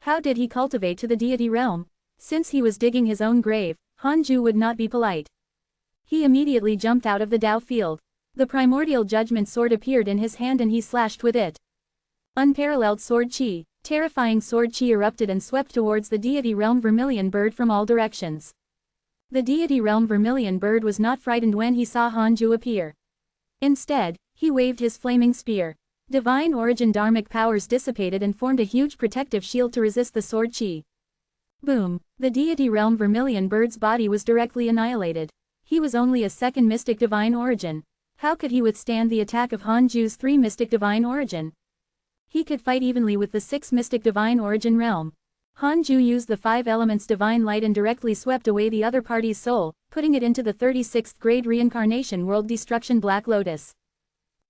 How did he cultivate to the deity realm? Since he was digging his own grave, Hanju would not be polite. He immediately jumped out of the Dao field. The primordial judgment sword appeared in his hand and he slashed with it. Unparalleled sword chi. Terrifying sword chi erupted and swept towards the deity realm vermilion bird from all directions. The deity realm vermilion bird was not frightened when he saw Hanju appear. Instead, he waved his flaming spear. Divine origin dharmic powers dissipated and formed a huge protective shield to resist the sword chi. Boom! The deity realm vermilion bird's body was directly annihilated. He was only a second mystic divine origin. How could he withstand the attack of Hanju's 3 mystic divine origin? He could fight evenly with the 6 mystic divine origin realm. Hanju used the 5 elements divine light and directly swept away the other party's soul, putting it into the 36th grade reincarnation world destruction Black Lotus.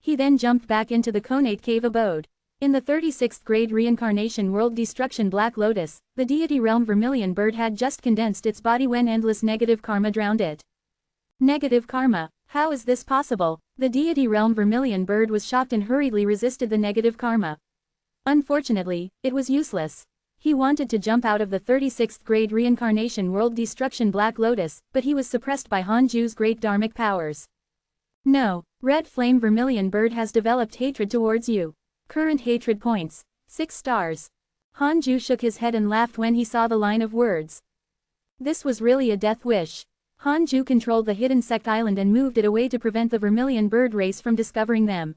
He then jumped back into the Conate cave abode. In the 36th grade reincarnation world destruction Black Lotus, the deity realm vermilion bird had just condensed its body when endless negative karma drowned it. Negative karma. How is this possible? The deity realm vermilion bird was shocked and hurriedly resisted the negative karma. Unfortunately, it was useless. He wanted to jump out of the 36th grade reincarnation world destruction Black Lotus, but he was suppressed by Hanju's great dharmic powers. No, red flame vermilion bird has developed hatred towards you. Current hatred points, 6 stars. Hanju shook his head and laughed when he saw the line of words. This was really a death wish. Hanju controlled the hidden sect island and moved it away to prevent the vermilion bird race from discovering them.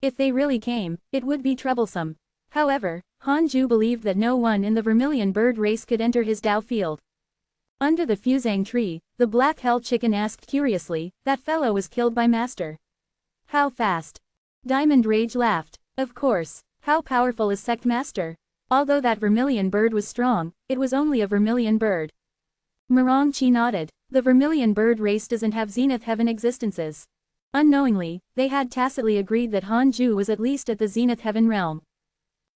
If they really came, it would be troublesome. However, Hanju believed that no one in the vermilion bird race could enter his Dao field. Under the fusang tree, the black hell chicken asked curiously, that fellow was killed by Master. How fast? Diamond Rage laughed. Of course. How powerful is Sect Master? Although that vermilion bird was strong, it was only a vermilion bird. Marong Chi nodded. The vermilion bird race doesn't have zenith heaven existences. Unknowingly, they had tacitly agreed that Hanju was at least at the zenith heaven realm.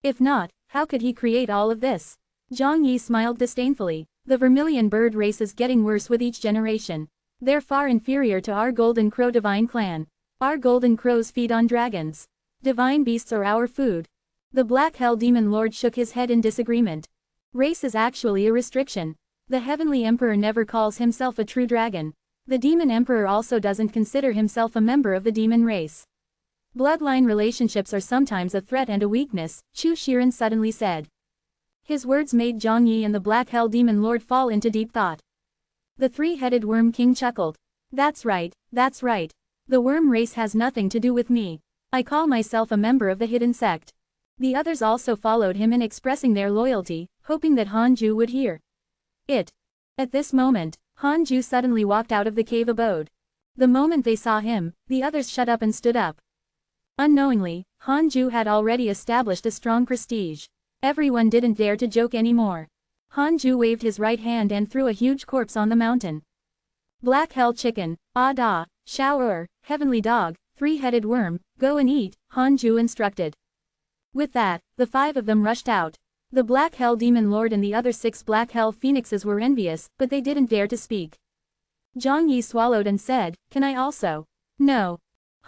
If not, how could he create all of this? Zhang Yi smiled disdainfully. The vermilion bird race is getting worse with each generation. They're far inferior to our golden crow divine clan. Our golden crows feed on dragons. Divine beasts are our food. The black hell demon lord shook his head in disagreement. Race is actually a restriction. The heavenly emperor never calls himself a true dragon. The demon emperor also doesn't consider himself a member of the demon race. Bloodline relationships are sometimes a threat and a weakness, Chu Shiren suddenly said. His words made Zhang Yi and the black hell demon lord fall into deep thought. The 3-headed worm king chuckled. That's right, that's right. The worm race has nothing to do with me. I call myself a member of the hidden sect. The others also followed him in expressing their loyalty, hoping that Hanju would hear it. At this moment, Hanju suddenly walked out of the cave abode. The moment they saw him, the others shut up and stood up. Unknowingly, Hanju had already established a strong prestige. Everyone didn't dare to joke anymore. Hanju waved his right hand and threw a huge corpse on the mountain. Black hell chicken, ah da, shower, heavenly dog, 3-headed worm, go and eat, Hanju instructed. With that, the 5 of them rushed out. The black hell demon lord and the other 6 black hell phoenixes were envious, but they didn't dare to speak. Zhang Yi swallowed and said, can I also? No.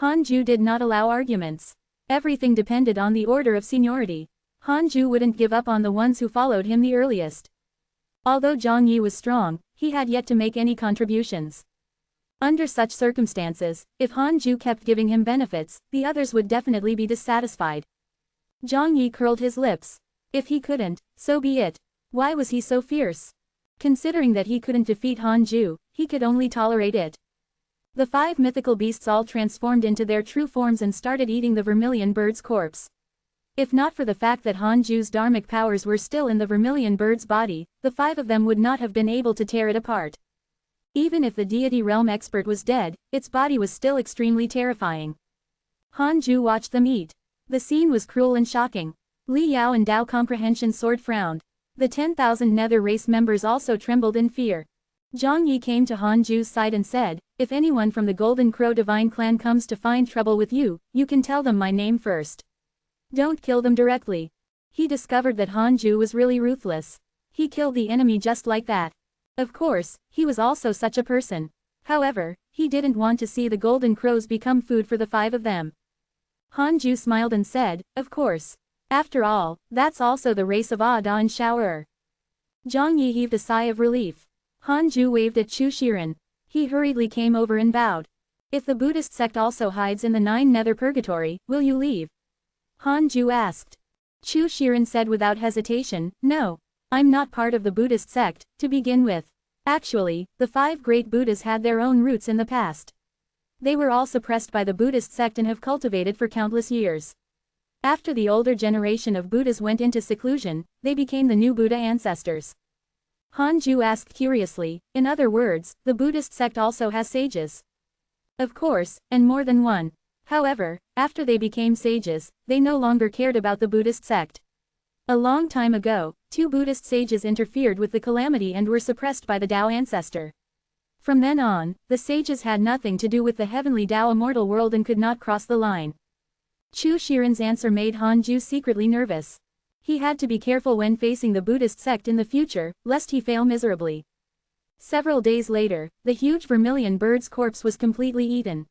Hanju did not allow arguments. Everything depended on the order of seniority. Hanju wouldn't give up on the ones who followed him the earliest. Although Zhang Yi was strong, he had yet to make any contributions. Under such circumstances, if Hanju kept giving him benefits, the others would definitely be dissatisfied. Zhang Yi curled his lips. If he couldn't, so be it. Why was he so fierce? Considering that he couldn't defeat Hanju, he could only tolerate it. The 5 mythical beasts all transformed into their true forms and started eating the vermilion bird's corpse. If not for the fact that Hanju's dharmic powers were still in the vermilion bird's body, the 5 of them would not have been able to tear it apart. Even if the deity realm expert was dead, its body was still extremely terrifying. Hanju watched them eat. The scene was cruel and shocking. Li Yao and Dao comprehension sword frowned. The 10,000 nether race members also trembled in fear. Zhang Yi came to Hanju's side and said, if anyone from the Golden Crow Divine Clan comes to find trouble with you, you can tell them my name first. Don't kill them directly. He discovered that Hanju was really ruthless. He killed the enemy just like that. Of course, he was also such a person. However, he didn't want to see the Golden Crows become food for the 5 of them. Hanju smiled and said, of course. After all, that's also the race of Ada and Shower. Zhang Yi heaved a sigh of relief. Hanju waved at Chu Shiren. He hurriedly came over and bowed. If the Buddhist sect also hides in the 9 nether purgatory, will you leave? Hanju asked. Chu Shiren said without hesitation, no. I'm not part of the Buddhist sect, to begin with. Actually, the 5 great Buddhas had their own roots in the past. They were all suppressed by the Buddhist sect and have cultivated for countless years. After the older generation of Buddhas went into seclusion, they became the new Buddha ancestors. Hanju asked curiously, in other words, the Buddhist sect also has sages? Of course, and more than one. However, after they became sages, they no longer cared about the Buddhist sect. A long time ago, 2 Buddhist sages interfered with the calamity and were suppressed by the Tao ancestor. From then on, the sages had nothing to do with the heavenly Tao immortal world and could not cross the line. Chu Shiren's answer made Hanju secretly nervous. He had to be careful when facing the Buddhist sect in the future, lest he fail miserably. Several days later, the huge vermilion bird's corpse was completely eaten.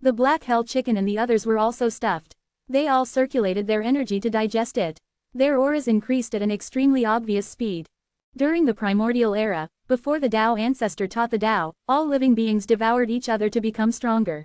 The black hell chicken and the others were also stuffed. They all circulated their energy to digest it. Their auras increased at an extremely obvious speed. During the primordial era, before the Tao ancestor taught the Tao, all living beings devoured each other to become stronger.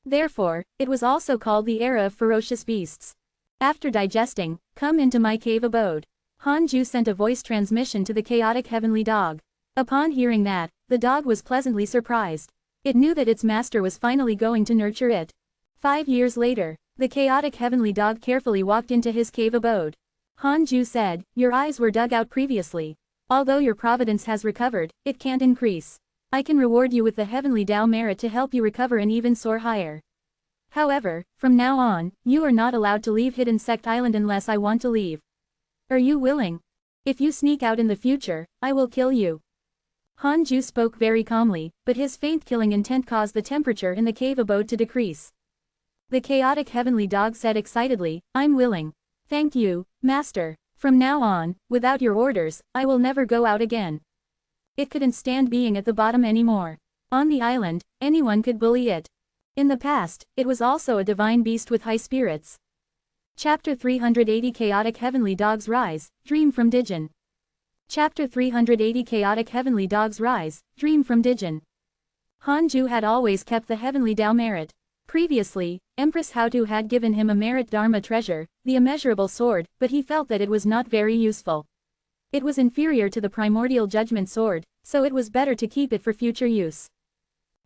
Therefore, it was also called the era of ferocious beasts. After digesting, come into my cave abode. Hanju sent a voice transmission to the chaotic heavenly dog. Upon hearing that, the dog was pleasantly surprised. It knew that its master was finally going to nurture it. 5 years later, the chaotic heavenly dog carefully walked into his cave abode. Hanju said, your eyes were dug out previously. Although your providence has recovered, it can't increase. I can reward you with the heavenly Tao merit to help you recover and even soar higher. However, from now on, you are not allowed to leave Hidden Sect Island unless I want to leave. Are you willing? If you sneak out in the future, I will kill you. Hanju spoke very calmly, but his faint killing intent caused the temperature in the cave abode to decrease. The chaotic heavenly dog said excitedly, I'm willing. Thank you, Master. From now on, without your orders, I will never go out again. It couldn't stand being at the bottom anymore. On the island, anyone could bully it. In the past, it was also a divine beast with high spirits. Chapter 380 Chaotic Heavenly Dogs Rise, Dream from Dijon. Chapter 380 Chaotic Heavenly Dogs Rise, Dream from Dijon. Hanju had always kept the heavenly Tao merit. Previously, Empress Haotu had given him a merit Dharma treasure, the immeasurable sword, but he felt that it was not very useful. It was inferior to the primordial judgment sword, so it was better to keep it for future use.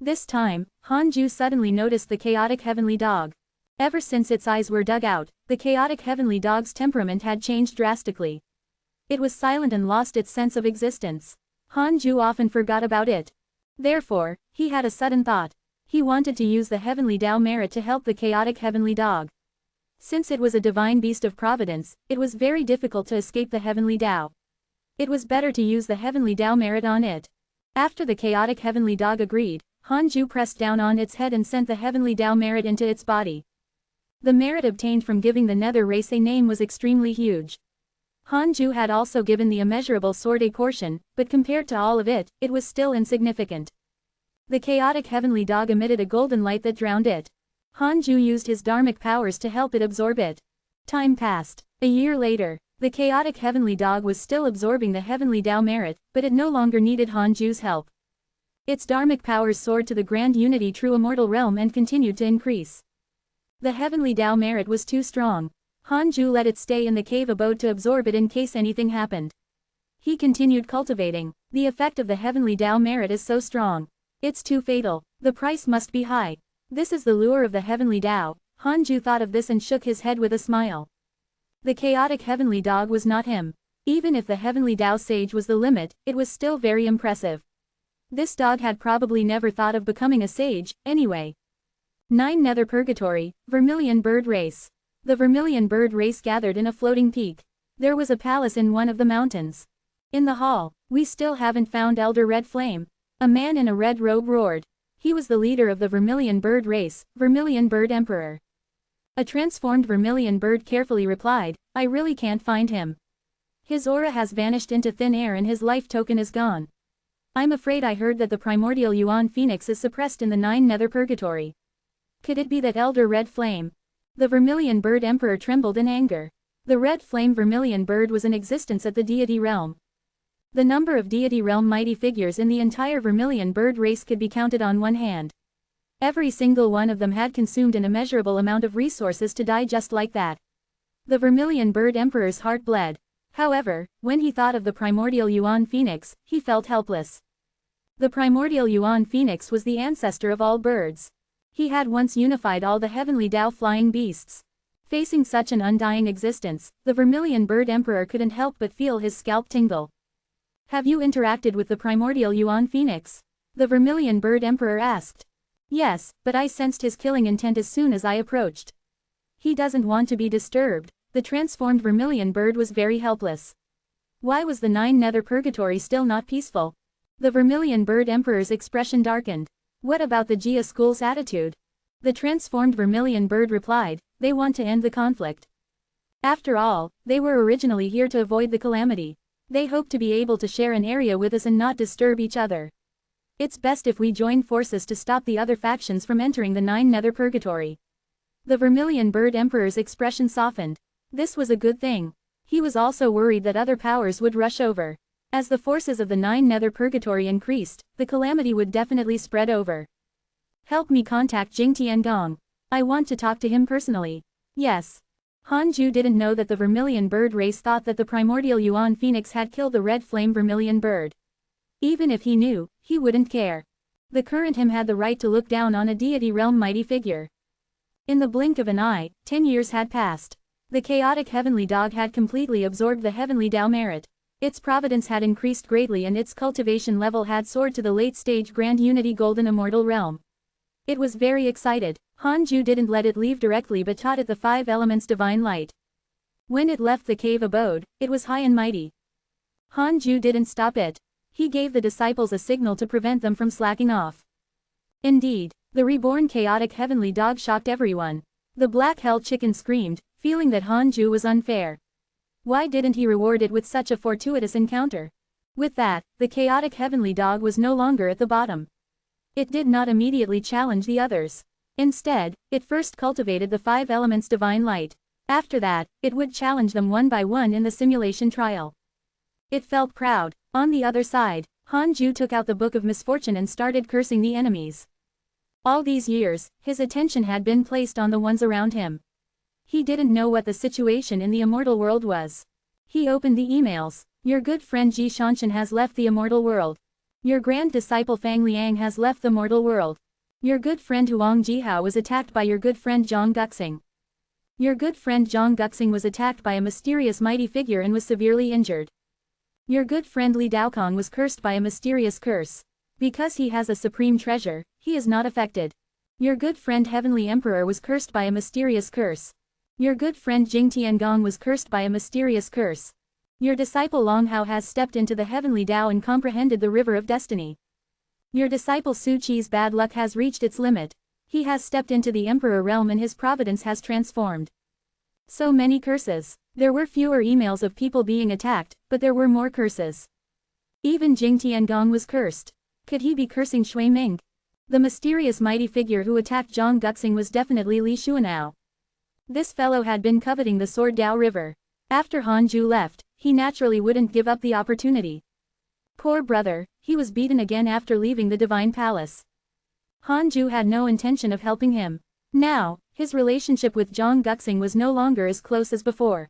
This time, Hanju suddenly noticed the chaotic heavenly dog. Ever since its eyes were dug out, the chaotic heavenly dog's temperament had changed drastically. It was silent and lost its sense of existence. Hanju often forgot about it. Therefore, he had a sudden thought. He wanted to use the heavenly Tao merit to help the chaotic heavenly dog. Since it was a divine beast of providence, it was very difficult to escape the heavenly Tao. It was better to use the heavenly Tao merit on it. After the chaotic heavenly dog agreed, Hanju pressed down on its head and sent the heavenly Tao merit into its body. The merit obtained from giving the nether race a name was extremely huge. Hanju had also given the immeasurable sword a portion, but compared to all of it, it was still insignificant. The chaotic heavenly dog emitted a golden light that drowned it. Hanju used his dharmic powers to help it absorb it. Time passed. A year later, the chaotic heavenly dog was still absorbing the heavenly Tao merit, but it no longer needed Hanju's help. Its dharmic powers soared to the grand unity true immortal realm and continued to increase. The heavenly Tao merit was too strong. Hanju let it stay in the cave abode to absorb it in case anything happened. He continued cultivating. The effect of the heavenly Tao merit is so strong. It's too fatal. The price must be high. This is the lure of the heavenly Tao. Hanju thought of this and shook his head with a smile. The chaotic heavenly dog was not him. Even if the heavenly Tao sage was the limit, it was still very impressive. This dog had probably never thought of becoming a sage, anyway. 9 Nether Purgatory, Vermilion Bird Race. The Vermilion Bird Race gathered in a floating peak. There was a palace in one of the mountains. In the hall, we still haven't found Elder Red Flame. A man in a red robe roared. He was the leader of the Vermilion Bird Race, Vermilion Bird Emperor. A transformed Vermilion Bird carefully replied, I really can't find him. His aura has vanished into thin air and his life token is gone. I'm afraid I heard that the primordial Yuan Phoenix is suppressed in the 9 Nether Purgatory. Could it be that Elder Red Flame? The Vermilion Bird Emperor trembled in anger. The Red Flame Vermilion Bird was in existence at the deity realm. The number of deity realm mighty figures in the entire Vermilion Bird race could be counted on one hand. Every single one of them had consumed an immeasurable amount of resources to die just like that. The Vermilion Bird Emperor's heart bled. However, when he thought of the primordial Yuan Phoenix, he felt helpless. The primordial Yuan Phoenix was the ancestor of all birds. He had once unified all the heavenly Tao flying beasts. Facing such an undying existence, the Vermilion Bird Emperor couldn't help but feel his scalp tingle. Have you interacted with the primordial Yuan Phoenix? The Vermilion Bird Emperor asked. Yes, but I sensed his killing intent as soon as I approached. He doesn't want to be disturbed. The transformed vermilion bird was very helpless. Why was the Nine Nether Purgatory still not peaceful? The Vermilion Bird Emperor's expression darkened. What about the Jia school's attitude? The transformed vermilion bird replied, they want to end the conflict. After all, they were originally here to avoid the calamity. They hope to be able to share an area with us and not disturb each other. It's best if we join forces to stop the other factions from entering the Nine Nether Purgatory. The Vermilion Bird Emperor's expression softened. This was a good thing. He was also worried that other powers would rush over. As the forces of the Nine Nether Purgatory increased, the calamity would definitely spread over. Help me contact Jing Tiangong. I want to talk to him personally. Yes. Hanju didn't know that the Vermilion Bird race thought that the primordial Yuan Phoenix had killed the red flame vermilion bird. Even if he knew, he wouldn't care. The current him had the right to look down on a deity realm mighty figure. In the blink of an eye, 10 years had passed. The chaotic heavenly dog had completely absorbed the heavenly Tao merit. Its providence had increased greatly and its cultivation level had soared to the late-stage Grand Unity Golden Immortal Realm. It was very excited. Hanju didn't let it leave directly but taught it the 5 elements divine light. When it left the cave abode, it was high and mighty. Hanju didn't stop it. He gave the disciples a signal to prevent them from slacking off. Indeed, the reborn chaotic heavenly dog shocked everyone. The black hell chicken screamed, feeling that Hanju was unfair. Why didn't he reward it with such a fortuitous encounter? With that, the chaotic heavenly dog was no longer at the bottom. It did not immediately challenge the others. Instead, it first cultivated the 5 elements divine light. After that, it would challenge them one by one in the simulation trial. It felt proud. On the other side, Hanju took out the Book of Misfortune and started cursing the enemies. All these years, his attention had been placed on the ones around him. He didn't know what the situation in the immortal world was. He opened the emails. Your good friend Ji Shanshan has left the immortal world. Your grand disciple Fang Liang has left the mortal world. Your good friend Huang Jihao was attacked by your good friend Zhang Guxing. Your good friend Zhang Guxing was attacked by a mysterious mighty figure and was severely injured. Your good friend Li Daokong was cursed by a mysterious curse. Because he has a supreme treasure, he is not affected. Your good friend Heavenly Emperor was cursed by a mysterious curse. Your good friend Jing Tiangong was cursed by a mysterious curse. Your disciple Long Hao has stepped into the heavenly Tao and comprehended the river of destiny. Your disciple Su Qi's bad luck has reached its limit. He has stepped into the emperor realm and his providence has transformed. So many curses. There were fewer emails of people being attacked, but there were more curses. Even Jing Tiangong was cursed. Could he be cursing Shui Ming? The mysterious mighty figure who attacked Zhang Guxing was definitely Li Xuanao. This fellow had been coveting the Sword Dao River. After Hanju left, he naturally wouldn't give up the opportunity. Poor brother, he was beaten again after leaving the Divine Palace. Hanju had no intention of helping him. Now, his relationship with Zhang Guxing was no longer as close as before.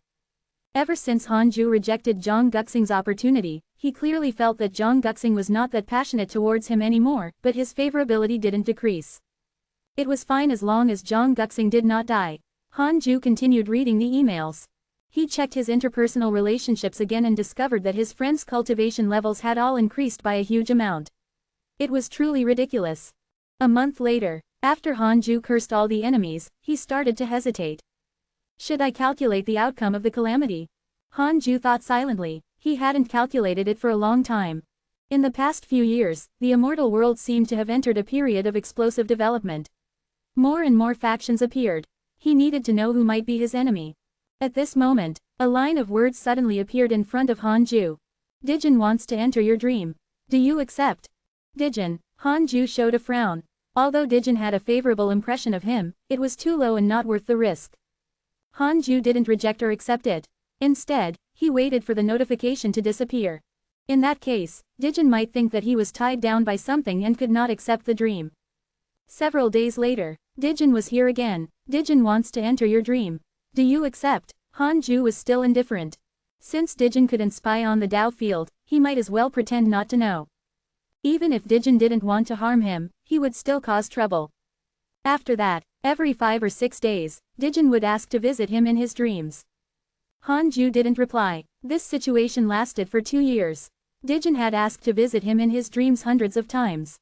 Ever since Hanju rejected Zhang Guxing's opportunity, he clearly felt that Zhang Guxing was not that passionate towards him anymore, but his favorability didn't decrease. It was fine as long as Zhang Guxing did not die. Hanju continued reading the emails. He checked his interpersonal relationships again and discovered that his friends' cultivation levels had all increased by a huge amount. It was truly ridiculous. A month later, after Hanju cursed all the enemies, he started to hesitate. Should I calculate the outcome of the calamity? Hanju thought silently. He hadn't calculated it for a long time. In the past few years, the immortal world seemed to have entered a period of explosive development. More and more factions appeared. He needed to know who might be his enemy. At this moment, a line of words suddenly appeared in front of Hanju. Dijin wants to enter your dream. Do you accept? Dijin. Hanju showed a frown. Although Dijin had a favorable impression of him, it was too low and not worth the risk. Hanju didn't reject or accept it. Instead, he waited for the notification to disappear. In that case, Dijin might think that he was tied down by something and could not accept the dream. Several days later, Dijin was here again. Dijin wants to enter your dream. Do you accept? Han Ju was still indifferent. Since Dijin couldn't spy on the Dao field, he might as well pretend not to know. Even if Dijin didn't want to harm him, he would still cause trouble. After that, every 5 or 6 days, Dijin would ask to visit him in his dreams. Han Ju didn't reply. This situation lasted for 2 years. Dijin had asked to visit him in his dreams hundreds of times.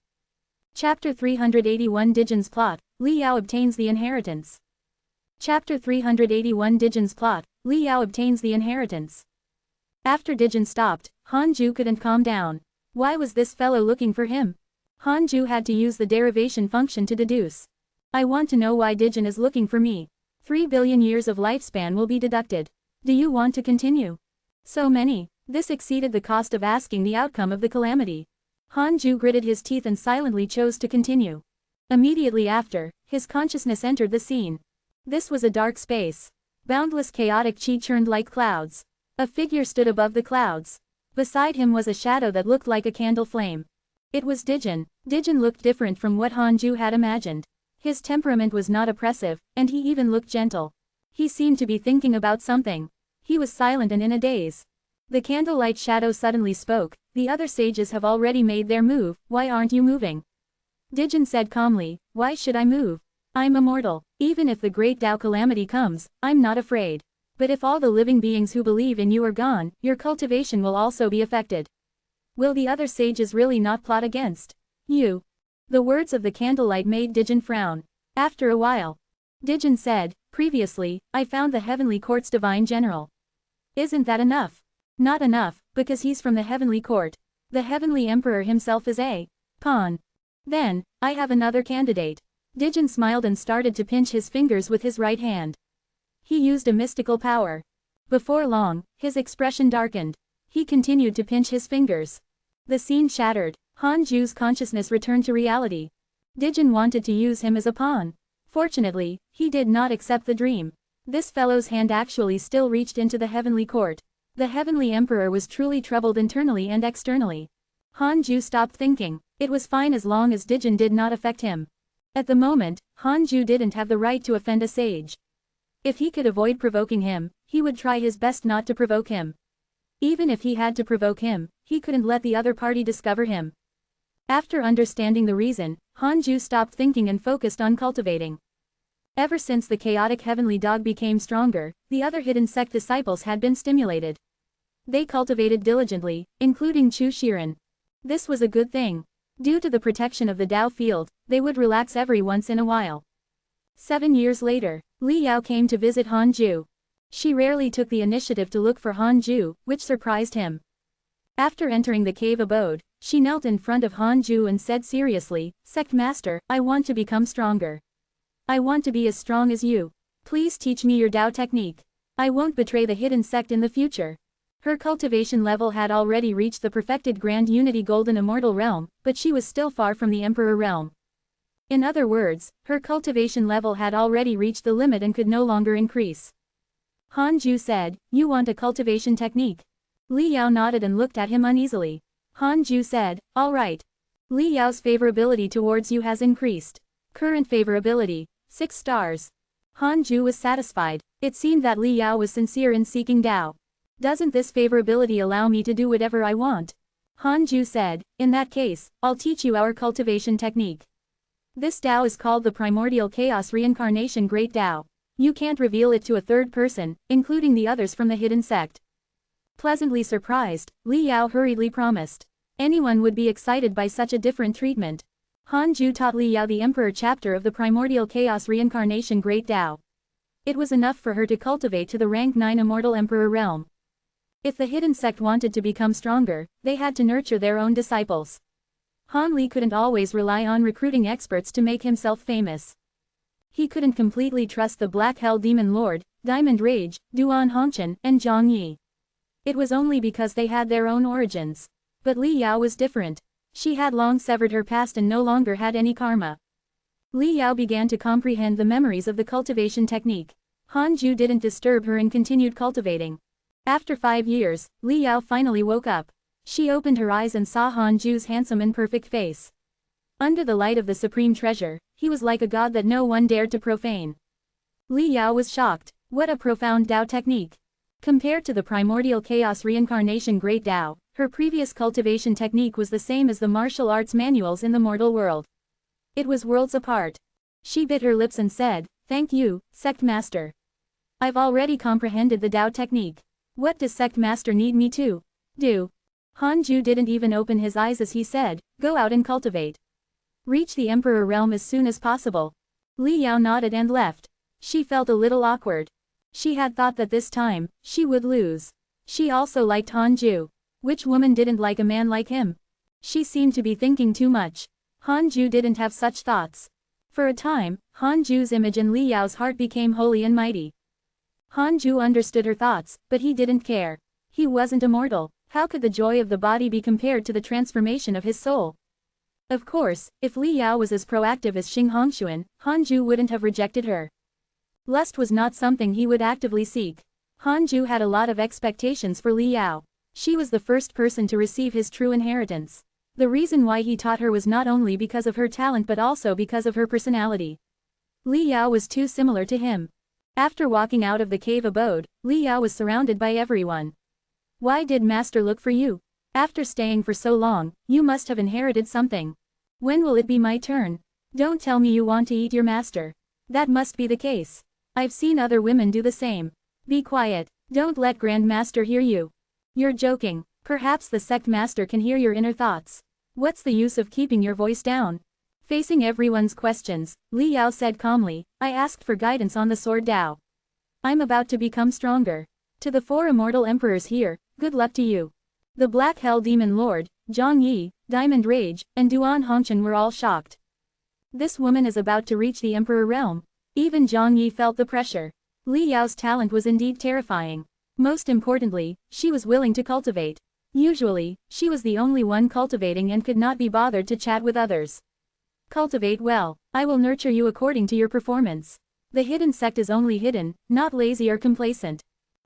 Chapter 381 Dijin's plot, Li Yao obtains the inheritance. Chapter 381 Dijin's plot, Li Yao obtains the inheritance. After Dijin stopped, Han Ju couldn't calm down. Why was this fellow looking for him? Han Ju had to use the derivation function to deduce. I want to know why Dijin is looking for me. 3 billion years of lifespan will be deducted. Do you want to continue? So many. This exceeded the cost of asking the outcome of the calamity. Han Ju gritted his teeth and silently chose to continue. Immediately after, his consciousness entered the scene. This was a dark space. Boundless chaotic chi churned like clouds. A figure stood above the clouds. Beside him was a shadow that looked like a candle flame. It was Dijin. Dijin looked different from what Han Ju had imagined. His temperament was not oppressive, and he even looked gentle. He seemed to be thinking about something. He was silent and in a daze. The candlelight shadow suddenly spoke. The other sages have already made their move, why aren't you moving? Dijin said calmly, why should I move? I'm immortal. Even if the great Tao calamity comes, I'm not afraid. But if all the living beings who believe in you are gone, your cultivation will also be affected. Will the other sages really not plot against you? The words of the candlelight made Dijin frown. After a while, Dijin said, previously, I found the heavenly court's divine general. Isn't that enough? Not enough, because he's from the heavenly court. The heavenly emperor himself is a pawn. Then, I have another candidate. Dijin smiled and started to pinch his fingers with his right hand. He used a mystical power. Before long, his expression darkened. He continued to pinch his fingers. The scene shattered. Han Ju's consciousness returned to reality. Dijin wanted to use him as a pawn. Fortunately, he did not accept the dream. This fellow's hand actually still reached into the heavenly court. The heavenly emperor was truly troubled internally and externally. Han Ju stopped thinking. It was fine as long as Dijin did not affect him. At the moment, Han Ju didn't have the right to offend a sage. If he could avoid provoking him, he would try his best not to provoke him. Even if he had to provoke him, he couldn't let the other party discover him. After understanding the reason, Han Ju stopped thinking and focused on cultivating. Ever since the chaotic heavenly dog became stronger, the other hidden sect disciples had been stimulated. They cultivated diligently, including Chu Shiren. This was a good thing. Due to the protection of the Dao field, they would relax every once in a while. 7 years later, Li Yao came to visit Han Ju. She rarely took the initiative to look for Han Ju, which surprised him. After entering the cave abode, she knelt in front of Han Ju and said seriously, Sect Master, I want to become stronger. I want to be as strong as you. Please teach me your Dao technique. I won't betray the hidden sect in the future. Her cultivation level had already reached the perfected Grand Unity Golden Immortal Realm, but she was still far from the Emperor Realm. In other words, her cultivation level had already reached the limit and could no longer increase. Han Ju said, you want a cultivation technique? Li Yao nodded and looked at him uneasily. Han Ju said, all right. Li Yao's favorability towards you has increased. Current favorability, 6 stars. Han Ju was satisfied. It seemed that Li Yao was sincere in seeking Dao. Doesn't this favorability allow me to do whatever I want? Han Ju said, in that case, I'll teach you our cultivation technique. This Dao is called the Primordial Chaos Reincarnation Great Dao. You can't reveal it to a third person, including the others from the hidden sect. Pleasantly surprised, Li Yao hurriedly promised. Anyone would be excited by such a different treatment. Han Ju taught Li Yao the Emperor chapter of the Primordial Chaos Reincarnation Great Dao. It was enough for her to cultivate to the rank 9 Immortal Emperor realm. If the hidden sect wanted to become stronger, they had to nurture their own disciples. Han Li couldn't always rely on recruiting experts to make himself famous. He couldn't completely trust the Black Hell Demon Lord, Diamond Rage, Duan Hongchen, and Zhang Yi. It was only because they had their own origins. But Li Yao was different. She had long severed her past and no longer had any karma. Li Yao began to comprehend the memories of the cultivation technique. Han Ju didn't disturb her and continued cultivating. After 5 years, Li Yao finally woke up. She opened her eyes and saw Han Ju's handsome and perfect face. Under the light of the supreme treasure, he was like a god that no one dared to profane. Li Yao was shocked. What a profound Tao technique. Compared to the primordial chaos reincarnation Great Tao, her previous cultivation technique was the same as the martial arts manuals in the mortal world. It was worlds apart. She bit her lips and said, "Thank you, Sect Master. I've already comprehended the Tao technique. What does Sect Master need me to do?" Hanju didn't even open his eyes as he said, "Go out and cultivate. Reach the Emperor realm as soon as possible." Li Yao nodded and left. She felt a little awkward. She had thought that this time, she would lose. She also liked Hanju. Which woman didn't like a man like him? She seemed to be thinking too much. Hanju didn't have such thoughts. For a time, Hanju's image in Li Yao's heart became holy and mighty. Hanju understood her thoughts, but he didn't care. He wasn't immortal. How could the joy of the body be compared to the transformation of his soul? Of course, if Li Yao was as proactive as Xing Hongxuan, Hanju wouldn't have rejected her. Lust was not something he would actively seek. Hanju had a lot of expectations for Li Yao. She was the first person to receive his true inheritance. The reason why he taught her was not only because of her talent but also because of her personality. Li Yao was too similar to him. After walking out of the cave abode, Li Yao was surrounded by everyone. "Why did Master look for you? After staying for so long, you must have inherited something. When will it be my turn? Don't tell me you want to eat your master. That must be the case. I've seen other women do the same. Be quiet. Don't let Grand Master hear you. You're joking. Perhaps the Sect Master can hear your inner thoughts. What's the use of keeping your voice down?" Facing everyone's questions, Li Yao said calmly, "I asked for guidance on the Sword Tao. I'm about to become stronger. To the 4 immortal emperors here, good luck to you." The Black Hell Demon Lord, Zhang Yi, Diamond Rage, and Duan Hongchen were all shocked. This woman is about to reach the Emperor realm. Even Zhang Yi felt the pressure. Li Yao's talent was indeed terrifying. Most importantly, she was willing to cultivate. Usually, she was the only one cultivating and could not be bothered to chat with others. "Cultivate well. I will nurture you according to your performance. The hidden sect is only hidden, not lazy or complacent."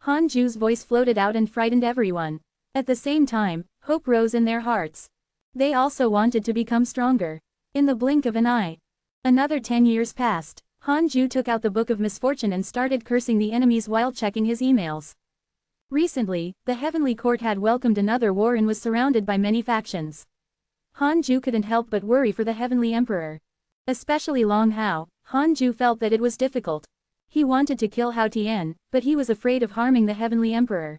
Hanju's voice floated out and frightened everyone. At the same time, hope rose in their hearts. They also wanted to become stronger. In the blink of an eye. Another 10 years passed. Hanju took out the Book of Misfortune and started cursing the enemies while checking his emails. Recently, the Heavenly Court had welcomed another war and was surrounded by many factions. Hanju couldn't help but worry for the Heavenly Emperor. Especially Long Hao, Hanju felt that it was difficult. He wanted to kill Hao Tian, but he was afraid of harming the Heavenly Emperor.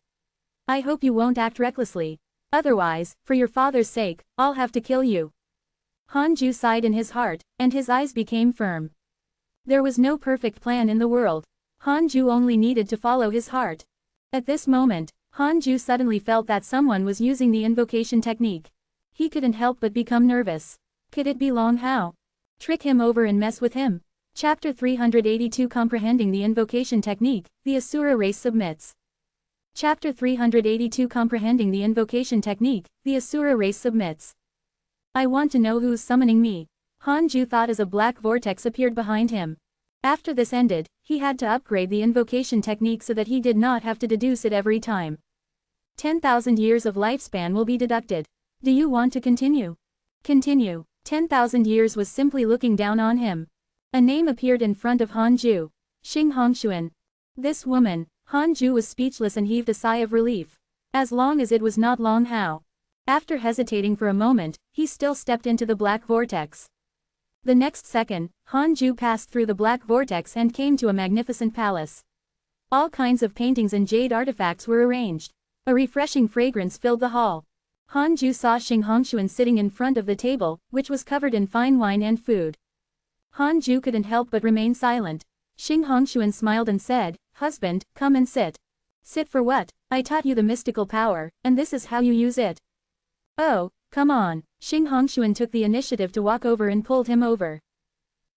"I hope you won't act recklessly. Otherwise, for your father's sake, I'll have to kill you." Hanju sighed in his heart, and his eyes became firm. There was no perfect plan in the world. Hanju only needed to follow his heart. At this moment, Hanju suddenly felt that someone was using the invocation technique. He couldn't help but become nervous. Could it be Long Hao? Trick him over and mess with him? Chapter 382 Comprehending the Invocation Technique, the Asura Race Submits. Chapter 382 Comprehending the Invocation Technique, the Asura Race Submits. "I want to know who's summoning me," Hanju thought as a black vortex appeared behind him. After this ended, he had to upgrade the invocation technique so that he did not have to deduce it every time. 10,000 years of lifespan will be deducted. Do you want to continue? Continue. 10,000 years was simply looking down on him. A name appeared in front of Hanju. Xing Hongxuan. This woman. Hanju was speechless and heaved a sigh of relief. As long as it was not Long Hao. After hesitating for a moment, he still stepped into the black vortex. The next second, Hanju passed through the black vortex and came to a magnificent palace. All kinds of paintings and jade artifacts were arranged. A refreshing fragrance filled the hall. Hanju saw Xing Hongxuan sitting in front of the table, which was covered in fine wine and food. Hanju couldn't help but remain silent. Xing Hongxuan smiled and said, "Husband, come and sit." "Sit for what? I taught you the mystical power, and this is how you use it." "Oh, come on." Xing Hongxuan took the initiative to walk over and pulled him over.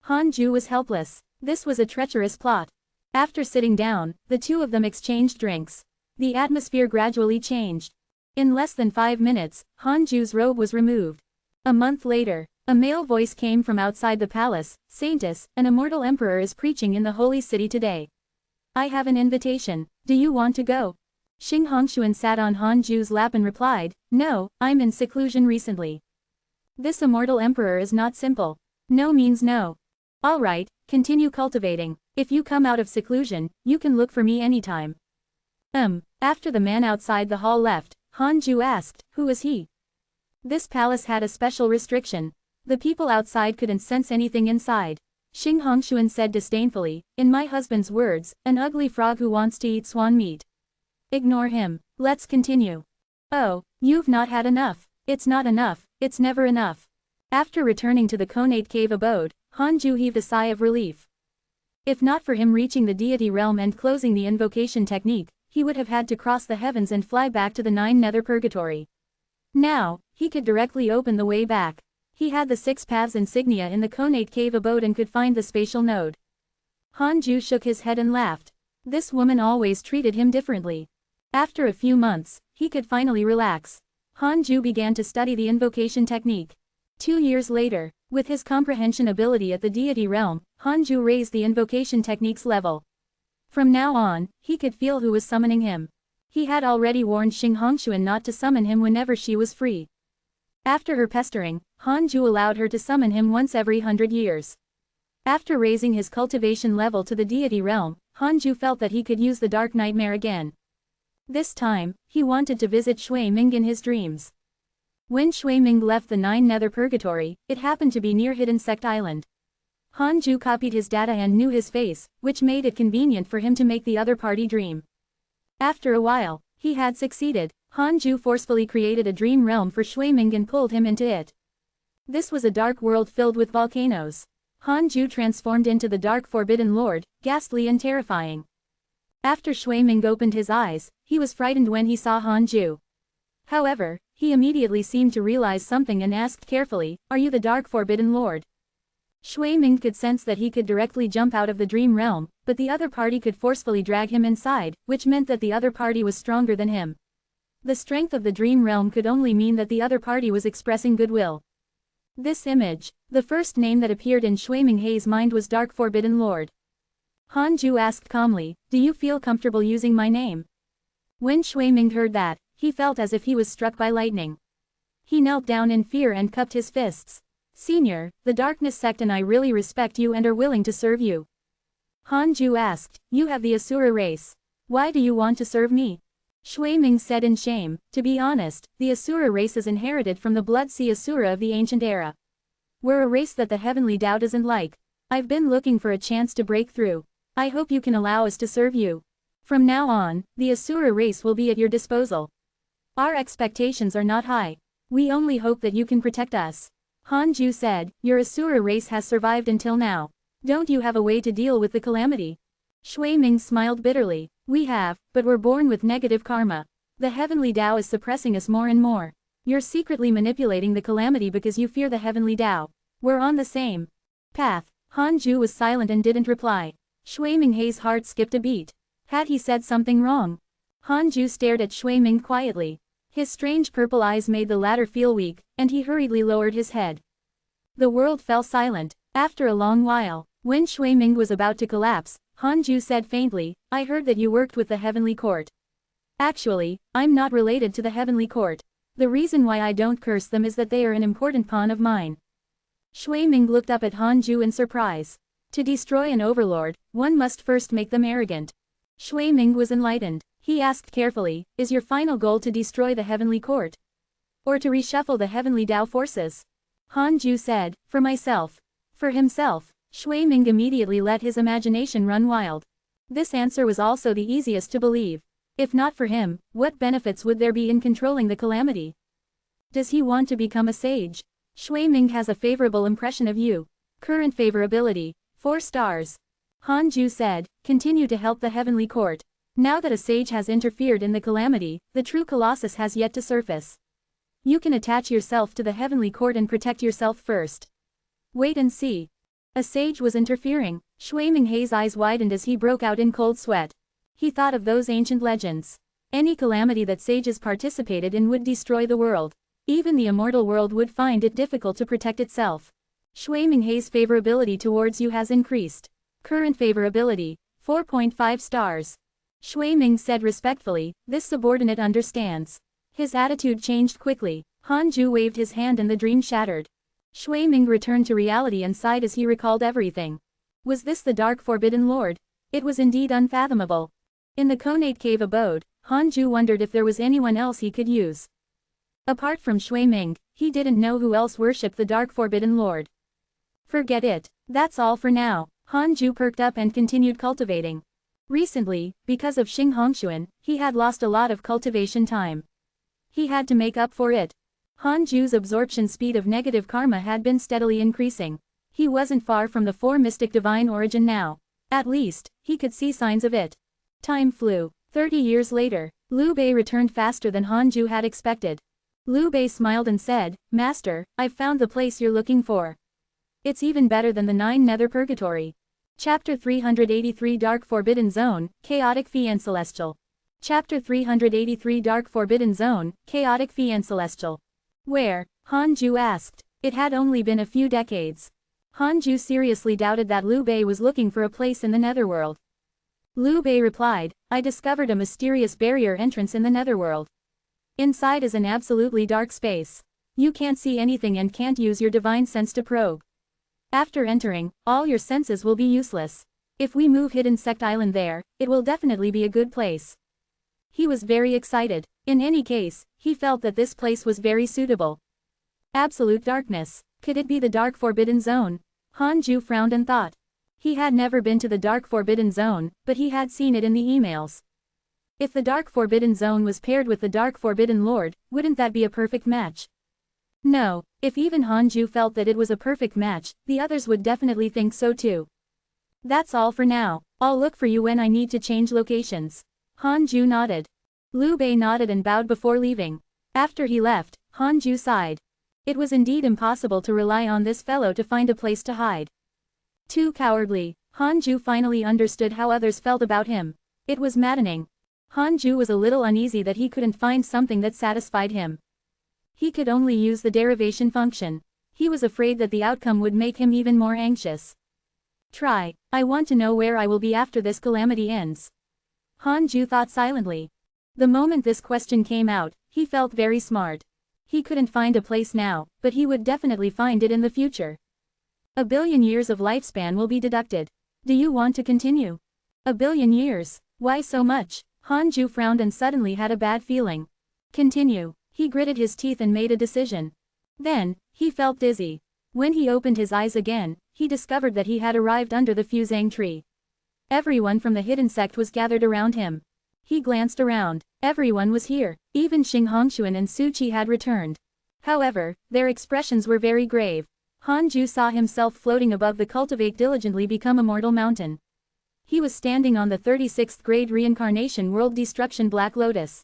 Hanju was helpless. This was a treacherous plot. After sitting down, the two of them exchanged drinks. The atmosphere gradually changed. In less than 5 minutes, Hanju's robe was removed. A month later, a male voice came from outside the palace. "Saintess, an immortal emperor is preaching in the holy city today. I have an invitation. Do you want to go?" Xing Hongxuan sat on Hanju's lap and replied, "No, I'm in seclusion recently. This immortal emperor is not simple. No means no. All right, continue cultivating. If you come out of seclusion, you can look for me anytime. After the man outside the hall left, Hanju asked, who is he? This palace had a special restriction. The people outside couldn't sense anything inside. Xing Hongshuan said disdainfully, in my husband's words, an ugly frog who wants to eat swan meat. Ignore him. Let's continue. Oh, you've not had enough. It's not enough, it's never enough. After returning to the Conate cave abode, Hanju heaved a sigh of relief. If not for him reaching the deity realm and closing the invocation technique, he would have had to cross the heavens and fly back to the 9 nether purgatory. Now, he could directly open the way back. He had the 6 paths insignia in the Conate cave abode and could find the spatial node. Hanju shook his head and laughed. This woman always treated him differently. After a few months, he could finally relax. Hanju began to study the invocation technique. 2 years later, with his comprehension ability at the deity realm, Hanju raised the invocation technique's level. From now on, he could feel who was summoning him. He had already warned Xing Hongshuan not to summon him whenever she was free. After her pestering, Hanju allowed her to summon him once every 100 years. After raising his cultivation level to the deity realm, Hanju felt that he could use the dark nightmare again. This time, he wanted to visit Shui Ming in his dreams. When Shui Ming left the 9 nether purgatory, it happened to be near Hidden Sect Island. Hanju copied his data and knew his face, which made it convenient for him to make the other party dream. After a while, he had succeeded. Hanju forcefully created a dream realm for Shui Ming and pulled him into it. This was a dark world filled with volcanoes. Hanju transformed into the Dark Forbidden Lord, ghastly and terrifying. After Shui Ming opened his eyes, he was frightened when he saw Hanju. However, he immediately seemed to realize something and asked carefully, are you the Dark Forbidden Lord? Shui Ming could sense that he could directly jump out of the dream realm, but the other party could forcefully drag him inside, which meant that the other party was stronger than him. The strength of the dream realm could only mean that the other party was expressing goodwill. This image, the first name that appeared in Shui Ming Hei's mind was Dark Forbidden Lord. Hanju asked calmly, do you feel comfortable using my name? When Shui Ming heard that, he felt as if he was struck by lightning. He knelt down in fear and cupped his fists. Senior, the Darkness Sect and I really respect you and are willing to serve you. Hanju asked, you have the Asura race. Why do you want to serve me? Shui Ming said in shame, to be honest, the Asura race is inherited from the Blood Sea Asura of the ancient era. We're a race that the Heavenly Tao doesn't like. I've been looking for a chance to break through. I hope you can allow us to serve you. From now on, the Asura race will be at your disposal. Our expectations are not high. We only hope that you can protect us. Hanju said, your Asura race has survived until now. Don't you have a way to deal with the calamity? Shui Ming smiled bitterly. We have, but we're born with negative karma. The Heavenly Tao is suppressing us more and more. You're secretly manipulating the calamity because you fear the Heavenly Tao. We're on the same path. Hanju was silent and didn't reply. Shui Ming Hei's heart skipped a beat. Had he said something wrong? Hanju stared at Shui Ming quietly. His strange purple eyes made the latter feel weak, and he hurriedly lowered his head. The world fell silent. After a long while, when Shui Ming was about to collapse, Hanju said faintly, I heard that you worked with the Heavenly Court. Actually, I'm not related to the Heavenly Court. The reason why I don't curse them is that they are an important pawn of mine. Shui Ming looked up at Hanju in surprise. To destroy an overlord, one must first make them arrogant. Shui Ming was enlightened. He asked carefully, is your final goal to destroy the Heavenly Court? Or to reshuffle the Heavenly Tao forces? Hanju said, for myself. For himself. Shui Ming immediately let his imagination run wild. This answer was also the easiest to believe. If not for him, what benefits would there be in controlling the calamity? Does he want to become a sage? Shui Ming has a favorable impression of you. Current favorability, 4 stars. Hanju said, continue to help the Heavenly Court. Now that a sage has interfered in the calamity, the true Colossus has yet to surface. You can attach yourself to the Heavenly Court and protect yourself first. Wait and see. A sage was interfering. Shui Ming Hei's eyes widened as he broke out in cold sweat. He thought of those ancient legends. Any calamity that sages participated in would destroy the world. Even the immortal world would find it difficult to protect itself. Shui Ming Hei's favorability towards you has increased. Current favorability, 4.5 stars. Shui Ming said respectfully, this subordinate understands. His attitude changed quickly. Hanju waved his hand and the dream shattered. Shui Ming returned to reality and sighed as he recalled everything. Was this the dark forbidden lord? It was indeed unfathomable. In the Conate Cave abode, Hanju wondered if there was anyone else he could use. Apart from Shui Ming, he didn't know who else worshipped the dark forbidden lord. Forget it. That's all for now. Hanju perked up and continued cultivating. Recently, because of Xing Hongxuan, he had lost a lot of cultivation time. He had to make up for it. Hanju's absorption speed of negative karma had been steadily increasing. He wasn't far from the four mystic divine origin now. At least, he could see signs of it. Time flew. 30 years later, Liu Bei returned faster than Hanju had expected. Liu Bei smiled and said, "Master, I've found the place you're looking for. It's even better than the 9 Nether Purgatory." Chapter 383 Dark Forbidden Zone, Chaotic Fiend Celestial. Chapter 383 Dark Forbidden Zone, Chaotic Fiend Celestial. Where? Hanju asked. It had only been a few decades. Hanju seriously doubted that Liu Bei was looking for a place in the Netherworld. Liu Bei replied, "I discovered a mysterious barrier entrance in the Netherworld. Inside is an absolutely dark space. You can't see anything and can't use your divine sense to probe. After entering, all your senses will be useless. If we move Hidden Sect Island there, it will definitely be a good place." He was very excited. In any case, he felt that this place was very suitable. Absolute darkness. Could it be the Dark Forbidden Zone? Hanju frowned and thought. He had never been to the Dark Forbidden Zone, but he had seen it in the emails. If the Dark Forbidden Zone was paired with the Dark Forbidden Lord, wouldn't that be a perfect match? No, if even Hanju felt that it was a perfect match, the others would definitely think so too. That's all for now. I'll look for you when I need to change locations. Hanju nodded. Liu Bei nodded and bowed before leaving. After he left, Hanju sighed. It was indeed impossible to rely on this fellow to find a place to hide. Too cowardly. Hanju finally understood how others felt about him. It was maddening. Hanju was a little uneasy that he couldn't find something that satisfied him. He could only use the derivation function. He was afraid that the outcome would make him even more anxious. I want to know where I will be after this calamity ends. Hanju thought silently. The moment this question came out, he felt very smart. He couldn't find a place now, but he would definitely find it in the future. 1 billion years of lifespan will be deducted. Do you want to continue? 1 billion years? Why so much? Hanju frowned and suddenly had a bad feeling. Continue. He gritted his teeth and made a decision. Then, he felt dizzy. When he opened his eyes again, he discovered that he had arrived under the fusang tree. Everyone from the hidden sect was gathered around him. He glanced around. Everyone was here. Even Xing Hongxuan and Su Qi had returned. However, their expressions were very grave. Hanju saw himself floating above the cultivate diligently become immortal mountain. He was standing on the 36th grade reincarnation world destruction Black Lotus.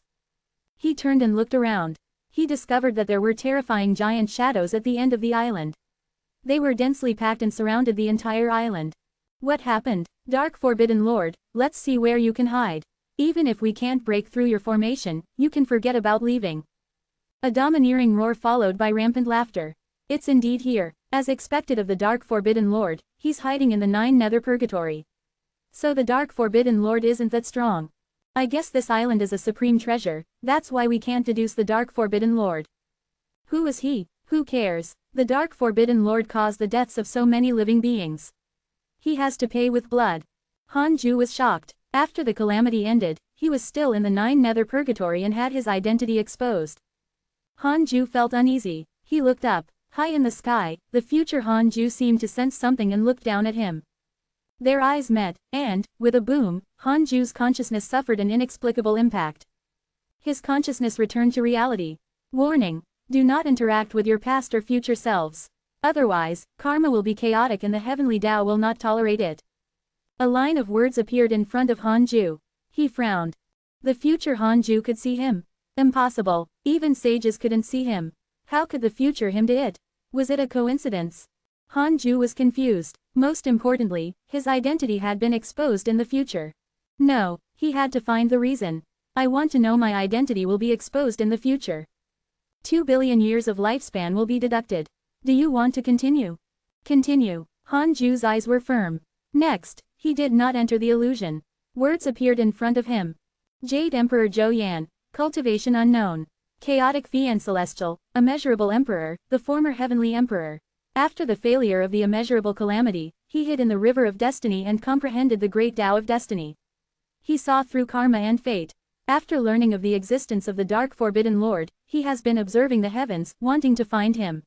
He turned and looked around. He discovered that there were terrifying giant shadows at the end of the island. They were densely packed and surrounded the entire island. What happened? Dark Forbidden Lord, let's see where you can hide. Even if we can't break through your formation, you can forget about leaving. A domineering roar followed by rampant laughter. It's indeed here. As expected of the Dark Forbidden Lord, he's hiding in the 9 Nether Purgatory. So the Dark Forbidden Lord isn't that strong. I guess this island is a supreme treasure, that's why we can't deduce the Dark Forbidden Lord. Who is he? Who cares? The Dark Forbidden Lord caused the deaths of so many living beings. He has to pay with blood. Hanju was shocked. After the calamity ended, he was still in the 9 Nether Purgatory and had his identity exposed. Hanju felt uneasy. He looked up. High in the sky, the future Hanju seemed to sense something and looked down at him. Their eyes met, and, with a boom, Hanju's consciousness suffered an inexplicable impact. His consciousness returned to reality. Warning: do not interact with your past or future selves. Otherwise, karma will be chaotic and the heavenly Tao will not tolerate it. A line of words appeared in front of Hanju. He frowned. The future Hanju could see him. Impossible. Even sages couldn't see him. How could the future him to it? Was it a coincidence? Hanju was confused. Most importantly, his identity had been exposed in the future. No, he had to find the reason. I want to know my identity will be exposed in the future. 2 billion years of lifespan will be deducted. Do you want to continue? Continue. Hanju's eyes were firm. Next, he did not enter the illusion. Words appeared in front of him. Jade Emperor Zhou Yan, cultivation unknown. Chaotic Fiend Celestial, immeasurable emperor, the former heavenly emperor. After the failure of the immeasurable calamity, he hid in the river of destiny and comprehended the great Tao of destiny. He saw through karma and fate. After learning of the existence of the dark forbidden lord, he has been observing the heavens, wanting to find him.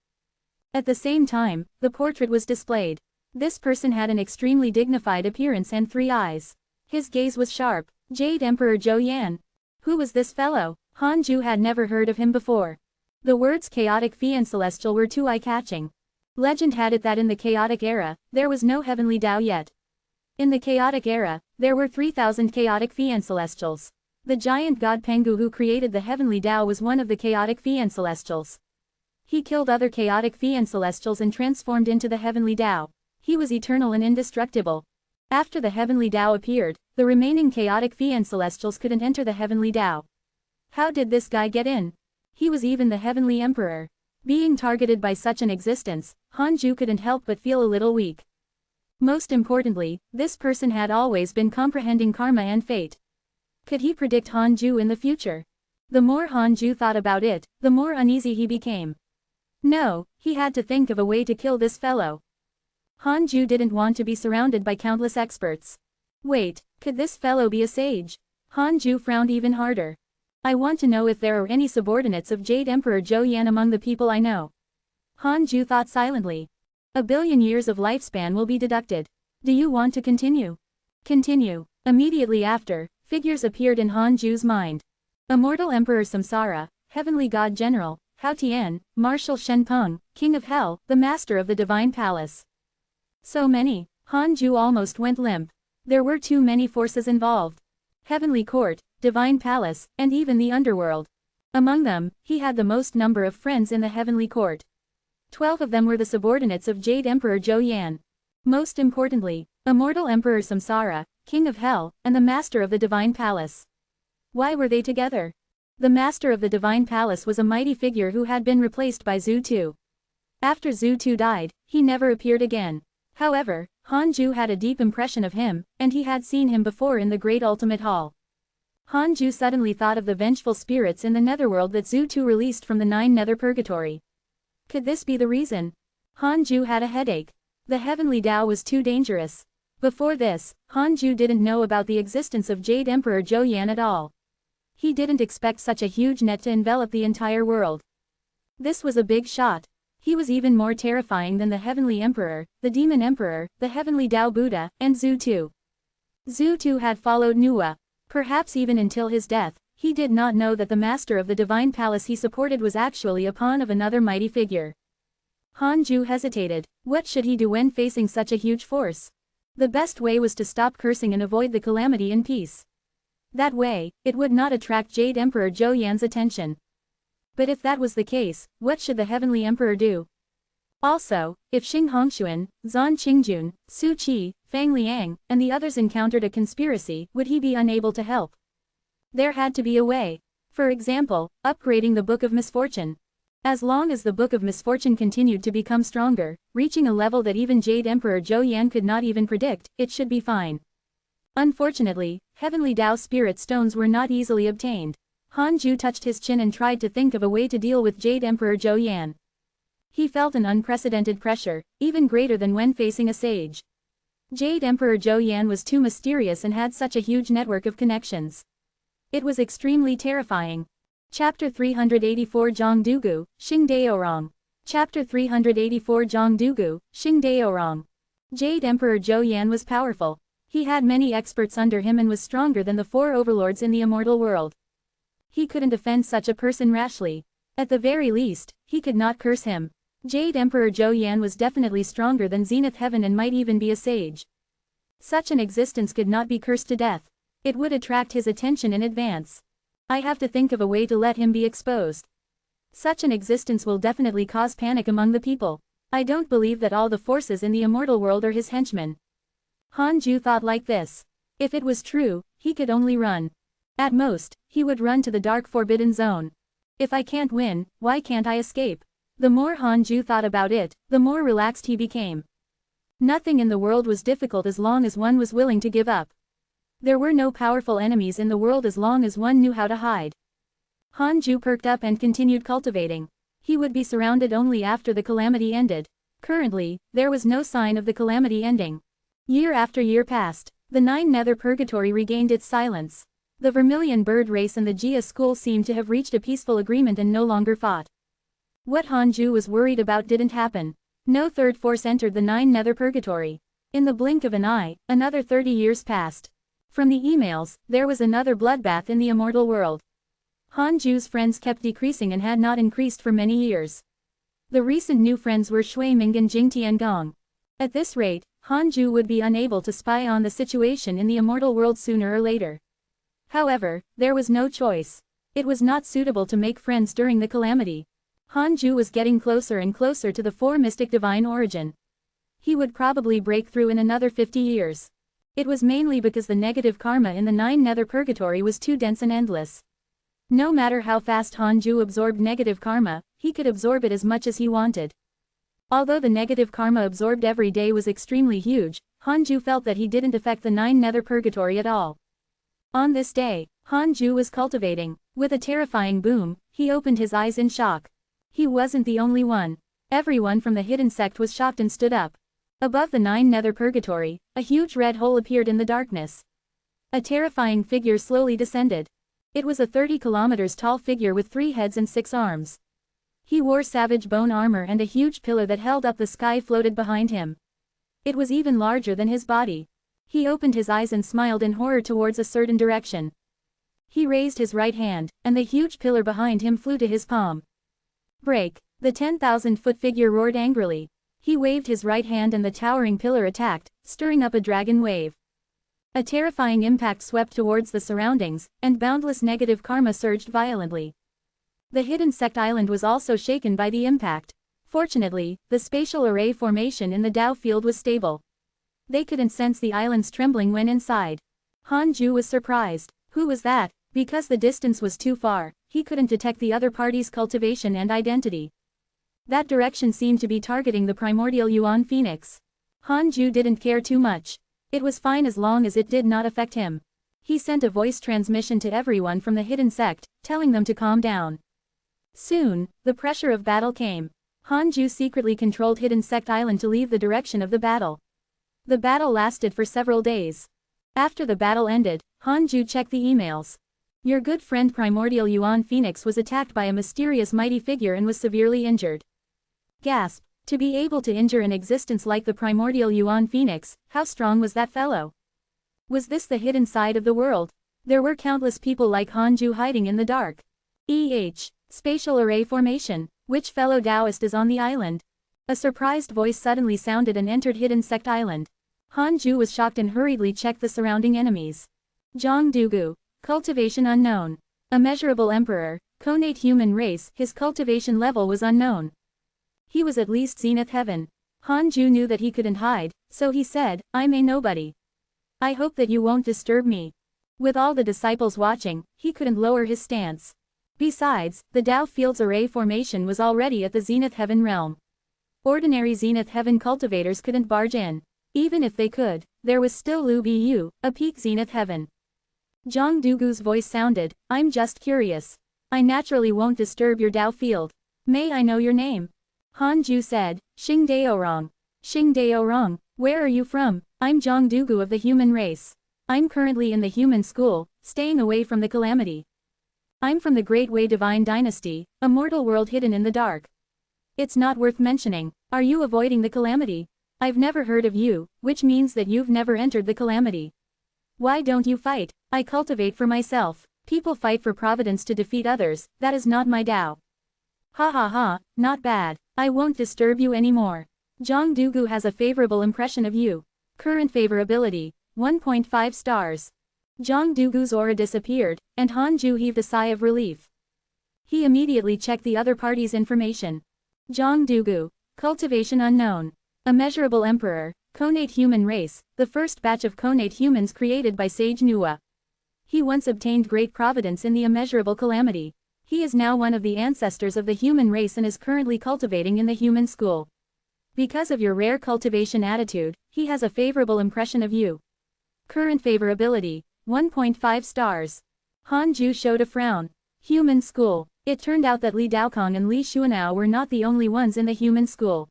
At the same time, the portrait was displayed. This person had an extremely dignified appearance and 3 eyes. His gaze was sharp. Jade Emperor Zhou Yan. Who was this fellow? Han Ju had never heard of him before. The words chaotic fee and celestial were too eye-catching. Legend had it that in the chaotic era, there was no heavenly Tao yet. In the chaotic era, there were 3,000 chaotic fee and celestials. The giant god Pengu who created the heavenly Tao was one of the chaotic fee and celestials. He killed other chaotic fee and celestials and transformed into the heavenly Tao. He was eternal and indestructible. After the heavenly Tao appeared, the remaining chaotic fee and celestials couldn't enter the heavenly Tao. How did this guy get in? He was even the heavenly emperor. Being targeted by such an existence, Han Ju couldn't help but feel a little weak. Most importantly, this person had always been comprehending karma and fate. Could he predict Han Ju in the future? The more Han Ju thought about it, the more uneasy he became. No, he had to think of a way to kill this fellow. Han Ju didn't want to be surrounded by countless experts. Wait, could this fellow be a sage? Han Ju frowned even harder. I want to know if there are any subordinates of Jade Emperor Zhou Yan among the people I know. Han Ju thought silently. 1 billion years of lifespan will be deducted. Do you want to continue? Continue. Immediately after, figures appeared in Han Ju's mind. Immortal Emperor Samsara, Heavenly God General, Hao Tian, Marshal Shen Peng, King of Hell, the Master of the Divine Palace. So many. Han Ju almost went limp. There were too many forces involved. Heavenly Court, Divine Palace, and even the underworld. Among them, he had the most number of friends in the Heavenly Court. 12 of them were the subordinates of Jade Emperor Zhou Yan. Most importantly, Immortal Emperor Samsara, King of Hell, and the Master of the Divine Palace. Why were they together? The Master of the Divine Palace was a mighty figure who had been replaced by Zhu Tu. After Zhu Tu died, he never appeared again. However, Han Ju had a deep impression of him, and he had seen him before in the Great Ultimate Hall. Han Ju suddenly thought of the vengeful spirits in the netherworld that Zhu Tu released from the 9 nether purgatory. Could this be the reason? Han Ju had a headache. The heavenly Tao was too dangerous. Before this, Han Ju didn't know about the existence of Jade Emperor Zhou Yan at all. He didn't expect such a huge net to envelop the entire world. This was a big shot. He was even more terrifying than the Heavenly Emperor, the Demon Emperor, the Heavenly Tao Buddha, and Zhu Tu. Zhu Tu had followed Nuwa. Perhaps even until his death, he did not know that the Master of the Divine Palace he supported was actually a pawn of another mighty figure. Han Ju hesitated. What should he do when facing such a huge force? The best way was to stop cursing and avoid the calamity in peace. That way, it would not attract Jade Emperor Zhou Yan's attention. But if that was the case, what should the Heavenly Emperor do? Also, if Xing Hongxuan, Zan Qingjun, Su Qi, Fang Liang, and the others encountered a conspiracy, would he be unable to help? There had to be a way. For example, upgrading the Book of Misfortune. As long as the Book of Misfortune continued to become stronger, reaching a level that even Jade Emperor Zhou Yan could not even predict, it should be fine. Unfortunately, Heavenly Tao Spirit Stones were not easily obtained. Han Ju touched his chin and tried to think of a way to deal with Jade Emperor Zhou Yan. He felt an unprecedented pressure, even greater than when facing a sage. Jade Emperor Zhou Yan was too mysterious and had such a huge network of connections. It was extremely terrifying. Chapter 384 Zhang Dugu, Xing Daorong. Chapter 384 Zhang Dugu, Xing Daorong. Jade Emperor Zhou Yan was powerful. He had many experts under him and was stronger than the 4 overlords in the immortal world. He couldn't offend such a person rashly. At the very least, he could not curse him. Jade Emperor Zhou Yan was definitely stronger than Zenith Heaven and might even be a sage. Such an existence could not be cursed to death. It would attract his attention in advance. I have to think of a way to let him be exposed. Such an existence will definitely cause panic among the people. I don't believe that all the forces in the immortal world are his henchmen. Han Ju thought like this. If it was true, he could only run. At most, he would run to the dark forbidden zone. If I can't win, why can't I escape? The more Han Ju thought about it, the more relaxed he became. Nothing in the world was difficult as long as one was willing to give up. There were no powerful enemies in the world as long as one knew how to hide. Han Ju perked up and continued cultivating. He would be surrounded only after the calamity ended. Currently, there was no sign of the calamity ending. Year after year passed. The Nine Nether Purgatory regained its silence. The Vermilion bird race and the Jia school seemed to have reached a peaceful agreement and no longer fought. What Hanju was worried about didn't happen. No third force entered the Nine Nether Purgatory. In the blink of an eye, another 30 years passed. From the emails, there was another bloodbath in the immortal world. Hanju's friends kept decreasing and had not increased for many years. The recent new friends were Shui Ming and Jing Tiangong. At this rate, Hanju would be unable to spy on the situation in the immortal world sooner or later. However, there was no choice. It was not suitable to make friends during the calamity. Hanju was getting closer and closer to the four mystic divine origin. He would probably break through in another 50 years. It was mainly because the negative karma in the Nine Nether Purgatory was too dense and endless. No matter how fast Hanju absorbed negative karma, he could absorb it as much as he wanted. Although the negative karma absorbed every day was extremely huge, Hanju felt that he didn't affect the Nine Nether Purgatory at all. On this day, Hanju was cultivating. With a terrifying boom, he opened his eyes in shock. He wasn't the only one. Everyone from the hidden sect was shocked and stood up. Above the Nine Nether Purgatory, a huge red hole appeared in the darkness. A terrifying figure slowly descended. It was a 30 kilometers tall figure with 3 heads and 6 arms. He wore savage bone armor and a huge pillar that held up the sky floated behind him. It was even larger than his body. He opened his eyes and smiled in horror towards a certain direction. He raised his right hand, and the huge pillar behind him flew to his palm. Break! The 10,000-foot figure roared angrily. He waved his right hand and the towering pillar attacked, stirring up a dragon wave. A terrifying impact swept towards the surroundings, and boundless negative karma surged violently. The hidden sect island was also shaken by the impact. Fortunately, the spatial array formation in the Dao field was stable. They couldn't sense the island's trembling when inside. Hanju was surprised. Who was that? Because the distance was too far, he couldn't detect the other party's cultivation and identity. That direction seemed to be targeting the primordial Yuan Phoenix. Hanju didn't care too much. It was fine as long as it did not affect him. He sent a voice transmission to everyone from the hidden sect, telling them to calm down. Soon, the pressure of battle came. Hanju secretly controlled Hidden Sect Island to leave the direction of the battle. The battle lasted for several days. After the battle ended, Hanju checked the emails. Your good friend Primordial Yuan Phoenix was attacked by a mysterious mighty figure and was severely injured. Gasp! To be able to injure an existence like the Primordial Yuan Phoenix, how strong was that fellow? Was this the hidden side of the world? There were countless people like Hanju hiding in the dark. Spatial array formation. Which fellow Taoist is on the island? A surprised voice suddenly sounded and entered Hidden Sect Island. Hanju was shocked and hurriedly checked the surrounding enemies. Zhangdugu. Cultivation unknown. Immeasurable Emperor. Connate human race. His cultivation level was unknown. He was at least Zenith Heaven. Hanju knew that he couldn't hide, so he said, I'm a nobody. I hope that you won't disturb me. With all the disciples watching, he couldn't lower his stance. Besides, the Dao Field's array formation was already at the Zenith Heaven realm. Ordinary Zenith Heaven cultivators couldn't barge in. Even if they could, there was still Lu Bu, a peak Zenith Heaven. Zhangdugu's voice sounded, I'm just curious. I naturally won't disturb your Dao Field. May I know your name? Hanju said, Xing Daorong. Xing Daorong, where are you from? I'm Zhangdugu of the human race. I'm currently in the human school, staying away from the calamity. I'm from the Great Wei Divine Dynasty, a mortal world hidden in the dark. It's not worth mentioning. Are you avoiding the calamity? I've never heard of you, which means that you've never entered the calamity. Why don't you fight? I cultivate for myself. People fight for Providence to defeat others, that is not my Dao. Ha ha ha, not bad. I won't disturb you anymore. Zhangdugu has a favorable impression of you. Current favorability, 1.5 stars. Zhangdugu's aura disappeared, and Hanju heaved a sigh of relief. He immediately checked the other party's information. Zhangdugu. Cultivation unknown. Immeasurable Emperor. Connate human race, the first batch of connate humans created by Sage Nuwa. He once obtained great providence in the immeasurable calamity. He is now one of the ancestors of the human race and is currently cultivating in the human school. Because of your rare cultivation attitude, he has a favorable impression of you. Current favorability, 1.5 stars. Hanju showed a frown. Human school. It turned out that Li Daokong and Li Xuanao were not the only ones in the human school.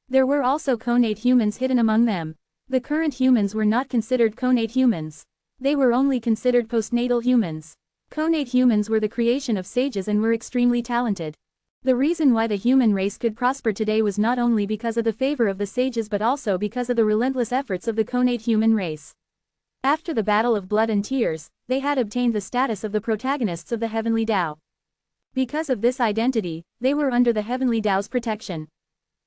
There were also connate humans hidden among them. The current humans were not considered connate humans. They were only considered postnatal humans. Connate humans were the creation of sages and were extremely talented. The reason why the human race could prosper today was not only because of the favor of the sages but also because of the relentless efforts of the connate human race. After the battle of blood and tears, they had obtained the status of the protagonists of the heavenly Tao. Because of this identity, they were under the heavenly Tao's protection.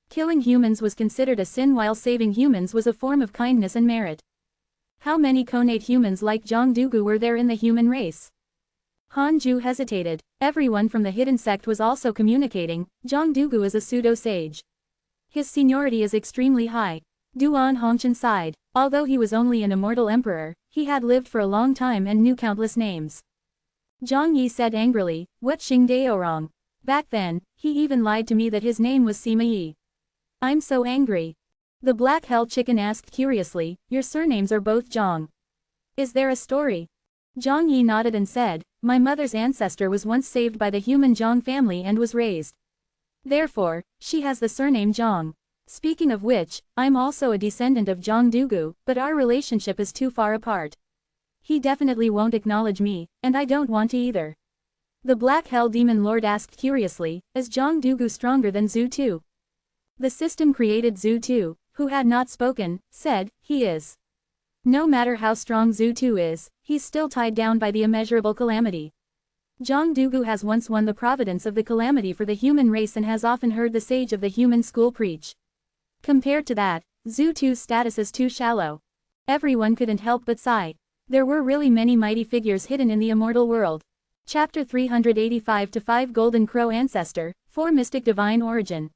Killing humans was considered a sin while saving humans was a form of kindness and merit. How many connate humans like Zhang Dugu were there in the human race? Hanju hesitated. Everyone from the hidden sect was also communicating. Zhang Dugu is a pseudo-sage. His seniority is extremely high. Duan Hongchen sighed. Although he was only an immortal emperor, he had lived for a long time and knew countless names. Zhang Yi said angrily, "What Xingdaorong? Back then, he even lied to me that his name was Sima Yi. I'm so angry." The black hell chicken asked curiously, "Your surnames are both Zhang. Is there a story?" Zhang Yi nodded and said, "My mother's ancestor was once saved by the human Zhang family and was raised. Therefore, she has the surname Zhang. Speaking of which, I'm also a descendant of Zhang Dugu, but our relationship is too far apart. He definitely won't acknowledge me, and I don't want to either." The Black Hell Demon Lord asked curiously, "Is Zhang Dugu stronger than Zhu Tu?" The system created Zhu Tu, who had not spoken, said, "He is. No matter how strong Zhu Tu is, he's still tied down by the immeasurable calamity. Zhang Dugu has once won the providence of the calamity for the human race and has often heard the sage of the human school preach. Compared to that, Zhu Tu's status is too shallow." Everyone couldn't help but sigh. There were really many mighty figures hidden in the immortal world. Chapter 385 to 5 Golden Crow Ancestor, 4 Mystic Divine Origin.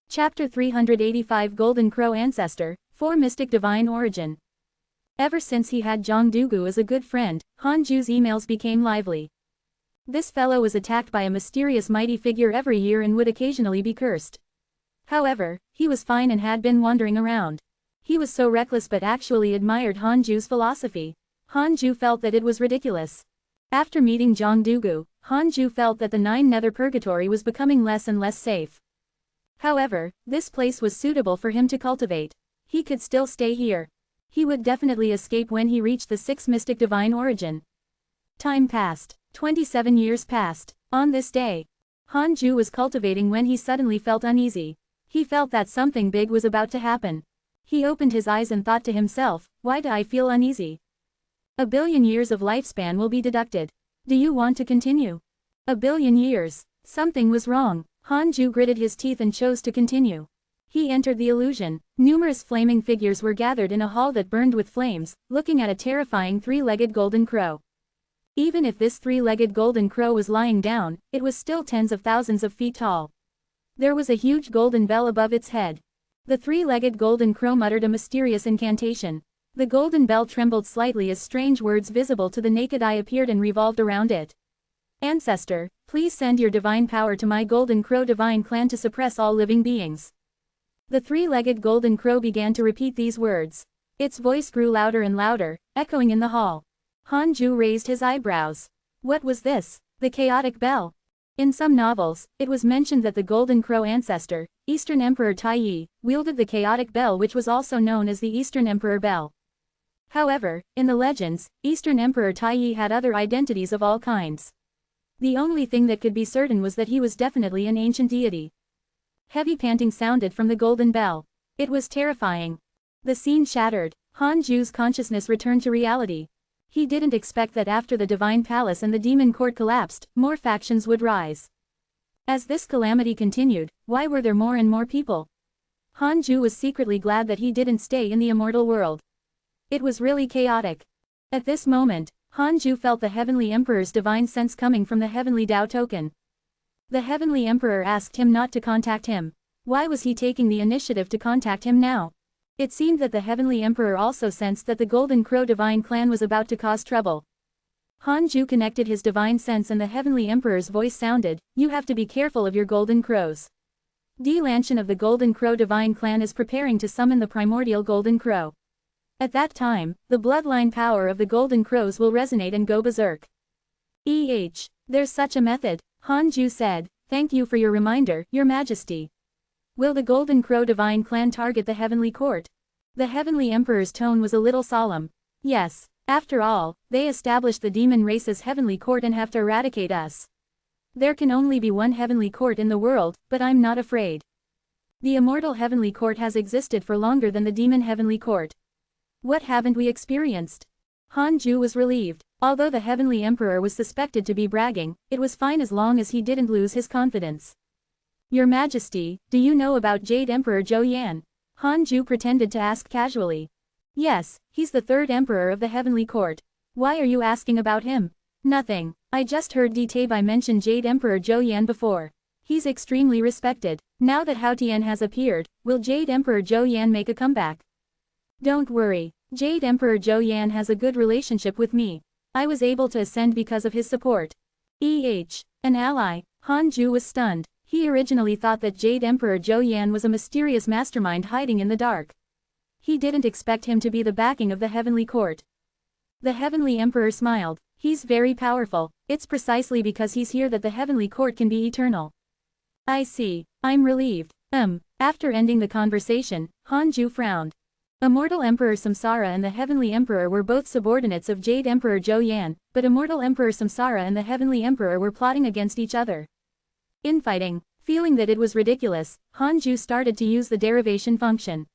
Chapter 385 Golden Crow Ancestor, 4 Mystic Divine Origin. Ever since he had Zhang Dugu as a good friend, Hanju's emails became lively. This fellow was attacked by a mysterious mighty figure every year and would occasionally be cursed. However, he was fine and had been wandering around. He was so reckless but actually admired Hanju's philosophy. Hanju felt that it was ridiculous. After meeting Zhang Dugu, Hanju felt that the 9 nether purgatory was becoming less and less safe. However, this place was suitable for him to cultivate. He could still stay here. He would definitely escape when he reached the 6 Mystic Divine Origin. Time passed. 27 years passed. On this day, Hanju was cultivating when he suddenly felt uneasy. He felt that something big was about to happen. He opened his eyes and thought to himself, "Why do I feel uneasy? A billion years of lifespan will be deducted. Do you want to continue? A billion years." Something was wrong. Hanju gritted his teeth and chose to continue. He entered the illusion. Numerous flaming figures were gathered in a hall that burned with flames, looking at a terrifying 3-legged golden crow. Even if this 3-legged golden crow was lying down, it was still tens of thousands of feet tall. There was a huge golden bell above its head. The 3-legged golden crow muttered a mysterious incantation. The golden bell trembled slightly as strange words visible to the naked eye appeared and revolved around it. "Ancestor, please send your divine power to my golden crow divine clan to suppress all living beings." The 3-legged golden crow began to repeat these words. Its voice grew louder and louder, echoing in the hall. Hanju raised his eyebrows. What was this? The chaotic bell? In some novels, it was mentioned that the Golden Crow ancestor, Eastern Emperor Taiyi, wielded the chaotic bell which was also known as the Eastern Emperor Bell. However, in the legends, Eastern Emperor Taiyi had other identities of all kinds. The only thing that could be certain was that he was definitely an ancient deity. Heavy panting sounded from the golden bell. It was terrifying. The scene shattered. Hanju's consciousness returned to reality. He didn't expect that after the Divine Palace and the Demon Court collapsed, more factions would rise. As this calamity continued, why were there more and more people? Hanju was secretly glad that he didn't stay in the immortal world. It was really chaotic. At this moment, Hanju felt the Heavenly Emperor's divine sense coming from the Heavenly Tao token. The Heavenly Emperor asked him not to contact him. Why was he taking the initiative to contact him now? It seemed that the Heavenly Emperor also sensed that the Golden Crow divine clan was about to cause trouble. Hanju connected his divine sense and the Heavenly Emperor's voice sounded, "You have to be careful of your Golden Crows. D. Lanshan of the Golden Crow divine clan is preparing to summon the primordial Golden Crow. At that time, the bloodline power of the Golden Crows will resonate and go berserk." There's such a method, Hanju said. "Thank you for your reminder, Your Majesty." Will the Golden Crow divine clan target the heavenly court? The heavenly emperor's tone was a little solemn. Yes, after all, they established the demon race's heavenly court and have to eradicate us. There can only be one heavenly court in the world, but I'm not afraid. The immortal heavenly court has existed for longer than the demon heavenly court. What haven't we experienced? Han Ju was relieved. Although the heavenly emperor was suspected to be bragging, it was fine as long as he didn't lose his confidence. Your Majesty, do you know about Jade Emperor Zhou Yan? Han Ju pretended to ask casually. Yes, he's the third emperor of the heavenly court. Why are you asking about him? Nothing, I just heard Taebai mention Jade Emperor Zhou Yan before. He's extremely respected. Now that Hao Tian has appeared, will Jade Emperor Zhou Yan make a comeback? Don't worry, Jade Emperor Zhou Yan has a good relationship with me. I was able to ascend because of his support. An ally. Han Ju was stunned. He originally thought that Jade Emperor Zhou Yan was a mysterious mastermind hiding in the dark. He didn't expect him to be the backing of the heavenly court. The heavenly emperor smiled. He's very powerful. It's precisely because he's here that the heavenly court can be eternal. I see. I'm relieved. After ending the conversation, Han Ju frowned. Immortal Emperor Samsara and the Heavenly Emperor were both subordinates of Jade Emperor Zhou Yan, but Immortal Emperor Samsara and the Heavenly Emperor were plotting against each other. Infighting. Feeling that it was ridiculous, Han Ju started to use the derivation function.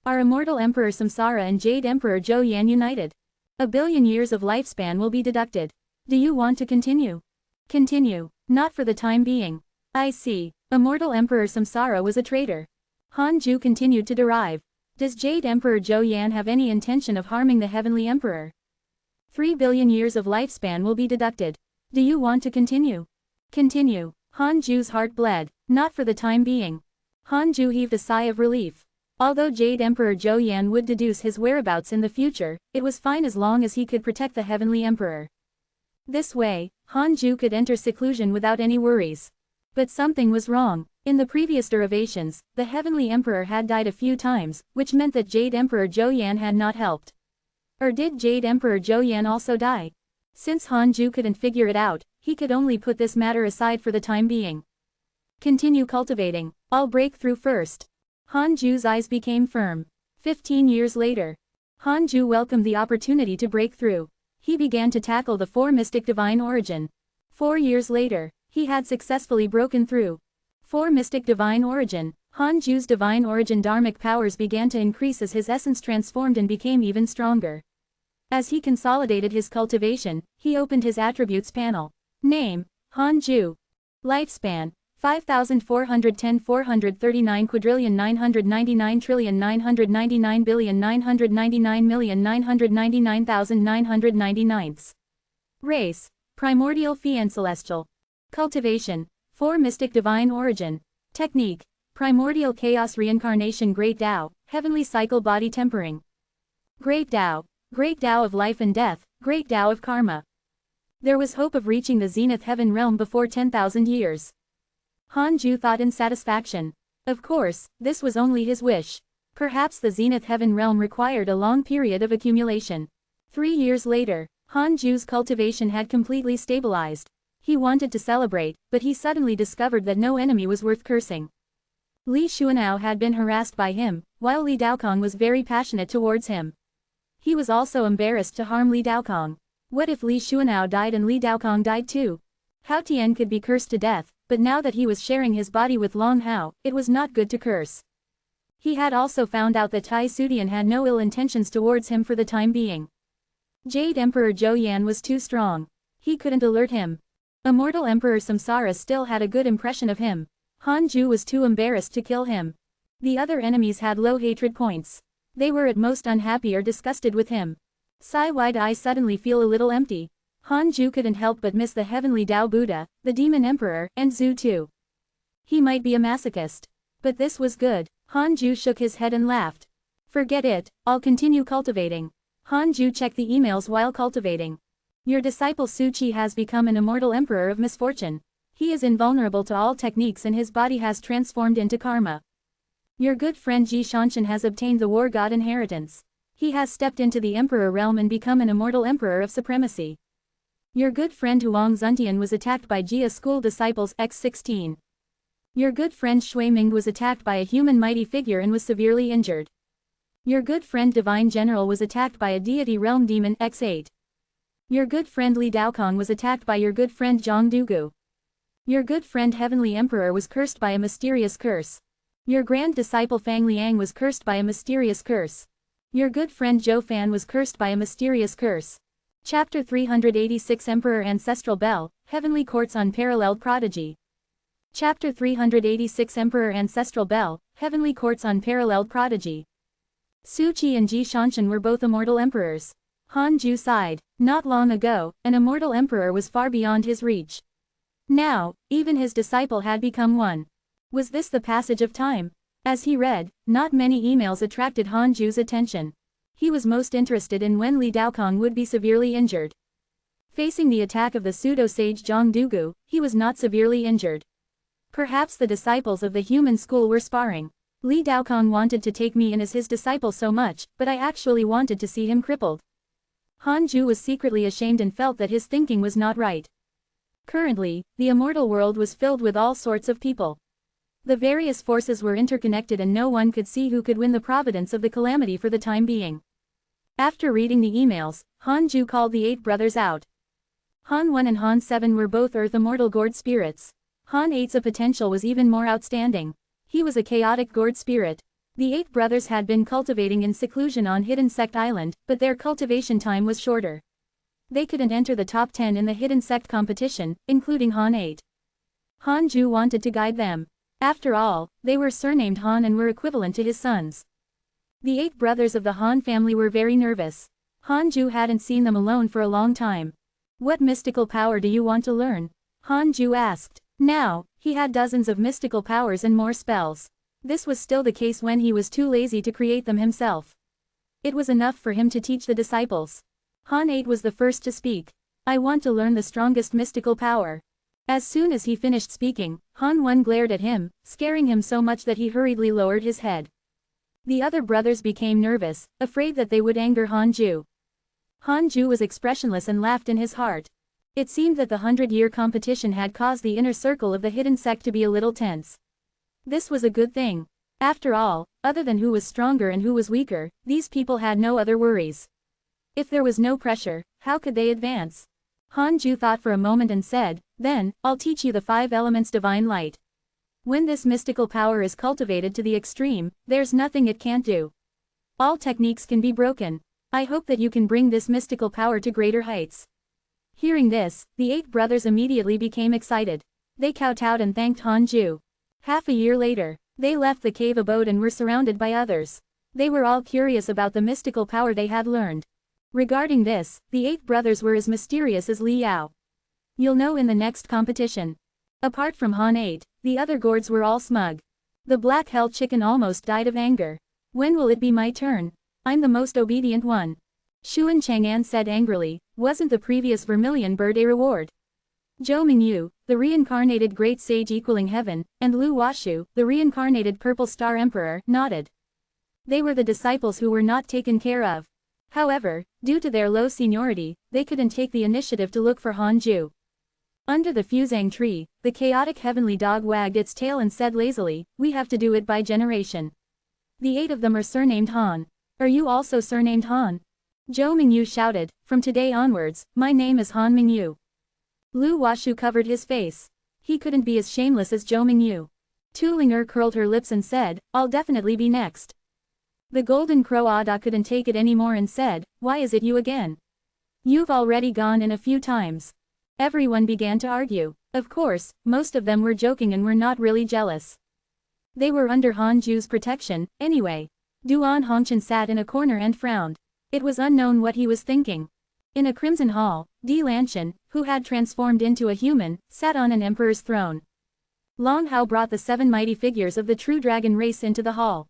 Are Immortal Emperor Samsara and Jade Emperor Zhou Yan united? 1 billion years of lifespan will be deducted. Do you want to continue? Continue. Not for the time being. I see. Immortal Emperor Samsara was a traitor. Han Ju continued to derive. Does Jade Emperor Zhou Yan have any intention of harming the Heavenly Emperor? 3 billion years of lifespan will be deducted. Do you want to continue? Continue. Han Ju's heart bled. Not for the time being. Han Ju heaved a sigh of relief. Although Jade Emperor Zhou Yan would deduce his whereabouts in the future, it was fine as long as he could protect the Heavenly Emperor. This way, Han Ju could enter seclusion without any worries. But something was wrong. In the previous derivations, the Heavenly Emperor had died a few times, which meant that Jade Emperor Zhou Yan had not helped. Or did Jade Emperor Zhou Yan also die? Since Han Ju couldn't figure it out, he could only put this matter aside for the time being. Continue cultivating. I'll break through first. Han Ju's eyes became firm. 15 years later. Han Ju welcomed the opportunity to break through. He began to tackle the 4 mystic divine origin. 4 years later, he had successfully broken through. 4 mystic divine origin. Han Ju's divine origin dharmic powers began to increase as his essence transformed and became even stronger. As he consolidated his cultivation, he opened his attributes panel. Name: Han Ju. Lifespan: 5,410 439 quadrillion 999 trillion 999 billion 999 million 999,999. Race: primordial fiend celestial. Cultivation: 4 mystic divine origin. Technique: primordial chaos reincarnation great Tao, heavenly cycle body tempering. Great Tao of life and death, great Tao of karma. There was hope of reaching the zenith heaven realm before 10,000 years. Han Ju thought in satisfaction. Of course, this was only his wish. Perhaps the zenith heaven realm required a long period of accumulation. 3 years later, Han Ju's cultivation had completely stabilized. He wanted to celebrate, but he suddenly discovered that no enemy was worth cursing. Li Xuanao had been harassed by him, while Li Daokong was very passionate towards him. He was also embarrassed to harm Li Daokong. What if Li Xuanao died and Li Daokong died too? Hao Tian could be cursed to death, but now that he was sharing his body with Long Hao, it was not good to curse. He had also found out that Tai Sudian had no ill intentions towards him for the time being. Jade Emperor Zhou Yan was too strong. He couldn't alert him. Immortal Emperor Samsara still had a good impression of him. Han Ju was too embarrassed to kill him. The other enemies had low hatred points. They were at most unhappy or disgusted with him. Sai Wide Eye suddenly feel a little empty. Han Ju couldn't help but miss the heavenly Tao Buddha, the demon emperor, and Zhu too. He might be a masochist. But this was good. Han Ju shook his head and laughed. Forget it, I'll continue cultivating. Han Ju checked the emails while cultivating. Your disciple Su Qi has become an immortal emperor of misfortune. He is invulnerable to all techniques and his body has transformed into karma. Your good friend Ji Shanshan has obtained the war god inheritance. He has stepped into the emperor realm and become an immortal emperor of supremacy. Your good friend Huang Zuntian was attacked by Jia school disciples X16. Your good friend Shui Ming was attacked by a human mighty figure and was severely injured. Your good friend Divine General was attacked by a deity realm demon X8. Your good friend Li Daokong was attacked by your good friend Zhang Dugu. Your good friend Heavenly Emperor was cursed by a mysterious curse. Your grand disciple Fang Liang was cursed by a mysterious curse. Your good friend Zhou Fan was cursed by a mysterious curse. Chapter 386 Emperor Ancestral Bell, Heavenly Court's Unparalleled Prodigy. Chapter 386 Emperor Ancestral Bell, Heavenly Court's Unparalleled Prodigy. Su Qi and Ji Shanshan were both immortal emperors. Han Ju sighed. Not long ago, an immortal emperor was far beyond his reach. Now, even his disciple had become one. Was this the passage of time? As he read, not many emails attracted Han Ju's attention. He was most interested in when Li Daokong would be severely injured. Facing the attack of the pseudo-sage Zhang Dugu, he was not severely injured. Perhaps the disciples of the human school were sparring. Li Daokong wanted to take me in as his disciple so much, but I actually wanted to see him crippled. Han Ju was secretly ashamed and felt that his thinking was not right. Currently, the immortal world was filled with all sorts of people. The various forces were interconnected and no one could see who could win the providence of the calamity for the time being. After reading the emails, Han Ju called the 8 brothers out. Han 1 and Han 7 were both earth immortal gourd spirits. Han 8's potential was even more outstanding. He was a chaotic gourd spirit. The 8 brothers had been cultivating in seclusion on Hidden Sect Island, but their cultivation time was shorter. They couldn't enter the top 10 in the Hidden Sect competition, including Han 8. Han Ju wanted to guide them. After all, they were surnamed Han and were equivalent to his sons. The 8 brothers of the Han family were very nervous. Han Ju hadn't seen them alone for a long time. What mystical power do you want to learn? Han Ju asked. Now, he had dozens of mystical powers and more spells. This was still the case when he was too lazy to create them himself. It was enough for him to teach the disciples. Han 8 was the first to speak. I want to learn the strongest mystical power. As soon as he finished speaking, Han 1 glared at him, scaring him so much that he hurriedly lowered his head. The other brothers became nervous, afraid that they would anger Han Ju. Han Ju was expressionless and laughed in his heart. It seemed that the 100-year competition had caused the inner circle of the hidden sect to be a little tense. This was a good thing. After all, other than who was stronger and who was weaker, these people had no other worries. If there was no pressure, how could they advance? Han Ju thought for a moment and said, then, I'll teach you the 5 elements divine light. When this mystical power is cultivated to the extreme, there's nothing it can't do. All techniques can be broken. I hope that you can bring this mystical power to greater heights. Hearing this, the 8 brothers immediately became excited. They kowtowed and thanked Han Ju. Half a year later, they left the cave abode and were surrounded by others. They were all curious about the mystical power they had learned. Regarding this, the 8 brothers were as mysterious as Li Yao. You'll know in the next competition. Apart from Han 8, the other gourds were all smug. The black hell chicken almost died of anger. When will it be my turn? I'm the most obedient one. Xuan Chang'an said angrily, wasn't the previous vermilion bird a reward? Zhou Mingyu, the reincarnated great sage equaling heaven, and Lu Washu, the reincarnated purple star emperor, nodded. They were the disciples who were not taken care of. However, due to their low seniority, they couldn't take the initiative to look for Han Ju. Under the fusang tree, the chaotic heavenly dog wagged its tail and said lazily, we have to do it by generation. The 8 of them are surnamed Han. Are you also surnamed Han? Zhou Mingyu shouted, from today onwards, my name is Han Mingyu. Lu Washu covered his face. He couldn't be as shameless as Zhou Mingyu. Tu Ling'er curled her lips and said, I'll definitely be next. The golden crow Ada couldn't take it anymore and said, why is it you again? You've already gone in a few times. Everyone began to argue. Of course, most of them were joking and were not really jealous. They were under Han Ju's protection, anyway. Duan Hongchen sat in a corner and frowned. It was unknown what he was thinking. In a crimson hall, Di Lanshan, who had transformed into a human, sat on an emperor's throne. Long Hao brought the 7 mighty figures of the true dragon race into the hall.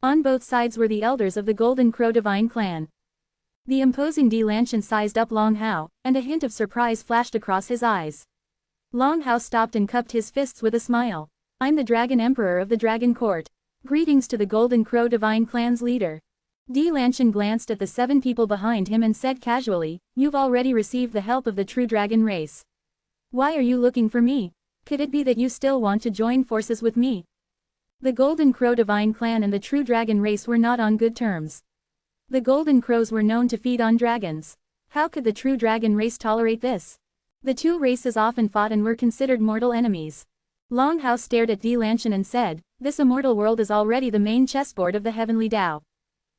On both sides were the elders of the Golden Crow divine clan. The imposing Di Lanshan sized up Long Hao, and a hint of surprise flashed across his eyes. Long Hao stopped and cupped his fists with a smile. I'm the Dragon Emperor of the Dragon Court. Greetings to the Golden Crow divine clan's leader. Di Lanshan glanced at the 7 people behind him and said casually, you've already received the help of the true dragon race. Why are you looking for me? Could it be that you still want to join forces with me? The Golden Crow divine clan and the true dragon race were not on good terms. The Golden Crows were known to feed on dragons. How could the true dragon race tolerate this? The two races often fought and were considered mortal enemies. Longhouse stared at Di Lanshan and said, "This immortal world is already the main chessboard of the heavenly Tao.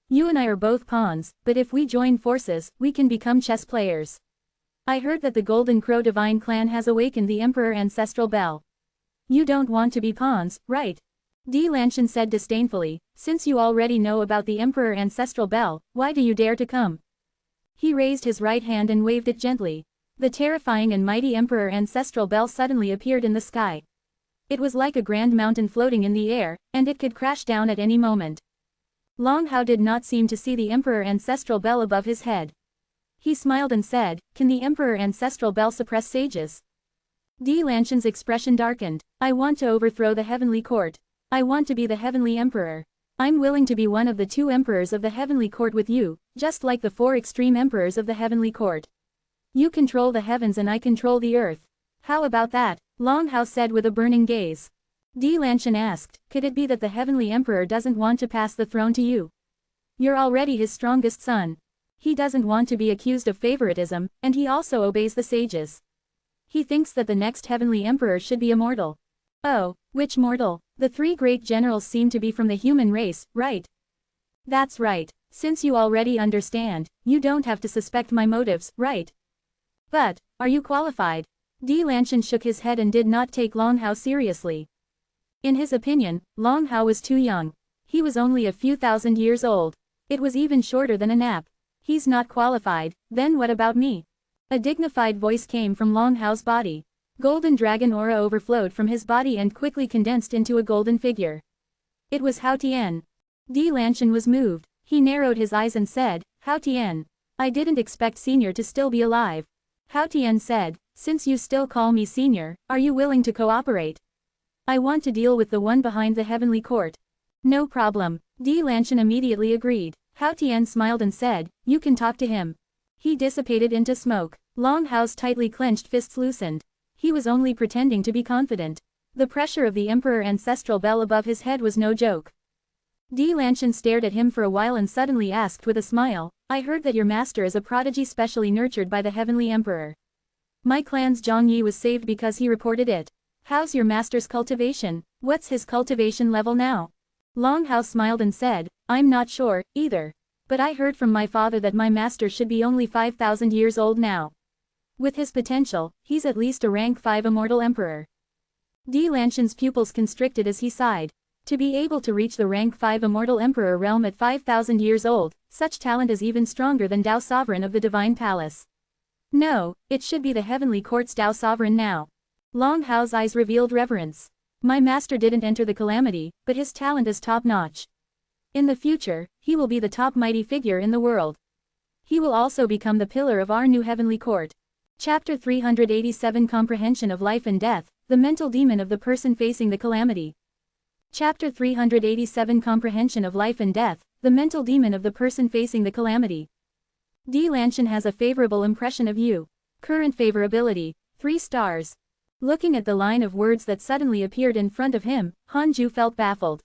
You and I are both pawns, but if we join forces, we can become chess players. I heard that the Golden Crow divine clan has awakened the Emperor Ancestral Bell. You don't want to be pawns, right?" Di Lanshan said disdainfully, "Since you already know about the Emperor Ancestral Bell, why do you dare to come?" He raised his right hand and waved it gently. The terrifying and mighty Emperor Ancestral Bell suddenly appeared in the sky. It was like a grand mountain floating in the air, and it could crash down at any moment. Long Hao did not seem to see the Emperor Ancestral Bell above his head. He smiled and said, "Can the Emperor Ancestral Bell suppress sages?" Di Lanshan's expression darkened. "I want to overthrow the heavenly court. I want to be the heavenly emperor. I'm willing to be one of the two emperors of the heavenly court with you, just like the four extreme emperors of the heavenly court. You control the heavens and I control the earth. How about that?" Long Hao said with a burning gaze. Di Lanshan asked, "Could it be that the heavenly emperor doesn't want to pass the throne to you? You're already his strongest son. He doesn't want to be accused of favoritism, and he also obeys the sages. He thinks that the next heavenly emperor should be immortal." "Oh, which mortal? The three great generals seem to be from the human race, right?" "That's right. Since you already understand, you don't have to suspect my motives, right? But, are you qualified?" Di Lanshan shook his head and did not take Long Hao seriously. In his opinion, Long Hao was too young. He was only a few thousand years old. It was even shorter than a nap. "He's not qualified, then what about me?" A dignified voice came from Long Hao's body. Golden dragon aura overflowed from his body and quickly condensed into a golden figure. It was Hao Tian. Di Lanshan was moved. He narrowed his eyes and said, "Hao Tian. I didn't expect Senior to still be alive." Hao Tian said, "Since you still call me Senior, are you willing to cooperate? I want to deal with the one behind the heavenly court." "No problem." Di Lanshan immediately agreed. Hao Tian smiled and said, "You can talk to him." He dissipated into smoke. Long Hao's tightly clenched fists loosened. He was only pretending to be confident. The pressure of the Emperor Ancestral Bell above his head was no joke. Di Lanshan stared at him for a while and suddenly asked with a smile, "I heard that your master is a prodigy specially nurtured by the Heavenly Emperor. My clan's Zhang Yi was saved because he reported it. How's your master's cultivation? What's his cultivation level now?" Long Hao smiled and said, "I'm not sure, either. But I heard from my father that my master should be only 5,000 years old now. With his potential, he's at least a rank 5 immortal emperor." Di Lanshan's pupils constricted as he sighed. To be able to reach the rank 5 immortal emperor realm at 5,000 years old, such talent is even stronger than Tao Sovereign of the Divine Palace. No, it should be the heavenly court's Tao Sovereign now. Long Hao's eyes revealed reverence. My master didn't enter the calamity, but his talent is top-notch. In the future, he will be the top mighty figure in the world. He will also become the pillar of our new heavenly court. Chapter 387 Comprehension of Life and Death, the mental demon of the person facing the calamity. Chapter 387 Comprehension of Life and Death, the mental demon of the person facing the calamity. Di Lanshan has a favorable impression of you. Current favorability, 3 stars. Looking at the line of words that suddenly appeared in front of him, Hanju felt baffled.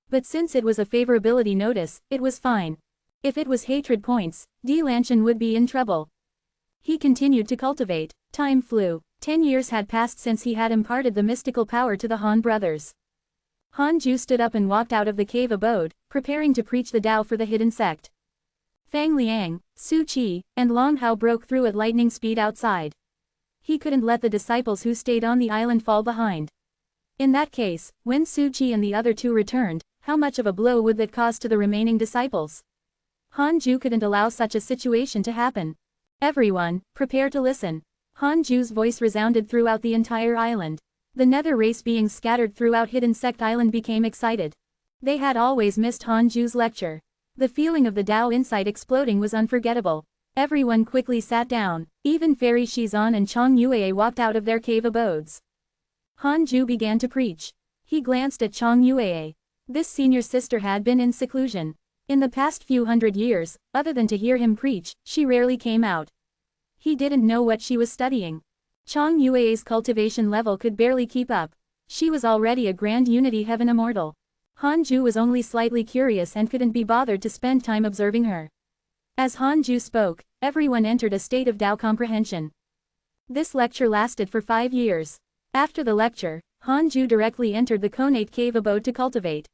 But since it was a favorability notice, it was fine. If it was hatred points, Di Lanshan would be in trouble. He continued to cultivate. Time flew. 10 years had passed since he had imparted the mystical power to the Han brothers. Hanju stood up and walked out of the cave abode, preparing to preach the Tao for the hidden sect. Fang Liang, Su Qi, and Long Hao broke through at lightning speed outside. He couldn't let the disciples who stayed on the island fall behind. In that case, when Su Qi and the other two returned, how much of a blow would that cause to the remaining disciples? Hanju couldn't allow such a situation to happen. Everyone, prepare to listen. Hanju's voice resounded throughout the entire island. The nether race being scattered throughout Hidden Sect Island became excited. They had always missed Hanju's lecture. The feeling of the Tao insight exploding was unforgettable. Everyone quickly sat down. Even Fairy Shizan and Chang Yue walked out of their cave abodes. Hanju began to preach. He glanced at Chang Yue. This senior sister had been in seclusion. In the past few hundred years, other than to hear him preach, she rarely came out. He didn't know what she was studying. Chang Yue's cultivation level could barely keep up. She was already a grand unity heaven immortal. Hanju was only slightly curious and couldn't be bothered to spend time observing her. As Hanju spoke, everyone entered a state of Tao comprehension. This lecture lasted for 5 years. After the lecture, Hanju directly entered the Konate cave abode to cultivate.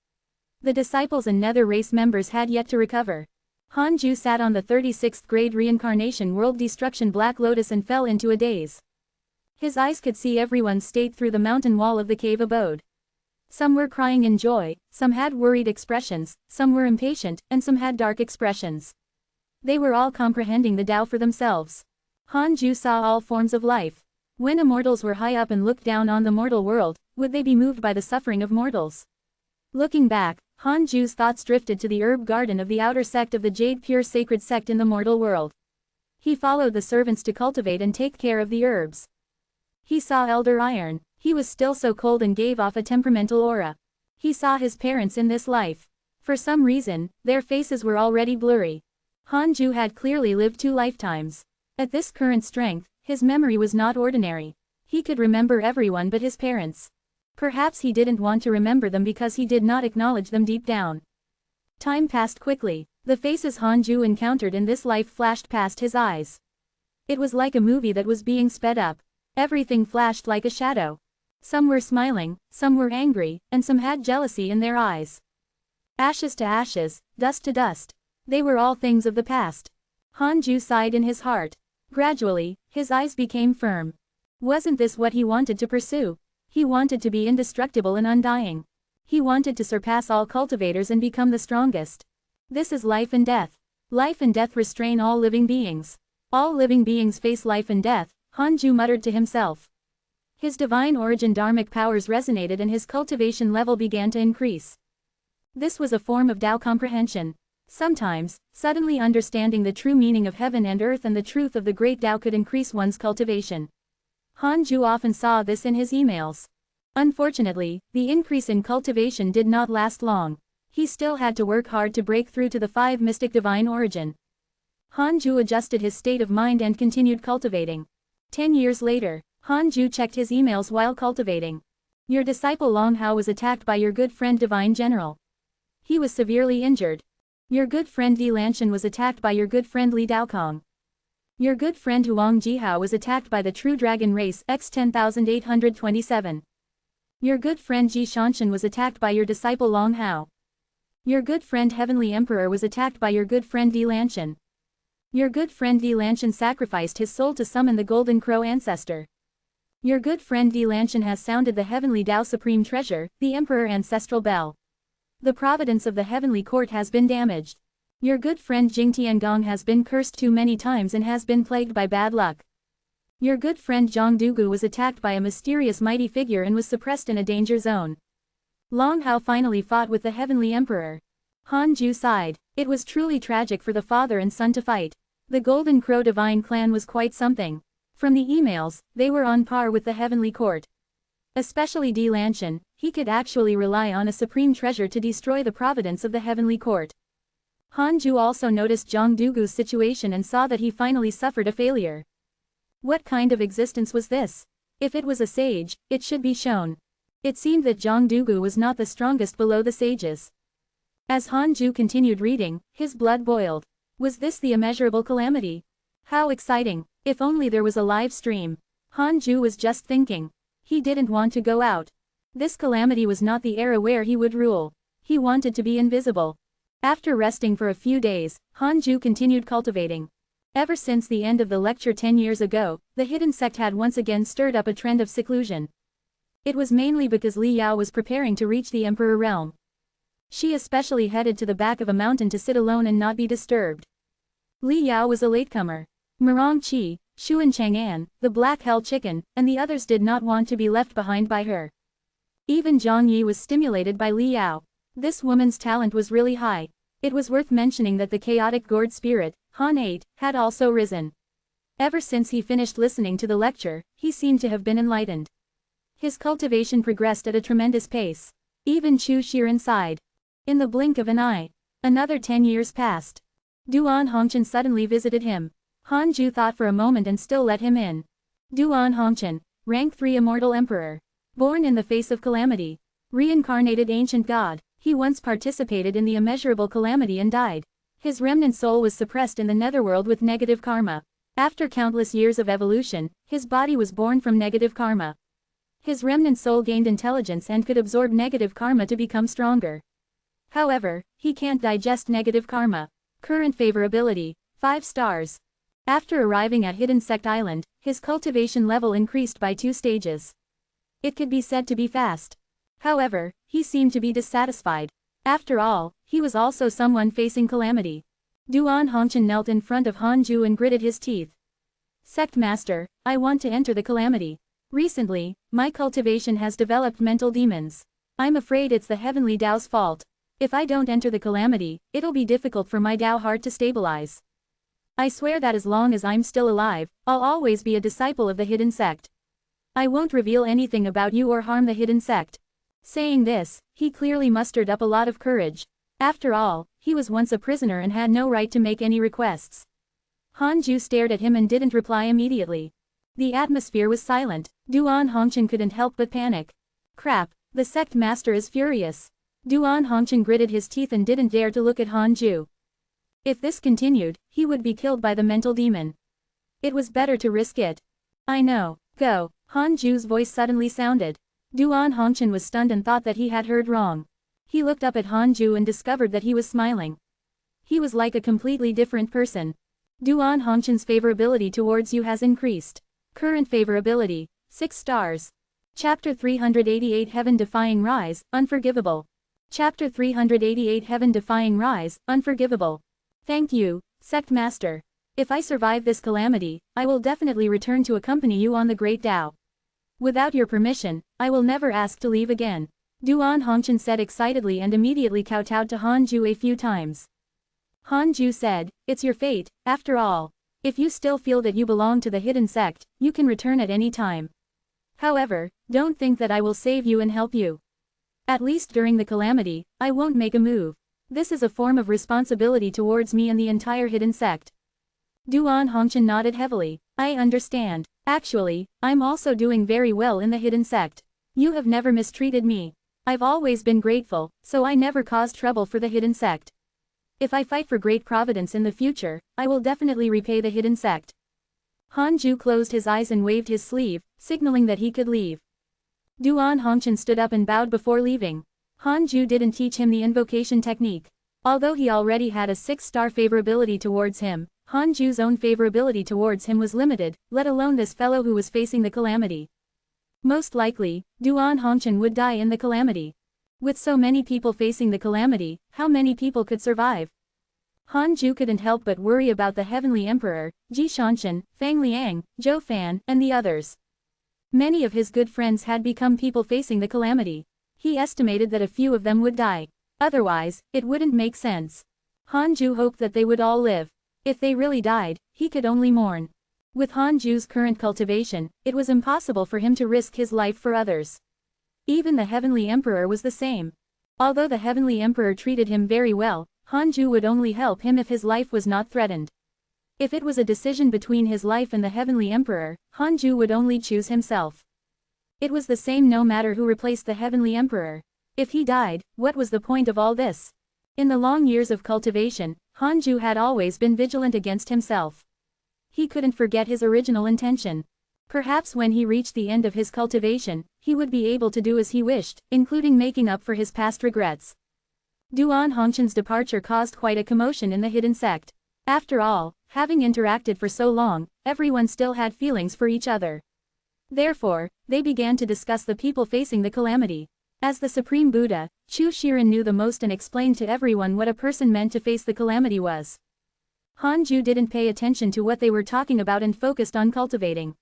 The disciples and nether race members had yet to recover. Hanju sat on the 36th grade reincarnation world destruction Black Lotus and fell into a daze. His eyes could see everyone's state through the mountain wall of the cave abode. Some were crying in joy, some had worried expressions, some were impatient, and some had dark expressions. They were all comprehending the Tao for themselves. Hanju saw all forms of life. When immortals were high up and looked down on the mortal world, would they be moved by the suffering of mortals? Looking back, Hanju's thoughts drifted to the herb garden of the outer sect of the Jade Pure Sacred Sect in the mortal world. He followed the servants to cultivate and take care of the herbs. He saw Elder Iron. He was still so cold and gave off a temperamental aura. He saw his parents in this life. For some reason, their faces were already blurry. Hanju had clearly lived 2 lifetimes. At this current strength, his memory was not ordinary. He could remember everyone but his parents. Perhaps he didn't want to remember them because he did not acknowledge them deep down. Time passed quickly. The faces Hanju encountered in this life flashed past his eyes. It was like a movie that was being sped up. Everything flashed like a shadow. Some were smiling, some were angry, and some had jealousy in their eyes. Ashes to ashes, dust to dust. They were all things of the past. Hanju sighed in his heart. Gradually, his eyes became firm. Wasn't this what he wanted to pursue? He wanted to be indestructible and undying. He wanted to surpass all cultivators and become the strongest. This is life and death. Life and death restrain all living beings. All living beings face life and death, Hanju muttered to himself. His divine origin dharmic powers resonated and his cultivation level began to increase. This was a form of Tao comprehension. Sometimes, suddenly understanding the true meaning of heaven and earth and the truth of the great Tao could increase one's cultivation. Hanju often saw this in his emails. Unfortunately, the increase in cultivation did not last long. He still had to work hard to break through to the 5 mystic divine origin. Hanju adjusted his state of mind and continued cultivating. 10 years later, Hanju checked his emails while cultivating. Your disciple Long Hao was attacked by your good friend Divine General. He was severely injured. Your good friend Di Lanshan was attacked by your good friend Li Daokong. Your good friend Huang Jihao was attacked by the True Dragon Race X10827. Your good friend Ji Shanshan was attacked by your disciple Long Hao. Your good friend Heavenly Emperor was attacked by your good friend Di Lanshan. Your good friend Di Lanshan sacrificed his soul to summon the Golden Crow Ancestor. Your good friend Di Lanshan has sounded the Heavenly Tao Supreme Treasure, the Emperor Ancestral Bell. The providence of the Heavenly Court has been damaged. Your good friend Jing Tiangong has been cursed too many times and has been plagued by bad luck. Your good friend Zhang Dugu was attacked by a mysterious mighty figure and was suppressed in a danger zone. Long Hao finally fought with the Heavenly Emperor. Hanju sighed. It was truly tragic for the father and son to fight. The Golden Crow Divine Clan was quite something. From the emails, they were on par with the Heavenly Court. Especially Di Lanshan, he could actually rely on a supreme treasure to destroy the providence of the Heavenly Court. Hanju also noticed Zhang Dugu's situation and saw that he finally suffered a failure. What kind of existence was this? If it was a sage, it should be shown. It seemed that Zhang Dugu was not the strongest below the sages. As Hanju continued reading, his blood boiled. Was this the immeasurable calamity? How exciting! If only there was a live stream. Hanju was just thinking. He didn't want to go out. This calamity was not the era where he would rule. He wanted to be invisible. After resting for a few days, Hanju continued cultivating. Ever since the end of the lecture 10 years ago, the hidden sect had once again stirred up a trend of seclusion. It was mainly because Li Yao was preparing to reach the Emperor realm. She especially headed to the back of a mountain to sit alone and not be disturbed. Li Yao was a latecomer. Murong Qi, Xuan Chang'an, the Black Hell Chicken, and the others did not want to be left behind by her. Even Zhang Yi was stimulated by Li Yao. This woman's talent was really high. It was worth mentioning that the chaotic gourd spirit, Han 8, had also risen. Ever since he finished listening to the lecture, he seemed to have been enlightened. His cultivation progressed at a tremendous pace. Even Chu Shiren sighed. In the blink of an eye. Another 10 years passed. Duan Hongchen suddenly visited him. Hanju thought for a moment and still let him in. Duan Hongchen, rank 3 immortal emperor. Born in the face of calamity. Reincarnated ancient god, he once participated in the immeasurable calamity and died. His remnant soul was suppressed in the netherworld with negative karma. After countless years of evolution, his body was born from negative karma. His remnant soul gained intelligence and could absorb negative karma to become stronger. However, he can't digest negative karma. Current favorability, 5 stars. After arriving at Hidden Sect Island, his cultivation level increased by 2 stages. It could be said to be fast. However, he seemed to be dissatisfied. After all, he was also someone facing calamity. Duan Hongchen knelt in front of Hanju and gritted his teeth. Sect Master, I want to enter the calamity. Recently, my cultivation has developed mental demons. I'm afraid it's the heavenly Tao's fault. If I don't enter the calamity, it'll be difficult for my Tao heart to stabilize. I swear that as long as I'm still alive, I'll always be a disciple of the Hidden Sect. I won't reveal anything about you or harm the Hidden Sect. Saying this, he clearly mustered up a lot of courage. After all, he was once a prisoner and had no right to make any requests. Hanju stared at him and didn't reply immediately. The atmosphere was silent. Duan Hongchen couldn't help but panic. Crap, the sect master is furious. Duan Hongchen gritted his teeth and didn't dare to look at Hanju. If this continued, he would be killed by the mental demon. It was better to risk it. I know, go, Hanju's voice suddenly sounded. Duan Hongchen was stunned and thought that he had heard wrong. He looked up at Hanju and discovered that he was smiling. He was like a completely different person. Duan Hongchen's favorability towards you has increased. Current favorability, 6 stars. Chapter 388 Heaven-Defying Rise, Unforgivable. Chapter 388 Heaven-Defying Rise, Unforgivable. Thank you, Sect Master. If I survive this calamity, I will definitely return to accompany you on the Great Tao. Without your permission, I will never ask to leave again. Duan Hongchen said excitedly and immediately kowtowed to Hanju a few times. Hanju said, it's your fate, after all. If you still feel that you belong to the hidden sect, you can return at any time. However, don't think that I will save you and help you. At least during the calamity, I won't make a move. This is a form of responsibility towards me and the entire hidden sect. Duan Hongchen nodded heavily. I understand. Actually, I'm also doing very well in the hidden sect. You have never mistreated me. I've always been grateful, so I never caused trouble for the hidden sect. If I fight for Great Providence in the future, I will definitely repay the hidden sect. Hanju closed his eyes and waved his sleeve, signaling that he could leave. Duan Hongchen stood up and bowed before leaving. Hanju didn't teach him the invocation technique. Although he already had a 6-star favorability towards him, Hanju's own favorability towards him was limited, let alone this fellow who was facing the calamity. Most likely, Duan Hongchen would die in the calamity. With so many people facing the calamity, how many people could survive? Hanju couldn't help but worry about the Heavenly Emperor, Ji Shanshan, Fang Liang, Zhou Fan, and the others. Many of his good friends had become people facing the calamity. He estimated that a few of them would die. Otherwise, it wouldn't make sense. Hanju hoped that they would all live. If they really died, he could only mourn. With Hanju's current cultivation, it was impossible for him to risk his life for others. Even the Heavenly Emperor was the same. Although the Heavenly Emperor treated him very well, Hanju would only help him if his life was not threatened. If it was a decision between his life and the Heavenly Emperor, Hanju would only choose himself. It was the same no matter who replaced the Heavenly Emperor. If he died, what was the point of all this? In the long years of cultivation, Hanju had always been vigilant against himself. He couldn't forget his original intention. Perhaps when he reached the end of his cultivation, he would be able to do as he wished, including making up for his past regrets. Duan Hongchen's departure caused quite a commotion in the hidden sect. After all, having interacted for so long, everyone still had feelings for each other. Therefore, they began to discuss the people facing the calamity. As the Supreme Buddha, Chu Shiren knew the most and explained to everyone what a person meant to face the calamity was. Hanju didn't pay attention to what they were talking about and focused on cultivating.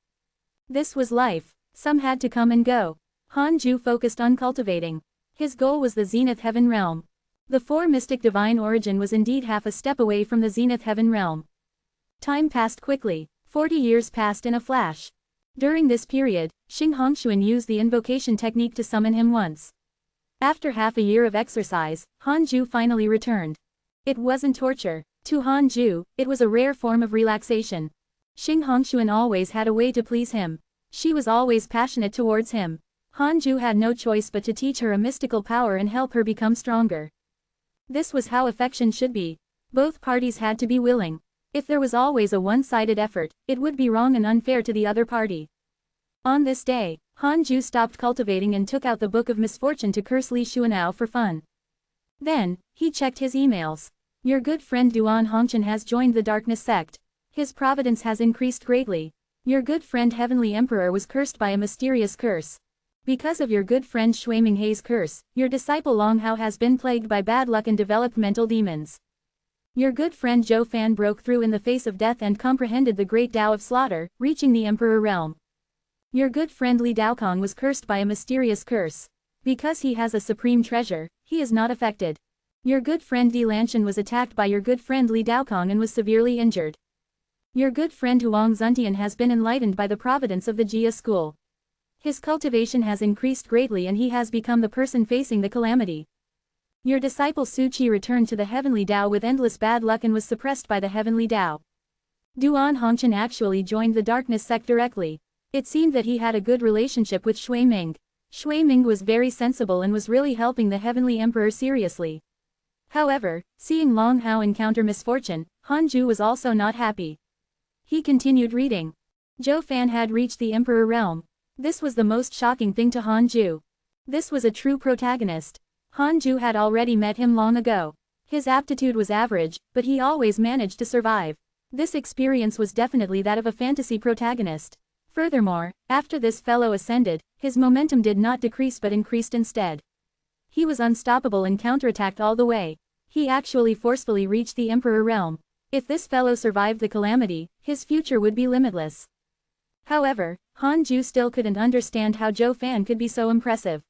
This was life. Some had to come and go. Hanju focused on cultivating. His goal was the Zenith Heaven Realm. The 4 mystic divine origin was indeed half a step away from the Zenith Heaven Realm. Time passed quickly. 40 years passed in a flash. During this period, Xing Hongshuan used the invocation technique to summon him once. After half a year of exercise, Hanju finally returned. It wasn't torture. To Hanju, it was a rare form of relaxation. Xing Hongshuan always had a way to please him. She was always passionate towards him. Hanju had no choice but to teach her a mystical power and help her become stronger. This was how affection should be. Both parties had to be willing. If there was always a one-sided effort, it would be wrong and unfair to the other party. On this day, Hanju stopped cultivating and took out the Book of Misfortune to curse Li Xuanao for fun. Then, he checked his emails. Your good friend Duan Hongchen has joined the darkness sect. His providence has increased greatly. Your good friend Heavenly Emperor was cursed by a mysterious curse. Because of your good friend Shui Minghei's curse, your disciple Long Hao has been plagued by bad luck and developed mental demons. Your good friend Zhou Fan broke through in the face of death and comprehended the great Tao of slaughter, reaching the Emperor realm. Your good friend Li Daokong was cursed by a mysterious curse. Because he has a supreme treasure, he is not affected. Your good friend Di Lanshan was attacked by your good friend Li Daokong and was severely injured. Your good friend Huang Zuntian has been enlightened by the providence of the Jia school. His cultivation has increased greatly and he has become the person facing the calamity. Your disciple Su Qi returned to the heavenly Tao with endless bad luck and was suppressed by the heavenly Tao. Duan Hongchen actually joined the darkness sect directly. It seemed that he had a good relationship with Shui Ming. Shui Ming was very sensible and was really helping the heavenly emperor seriously. However, seeing Long Hao encounter misfortune, Hanju was also not happy. He continued reading. Zhou Fan had reached the emperor realm. This was the most shocking thing to Hanju. This was a true protagonist. Hanju had already met him long ago. His aptitude was average, but he always managed to survive. This experience was definitely that of a fantasy protagonist. Furthermore, after this fellow ascended, his momentum did not decrease but increased instead. He was unstoppable and counterattacked all the way. He actually forcefully reached the emperor realm. If this fellow survived the calamity, his future would be limitless. However, Hanju still couldn't understand how Zhou Fan could be so impressive.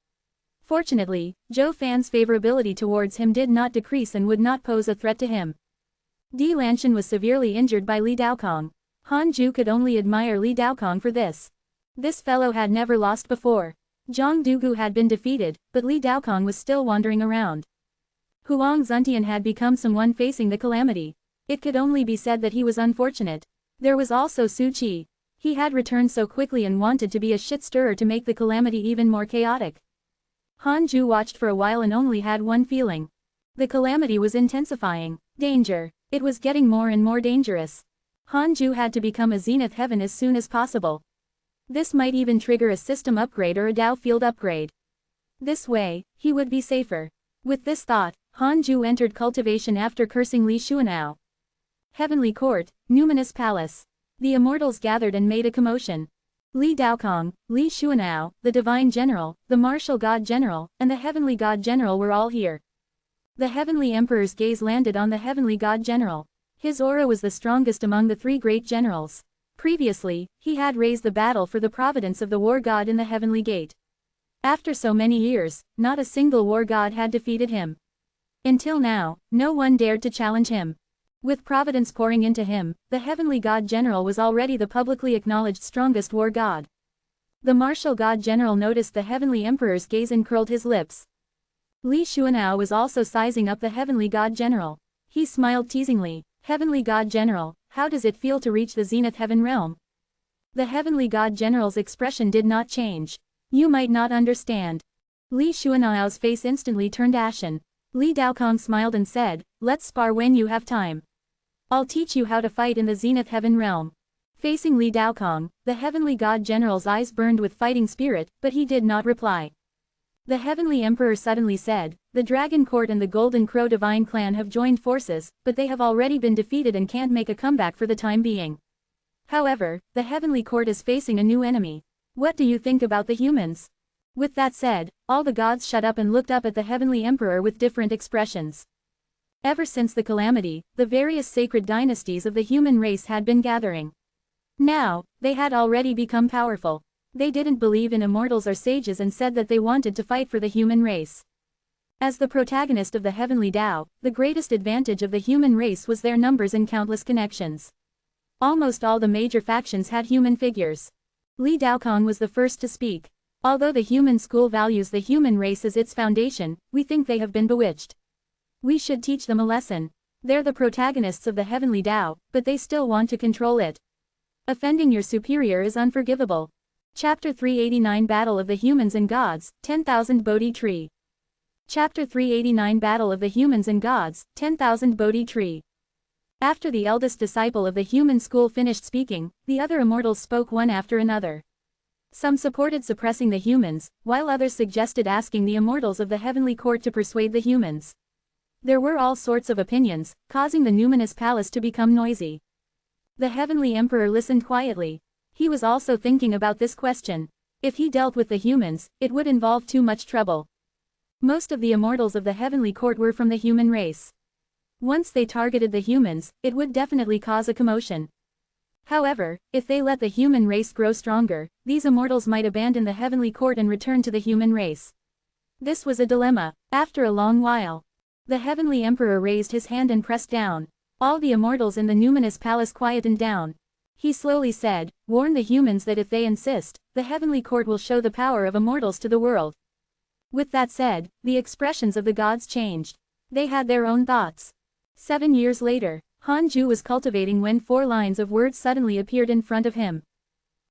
Fortunately, Zhou Fan's favorability towards him did not decrease and would not pose a threat to him. Di Lanshan was severely injured by Li Daokong. Hanju could only admire Li Daokong for this. This fellow had never lost before. Zhang Dugu had been defeated, but Li Daokong was still wandering around. Huang Zuntian had become someone facing the calamity. It could only be said that he was unfortunate. There was also Su Qi. He had returned so quickly and wanted to be a shit-stirrer to make the calamity even more chaotic. Hanju watched for a while and only had one feeling. The calamity was intensifying. Danger. It was getting more and more dangerous. Hanju had to become a Zenith Heaven as soon as possible. This might even trigger a system upgrade or a Dao field upgrade. This way, he would be safer. With this thought, Hanju entered cultivation after cursing Li Xuanao. Heavenly Court, Numinous Palace. The immortals gathered and made a commotion. Li Daokong, Li Xuanao, the Divine General, the Martial God General, and the Heavenly God General were all here. The Heavenly Emperor's gaze landed on the Heavenly God General. His aura was the strongest among the three great generals. Previously, he had raised the battle for the providence of the war god in the Heavenly Gate. After so many years, not a single war god had defeated him. Until now, no one dared to challenge him. With providence pouring into him, the Heavenly God General was already the publicly acknowledged strongest war god. The Martial God General noticed the Heavenly Emperor's gaze and curled his lips. Li Xuanao was also sizing up the Heavenly God General. He smiled teasingly. Heavenly God General, how does it feel to reach the Zenith Heaven realm? The Heavenly God General's expression did not change. You might not understand. Li Xuanao's face instantly turned ashen. Li Daokong smiled and said, let's spar when you have time. I'll teach you how to fight in the Zenith Heaven realm. Facing Li Daokong, the Heavenly God General's eyes burned with fighting spirit, but he did not reply. The Heavenly Emperor suddenly said, the Dragon Court and the Golden Crow Divine Clan have joined forces, but they have already been defeated and can't make a comeback for the time being. However, the Heavenly Court is facing a new enemy. What do you think about the humans? With that said, all the gods shut up and looked up at the Heavenly Emperor with different expressions. Ever since the calamity, the various sacred dynasties of the human race had been gathering. Now, they had already become powerful. They didn't believe in immortals or sages and said that they wanted to fight for the human race. As the protagonist of the Heavenly Tao, the greatest advantage of the human race was their numbers and countless connections. Almost all the major factions had human figures. Li Daokong was the first to speak. Although the human school values the human race as its foundation, we think they have been bewitched. We should teach them a lesson. They're the protagonists of the Heavenly Tao, but they still want to control it. Offending your superior is unforgivable. Chapter 389 Battle of the Humans and Gods, 10,000 Bodhi Tree. Chapter 389 Battle of the Humans and Gods, 10,000 Bodhi Tree. After the eldest disciple of the human school finished speaking, the other immortals spoke one after another. Some supported suppressing the humans, while others suggested asking the immortals of the heavenly court to persuade the humans. There were all sorts of opinions, causing the numinous palace to become noisy. The heavenly emperor listened quietly. He was also thinking about this question. If he dealt with the humans, it would involve too much trouble. Most of the immortals of the heavenly court were from the human race. Once they targeted the humans, it would definitely cause a commotion. However, if they let the human race grow stronger, these immortals might abandon the heavenly court and return to the human race. This was a dilemma. After a long while, the heavenly emperor raised his hand and pressed down. All the immortals in the numinous palace quietened down. He slowly said, "Warn the humans that if they insist, the heavenly court will show the power of immortals to the world." With that said, the expressions of the gods changed. They had their own thoughts. 7 years later, Hanju was cultivating when 4 lines of words suddenly appeared in front of him.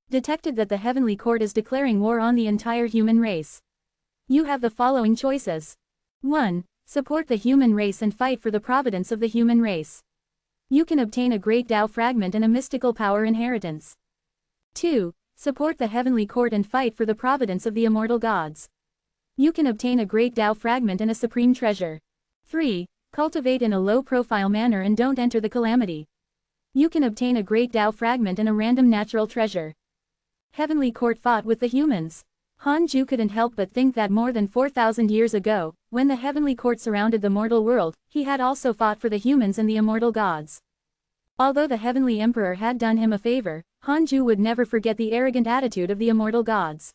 Detected that the heavenly court is declaring war on the entire human race. You have the following choices. 1. Support the human race and fight for the providence of the human race. You can obtain a great Tao fragment and a mystical power inheritance. 2. Support the heavenly court and fight for the providence of the immortal gods. You can obtain a great Tao fragment and a supreme treasure. 3. Cultivate in a low-profile manner and don't enter the calamity. You can obtain a great Tao fragment and a random natural treasure. Heavenly court fought with the humans. Hanju couldn't help but think that more than 4,000 years ago, when the heavenly court surrounded the mortal world, he had also fought for the humans and the immortal gods. Although the heavenly emperor had done him a favor, Hanju would never forget the arrogant attitude of the immortal gods.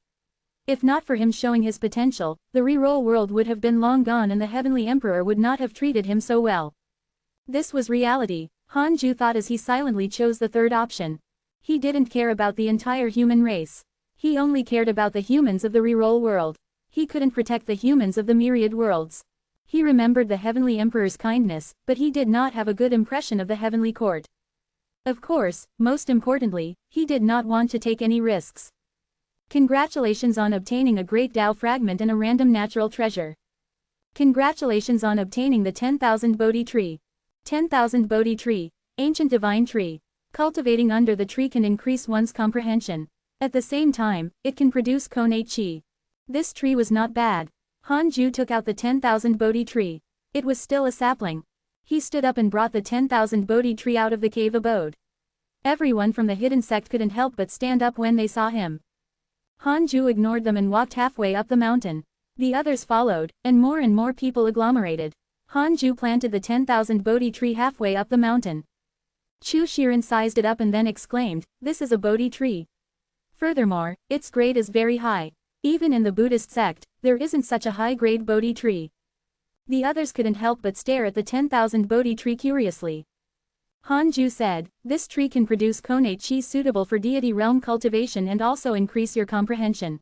If not for him showing his potential, the reroll world would have been long gone and the heavenly emperor would not have treated him so well. This was reality, Hanju thought as he silently chose the third option. He didn't care about the entire human race. He only cared about the humans of the reroll world. He couldn't protect the humans of the myriad worlds. He remembered the heavenly emperor's kindness, but he did not have a good impression of the heavenly court. Of course, most importantly, he did not want to take any risks. Congratulations on obtaining a great Tao fragment and a random natural treasure. Congratulations on obtaining the 10,000 Bodhi tree. 10,000 Bodhi tree, ancient divine tree. Cultivating under the tree can increase one's comprehension. At the same time, it can produce komik chi. This tree was not bad. Hanju took out the 10,000 Bodhi tree. It was still a sapling. He stood up and brought the 10,000 Bodhi tree out of the cave abode. Everyone from the hidden sect couldn't help but stand up when they saw him. Hanju ignored them and walked halfway up the mountain. The others followed, and more people agglomerated. Hanju planted the 10,000 Bodhi tree halfway up the mountain. Chu Shiren sized it up and then exclaimed, "This is a Bodhi tree. Furthermore, its grade is very high. Even in the Buddhist sect, there isn't such a high-grade Bodhi tree." The others couldn't help but stare at the 10,000 Bodhi tree curiously. Hanju said, "This tree can produce komik chi suitable for deity realm cultivation and also increase your comprehension.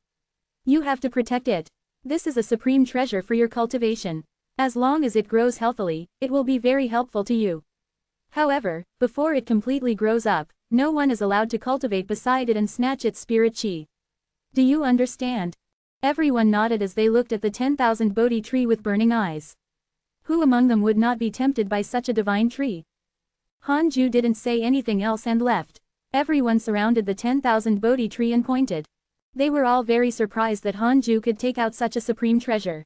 You have to protect it. This is a supreme treasure for your cultivation. As long as it grows healthily, it will be very helpful to you. However, before it completely grows up, no one is allowed to cultivate beside it and snatch its spirit chi. Do you understand?" Everyone nodded as they looked at the 10,000 Bodhi tree with burning eyes. Who among them would not be tempted by such a divine tree? Hanju didn't say anything else and left. Everyone surrounded the 10,000 Bodhi tree and pointed. They were all very surprised that Hanju could take out such a supreme treasure.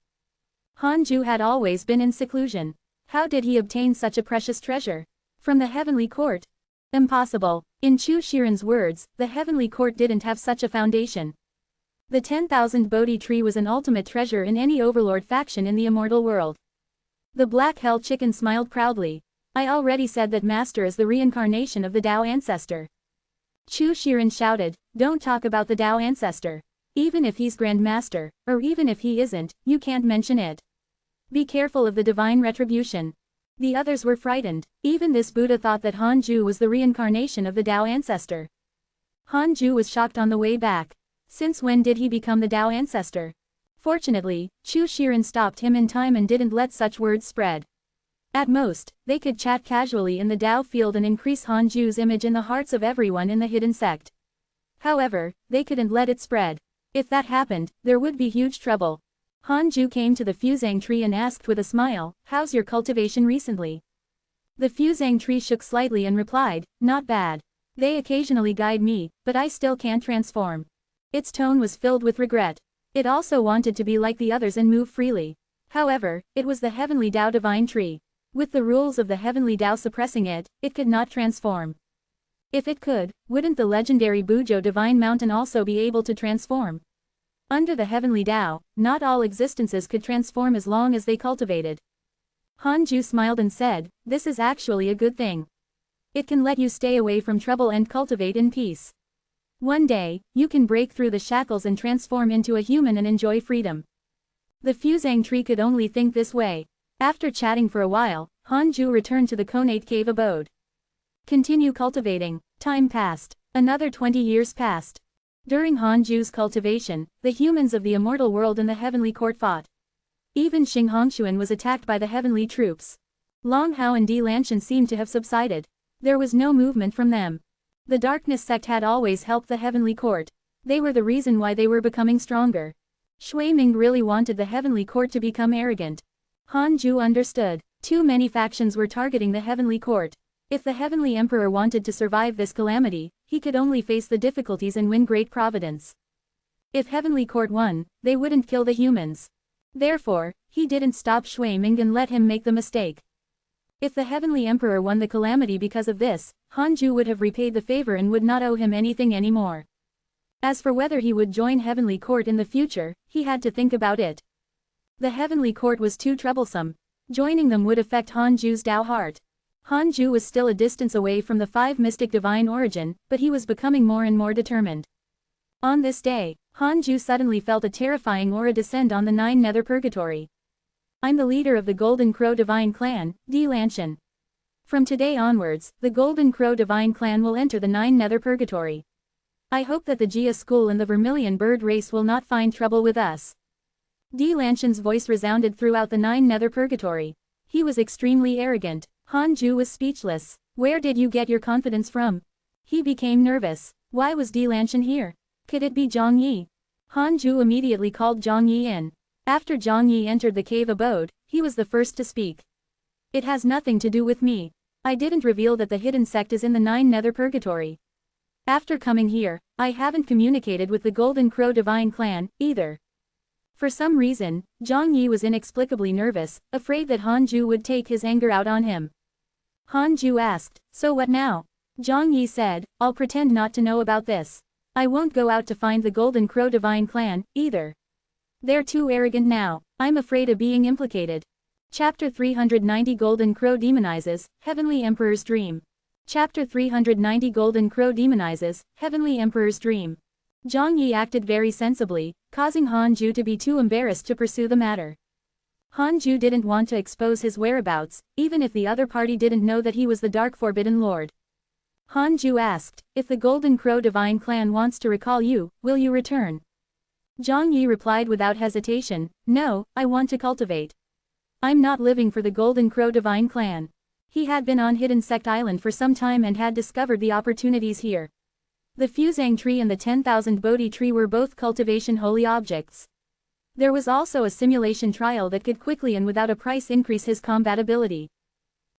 Hanju had always been in seclusion. How did he obtain such a precious treasure? From the heavenly court? Impossible. In Chu Shiren's words, the heavenly court didn't have such a foundation. The 10,000 Bodhi tree was an ultimate treasure in any overlord faction in the immortal world. The Black Hell Chicken smiled proudly. "I already said that Master is the reincarnation of the Tao ancestor." Chu Shiren shouted, "Don't talk about the Tao ancestor. Even if he's Grand Master, or even if he isn't, you can't mention it. Be careful of the divine retribution." The others were frightened. Even this Buddha thought that Hanju was the reincarnation of the Tao ancestor. Hanju was shocked on the way back. Since when did he become the Tao ancestor? Fortunately, Chu Shiren stopped him in time and didn't let such words spread. At most, they could chat casually in the Dao field and increase Hanju's image in the hearts of everyone in the hidden sect. However, they couldn't let it spread. If that happened, there would be huge trouble. Hanju came to the fusang tree and asked with a smile, "How's your cultivation recently?" The fusang tree shook slightly and replied, "Not bad. They occasionally guide me, but I still can't transform." Its tone was filled with regret. It also wanted to be like the others and move freely. However, it was the heavenly Dao divine tree. With the rules of the heavenly Dao suppressing it, it could not transform. If it could, wouldn't the legendary Bujo divine mountain also be able to transform? Under the heavenly Dao, not all existences could transform as long as they cultivated. Hanju smiled and said, "This is actually a good thing. It can let you stay away from trouble and cultivate in peace. One day, you can break through the shackles and transform into a human and enjoy freedom." The fusang tree could only think this way. After chatting for a while, Hanju returned to the Konate cave abode. Continue cultivating. Time passed. Another 20 years passed. During Hanju's cultivation, the humans of the immortal world and the heavenly court fought. Even Xing Hongshuan was attacked by the heavenly troops. Long Hao and Di Lanshan seemed to have subsided. There was no movement from them. The darkness sect had always helped the heavenly court. They were the reason why they were becoming stronger. Shui Ming really wanted the heavenly court to become arrogant. Hanju understood. Too many factions were targeting the heavenly court. If the heavenly emperor wanted to survive this calamity, he could only face the difficulties and win Great Providence. If heavenly court won, they wouldn't kill the humans. Therefore, he didn't stop Shui Ming and let him make the mistake. If the heavenly emperor won the calamity because of this, Hanju would have repaid the favor and would not owe him anything anymore. As for whether he would join heavenly court in the future, he had to think about it. The heavenly court was too troublesome. Joining them would affect Hanju's Dao heart. Hanju was still a distance away from the 5 mystic divine origin, but he was becoming more and more determined. On this day, Hanju suddenly felt a terrifying aura descend on the 9 nether purgatory. "I'm the leader of the Golden Crow Divine Clan, Di Lanshan. From today onwards, the Golden Crow Divine Clan will enter the 9 nether purgatory. I hope that the Jia school and the Vermilion bird race will not find trouble with us." Di Lanshan's voice resounded throughout the 9 nether purgatory. He was extremely arrogant. Hanju was speechless. Where did you get your confidence from? He became nervous. Why was Di Lanshan here? Could it be Zhang Yi? Hanju immediately called Zhang Yi in. After Zhang Yi entered the cave abode, he was the first to speak. "It has nothing to do with me. I didn't reveal that the hidden sect is in the 9 nether purgatory. After coming here, I haven't communicated with the Golden Crow Divine Clan, either." For some reason, Zhang Yi was inexplicably nervous, afraid that Hanju would take his anger out on him. Hanju asked, "So what now?" Zhang Yi said, "I'll pretend not to know about this. I won't go out to find the Golden Crow Divine Clan, either. They're too arrogant now. I'm afraid of being implicated." Chapter 390 Golden Crow Demonizes, Heavenly Emperor's Dream. Chapter 390 Golden Crow Demonizes, Heavenly Emperor's Dream. Zhang Yi acted very sensibly, causing Hanju to be too embarrassed to pursue the matter. Hanju didn't want to expose his whereabouts, even if the other party didn't know that he was the Dark Forbidden Lord. Hanju asked, "If the Golden Crow Divine Clan wants to recall you, will you return?" Zhang Yi replied without hesitation, "No, I want to cultivate. I'm not living for the Golden Crow Divine Clan." He had been on Hidden Sect Island for some time and had discovered the opportunities here. The fusang tree and the 10,000 Bodhi tree were both cultivation holy objects. There was also a simulation trial that could quickly and without a price increase his compatibility.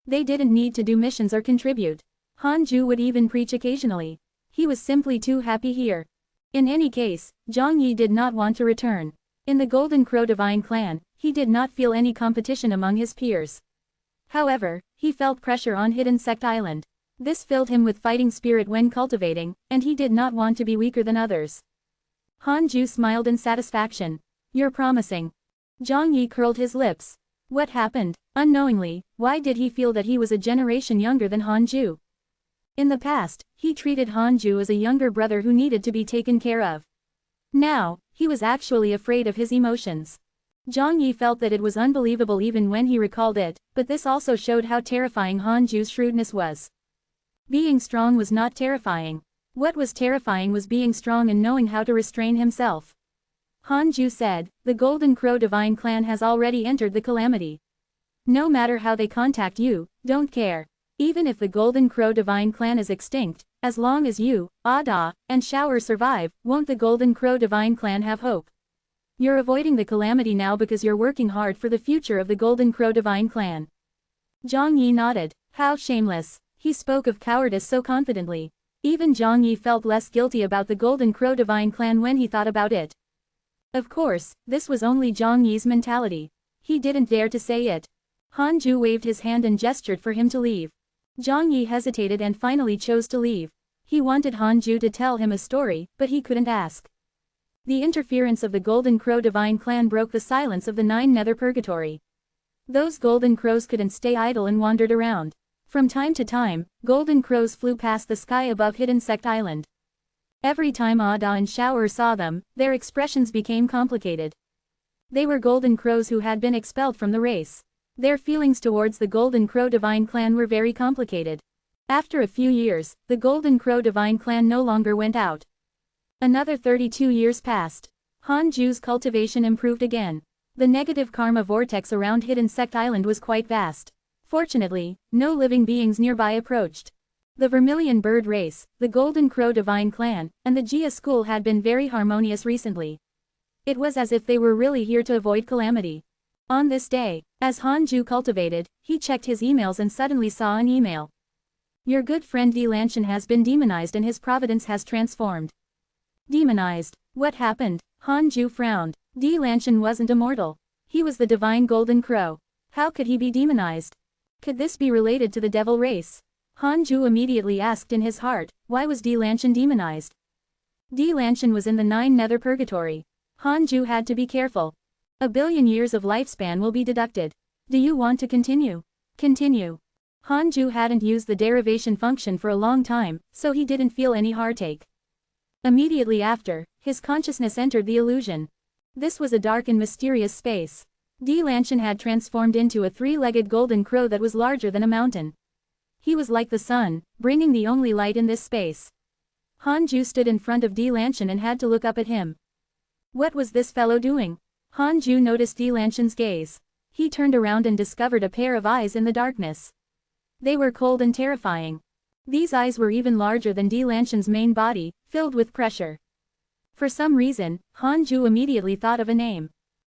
They didn't need to do missions or contribute. Hanju would even preach occasionally. He was simply too happy here. In any case, Zhang Yi did not want to return. In the Golden Crow Divine Clan, he did not feel any competition among his peers. However, he felt pressure on Hidden Sect Island. This filled him with fighting spirit when cultivating, and he did not want to be weaker than others. Hanju smiled in satisfaction. "You're promising." Zhang Yi curled his lips. What happened? Unknowingly, why did he feel that he was a generation younger than Hanju? In the past, he treated Hanju as a younger brother who needed to be taken care of. Now, he was actually afraid of his emotions. Zhang Yi felt that it was unbelievable even when he recalled it, but this also showed how terrifying Hanju's shrewdness was. Being strong was not terrifying. What was terrifying was being strong and knowing how to restrain himself. Hanju said, "The Golden Crow Divine Clan has already entered the calamity. No matter how they contact you, don't care. Even if the Golden Crow Divine Clan is extinct, as long as you, Ada, and Shower survive, won't the Golden Crow Divine Clan have hope? You're avoiding the calamity now because you're working hard for the future of the Golden Crow Divine Clan. Zhang Yi nodded. How shameless. He spoke of cowardice so confidently. Even Zhang Yi felt less guilty about the Golden Crow Divine Clan when he thought about it. Of course, this was only Zhang Yi's mentality. He didn't dare to say it. Han Ju waved his hand and gestured for him to leave. Zhang Yi hesitated and finally chose to leave. He wanted Han Ju to tell him a story, but he couldn't ask. The interference of the Golden Crow Divine Clan broke the silence of the 9 Nether Purgatory. Those golden crows couldn't stay idle and wandered around. From time to time, golden crows flew past the sky above Hidden Sect Island. Every time Ada and Shower saw them, their expressions became complicated. They were golden crows who had been expelled from the race. Their feelings towards the Golden Crow Divine Clan were very complicated. After a few years, the Golden Crow Divine Clan no longer went out. Another 32 years passed. Han Ju's cultivation improved again. The negative karma vortex around Hidden Sect Island was quite vast. Fortunately, no living beings nearby approached. The Vermilion Bird race, the Golden Crow Divine Clan, and the Jia school had been very harmonious recently. It was as if they were really here to avoid calamity. On this day, as Han Ju cultivated, he checked his emails and suddenly saw an email. Your good friend Di Lanshan has been demonized and his Providence has transformed. Demonized? What happened? Han Ju frowned. Di Lanshan wasn't immortal. He was the divine Golden Crow. How could he be demonized? Could this be related to the devil race? Han Ju immediately asked in his heart, why was Di Lanshan demonized? Di Lanshan was in the 9 Nether Purgatory. Han Ju had to be careful. A billion years of lifespan will be deducted. Do you want to continue? Continue. Han Ju hadn't used the derivation function for a long time, so he didn't feel any heartache. Immediately after, his consciousness entered the illusion. This was a dark and mysterious space. Di Lanshan had transformed into a 3-legged golden crow that was larger than a mountain. He was like the sun, bringing the only light in this space. Han Ju stood in front of Di Lanshan and had to look up at him. What was this fellow doing? Han Ju noticed Di Lanshan's gaze. He turned around and discovered a pair of eyes in the darkness. They were cold and terrifying. These eyes were even larger than Di Lanshan's main body, filled with pressure. For some reason, Han Ju immediately thought of a name.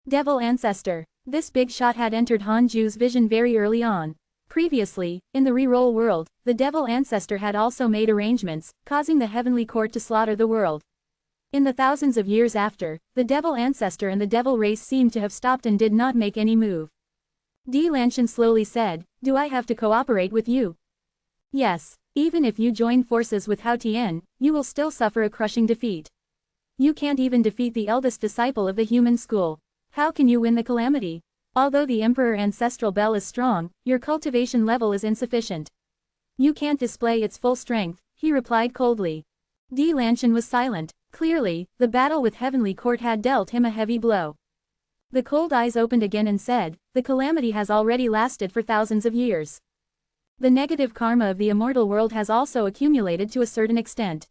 Devil Ancestor. This big shot had entered Han Ju's vision very early on. Previously, in the reroll world, the Devil Ancestor had also made arrangements, causing the Heavenly Court to slaughter the world. In the thousands of years after, the Devil Ancestor and the Devil race seemed to have stopped and did not make any move. Di Lanshan slowly said, do I have to cooperate with you? Yes, even if you join forces with Hao Tian, you will still suffer a crushing defeat. You can't even defeat the eldest disciple of the human school. How can you win the calamity? Although the Emperor Ancestral Bell is strong, your cultivation level is insufficient. You can't display its full strength, he replied coldly. Di Lanshan was silent. Clearly, the battle with Heavenly Court had dealt him a heavy blow. The cold eyes opened again and said, the calamity has already lasted for thousands of years. The negative karma of the immortal world has also accumulated to a certain extent.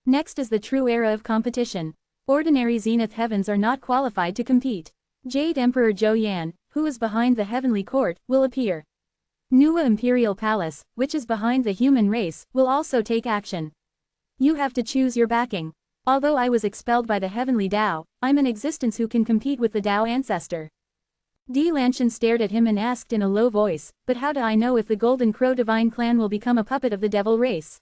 Next is the true era of competition. Ordinary Zenith heavens are not qualified to compete. Jade Emperor Zhou Yan, who is behind the Heavenly Court, will appear. Nuwa Imperial Palace, which is behind the human race, will also take action. You have to choose your backing. Although I was expelled by the Heavenly Tao, I'm an existence who can compete with the Tao Ancestor. Di Lanshan stared at him and asked in a low voice, but how do I know if the Golden Crow Divine Clan will become a puppet of the Devil race?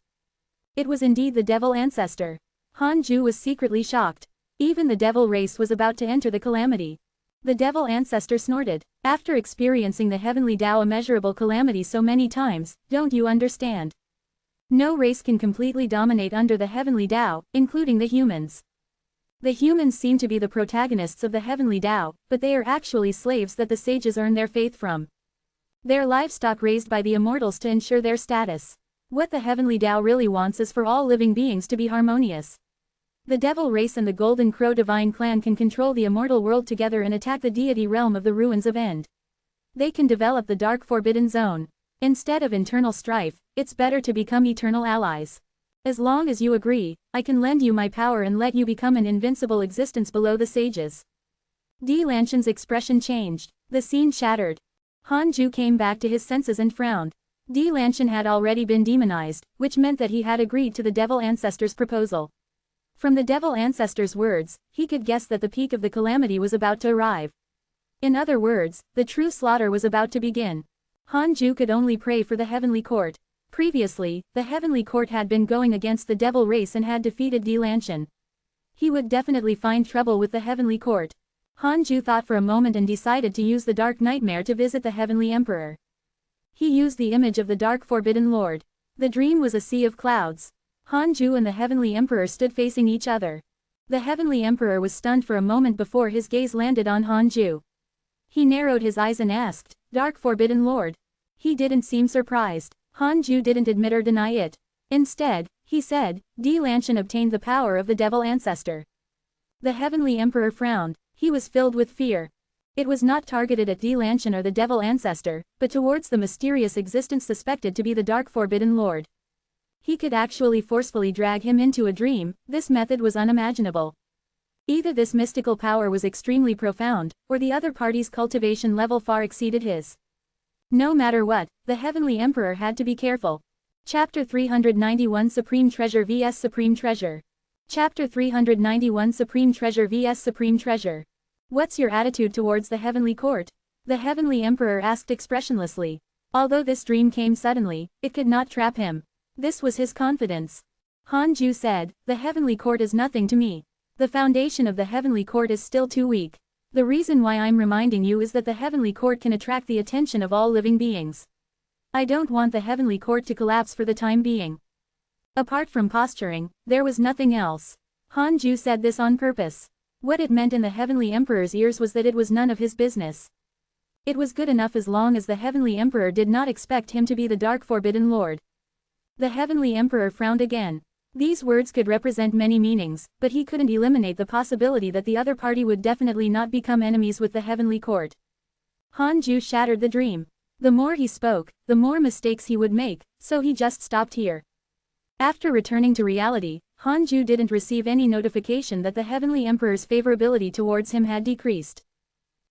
It was indeed the Devil Ancestor. Han Ju was secretly shocked. Even the Devil race was about to enter the calamity. The Devil Ancestor snorted. After experiencing the Heavenly Tao immeasurable calamity so many times, don't you understand? No race can completely dominate under the Heavenly Tao, including the humans. The humans seem to be the protagonists of the Heavenly Tao, but they are actually slaves that the sages earn their faith from. They're livestock raised by the immortals to ensure their status. What the Heavenly Tao really wants is for all living beings to be harmonious. The Devil race and the Golden Crow Divine Clan can control the immortal world together and attack the deity realm of the ruins of End. They can develop the Dark Forbidden Zone. Instead of internal strife, it's better to become eternal allies. As long as you agree, I can lend you my power and let you become an invincible existence below the sages. Di Lanshan's expression changed. The scene shattered. Hanju came back to his senses and frowned. Di Lanshan had already been demonized, which meant that he had agreed to the devil ancestor's proposal. From the devil ancestor's words, he could guess that the peak of the calamity was about to arrive. In other words, the true slaughter was about to begin. Hanju could only pray for the heavenly court. Previously, the heavenly court had been going against the devil race and had defeated Di Lanshan. He would definitely find trouble with the heavenly court. Hanju thought for a moment and decided to use the dark nightmare to visit the heavenly emperor. He used the image of the dark forbidden lord. The dream was a sea of clouds. Hanju and the heavenly emperor stood facing each other. The heavenly emperor was stunned for a moment before his gaze landed on Hanju. He narrowed his eyes and asked, "Dark forbidden lord?" He didn't seem surprised. Hanju didn't admit or deny it. Instead, he said, "Di Lanshan obtained the power of the devil ancestor." The heavenly emperor frowned. He was filled with fear. It was not targeted at Di Lanshan or the devil ancestor, but towards the mysterious existence suspected to be the dark forbidden lord. He could actually forcefully drag him into a dream. This method was unimaginable. Either this mystical power was extremely profound, or the other party's cultivation level far exceeded his. No matter what, the heavenly emperor had to be careful. Chapter 391 Supreme Treasure vs Supreme Treasure. Chapter 391 Supreme Treasure vs Supreme Treasure. What's your attitude towards the heavenly court? The heavenly emperor asked expressionlessly. Although this dream came suddenly, it could not trap him. This was his confidence. Hanju said, "The heavenly court is nothing to me. The foundation of the heavenly court is still too weak. The reason why I'm reminding you is that the heavenly court can attract the attention of all living beings. I don't want the heavenly court to collapse for the time being." Apart from posturing, there was nothing else. Hanju said this on purpose. What it meant in the heavenly emperor's ears was that it was none of his business. It was good enough as long as the heavenly emperor did not expect him to be the dark forbidden lord. The heavenly emperor frowned again. These words could represent many meanings, but he couldn't eliminate the possibility that the other party would definitely not become enemies with the heavenly court. Hanju shattered the dream. The more he spoke, the more mistakes he would make, so he just stopped here. After returning to reality, Hanju didn't receive any notification that the heavenly emperor's favorability towards him had decreased.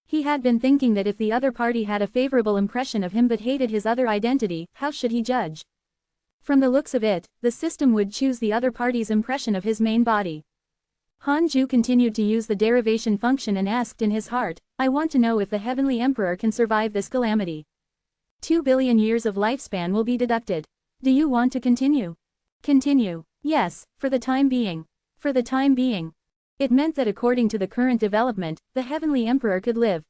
He had been thinking that if the other party had a favorable impression of him but hated his other identity, how should he judge? From the looks of it, the system would choose the other party's impression of his main body. Hanju continued to use the derivation function and asked in his heart, "I want to know if the heavenly emperor can survive this calamity. 2 billion years of lifespan will be deducted. Do you want to continue?" Continue. Yes, for the time being. For the time being. It meant that according to the current development, the heavenly emperor could live.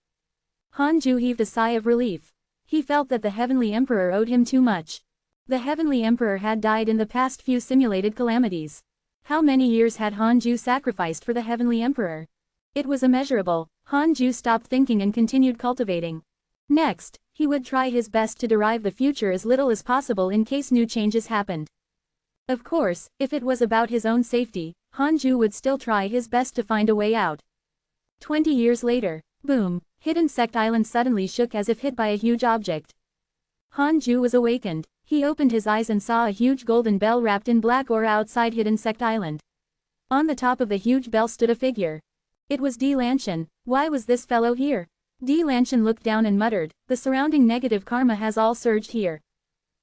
Hanju heaved a sigh of relief. He felt that the heavenly emperor owed him too much. The heavenly emperor had died in the past few simulated calamities. How many years had Hanju sacrificed for the heavenly emperor? It was immeasurable. Hanju stopped thinking and continued cultivating. Next, he would try his best to derive the future as little as possible in case new changes happened. Of course, if it was about his own safety, Hanju would still try his best to find a way out. 20 years later, boom, Hidden Sect Island suddenly shook as if hit by a huge object. Hanju was awakened. He opened his eyes and saw a huge golden bell wrapped in black aura outside Hidden Sect Island. On the top of the huge bell stood a figure. It was Di Lanshan. Why was this fellow here? Di Lanshan looked down and muttered, "The surrounding negative karma has all surged here.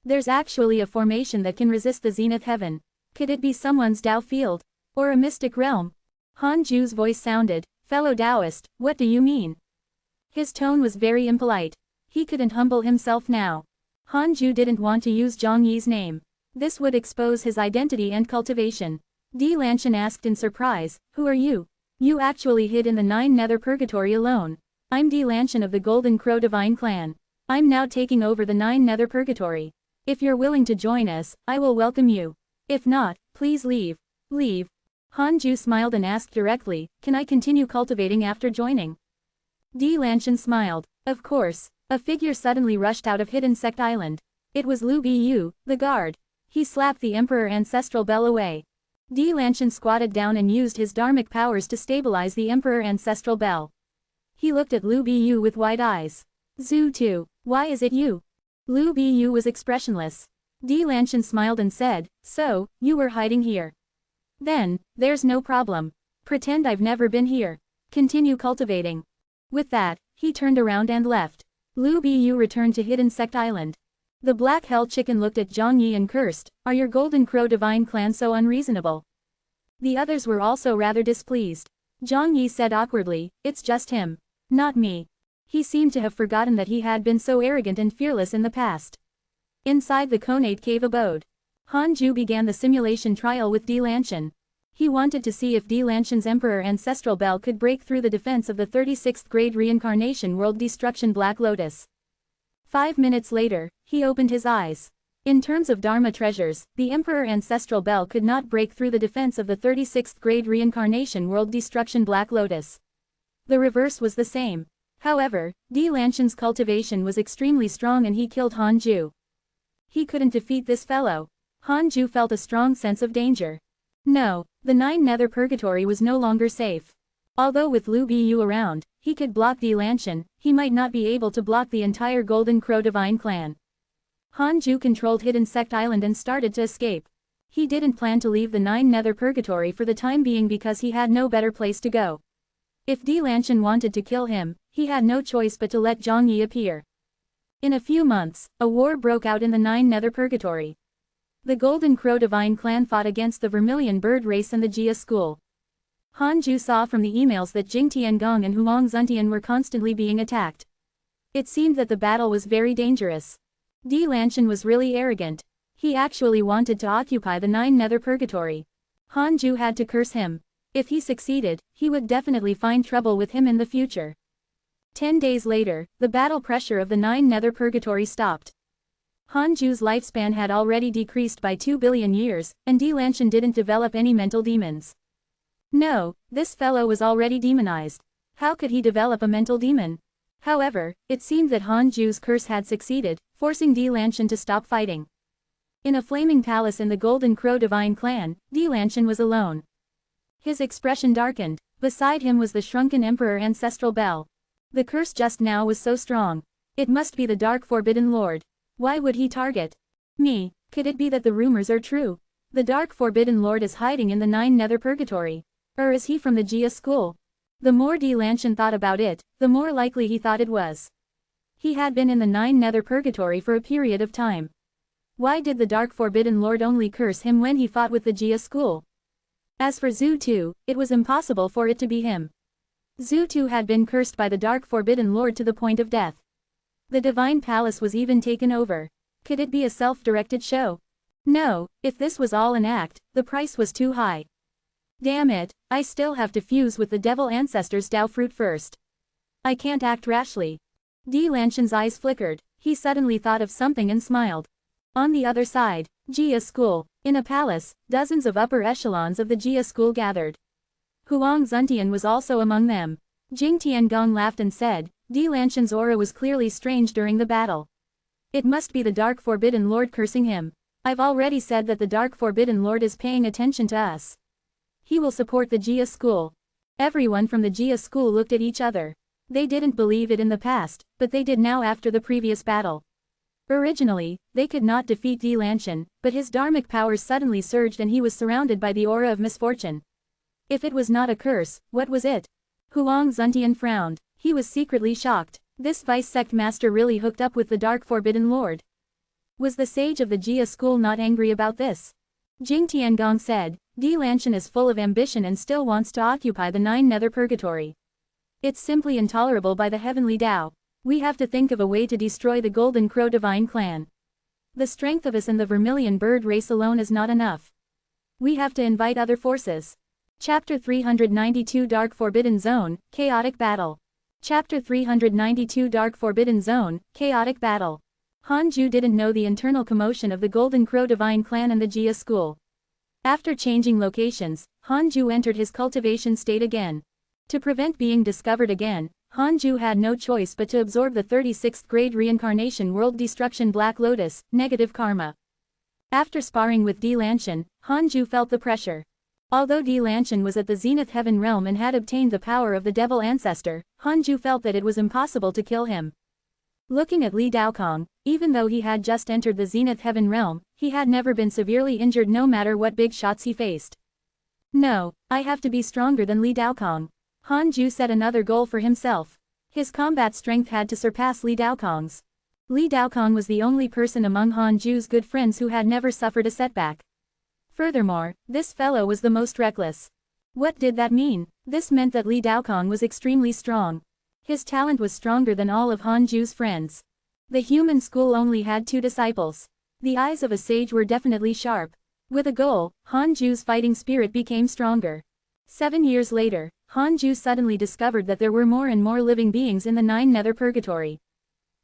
There's actually a formation that can resist the zenith heaven. Could it be someone's Tao field? Or a mystic realm?" Hanju's voice sounded, "Fellow Taoist, what do you mean?" His tone was very impolite. He couldn't humble himself now. Hanju didn't want to use Zhang Yi's name. This would expose his identity and cultivation. Di Lanshan asked in surprise, "Who are you? You actually hid in the 9 nether purgatory alone." "I'm Di Lanshan of the Golden Crow Divine Clan. I'm now taking over the 9 nether purgatory. If you're willing to join us, I will welcome you. If not, please leave." "Leave?" Hanju smiled and asked directly, "Can I continue cultivating after joining?" Di Lanshan smiled. Of course. A figure suddenly rushed out of Hidden Sect Island. It was Lu Bu, the guard. He slapped the Emperor Ancestral Bell away. Di Lanshan squatted down and used his dharmic powers to stabilize the Emperor Ancestral Bell. He looked at Lu Bu with wide eyes. "Zhu Tu, why is it you?" Lu Bu was expressionless. Di Lanshan smiled and said, "So, you were hiding here. Then, there's no problem. Pretend I've never been here. Continue cultivating." With that, he turned around and left. Lu Bu returned to Hidden Sect Island. The Black Hell Chicken looked at Zhang Yi and cursed, "Are your Golden Crow divine clan so unreasonable?" The others were also rather displeased. Zhang Yi said awkwardly, "It's just him. Not me." He seemed to have forgotten that he had been so arrogant and fearless in the past. Inside the Conate Cave abode, Han Ju began the simulation trial with Di Lanshan. He wanted to see if Di Lanshan's Emperor Ancestral Bell could break through the defense of the 36th grade reincarnation world destruction Black Lotus. 5 minutes later, he opened his eyes. In terms of Dharma treasures, the Emperor Ancestral Bell could not break through the defense of the 36th grade reincarnation world destruction Black Lotus. The reverse was the same. However, Di Lanshan's cultivation was extremely strong and he killed Han Ju. He couldn't defeat this fellow. Han Ju felt a strong sense of danger. No, the 9 Nether Purgatory was no longer safe. Although with Lu Bu around, he could block Di Lanshan, he might not be able to block the entire Golden Crow Divine Clan. Han Ju controlled Hidden Sect Island and started to escape. He didn't plan to leave the 9 Nether Purgatory for the time being because he had no better place to go. If Di Lanshan wanted to kill him, he had no choice but to let Zhang Yi appear. In a few months, a war broke out in the 9 Nether Purgatory. The Golden Crow Divine Clan fought against the Vermilion Bird Race and the Jia School. Han Ju saw from the emails that Jing Tiangong and Huang Zuntian were constantly being attacked. It seemed that the battle was very dangerous. Di Lanshan was really arrogant. He actually wanted to occupy the 9 Nether Purgatory. Han Ju had to curse him. If he succeeded, he would definitely find trouble with him in the future. 10 days later, the battle pressure of the 9 Nether Purgatory stopped. Han Ju's lifespan had already decreased by 2 billion years, and Di Lanshan didn't develop any mental demons. No, this fellow was already demonized. How could he develop a mental demon? However, it seemed that Han Ju's curse had succeeded, forcing Di Lanshan to stop fighting. In a flaming palace in the Golden Crow Divine Clan, Di Lanshan was alone. His expression darkened. Beside him was the shrunken Emperor Ancestral Bell. The curse just now was so strong. It must be the Dark Forbidden Lord. Why would he target me? Could it be that the rumors are true? The Dark Forbidden Lord is hiding in the 9 Nether Purgatory. Or is he from the Jia School? The more Di Lanshan thought about it, the more likely he thought it was. He had been in the 9 Nether Purgatory for a period of time. Why did the Dark Forbidden Lord only curse him when he fought with the Jia School? As for Zhu Tu, it was impossible for it to be him. Zhu Tu had been cursed by the Dark Forbidden Lord to the point of death. The Divine Palace was even taken over. Could it be a self-directed show? No, if this was all an act, the price was too high. Damn it, I still have to fuse with the Devil Ancestor's Dao Fruit first. I can't act rashly. Di Lanshan's eyes flickered. He suddenly thought of something and smiled. On the other side, Jia School. In a palace, dozens of upper echelons of the Jia School gathered. Huang Zuntian was also among them. Jing Tiangong laughed and said, Di Lanshan's aura was clearly strange during the battle. It must be the Dark Forbidden Lord cursing him. I've already said that the Dark Forbidden Lord is paying attention to us. He will support the Jia School. Everyone from the Jia School looked at each other. They didn't believe it in the past, but they did now after the previous battle. Originally, they could not defeat Di Lanshan, but his dharmic powers suddenly surged and he was surrounded by the aura of misfortune. If it was not a curse, what was it? Huang Zuntian frowned. He was secretly shocked. This vice sect master really hooked up with the Dark Forbidden Lord. Was the sage of the Jia School not angry about this? Jing Tiangong said, Di Lanshan is full of ambition and still wants to occupy the 9 Nether Purgatory. It's simply intolerable by the heavenly Tao. We have to think of a way to destroy the Golden Crow Divine Clan. The strength of us and the Vermilion Bird race alone is not enough. We have to invite other forces. Chapter 392 Dark Forbidden Zone, Chaotic Battle. Chapter 392 Dark Forbidden Zone, Chaotic Battle. Han Ju didn't know the internal commotion of the Golden Crow Divine Clan and the Jia School. After changing locations, Han Ju entered his cultivation state again. To prevent being discovered again, Han Ju had no choice but to absorb the 36th grade reincarnation world destruction Black Lotus, negative karma. After sparring with Di Lanshan, Han Ju felt the pressure. Although Di Lanshan was at the Zenith Heaven realm and had obtained the power of the Devil Ancestor, Han Ju felt that it was impossible to kill him. Looking at Li Daokong, even though he had just entered the Zenith Heaven realm, he had never been severely injured no matter what big shots he faced. No, I have to be stronger than Li Daokong. Han Ju set another goal for himself. His combat strength had to surpass Li Daokong's. Li Daokong was the only person among Han Ju's good friends who had never suffered a setback. Furthermore, this fellow was the most reckless. What did that mean? This meant that Li Daokong was extremely strong. His talent was stronger than all of Han Ju's friends. The human school only had 2 disciples. The eyes of a sage were definitely sharp. With a goal, Han Ju's fighting spirit became stronger. 7 years later, Han Ju suddenly discovered that there were more and more living beings in the 9 nether purgatory.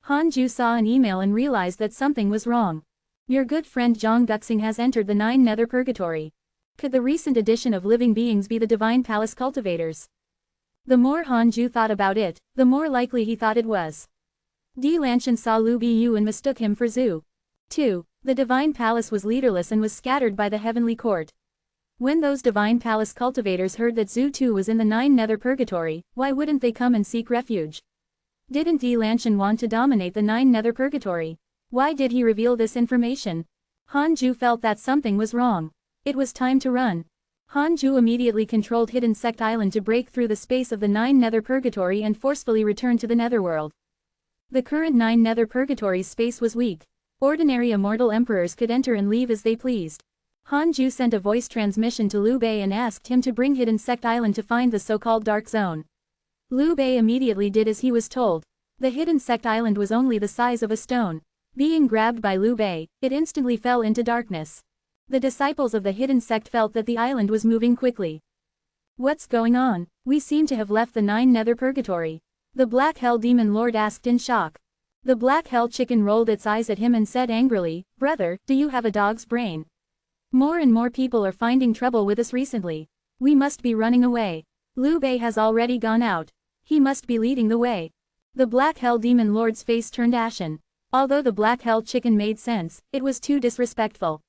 Han Ju saw an email and realized that something was wrong. Your good friend Zhang Guxing has entered the 9 nether purgatory. Could the recent addition of living beings be the divine palace cultivators? The more Han Ju thought about it, the more likely he thought it was. Di Lanshan saw Lu Biyu and mistook him for Zhu. 2. The divine palace was leaderless and was scattered by the heavenly court. When those divine palace cultivators heard that Zhu too was in the 9 nether purgatory, why wouldn't they come and seek refuge? Didn't Di Lanshan want to dominate the 9 nether purgatory? Why did he reveal this information? Han Ju felt that something was wrong. It was time to run. Han Ju immediately controlled Hidden Sect Island to break through the space of the 9 nether purgatory and forcefully return to the netherworld. The current 9 nether purgatory's space was weak. Ordinary immortal emperors could enter and leave as they pleased. Han Ju sent a voice transmission to Liu Bei and asked him to bring Hidden Sect Island to find the so-called Dark Zone. Liu Bei immediately did as he was told. The Hidden Sect Island was only the size of a stone. Being grabbed by Liu Bei, it instantly fell into darkness. The disciples of the Hidden Sect felt that the island was moving quickly. What's going on? We seem to have left the 9 nether purgatory. The Black Hell Demon Lord asked in shock. The Black Hell Chicken rolled its eyes at him and said angrily, "Brother, do you have a dog's brain? More and more people are finding trouble with us recently. We must be running away. Liu Bei has already gone out. He must be leading the way." The Black Hell Demon Lord's face turned ashen. Although the Black Hell Chicken made sense, it was too disrespectful.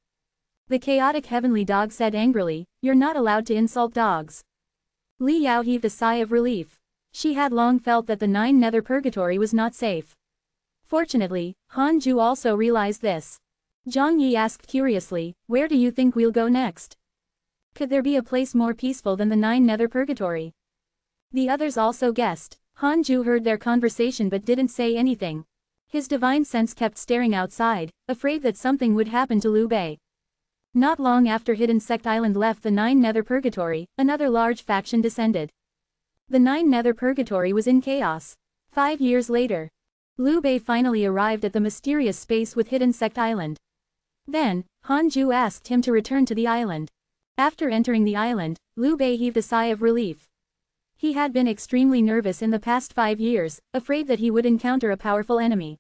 The chaotic heavenly dog said angrily, "You're not allowed to insult dogs." Li Yao heaved a sigh of relief. She had long felt that the 9 nether purgatory was not safe. Fortunately, Han Ju also realized this. Zhang Yi asked curiously, "Where do you think we'll go next? Could there be a place more peaceful than the 9 nether purgatory?" The others also guessed. Han Ju heard their conversation but didn't say anything. His divine sense kept staring outside, afraid that something would happen to Liu Bei. Not long after Hidden Sect Island left the 9 nether purgatory, another large faction descended. The 9 nether purgatory was in chaos. 5 years later, Liu Bei finally arrived at the mysterious space with Hidden Sect Island. Then, Han Ju asked him to return to the island. After entering the island, Liu Bei heaved a sigh of relief. He had been extremely nervous in the past 5 years, afraid that he would encounter a powerful enemy.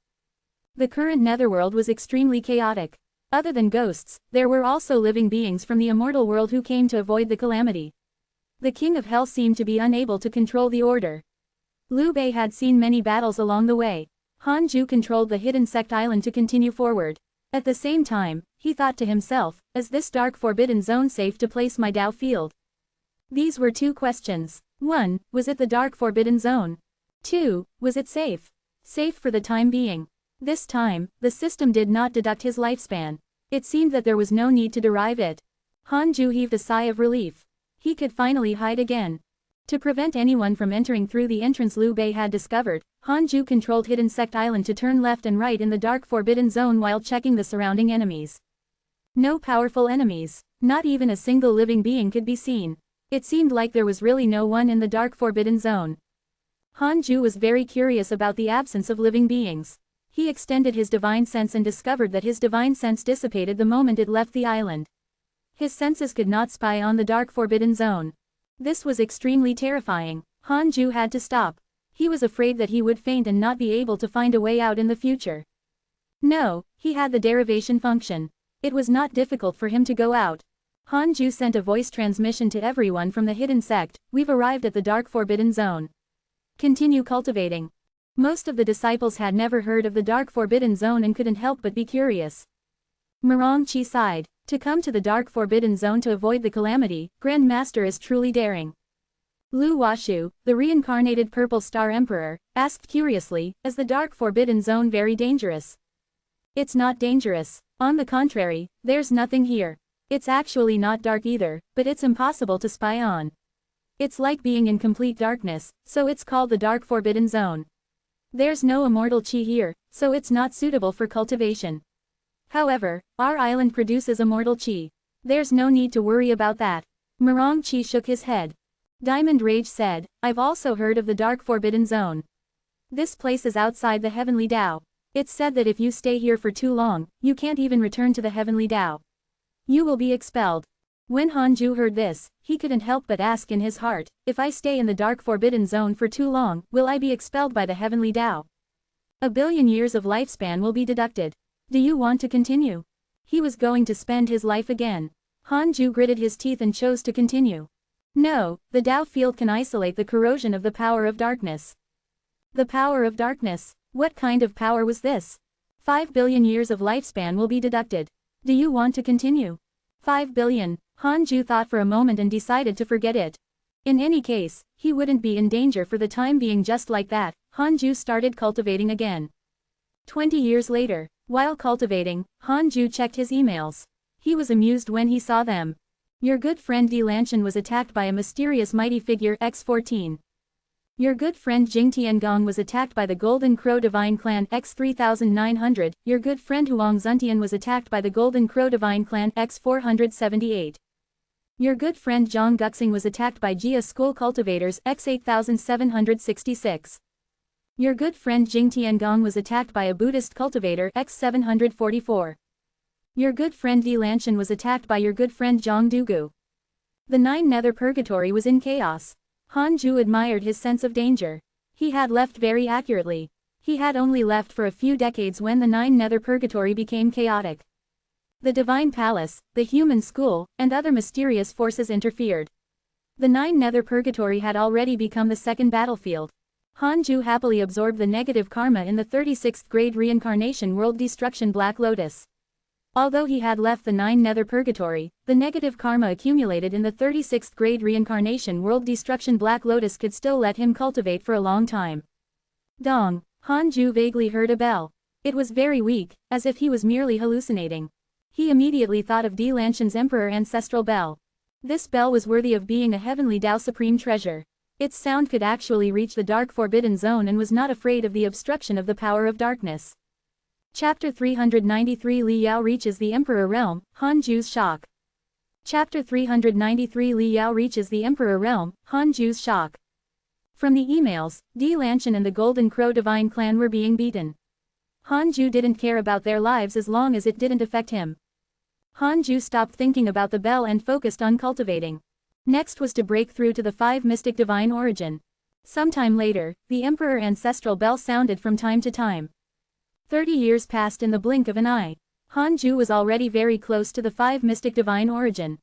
The current netherworld was extremely chaotic. Other than ghosts, there were also living beings from the immortal world who came to avoid the calamity. The King of Hell seemed to be unable to control the order. Liu Bei had seen many battles along the way. Han Ju controlled the Hidden Sect Island to continue forward. At the same time, he thought to himself, "Is this dark forbidden zone safe to place my Dao field?" These were 2 questions. 1. Was it the dark forbidden zone? 2. Was it safe? Safe for the time being. This time, the system did not deduct his lifespan. It seemed that there was no need to derive it. Han Ju heaved a sigh of relief. He could finally hide again. To prevent anyone from entering through the entrance Liu Bei had discovered, Han Ju controlled Hidden Sect Island to turn left and right in the dark forbidden zone while checking the surrounding enemies. No powerful enemies. Not even a single living being could be seen. It seemed like there was really no one in the dark forbidden zone. Han Ju was very curious about the absence of living beings. He extended his divine sense and discovered that his divine sense dissipated the moment it left the island. His senses could not spy on the dark forbidden zone. This was extremely terrifying. Han Ju had to stop. He was afraid that he would faint and not be able to find a way out in the future. No, he had the derivation function. It was not difficult for him to go out. Han Ju sent a voice transmission to everyone from the hidden sect, "We've arrived at the dark forbidden zone. Continue cultivating." Most of the disciples had never heard of the dark forbidden zone and couldn't help but be curious. Mirong Qi sighed. To come to the dark forbidden zone to avoid the calamity, Grand Master is truly daring. Lu Washu, the reincarnated Purple Star Emperor, asked curiously, "Is the dark forbidden zone very dangerous?" "It's not dangerous. On the contrary, there's nothing here. It's actually not dark either, but it's impossible to spy on. It's like being in complete darkness, so it's called the dark forbidden zone." There's no immortal chi here, so it's not suitable for cultivation. However, our island produces immortal chi. There's no need to worry about that. Murong Chi shook his head. Diamond Rage said, I've also heard of the Dark Forbidden Zone. This place is outside the Heavenly Tao. It's said that if you stay here for too long, you can't even return to the Heavenly Tao. You will be expelled. When Hanju heard this, he couldn't help but ask in his heart, if I stay in the Dark Forbidden Zone for too long, will I be expelled by the Heavenly Tao? 1 billion years of lifespan will be deducted. Do you want to continue? He was going to spend his life again. Hanju gritted his teeth and chose to continue. No, the Tao field can isolate the corrosion of the power of darkness. The power of darkness? What kind of power was this? 5 billion years of lifespan will be deducted. Do you want to continue? 5 billion, Hanju thought for a moment and decided to forget it. In any case, he wouldn't be in danger for the time being. Just like that, Hanju started cultivating again. 20 years later, while cultivating, Hanju checked his emails. He was amused when he saw them. Your good friend Di Lanshan was attacked by a mysterious mighty figure X14. Your good friend Jing Tiangong was attacked by the Golden Crow Divine Clan X3900. Your good friend Huang Zuntian was attacked by the Golden Crow Divine Clan X478. Your good friend Zhang Guxing was attacked by Jia School Cultivators X8766. Your good friend Jing Tiangong was attacked by a Buddhist cultivator X744. Your good friend Di Lanshan was attacked by your good friend Zhang Dugu. The 9 Nether Purgatory was in chaos. Hanju admired his sense of danger. He had left very accurately. He had only left for a few decades when the 9 Nether Purgatory became chaotic. The Divine Palace, the Human School, and other mysterious forces interfered. The 9 Nether Purgatory had already become the second battlefield. Hanju happily absorbed the negative karma in the 36th grade reincarnation world destruction Black Lotus. Although he had left the 9 Nether Purgatory, the negative karma accumulated in the 36th grade reincarnation world destruction Black Lotus could still let him cultivate for a long time. Dong, Hanju vaguely heard a bell. It was very weak, as if he was merely hallucinating. He immediately thought of Di Lanshan's Emperor Ancestral Bell. This bell was worthy of being a heavenly Tao supreme treasure. Its sound could actually reach the Dark Forbidden Zone and was not afraid of the obstruction of the power of darkness. Chapter 393 Li Yao reaches the Emperor Realm, Hanju's shock. Chapter 393 Li Yao reaches the Emperor Realm, Hanju's shock. From the emails, Di Lanshan and the Golden Crow Divine Clan were being beaten. Hanju didn't care about their lives as long as it didn't affect him. Hanju stopped thinking about the bell and focused on cultivating. Next was to break through to the 5 mystic divine origin. Sometime later, the Emperor Ancestral Bell sounded from time to time. 30 years passed in the blink of an eye. Hanju was already very close to the 5 mystic divine origin.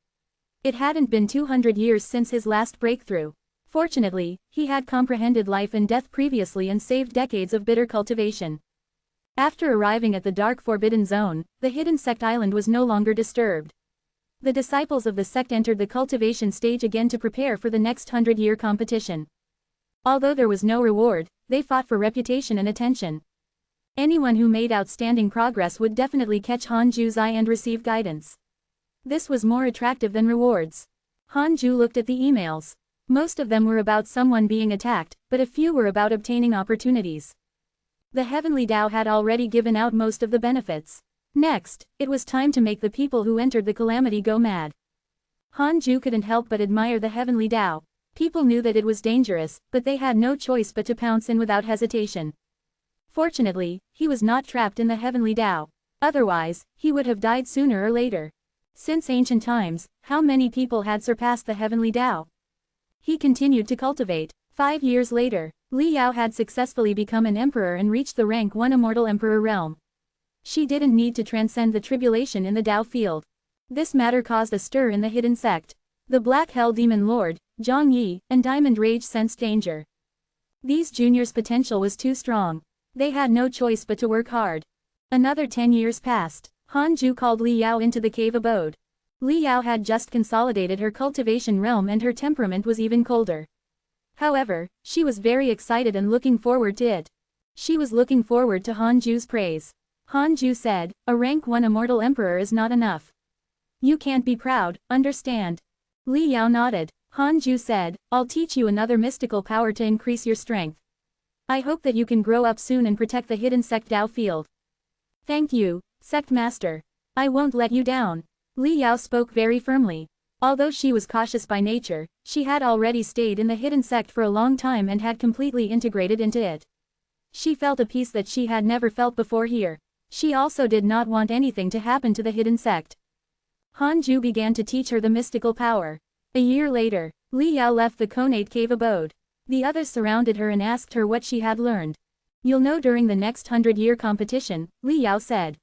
It hadn't been 200 years since his last breakthrough. Fortunately, he had comprehended life and death previously and saved decades of bitter cultivation. After arriving at the Dark Forbidden Zone, the hidden sect island was no longer disturbed. The disciples of the sect entered the cultivation stage again to prepare for the next 100-year competition. Although there was no reward, they fought for reputation and attention. Anyone who made outstanding progress would definitely catch Hanju's eye and receive guidance. This was more attractive than rewards. Hanju looked at the emails. Most of them were about someone being attacked, but a few were about obtaining opportunities. The Heavenly Tao had already given out most of the benefits. Next, it was time to make the people who entered the calamity go mad. Hanju couldn't help but admire the Heavenly Tao. People knew that it was dangerous, but they had no choice but to pounce in without hesitation. Fortunately, he was not trapped in the Heavenly Tao. Otherwise, he would have died sooner or later. Since ancient times, how many people had surpassed the Heavenly Tao? He continued to cultivate. 5 years later, Li Yao had successfully become an emperor and reached the rank 1 immortal emperor realm. She didn't need to transcend the tribulation in the Tao field. This matter caused a stir in the hidden sect. The Black Hell Demon Lord, Zhang Yi, and Diamond Rage sensed danger. These juniors' potential was too strong. They had no choice but to work hard. Another 10 years passed. Hanju called Li Yao into the cave abode. Li Yao had just consolidated her cultivation realm and her temperament was even colder. However, she was very excited and looking forward to it. She was looking forward to Hanju's praise. Hanju said, a rank 1 immortal emperor is not enough. You can't be proud, understand? Li Yao nodded. Hanju said, I'll teach you another mystical power to increase your strength. I hope that you can grow up soon and protect the hidden sect Dao field. Thank you, Sect Master. I won't let you down. Li Yao spoke very firmly. Although she was cautious by nature, she had already stayed in the hidden sect for a long time and had completely integrated into it. She felt a peace that she had never felt before here. She also did not want anything to happen to the hidden sect. Hanju began to teach her the mystical power. A year later, Li Yao left the Conate cave abode. The others surrounded her and asked her what she had learned. You'll know during the next 100-year competition, Li Yao said.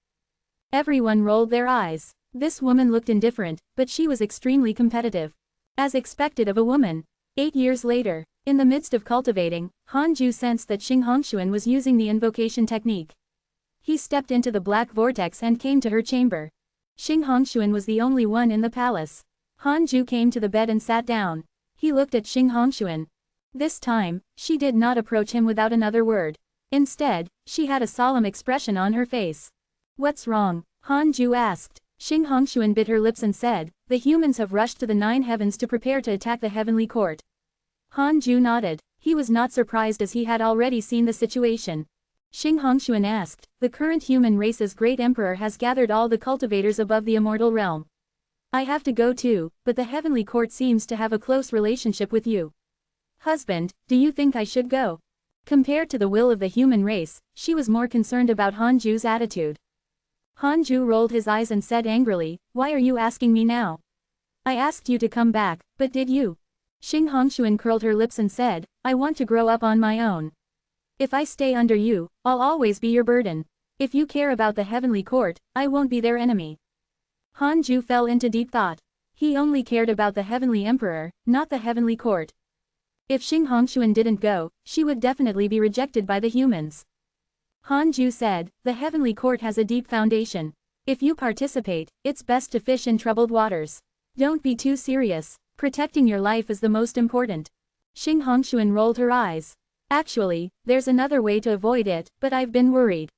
Everyone rolled their eyes. This woman looked indifferent, but she was extremely competitive. As expected of a woman. 8 years later, in the midst of cultivating, Hanju sensed that Xing Hongshuan was using the invocation technique. He stepped into the black vortex and came to her chamber. Xing Hongshuan was the only one in the palace. Hanju came to the bed and sat down. He looked at Xing Hongshuan. This time, she did not approach him without another word. Instead, she had a solemn expression on her face. What's wrong? Hanju asked. Xing Hongshuan bit her lips and said, the humans have rushed to the 9 heavens to prepare to attack the heavenly court. Hanju nodded. He was not surprised as he had already seen the situation. Xing Hongshuan asked, the current human race's great emperor has gathered all the cultivators above the immortal realm. I have to go too, but the heavenly court seems to have a close relationship with you. Husband, do you think I should go? Compared to the will of the human race, she was more concerned about Hanju's attitude. Hanju rolled his eyes and said angrily, why are you asking me now? I asked you to come back, but did you? Xing Hongshuan curled her lips and said, I want to grow up on my own. If I stay under you, I'll always be your burden. If you care about the heavenly court, I won't be their enemy. Hanju fell into deep thought. He only cared about the heavenly emperor, not the heavenly court. If Xing Hongshuan didn't go, she would definitely be rejected by the humans. Hanju said, the heavenly court has a deep foundation. If you participate, it's best to fish in troubled waters. Don't be too serious. Protecting your life is the most important. Xing Hongshuan rolled her eyes. Actually, there's another way to avoid it, but I've been worried.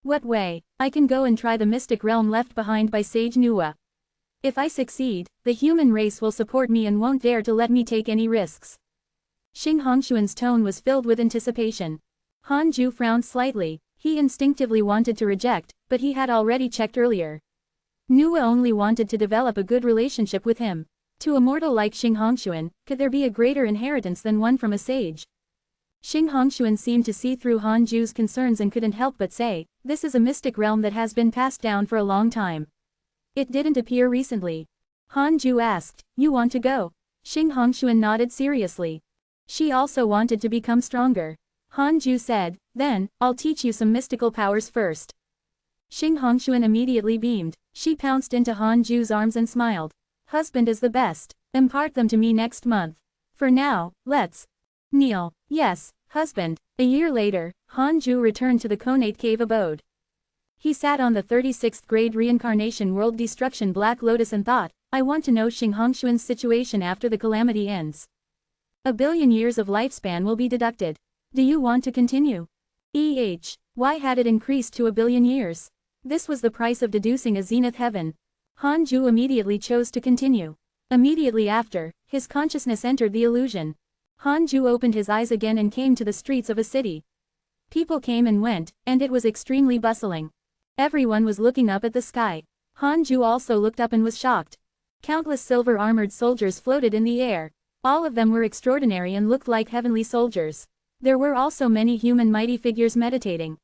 What way? I can go and try the mystic realm left behind by Sage Nuwa. If I succeed, the human race will support me and won't dare to let me take any risks. Xing Hongshuan's tone was filled with anticipation. Hanju frowned slightly. He instinctively wanted to reject, but he had already checked earlier. Nuwa only wanted to develop a good relationship with him. To a mortal like Xing Hongshuan, could there be a greater inheritance than one from a sage? Xing Hongshuan seemed to see through Hanju's concerns and couldn't help but say, this is a mystic realm that has been passed down for a long time. It didn't appear recently. Hanju asked, you want to go? Xing Hongshuan nodded seriously. She also wanted to become stronger. Hanju said, then, I'll teach you some mystical powers first. Xing Hongshuan immediately beamed. She pounced into Hanju's arms and smiled. Husband is the best. Impart them to me next month. For now, let's kneel. Yes, husband. A year later, Hanju returned to the Conate cave abode. He sat on the 36th grade reincarnation world destruction Black Lotus and thought, I want to know Xing Hongshuan's situation after the calamity ends. 1 billion years of lifespan will be deducted. Do you want to continue? Why had it increased to 1 billion years? This was the price of deducing a zenith heaven. Hanju immediately chose to continue. Immediately after, his consciousness entered the illusion. Hanju opened his eyes again and came to the streets of a city. People came and went, and it was extremely bustling. Everyone was looking up at the sky. Hanju also looked up and was shocked. Countless silver-armored soldiers floated in the air. All of them were extraordinary and looked like heavenly soldiers. There were also many human mighty figures meditating.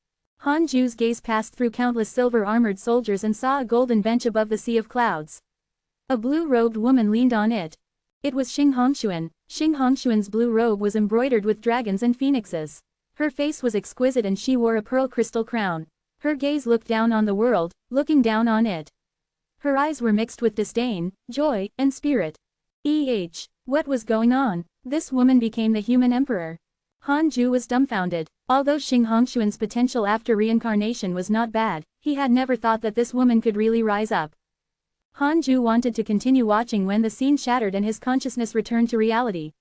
Hanju's gaze passed through countless silver-armored soldiers and saw a golden bench above the sea of clouds. A blue-robed woman leaned on it. It was Xing Hongshuan. Xing Hongshuan's blue robe was embroidered with dragons and phoenixes. Her face was exquisite and she wore a pearl crystal crown. Her gaze looked down on the world, looking down on it. Her eyes were mixed with disdain, joy, and spirit. What was going on? This woman became the human emperor. Hanju was dumbfounded. Although Xing Hongshuan's potential after reincarnation was not bad, he had never thought that this woman could really rise up. Hanju wanted to continue watching when the scene shattered and his consciousness returned to reality.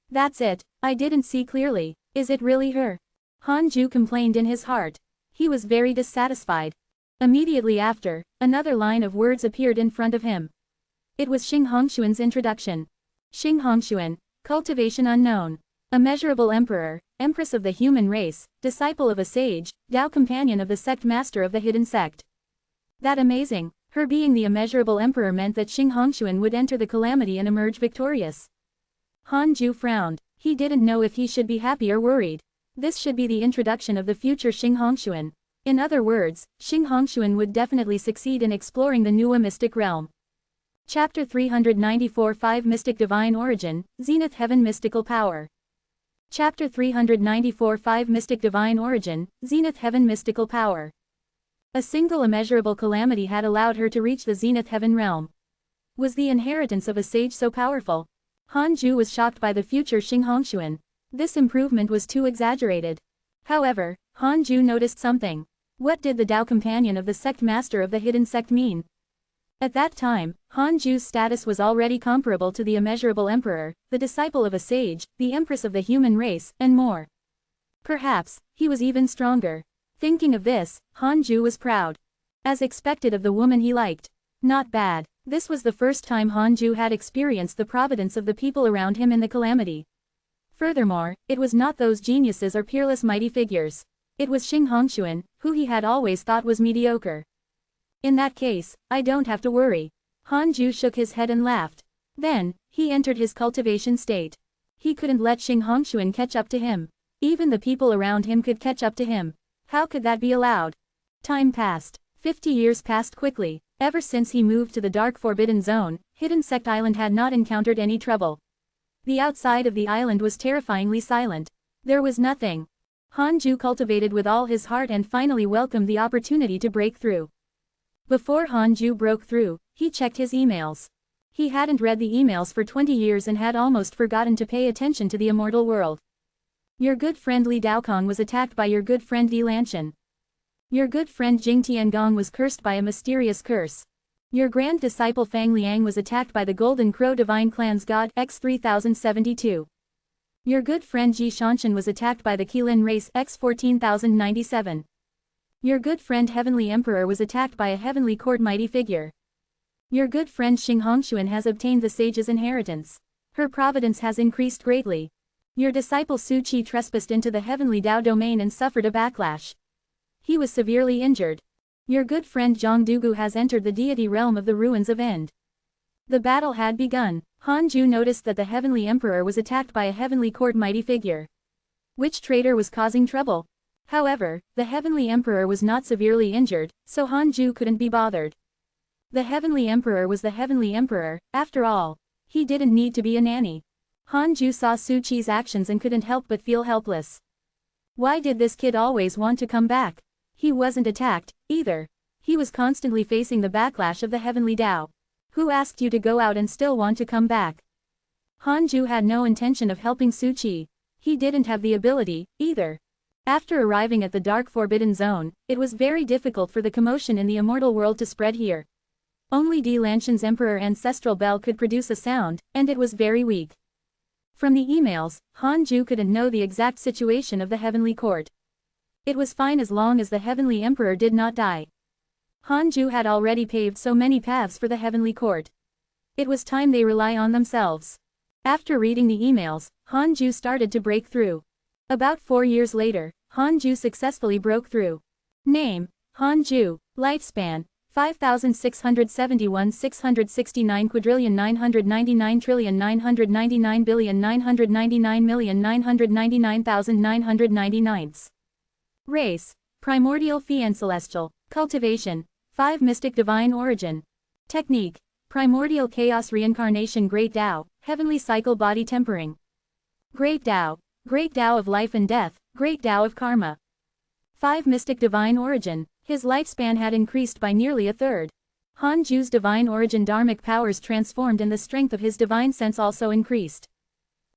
That's it, I didn't see clearly. Is it really her? Hanju complained in his heart. He was very dissatisfied. Immediately after, another line of words appeared in front of him. It was Xing Hongshuan's introduction. Xing Hongshuan, cultivation unknown. Immeasurable Emperor, Empress of the human race, disciple of a sage, Tao companion of the sect master of the hidden sect. That amazing, her being the immeasurable emperor meant that Xing Hongshuan would enter the calamity and emerge victorious. Han Ju frowned. He didn't know if he should be happy or worried. This should be the introduction of the future Xing Hongshuan. In other words, Xing Hongshuan would definitely succeed in exploring the Nuwa mystic realm. Chapter 394 5 Mystic Divine Origin, Zenith Heaven Mystical Power. Chapter 394 5 Mystic Divine Origin, Zenith Heaven Mystical Power. A single immeasurable calamity had allowed her to reach the Zenith Heaven realm. Was the inheritance of a sage so powerful? Han Ju was shocked by the future Xing Hongshuan. This improvement was too exaggerated. However, Han Ju noticed something. What did the Tao companion of the sect master of the hidden sect mean? At that time, Han Ju's status was already comparable to the immeasurable emperor, the disciple of a sage, the empress of the human race, and more. Perhaps, he was even stronger. Thinking of this, Han Ju was proud. As expected of the woman he liked. Not bad. This was the first time Han Ju had experienced the providence of the people around him in the calamity. Furthermore, it was not those geniuses or peerless mighty figures. It was Xing Hongshuan, who he had always thought was mediocre. In that case, I don't have to worry. Han Ju shook his head and laughed. Then, he entered his cultivation state. He couldn't let Xing Hongshuan catch up to him. Even the people around him could catch up to him. How could that be allowed? Time passed. 50 years passed quickly. Ever since he moved to the dark forbidden zone, Hidden Sect Island had not encountered any trouble. The outside of the island was terrifyingly silent. There was nothing. Han Ju cultivated with all his heart and finally welcomed the opportunity to break through. Before Han Ju broke through, he checked his emails. He hadn't read the emails for 20 years and had almost forgotten to pay attention to the immortal world. Your good friend Li Daokong was attacked by your good friend Di Lanshan. Your good friend Jing Tiangong was cursed by a mysterious curse. Your grand disciple Fang Liang was attacked by the Golden Crow Divine Clan's God X3072. Your good friend Ji Shanshan was attacked by the Qilin race X14097. Your good friend Heavenly Emperor was attacked by a Heavenly Court mighty figure. Your good friend Xing Hongshuan has obtained the sage's inheritance. Her providence has increased greatly. Your disciple Su Qi trespassed into the Heavenly Dao domain and suffered a backlash. He was severely injured. Your good friend Zhang Dugu has entered the deity realm of the ruins of End. The battle had begun. Han Ju noticed that the Heavenly Emperor was attacked by a Heavenly Court mighty figure. Which traitor was causing trouble? However, the Heavenly Emperor was not severely injured, so Han Ju couldn't be bothered. The Heavenly Emperor was the Heavenly Emperor, after all. He didn't need to be a nanny. Han Ju saw Su Qi's actions and couldn't help but feel helpless. Why did this kid always want to come back? He wasn't attacked, either. He was constantly facing the backlash of the Heavenly Dao. Who asked you to go out and still want to come back? Han Ju had no intention of helping Su Qi. He didn't have the ability, either. After arriving at the Dark Forbidden Zone, it was very difficult for the commotion in the immortal world to spread here. Only Di Lanshan's Emperor Ancestral Bell could produce a sound, and it was very weak. From the emails, Han Ju couldn't know the exact situation of the Heavenly Court. It was fine as long as the Heavenly Emperor did not die. Han Ju had already paved so many paths for the Heavenly Court. It was time they rely on themselves. After reading the emails, Han Ju started to break through. About 4 years later, Han Ju successfully broke through. Name: Han Ju. Lifespan: 5,671,669,999,999,999,999,999,999. Race: Primordial Fiend Celestial. Cultivation: 5 Mystic Divine Origin. Technique: Primordial Chaos Reincarnation Great Tao, Heavenly Cycle Body Tempering. Great Tao: Great Tao of Life and Death, Great Tao of Karma. 5 Mystic Divine Origin. His lifespan had increased by nearly a third. Han Ju's divine origin dharmic powers transformed and the strength of his divine sense also increased.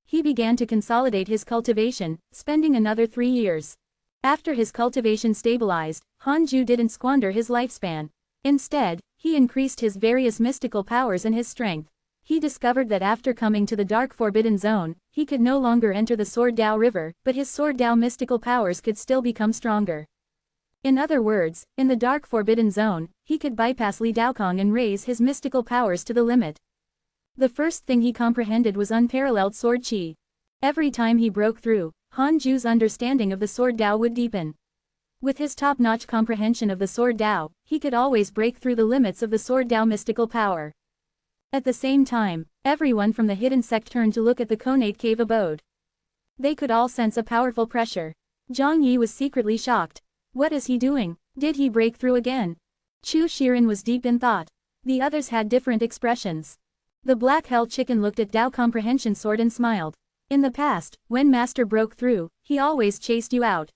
He began to consolidate his cultivation, spending another 3 years. After his cultivation stabilized, Han Ju didn't squander his lifespan. Instead, he increased his various mystical powers and his strength. He discovered that after coming to the Dark Forbidden Zone, he could no longer enter the Sword Dao River, but his Sword Dao mystical powers could still become stronger. In other words, in the Dark Forbidden Zone, he could bypass Li Daokong and raise his mystical powers to the limit. The first thing he comprehended was unparalleled sword qi. Every time he broke through, Han Ju's understanding of the Sword Dao would deepen. With his top-notch comprehension of the Sword Dao, he could always break through the limits of the Sword Dao mystical power. At the same time, everyone from the hidden sect turned to look at the Conate cave abode. They could all sense a powerful pressure. Zhang Yi was secretly shocked. What is he doing? Did he break through again? Chu Shiren was deep in thought. The others had different expressions. The Black Hell Chicken looked at Dao Comprehension Sword and smiled. In the past, when Master broke through, he always chased you out.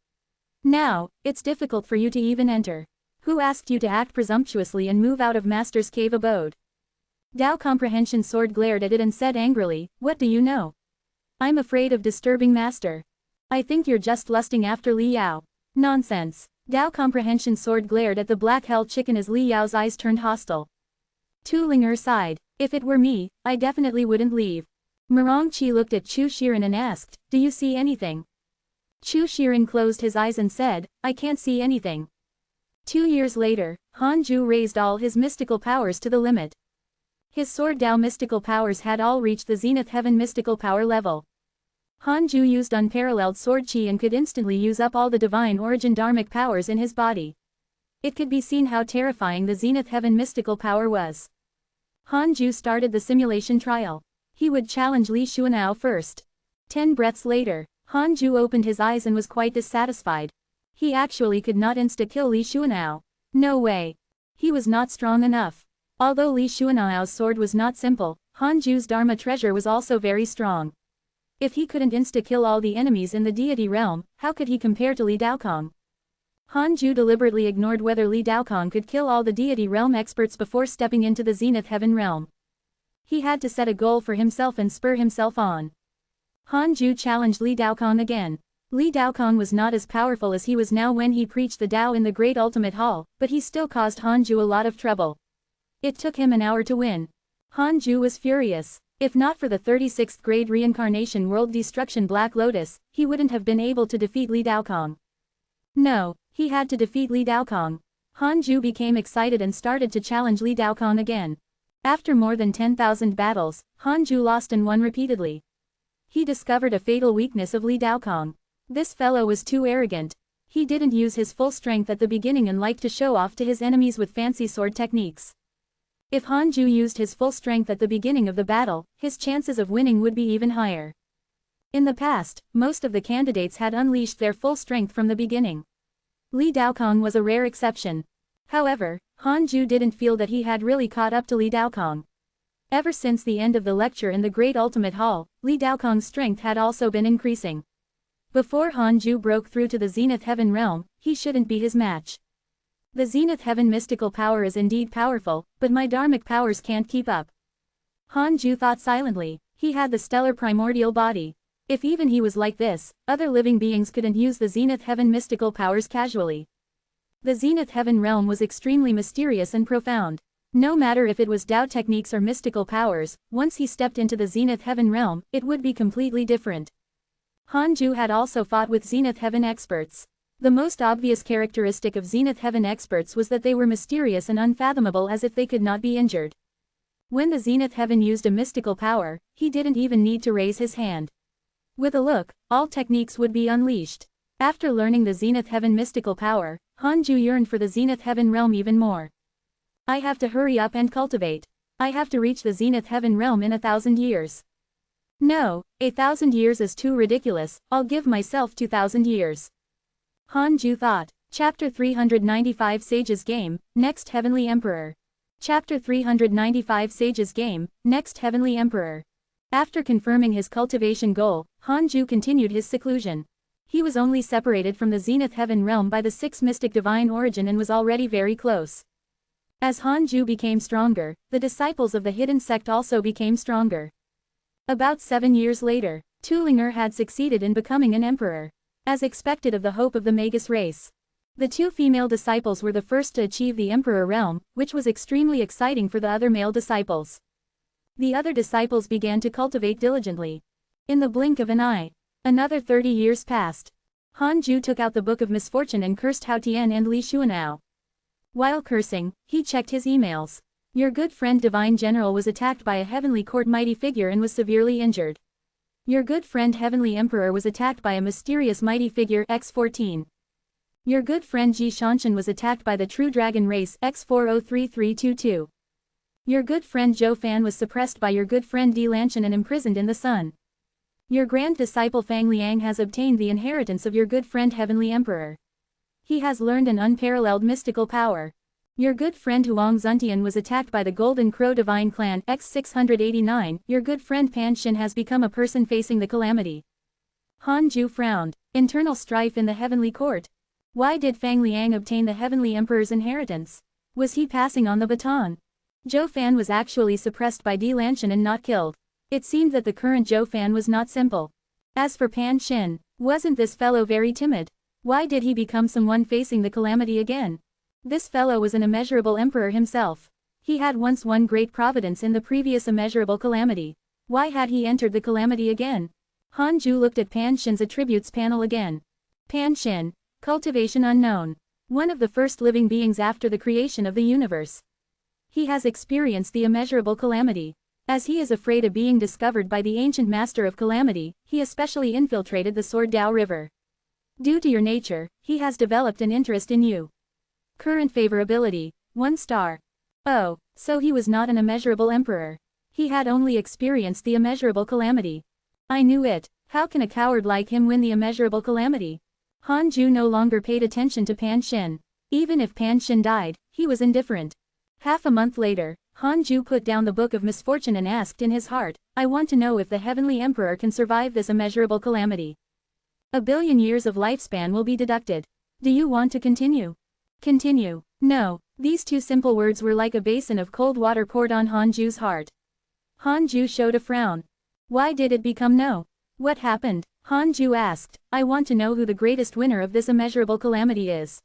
Now, it's difficult for you to even enter. Who asked you to act presumptuously and move out of Master's cave abode? Dao Comprehension Sword glared at it and said angrily, what do you know? I'm afraid of disturbing Master. I think you're just lusting after Li Yao. Nonsense. Dao Comprehension Sword glared at the Black Hell Chicken as Li Yao's eyes turned hostile. Tu Ling'er sighed. If it were me, I definitely wouldn't leave. Murong Qi looked at Chu Shiren and asked, do you see anything? Chu Shiren closed his eyes and said, I can't see anything. 2 years later, Han Ju raised all his mystical powers to the limit. His Sword Dao mystical powers had all reached the Zenith Heaven mystical power level. Han Ju used unparalleled sword chi and could instantly use up all the divine origin dharmic powers in his body. It could be seen how terrifying the Zenith Heaven mystical power was. Han Ju started the simulation trial. He would challenge Li Xuanao first. 10 breaths later, Han Ju opened his eyes and was quite dissatisfied. He actually could not insta-kill Li Xuanao. No way. He was not strong enough. Although Li Xuanao's sword was not simple, Han Ju's Dharma treasure was also very strong. If he couldn't insta-kill all the enemies in the deity realm, how could he compare to Li Daokong? Han Ju deliberately ignored whether Li Daokong could kill all the deity realm experts before stepping into the Zenith Heaven realm. He had to set a goal for himself and spur himself on. Han Ju challenged Li Daokong again. Li Daokong was not as powerful as he was now when he preached the Dao in the Great Ultimate Hall, but he still caused Han Ju a lot of trouble. It took him an hour to win. Han Ju was furious. If not for the 36th grade reincarnation world destruction Black Lotus, he wouldn't have been able to defeat Li Daokong. No, he had to defeat Li Daokong. Han Ju became excited and started to challenge Li Daokong again. After more than 10,000 battles, Han Ju lost and won repeatedly. He discovered a fatal weakness of Li Daokong. This fellow was too arrogant. He didn't use his full strength at the beginning and liked to show off to his enemies with fancy sword techniques. If Han Ju used his full strength at the beginning of the battle, his chances of winning would be even higher. In the past, most of the candidates had unleashed their full strength from the beginning. Li Daokong was a rare exception. However, Han Ju didn't feel that he had really caught up to Li Daokong. Ever since the end of the lecture in the Great Ultimate Hall, Li Daokong's strength had also been increasing. Before Han Ju broke through to the Zenith Heaven realm, he shouldn't be his match. The Zenith Heaven mystical power is indeed powerful, but my dharmic powers can't keep up. Han Ju thought silently. He had the stellar primordial body. If even he was like this, other living beings couldn't use the Zenith Heaven mystical powers casually. The Zenith Heaven realm was extremely mysterious and profound. No matter if it was Dao techniques or mystical powers, once he stepped into the Zenith Heaven realm, it would be completely different. Han Ju had also fought with Zenith Heaven experts. The most obvious characteristic of Zenith Heaven experts was that they were mysterious and unfathomable, as if they could not be injured. When the Zenith Heaven used a mystical power, he didn't even need to raise his hand. With a look, all techniques would be unleashed. After learning the Zenith Heaven mystical power, Han Ju yearned for the Zenith Heaven realm even more. I have to hurry up and cultivate. I have to reach the Zenith Heaven realm in 1,000 years. No, 1,000 years is too ridiculous, I'll give myself 2,000 years. Han Ju thought. Chapter 395 Sage's Game, Next Heavenly Emperor. Chapter 395 Sage's Game, Next Heavenly Emperor. After confirming his cultivation goal, Han Ju continued his seclusion. He was only separated from the Zenith Heaven realm by the 6 mystic divine origin and was already very close. As Han Ju became stronger, the disciples of the hidden sect also became stronger. About 7 years later, Tu Ling'er had succeeded in becoming an emperor. As expected of the hope of the Magus race. The 2 female disciples were the first to achieve the Emperor realm, which was extremely exciting for the other male disciples. The other disciples began to cultivate diligently. In the blink of an eye, another 30 years passed. Han Ju took out the Book of Misfortune and cursed Hao Tian and Li Xuanao. While cursing, he checked his emails. Your good friend Divine General was attacked by a heavenly court mighty figure and was severely injured. Your good friend Heavenly Emperor was attacked by a mysterious mighty figure X14. Your good friend Ji Shanshan was attacked by the true dragon race X403322. Your good friend Zhou Fan was suppressed by your good friend Di Lanshan and imprisoned in the sun. Your grand disciple Fang Liang has obtained the inheritance of your good friend Heavenly Emperor. He has learned an unparalleled mystical power. Your good friend Huang Zuntian was attacked by the Golden Crow Divine Clan X689. Your good friend Pan Xin has become a person facing the calamity. Han Ju frowned. Internal strife in the heavenly court. Why did Fang Liang obtain the Heavenly Emperor's inheritance? Was he passing on the baton? Zhou Fan was actually suppressed by Di Lanshan and not killed. It seemed that the current Zhou Fan was not simple. As for Pan Xin, wasn't this fellow very timid? Why did he become someone facing the calamity again? This fellow was an immeasurable emperor himself. He had once won great Providence in the previous immeasurable calamity. Why had he entered the calamity again? Han Ju looked at Pan Xin's attributes panel again. Pan Xin, cultivation unknown. One of the first living beings after the creation of the universe. He has experienced the immeasurable calamity. As he is afraid of being discovered by the ancient master of calamity, he especially infiltrated the Sword Dao River. Due to your nature, he has developed an interest in you. Current favorability, 1 star. Oh, so he was not an immeasurable emperor. He had only experienced the immeasurable calamity. I knew it. How can a coward like him win the immeasurable calamity? Han Ju no longer paid attention to Pan Xin. Even if Pan Xin died, he was indifferent. Half a month later, Han Ju put down the Book of Misfortune and asked in his heart, I want to know if the Heavenly Emperor can survive this immeasurable calamity. 1 billion years of lifespan will be deducted. Do you want to continue? Continue. No. These two simple words were like a basin of cold water poured on Han Ju's heart. Han Ju showed a frown. Why did it become no? What happened? Han Ju asked, I want to know who the greatest winner of this immeasurable calamity is.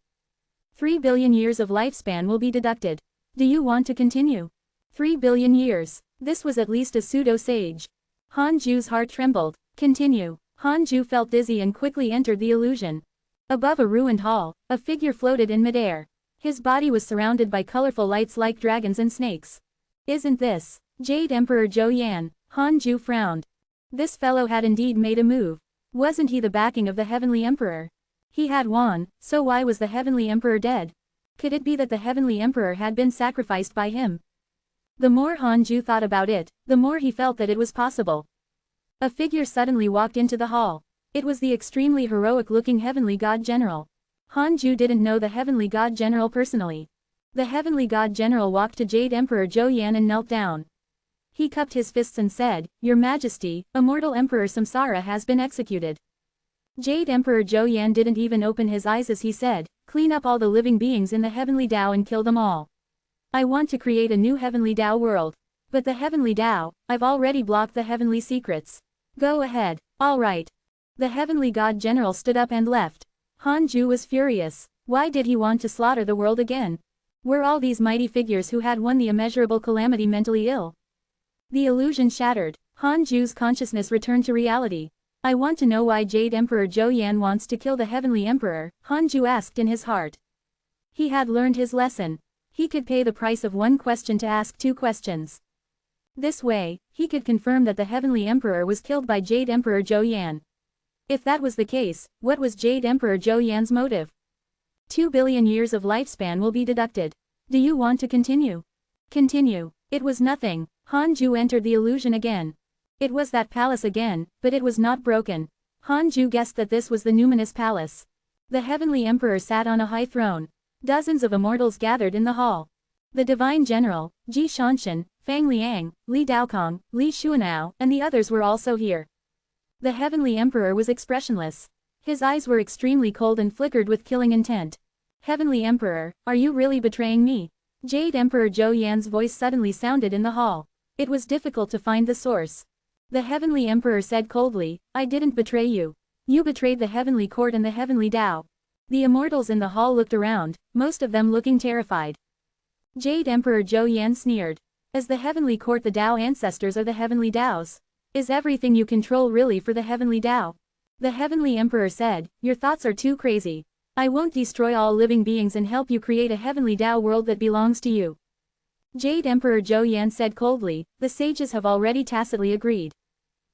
3 billion years of lifespan will be deducted. Do you want to continue? 3 billion years. This was at least a pseudo-sage. Han Ju's heart trembled. Continue. Han Ju felt dizzy and quickly entered the illusion. Above a ruined hall, a figure floated in midair. His body was surrounded by colorful lights like dragons and snakes. Isn't this Jade Emperor Zhou Yan? Han Ju frowned. This fellow had indeed made a move. Wasn't he the backing of the Heavenly Emperor? He had won, so why was the Heavenly Emperor dead? Could it be that the Heavenly Emperor had been sacrificed by him? The more Han Ju thought about it, the more he felt that it was possible. A figure suddenly walked into the hall. It was the extremely heroic-looking Heavenly God General. Han Ju didn't know the Heavenly God General personally. The Heavenly God General walked to Jade Emperor Zhou Yan and knelt down. He cupped his fists and said, Your Majesty, Immortal Emperor Samsara has been executed. Jade Emperor Zhou Yan didn't even open his eyes as he said, Clean up all the living beings in the Heavenly Dao and kill them all. I want to create a new Heavenly Dao world. But the Heavenly Dao, I've already blocked the Heavenly Secrets. Go ahead. All right. The Heavenly God General stood up and left. Han Ju was furious. Why did he want to slaughter the world again? Were all these mighty figures who had won the immeasurable calamity mentally ill? The illusion shattered. Han Ju's consciousness returned to reality. I want to know why Jade Emperor Zhou Yan wants to kill the Heavenly Emperor, Han Ju asked in his heart. He had learned his lesson. He could pay the price of 1 question to ask 2 questions. This way, he could confirm that the Heavenly Emperor was killed by Jade Emperor Zhou Yan. If that was the case, what was Jade Emperor Zhou Yan's motive? 2 billion years of lifespan will be deducted. Do you want to continue? Continue. It was nothing. Han Ju entered the illusion again. It was that palace again, but it was not broken. Han Ju guessed that this was the numinous palace. The Heavenly Emperor sat on a high throne. Dozens of immortals gathered in the hall. The Divine General, Ji Shanshan, Fang Liang, Li Daokong, Li Xuanao, and the others were also here. The Heavenly Emperor was expressionless. His eyes were extremely cold and flickered with killing intent. Heavenly Emperor, are you really betraying me? Jade Emperor Zhou Yan's voice suddenly sounded in the hall. It was difficult to find the source. The Heavenly Emperor said coldly, I didn't betray you. You betrayed the Heavenly Court and the Heavenly Dao. The immortals in the hall looked around, most of them looking terrified. Jade Emperor Zhou Yan sneered. As the Heavenly Court, the Dao ancestors are the Heavenly Daos. Is everything you control really for the Heavenly Dao? The Heavenly Emperor said, Your thoughts are too crazy. I won't destroy all living beings and help you create a Heavenly Dao world that belongs to you. Jade Emperor Zhou Yan said coldly, The sages have already tacitly agreed.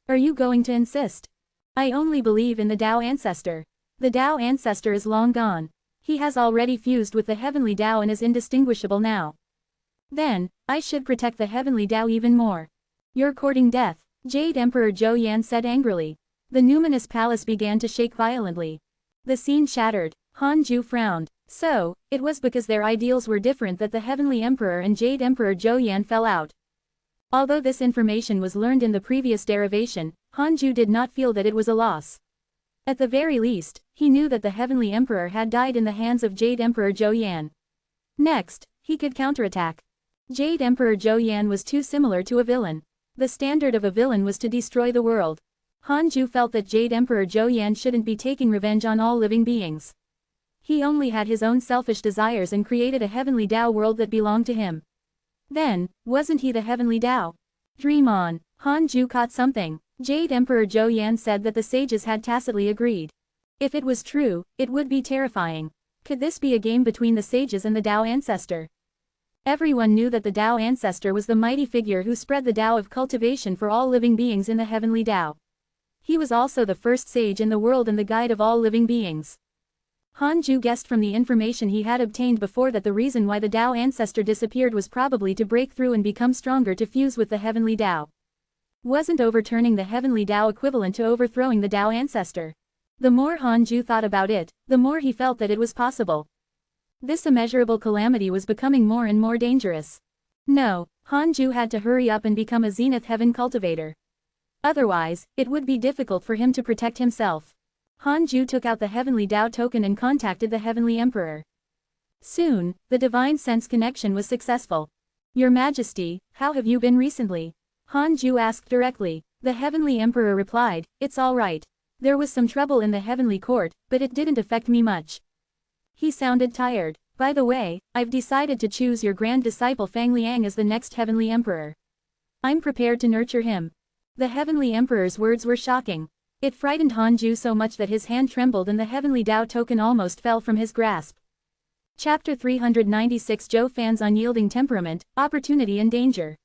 Are you going to insist? I only believe in the Tao ancestor. The Tao ancestor is long gone. He has already fused with the heavenly Tao and is indistinguishable now. Then, I should protect the heavenly Tao even more. You're courting death, Jade Emperor Zhou Yan said angrily. The numinous palace began to shake violently. The scene shattered. Han Ju frowned. So, it was because their ideals were different that the Heavenly Emperor and Jade Emperor Zhou Yan fell out. Although this information was learned in the previous derivation, Han Ju did not feel that it was a loss. At the very least, he knew that the Heavenly Emperor had died in the hands of Jade Emperor Zhou Yan. Next, he could counterattack. Jade Emperor Zhou Yan was too similar to a villain. The standard of a villain was to destroy the world. Han Ju felt that Jade Emperor Zhou Yan shouldn't be taking revenge on all living beings. He only had his own selfish desires and created a heavenly Tao world that belonged to him. Then, wasn't he the heavenly Tao? Dream on. Han Ju caught something. Jade Emperor Zhou Yan said that the sages had tacitly agreed. If it was true, it would be terrifying. Could this be a game between the sages and the Tao ancestor? Everyone knew that the Tao ancestor was the mighty figure who spread the Tao of cultivation for all living beings in the heavenly Tao. He was also the first sage in the world and the guide of all living beings. Han Ju guessed from the information he had obtained before that the reason why the Tao ancestor disappeared was probably to break through and become stronger to fuse with the heavenly Tao. Wasn't overturning the heavenly Tao equivalent to overthrowing the Tao ancestor? The more Han Ju thought about it, the more he felt that it was possible. This immeasurable calamity was becoming more and more dangerous. No, Han Ju had to hurry up and become a Zenith Heaven cultivator. Otherwise, it would be difficult for him to protect himself. Han Ju took out the Heavenly Tao token and contacted the Heavenly Emperor. Soon, the Divine Sense connection was successful. Your Majesty, how have you been recently? Han Ju asked directly. The Heavenly Emperor replied, it's all right. There was some trouble in the Heavenly Court, but it didn't affect me much. He sounded tired. By the way, I've decided to choose your grand disciple Fang Liang as the next Heavenly Emperor. I'm prepared to nurture him. The Heavenly Emperor's words were shocking. It frightened Han Ju so much that his hand trembled and the Heavenly Tao token almost fell from his grasp. Chapter 396 Zhou Fan's Unyielding Temperament, Opportunity and Danger.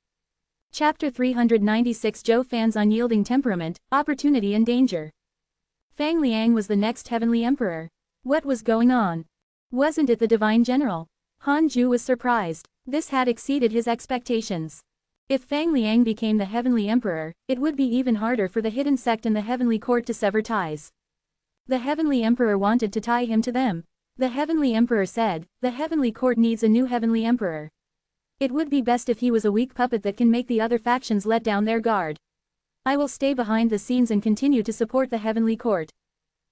Chapter 396 Zhou Fan's Unyielding Temperament, Opportunity and Danger. Fang Liang was the next Heavenly Emperor. What was going on? Wasn't it the Divine General? Han Ju was surprised. This had exceeded his expectations. If Fang Liang became the Heavenly Emperor, it would be even harder for the hidden sect in the Heavenly Court to sever ties. The Heavenly Emperor wanted to tie him to them. The Heavenly Emperor said, the Heavenly Court needs a new Heavenly Emperor. It would be best if he was a weak puppet that can make the other factions let down their guard. I will stay behind the scenes and continue to support the Heavenly Court.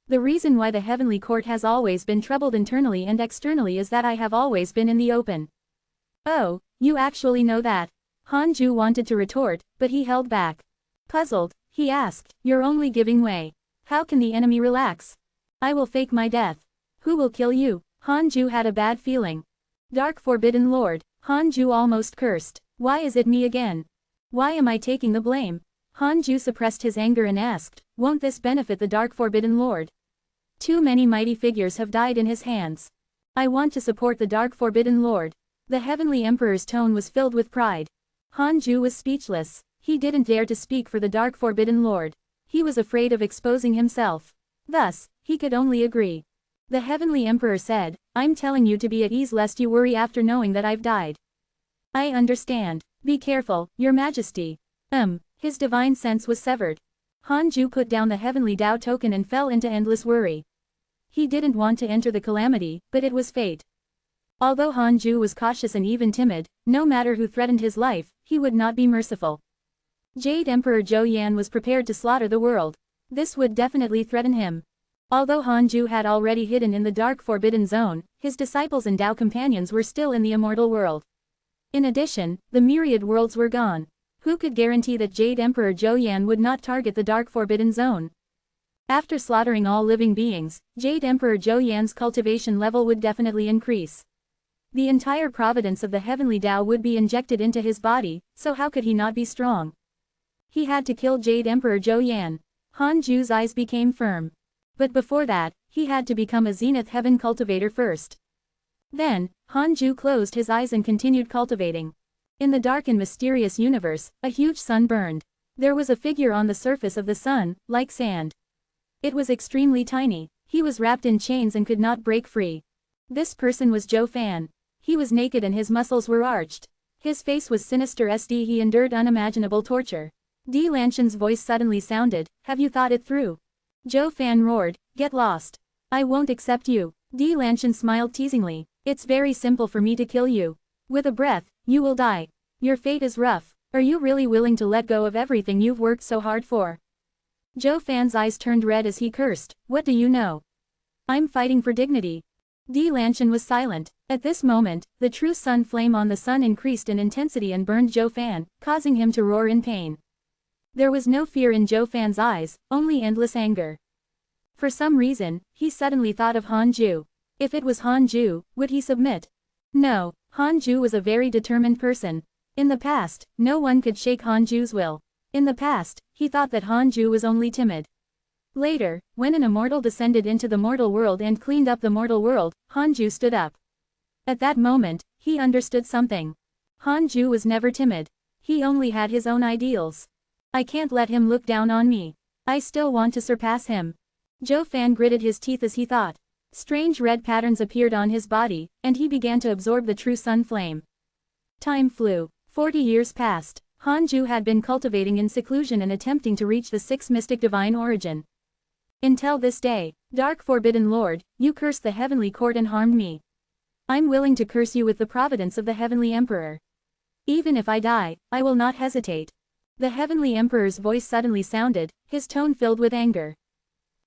The reason why the Heavenly Court has always been troubled internally and externally is that I have always been in the open. Oh, you actually know that? Han Ju wanted to retort, but he held back. Puzzled, he asked, you're only giving way. How can the enemy relax? I will fake my death. Who will kill you? Han Ju had a bad feeling. Dark Forbidden Lord. Han Ju almost cursed. Why is it me again? Why am I taking the blame? Han Ju suppressed his anger and asked, won't this benefit the Dark Forbidden Lord? Too many mighty figures have died in his hands. I want to support the Dark Forbidden Lord. The Heavenly Emperor's tone was filled with pride. Han Ju was speechless. He didn't dare to speak for the Dark Forbidden Lord. He was afraid of exposing himself. Thus, he could only agree. The Heavenly Emperor said, I'm telling you to be at ease lest you worry after knowing that I've died. I understand. Be careful, Your Majesty. His divine sense was severed. Han Ju put down the Heavenly Tao token and fell into endless worry. He didn't want to enter the calamity, but it was fate. Although Han Ju was cautious and even timid, no matter who threatened his life, he would not be merciful. Jade Emperor Zhou Yan was prepared to slaughter the world. This would definitely threaten him. Although Han Ju had already hidden in the Dark Forbidden Zone, his disciples and Tao companions were still in the immortal world. In addition, the myriad worlds were gone. Who could guarantee that Jade Emperor Zhou Yan would not target the Dark Forbidden Zone? After slaughtering all living beings, Jade Emperor Zhou Yan's cultivation level would definitely increase. The entire providence of the Heavenly Tao would be injected into his body, so how could he not be strong? He had to kill Jade Emperor Zhou Yan. Han Ju's eyes became firm. But before that, he had to become a Zenith Heaven cultivator first. Then, Han Ju closed his eyes and continued cultivating. In the dark and mysterious universe, a huge sun burned. There was a figure on the surface of the sun, like sand. It was extremely tiny. He was wrapped in chains and could not break free. This person was Zhou Fan. He was naked and his muscles were arched. His face was sinister. He endured unimaginable torture. Di Lanshan's voice suddenly sounded, "Have you thought it through?" Zhou Fan roared, "Get lost. I won't accept you." Di Lanshan smiled teasingly, "It's very simple for me to kill you. With a breath, you will die. Your fate is rough. Are you really willing to let go of everything you've worked so hard for?" Zhou Fan's eyes turned red as he cursed, "What do you know? I'm fighting for dignity." Di Lanshan was silent. At this moment, the true sun flame on the sun increased in intensity and burned Zhou Fan, causing him to roar in pain. There was no fear in Zhou Fan's eyes, only endless anger. For some reason, he suddenly thought of Han Ju. If it was Han Ju, would he submit? No, Han Ju was a very determined person. In the past, no one could shake Han Ju's will. In the past, he thought that Han Ju was only timid. Later, when an immortal descended into the mortal world and cleaned up the mortal world, Han Ju stood up. At that moment, he understood something. Han Ju was never timid. He only had his own ideals. I can't let him look down on me. I still want to surpass him. Zhou Fan gritted his teeth as he thought. Strange red patterns appeared on his body, and he began to absorb the true sun flame. Time flew. 40 years passed. Han Ju had been cultivating in seclusion and attempting to reach the sixth mystic divine origin. Until this day, Dark Forbidden Lord, you cursed the heavenly court and harmed me. I'm willing to curse you with the providence of the heavenly emperor. Even if I die, I will not hesitate. The heavenly emperor's voice suddenly sounded, his tone filled with anger.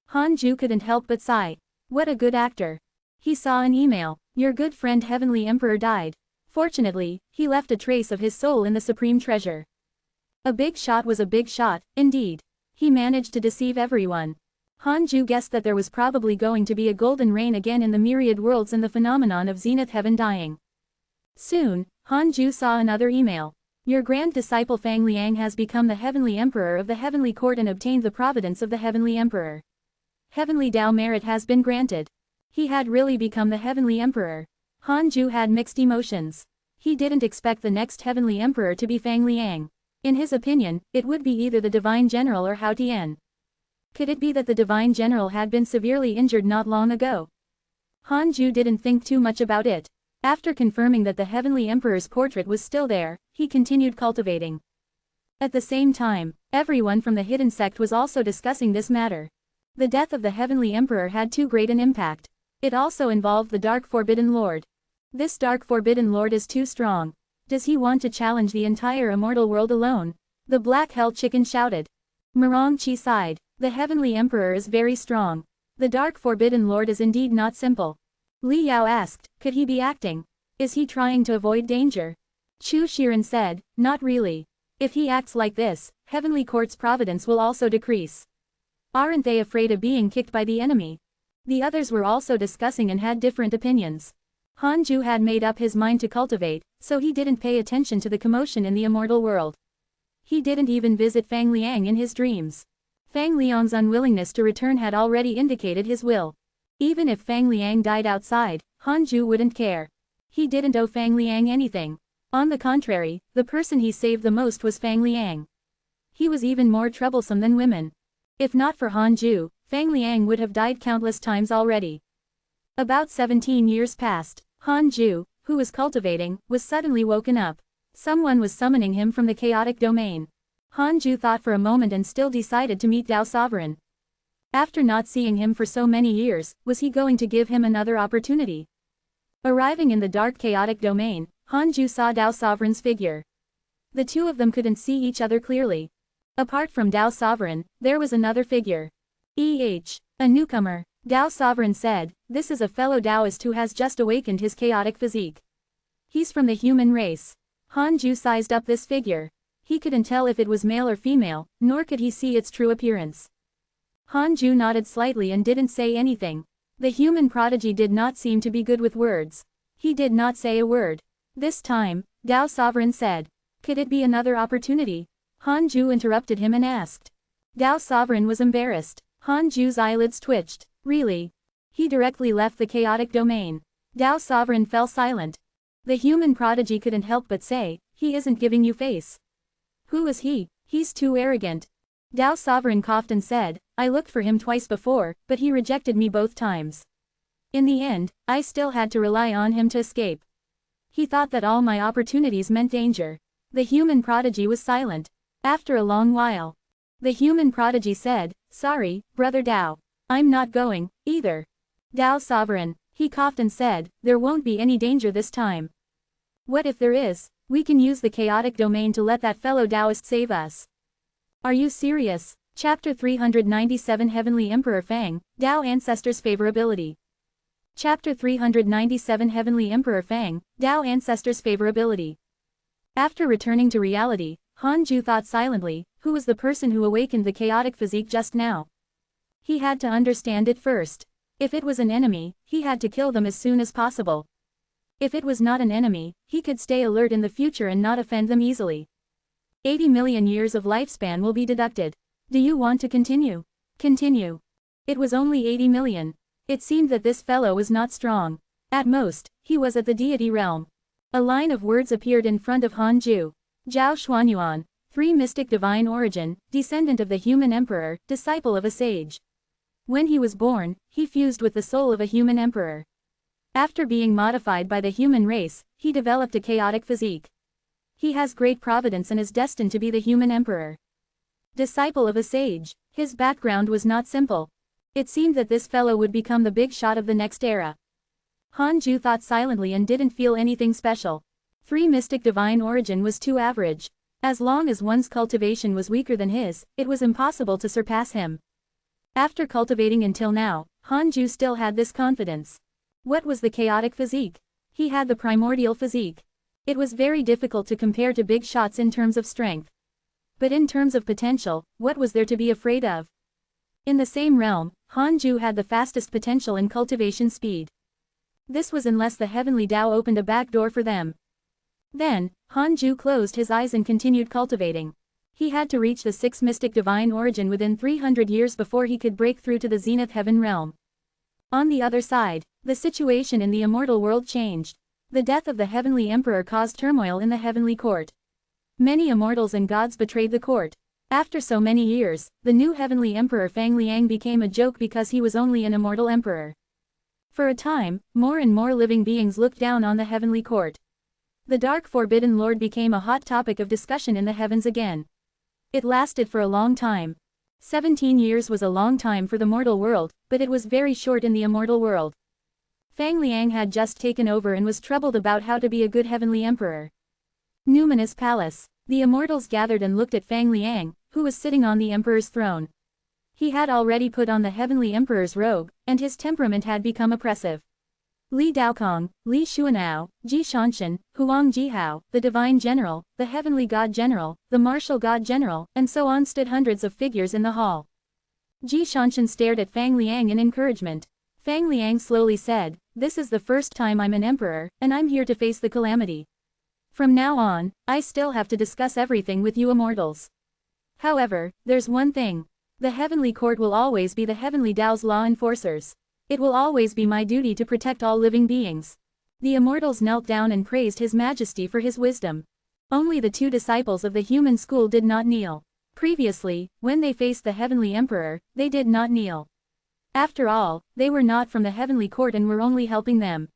Han Ju couldn't help but sigh. What a good actor. He saw an email. Your good friend heavenly emperor died. Fortunately, he left a trace of his soul in the supreme treasure. A big shot was a big shot, indeed. He managed to deceive everyone. Han Ju guessed that there was probably going to be a golden rain again in the myriad worlds and the phenomenon of zenith heaven dying. Soon, Han Ju saw another email. Your grand disciple Fang Liang has become the heavenly emperor of the heavenly court and obtained the providence of the heavenly emperor. Heavenly Dao merit has been granted. He had really become the heavenly emperor. Han Ju had mixed emotions. He didn't expect the next heavenly emperor to be Fang Liang. In his opinion, it would be either the divine general or Hao Tian. Could it be that the divine general had been severely injured not long ago? Han Ju didn't think too much about it. After confirming that the heavenly emperor's portrait was still there, he continued cultivating. At the same time, everyone from the hidden sect was also discussing this matter. The death of the heavenly emperor had too great an impact. It also involved the Dark Forbidden Lord. This Dark Forbidden Lord is too strong. Does he want to challenge the entire immortal world alone? The Black Hell Chicken shouted. Murong Chi sighed. The heavenly emperor is very strong. The Dark Forbidden Lord is indeed not simple. Li Yao asked, could he be acting? Is he trying to avoid danger? Chu Shiren said, not really. If he acts like this, heavenly court's providence will also decrease. Aren't they afraid of being kicked by the enemy? The others were also discussing and had different opinions. Han Ju had made up his mind to cultivate, so he didn't pay attention to the commotion in the immortal world. He didn't even visit Fang Liang in his dreams. Fang Liang's unwillingness to return had already indicated his will. Even if Fang Liang died outside, Han Ju wouldn't care. He didn't owe Fang Liang anything. On the contrary, the person he saved the most was Fang Liang. He was even more troublesome than women. If not for Han Ju, Fang Liang would have died countless times already. About 17 years passed. Han Ju, who was cultivating, was suddenly woken up. Someone was summoning him from the chaotic domain. Han Ju thought for a moment and still decided to meet Dao Sovereign. After not seeing him for so many years, was he going to give him another opportunity? Arriving in the dark chaotic domain, Han Ju saw Dao Sovereign's figure. The two of them couldn't see each other clearly. Apart from Dao Sovereign, there was another figure. A newcomer. Dao Sovereign said, this is a fellow Taoist who has just awakened his chaotic physique. He's from the human race. Han Ju sized up this figure. He couldn't tell if it was male or female, nor could he see its true appearance. Han Ju nodded slightly and didn't say anything. The human prodigy did not seem to be good with words. He did not say a word. This time, Dao Sovereign said, could it be another opportunity? Han Ju interrupted him and asked. Dao Sovereign was embarrassed. Han Ju's eyelids twitched. Really? He directly left the chaotic domain. Dao Sovereign fell silent. The human prodigy couldn't help but say, he isn't giving you face. Who is he? He's too arrogant. Dao Sovereign coughed and said, I looked for him twice before, but he rejected me both times. In the end, I still had to rely on him to escape. He thought that all my opportunities meant danger. The human prodigy was silent. After a long while, the human prodigy said, sorry, Brother Dao. I'm not going, either. Dao Sovereign, he coughed and said, there won't be any danger this time. What if there is? We can use the chaotic domain to let that fellow Taoist save us. Are you serious? Chapter 397 Heavenly Emperor Fang, Dao Ancestors' Favorability. Chapter 397 Heavenly Emperor Fang, Dao Ancestors' Favorability. After returning to reality, Han Ju thought silently, who was the person who awakened the chaotic physique just now? He had to understand it first. If it was an enemy, he had to kill them as soon as possible. If it was not an enemy, he could stay alert in the future and not offend them easily. 80 million years of lifespan will be deducted. Do you want to continue? Continue. It was only 80 million. It seemed that this fellow was not strong. At most, he was at the deity realm. A line of words appeared in front of Han Ju. Zhao Xuanyuan, 3 mystic divine origin, descendant of the human emperor, disciple of a sage. When he was born, he fused with the soul of a human emperor. After being modified by the human race, he developed a chaotic physique. He has great providence and is destined to be the human emperor. Disciple of a sage. His background was not simple. It seemed that this fellow would become the big shot of the next era. Han Ju thought silently and didn't feel anything special. 3 mystic divine origin was too average. As long as one's cultivation was weaker than his, it was impossible to surpass him. After cultivating until now, Han Ju still had this confidence. What was the chaotic physique? He had the primordial physique. It was very difficult to compare to big shots in terms of strength. But in terms of potential, what was there to be afraid of? In the same realm, Han Ju had the fastest potential in cultivation speed. This was unless the heavenly Tao opened a back door for them. Then, Han Ju closed his eyes and continued cultivating. He had to reach the 6 mystic divine origin within 300 years before he could break through to the zenith heaven realm. On the other side, the situation in the immortal world changed. The death of the heavenly emperor caused turmoil in the heavenly court. Many immortals and gods betrayed the court. After so many years, the new heavenly emperor Fang Liang became a joke because he was only an immortal emperor. For a time, more and more living beings looked down on the heavenly court. The dark forbidden lord became a hot topic of discussion in the heavens again. It lasted for a long time. 17 years was a long time for the mortal world, but it was very short in the immortal world. Fang Liang had just taken over and was troubled about how to be a good heavenly emperor. Numinous Palace. The immortals gathered and looked at Fang Liang, who was sitting on the emperor's throne. He had already put on the heavenly emperor's robe, and his temperament had become oppressive. Li Daokong, Li Xuanao, Ji Shanshan, Huang Jihao, the divine general, the heavenly god general, the martial god general, and so on stood hundreds of figures in the hall. Ji Shanshan stared at Fang Liang in encouragement. Fang Liang slowly said, this is the first time I'm an emperor, and I'm here to face the calamity. From now on, I still have to discuss everything with you immortals. However, there's one thing. The heavenly court will always be the heavenly Tao's law enforcers. It will always be my duty to protect all living beings. The immortals knelt down and praised His Majesty for his wisdom. Only the 2 disciples of the human school did not kneel. Previously, when they faced the heavenly emperor, they did not kneel. After all, they were not from the heavenly court and were only helping them.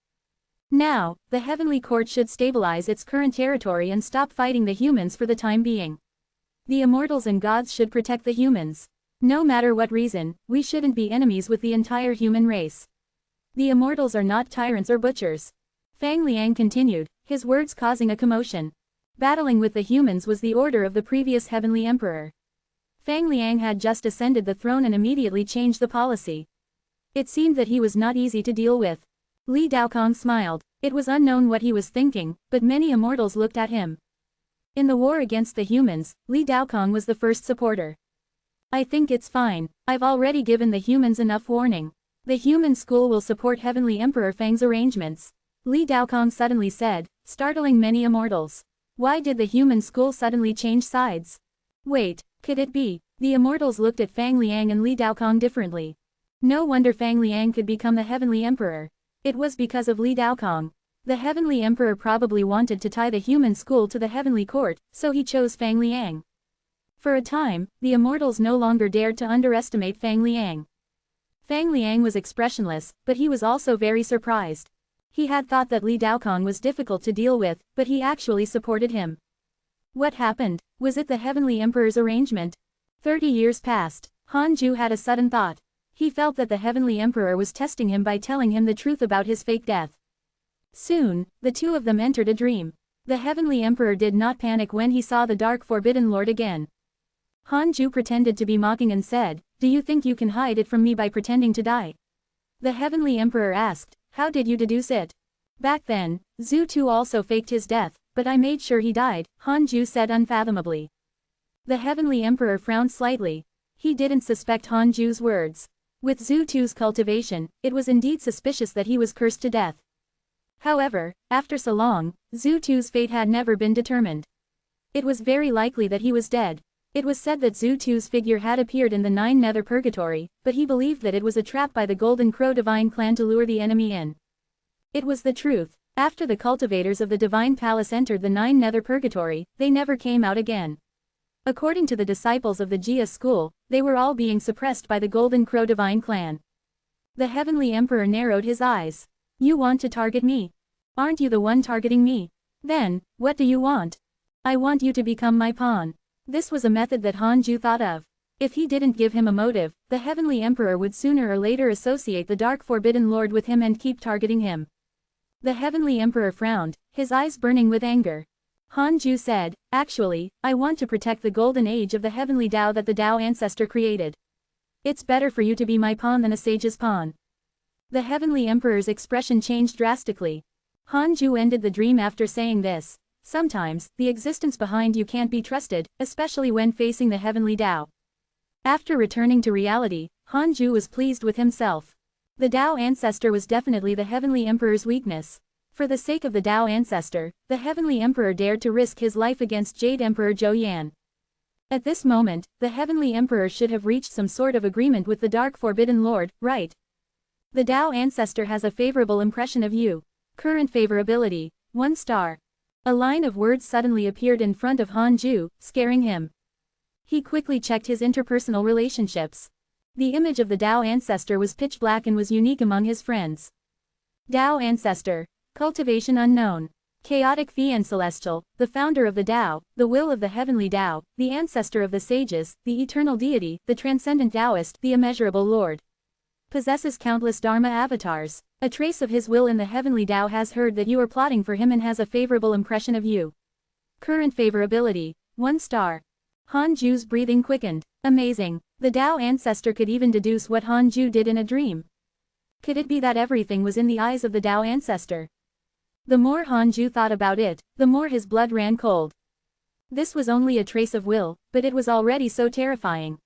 Now, the heavenly court should stabilize its current territory and stop fighting the humans for the time being. The immortals and gods should protect the humans. No matter what reason, we shouldn't be enemies with the entire human race. The immortals are not tyrants or butchers. Fang Liang continued, his words causing a commotion. Battling with the humans was the order of the previous heavenly emperor. Fang Liang had just ascended the throne and immediately changed the policy. It seemed that he was not easy to deal with. Li Daokong smiled. It was unknown what he was thinking, but many immortals looked at him. In the war against the humans, Li Daokong was the first supporter. I think it's fine. I've already given the humans enough warning. The human school will support Heavenly Emperor Fang's arrangements. Li Daokong suddenly said, startling many immortals. Why did the human school suddenly change sides? Wait, could it be? The immortals looked at Fang Liang and Li Daokong differently. No wonder Fang Liang could become the Heavenly Emperor. It was because of Li Daokong. The Heavenly Emperor probably wanted to tie the human school to the Heavenly Court, so he chose Fang Liang. For a time, the immortals no longer dared to underestimate Fang Liang. Fang Liang was expressionless, but he was also very surprised. He had thought that Li Daokong was difficult to deal with, but he actually supported him. What happened? Was it the Heavenly Emperor's arrangement? 30 years passed. Han Ju had a sudden thought. He felt that the Heavenly Emperor was testing him by telling him the truth about his fake death. Soon, the two of them entered a dream. The Heavenly Emperor did not panic when he saw the Dark Forbidden Lord again. Han Ju pretended to be mocking and said, "Do you think you can hide it from me by pretending to die?" The Heavenly Emperor asked, "How did you deduce it?" "Back then, Zhu Tu also faked his death, but I made sure he died," Han Ju said unfathomably. The Heavenly Emperor frowned slightly. He didn't suspect Han Ju's words. With Zhu Tu's cultivation, it was indeed suspicious that he was cursed to death. However, after so long, Zhu Tu's fate had never been determined. It was very likely that he was dead. It was said that Zhu Tu's figure had appeared in the Nine Nether Purgatory, but he believed that it was a trap by the Golden Crow Divine Clan to lure the enemy in. It was the truth. After the cultivators of the Divine Palace entered the Nine Nether Purgatory, they never came out again. According to the disciples of the Jia school, they were all being suppressed by the Golden Crow Divine Clan. The Heavenly Emperor narrowed his eyes. "You want to target me? Aren't you the one targeting me? Then, what do you want?" "I want you to become my pawn." This was a method that Han Ju thought of. If he didn't give him a motive, the Heavenly Emperor would sooner or later associate the Dark Forbidden Lord with him and keep targeting him. The Heavenly Emperor frowned, his eyes burning with anger. Han Ju said, "Actually, I want to protect the golden age of the heavenly Tao that the Tao ancestor created. It's better for you to be my pawn than a sage's pawn." The Heavenly Emperor's expression changed drastically. Han Ju ended the dream after saying this. Sometimes, the existence behind you can't be trusted, especially when facing the heavenly Tao. After returning to reality, Han Ju was pleased with himself. The Tao ancestor was definitely the Heavenly Emperor's weakness. For the sake of the Tao ancestor, the Heavenly Emperor dared to risk his life against Jade Emperor Zhou Yan. At this moment, the Heavenly Emperor should have reached some sort of agreement with the Dark Forbidden Lord, right? The Tao ancestor has a favorable impression of you. Current favorability, 1 star. A line of words suddenly appeared in front of Han Ju, scaring him. He quickly checked his interpersonal relationships. The image of the Tao ancestor was pitch black and was unique among his friends. Tao ancestor. Cultivation unknown. Chaotic Fiend Celestial, the founder of the Tao, the will of the heavenly Tao, the ancestor of the sages, the eternal deity, the transcendent Taoist, the immeasurable Lord. Possesses countless Dharma avatars. A trace of his will in the heavenly Tao has heard that you are plotting for him and has a favorable impression of you. Current favorability, 1 star. Han Ju's breathing quickened. Amazing. The Tao ancestor could even deduce what Han Ju did in a dream. Could it be that everything was in the eyes of the Tao ancestor? The more Han Ju thought about it, the more his blood ran cold. This was only a trace of will, but it was already so terrifying.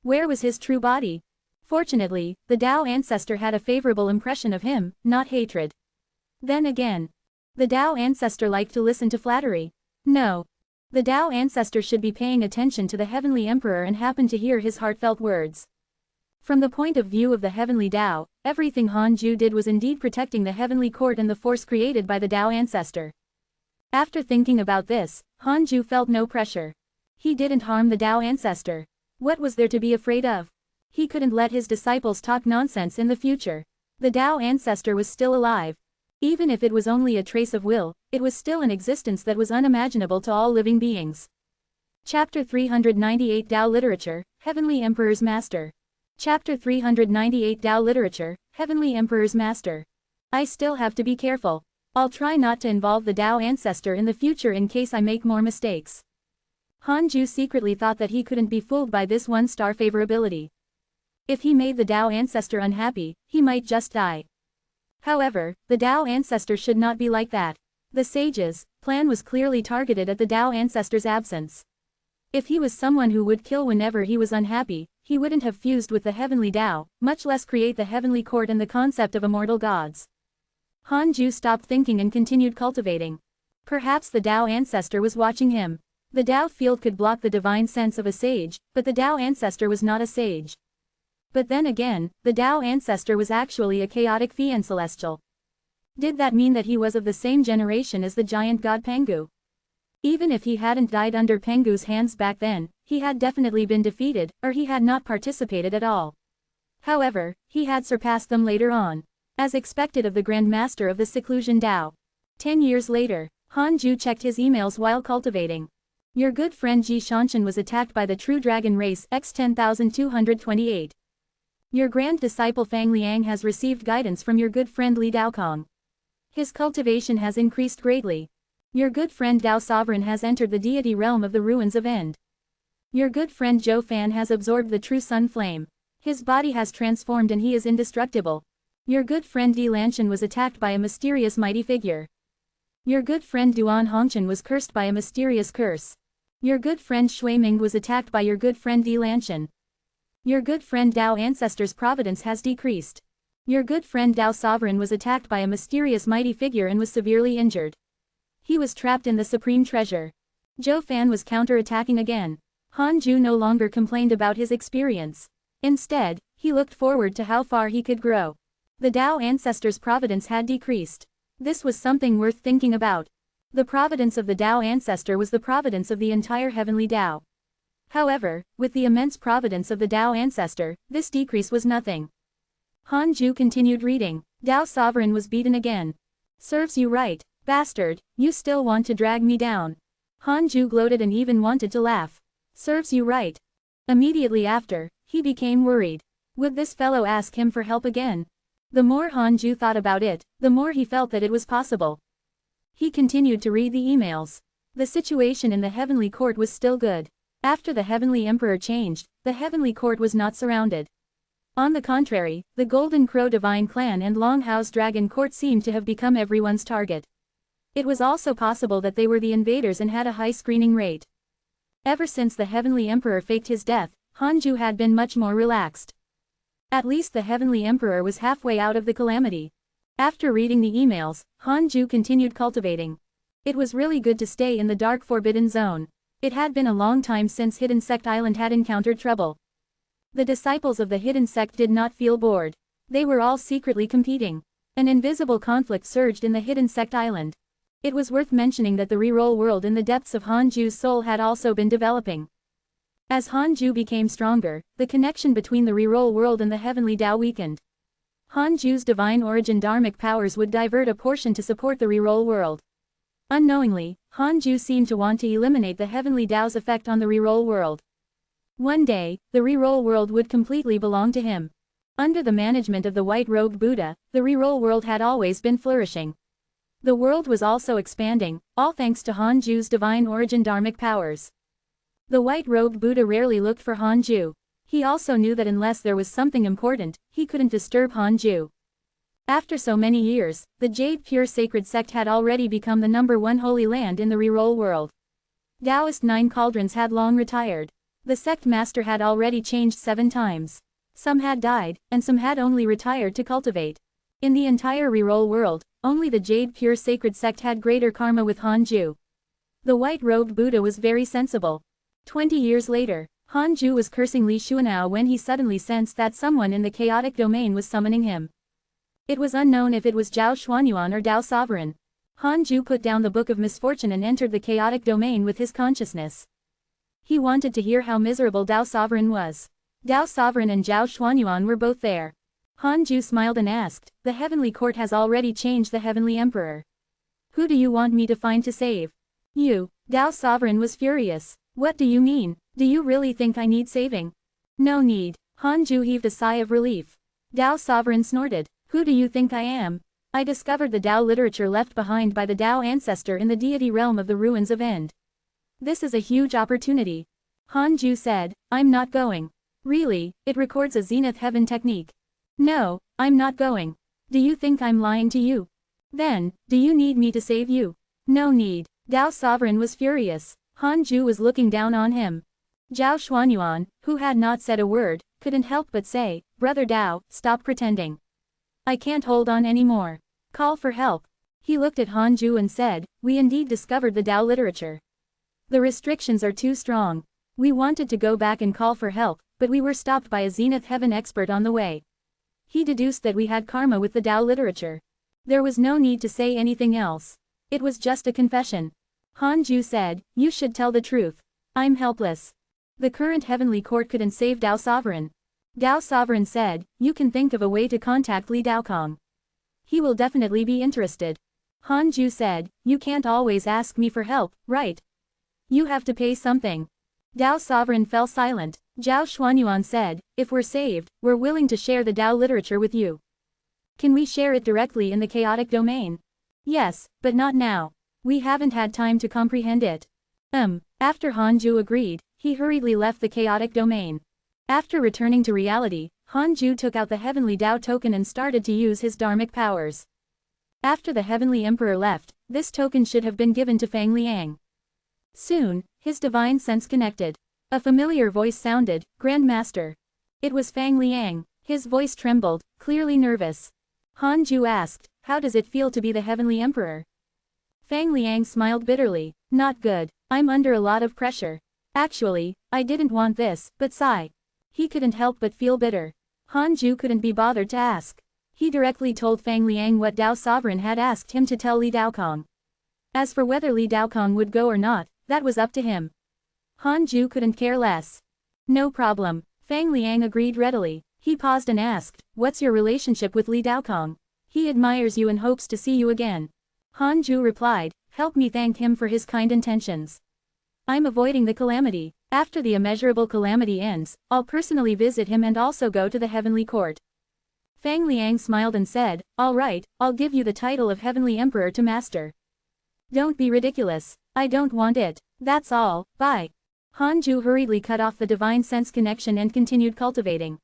Where was his true body? Fortunately, the Tao ancestor had a favorable impression of him, not hatred. Then again, the Tao ancestor liked to listen to flattery. No. The Tao ancestor should be paying attention to the Heavenly Emperor and happened to hear his heartfelt words. From the point of view of the Heavenly Tao, everything Han Ju did was indeed protecting the Heavenly Court and the force created by the Tao ancestor. After thinking about this, Han Ju felt no pressure. He didn't harm the Tao ancestor. What was there to be afraid of? He couldn't let his disciples talk nonsense in the future. The Tao ancestor was still alive. Even if it was only a trace of will, it was still an existence that was unimaginable to all living beings. Chapter 398 Tao Literature, Heavenly Emperor's Master. Chapter 398 Tao Literature, Heavenly Emperor's Master. I still have to be careful. I'll try not to involve the Tao ancestor in the future in case I make more mistakes. Han Ju secretly thought that he couldn't be fooled by this 1-star favorability. If he made the Tao ancestor unhappy, he might just die. However, the Tao ancestor should not be like that. The sage's plan was clearly targeted at the Tao ancestor's absence. If he was someone who would kill whenever he was unhappy, he wouldn't have fused with the heavenly Tao, much less create the heavenly court and the concept of immortal gods. Han Ju stopped thinking and continued cultivating. Perhaps the Tao ancestor was watching him. The Tao field could block the divine sense of a sage, but the Tao ancestor was not a sage. But then again, the Tao ancestor was actually a chaotic Fiend Celestial. Did that mean that he was of the same generation as the giant god Pangu? Even if he hadn't died under Pengu's hands back then, he had definitely been defeated, or he had not participated at all. However, he had surpassed them later on, as expected of the Grand Master of the Seclusion Tao. 10 years later, Han Ju checked his emails while cultivating. Your good friend Ji Shanshan was attacked by the True Dragon Race X10228. Your grand disciple Fang Liang has received guidance from your good friend Li Daokong. His cultivation has increased greatly. Your good friend Dao Sovereign has entered the deity realm of the ruins of End. Your good friend Zhou Fan has absorbed the true sun flame. His body has transformed and he is indestructible. Your good friend Di Lanshan was attacked by a mysterious mighty figure. Your good friend Duan Hongchen was cursed by a mysterious curse. Your good friend Shui Ming was attacked by your good friend Di Lanshan. Your good friend Dao Ancestor's providence has decreased. Your good friend Dao Sovereign was attacked by a mysterious mighty figure and was severely injured. He was trapped in the Supreme Treasure. Zhou Fan was counter-attacking again. Han Ju no longer complained about his experience. Instead, he looked forward to how far he could grow. The Dao Ancestor's providence had decreased. This was something worth thinking about. The providence of the Dao Ancestor was the providence of the entire heavenly Dao. However, with the immense providence of the Dao Ancestor, this decrease was nothing. Han Ju continued reading. Dao Sovereign was beaten again. Serves you right, bastard, you still want to drag me down. Han Ju gloated and even wanted to laugh. Serves you right. Immediately after, he became worried. Would this fellow ask him for help again? The more Han Ju thought about it, the more he felt that it was possible. He continued to read the emails. The situation in the Heavenly Court was still good. After the Heavenly Emperor changed, the Heavenly Court was not surrounded. On the contrary, the Golden Crow Divine Clan and Longhouse Dragon Court seemed to have become everyone's target. It was also possible that they were the invaders and had a high screening rate. Ever since the Heavenly Emperor faked his death, Han Ju had been much more relaxed. At least the Heavenly Emperor was halfway out of the calamity. After reading the emails, Han Ju continued cultivating. It was really good to stay in the dark forbidden zone. It had been a long time since Hidden Sect Island had encountered trouble. The disciples of the Hidden Sect did not feel bored. They were all secretly competing. An invisible conflict surged in the Hidden Sect Island. It was worth mentioning that the reroll world in the depths of Han Ju's soul had also been developing. As Han Ju became stronger, the connection between the reroll world and the heavenly Tao weakened. Han Ju's divine origin dharmic powers would divert a portion to support the reroll world. Unknowingly, Han Ju seemed to want to eliminate the heavenly Tao's effect on the reroll world. One day, the reroll world would completely belong to him. Under the management of the white-robed Buddha, the reroll world had always been flourishing. The world was also expanding, all thanks to Han Ju's divine origin dharmic powers. The white-robed Buddha rarely looked for Han Ju. He also knew that unless there was something important, he couldn't disturb Han Ju. After so many years, the Jade Pure Sacred Sect had already become the #1 holy land in the reroll world. Taoist 9 cauldrons had long retired. The sect master had already changed 7 times. Some had died, and some had only retired to cultivate. In the entire reroll world, only the Jade Pure Sacred Sect had greater karma with Han Ju. The white-robed Buddha was very sensible. 20 years later, Han Ju was cursing Li Xuanao when he suddenly sensed that someone in the chaotic domain was summoning him. It was unknown if it was Zhao Xuanyuan or Dao Sovereign. Han Ju put down the Book of Misfortune and entered the chaotic domain with his consciousness. He wanted to hear how miserable Dao Sovereign was. Dao Sovereign and Zhao Xuanyuan were both there. Han Ju smiled and asked, "The Heavenly Court has already changed the Heavenly Emperor. Who do you want me to find to save?" "You." Dao Sovereign was furious. "What do you mean? Do you really think I need saving?" "No need." Han Ju heaved a sigh of relief. Dao Sovereign snorted. "Who do you think I am? I discovered the Tao literature left behind by the Tao ancestor in the deity realm of the ruins of End. This is a huge opportunity." Han Ju said, "I'm not going." "Really? It records a Zenith Heaven technique." "No, I'm not going." "Do you think I'm lying to you? Then, do you need me to save you?" "No need." Dao Sovereign was furious. Han Ju was looking down on him. Zhao Xuanyuan, who had not said a word, couldn't help but say, "Brother Dao, stop pretending. I can't hold on anymore. Call for help." He looked at Han Ju and said, "We indeed discovered the Tao literature. The restrictions are too strong. We wanted to go back and call for help, but we were stopped by a Zenith Heaven expert on the way. He deduced that we had karma with the Tao literature. There was no need to say anything else. It was just a confession." Hanju said, you should tell the truth. I'm helpless. The current heavenly court couldn't save Dao Sovereign. Dao Sovereign said, you can think of a way to contact Li Daokong. He will definitely be interested. Hanju said, you can't always ask me for help, right? You have to pay something. Dao Sovereign fell silent. Zhao Xuanyuan said, if we're saved, we're willing to share the Dao literature with you. Can we share it directly in the chaotic domain? Yes, but not now. We haven't had time to comprehend it. After Hanju agreed, he hurriedly left the chaotic domain. After returning to reality, Hanju took out the heavenly Dao token and started to use his dharmic powers. After the heavenly emperor left, this token should have been given to Fang Liang. Soon, his divine sense connected. A familiar voice sounded, Grand Master. It was Fang Liang. His voice trembled, clearly nervous. Hanju asked, how does it feel to be the heavenly emperor? Fang Liang smiled bitterly, not good, I'm under a lot of pressure. Actually, I didn't want this, but sigh. He couldn't help but feel bitter. Hanju couldn't be bothered to ask. He directly told Fang Liang what Dao Sovereign had asked him to tell Li Daokong. As for whether Li Daokong would go or not, that was up to him. Hanju couldn't care less. No problem, Fang Liang agreed readily. He paused and asked, what's your relationship with Li Daokong? He admires you and hopes to see you again. Hanju replied, help me thank him for his kind intentions. I'm avoiding the calamity. After the immeasurable calamity ends, I'll personally visit him and also go to the heavenly court. Fang Liang smiled and said, all right, I'll give you the title of heavenly emperor to master. Don't be ridiculous. I don't want it. That's all, bye. Hanju hurriedly cut off the divine sense connection and continued cultivating.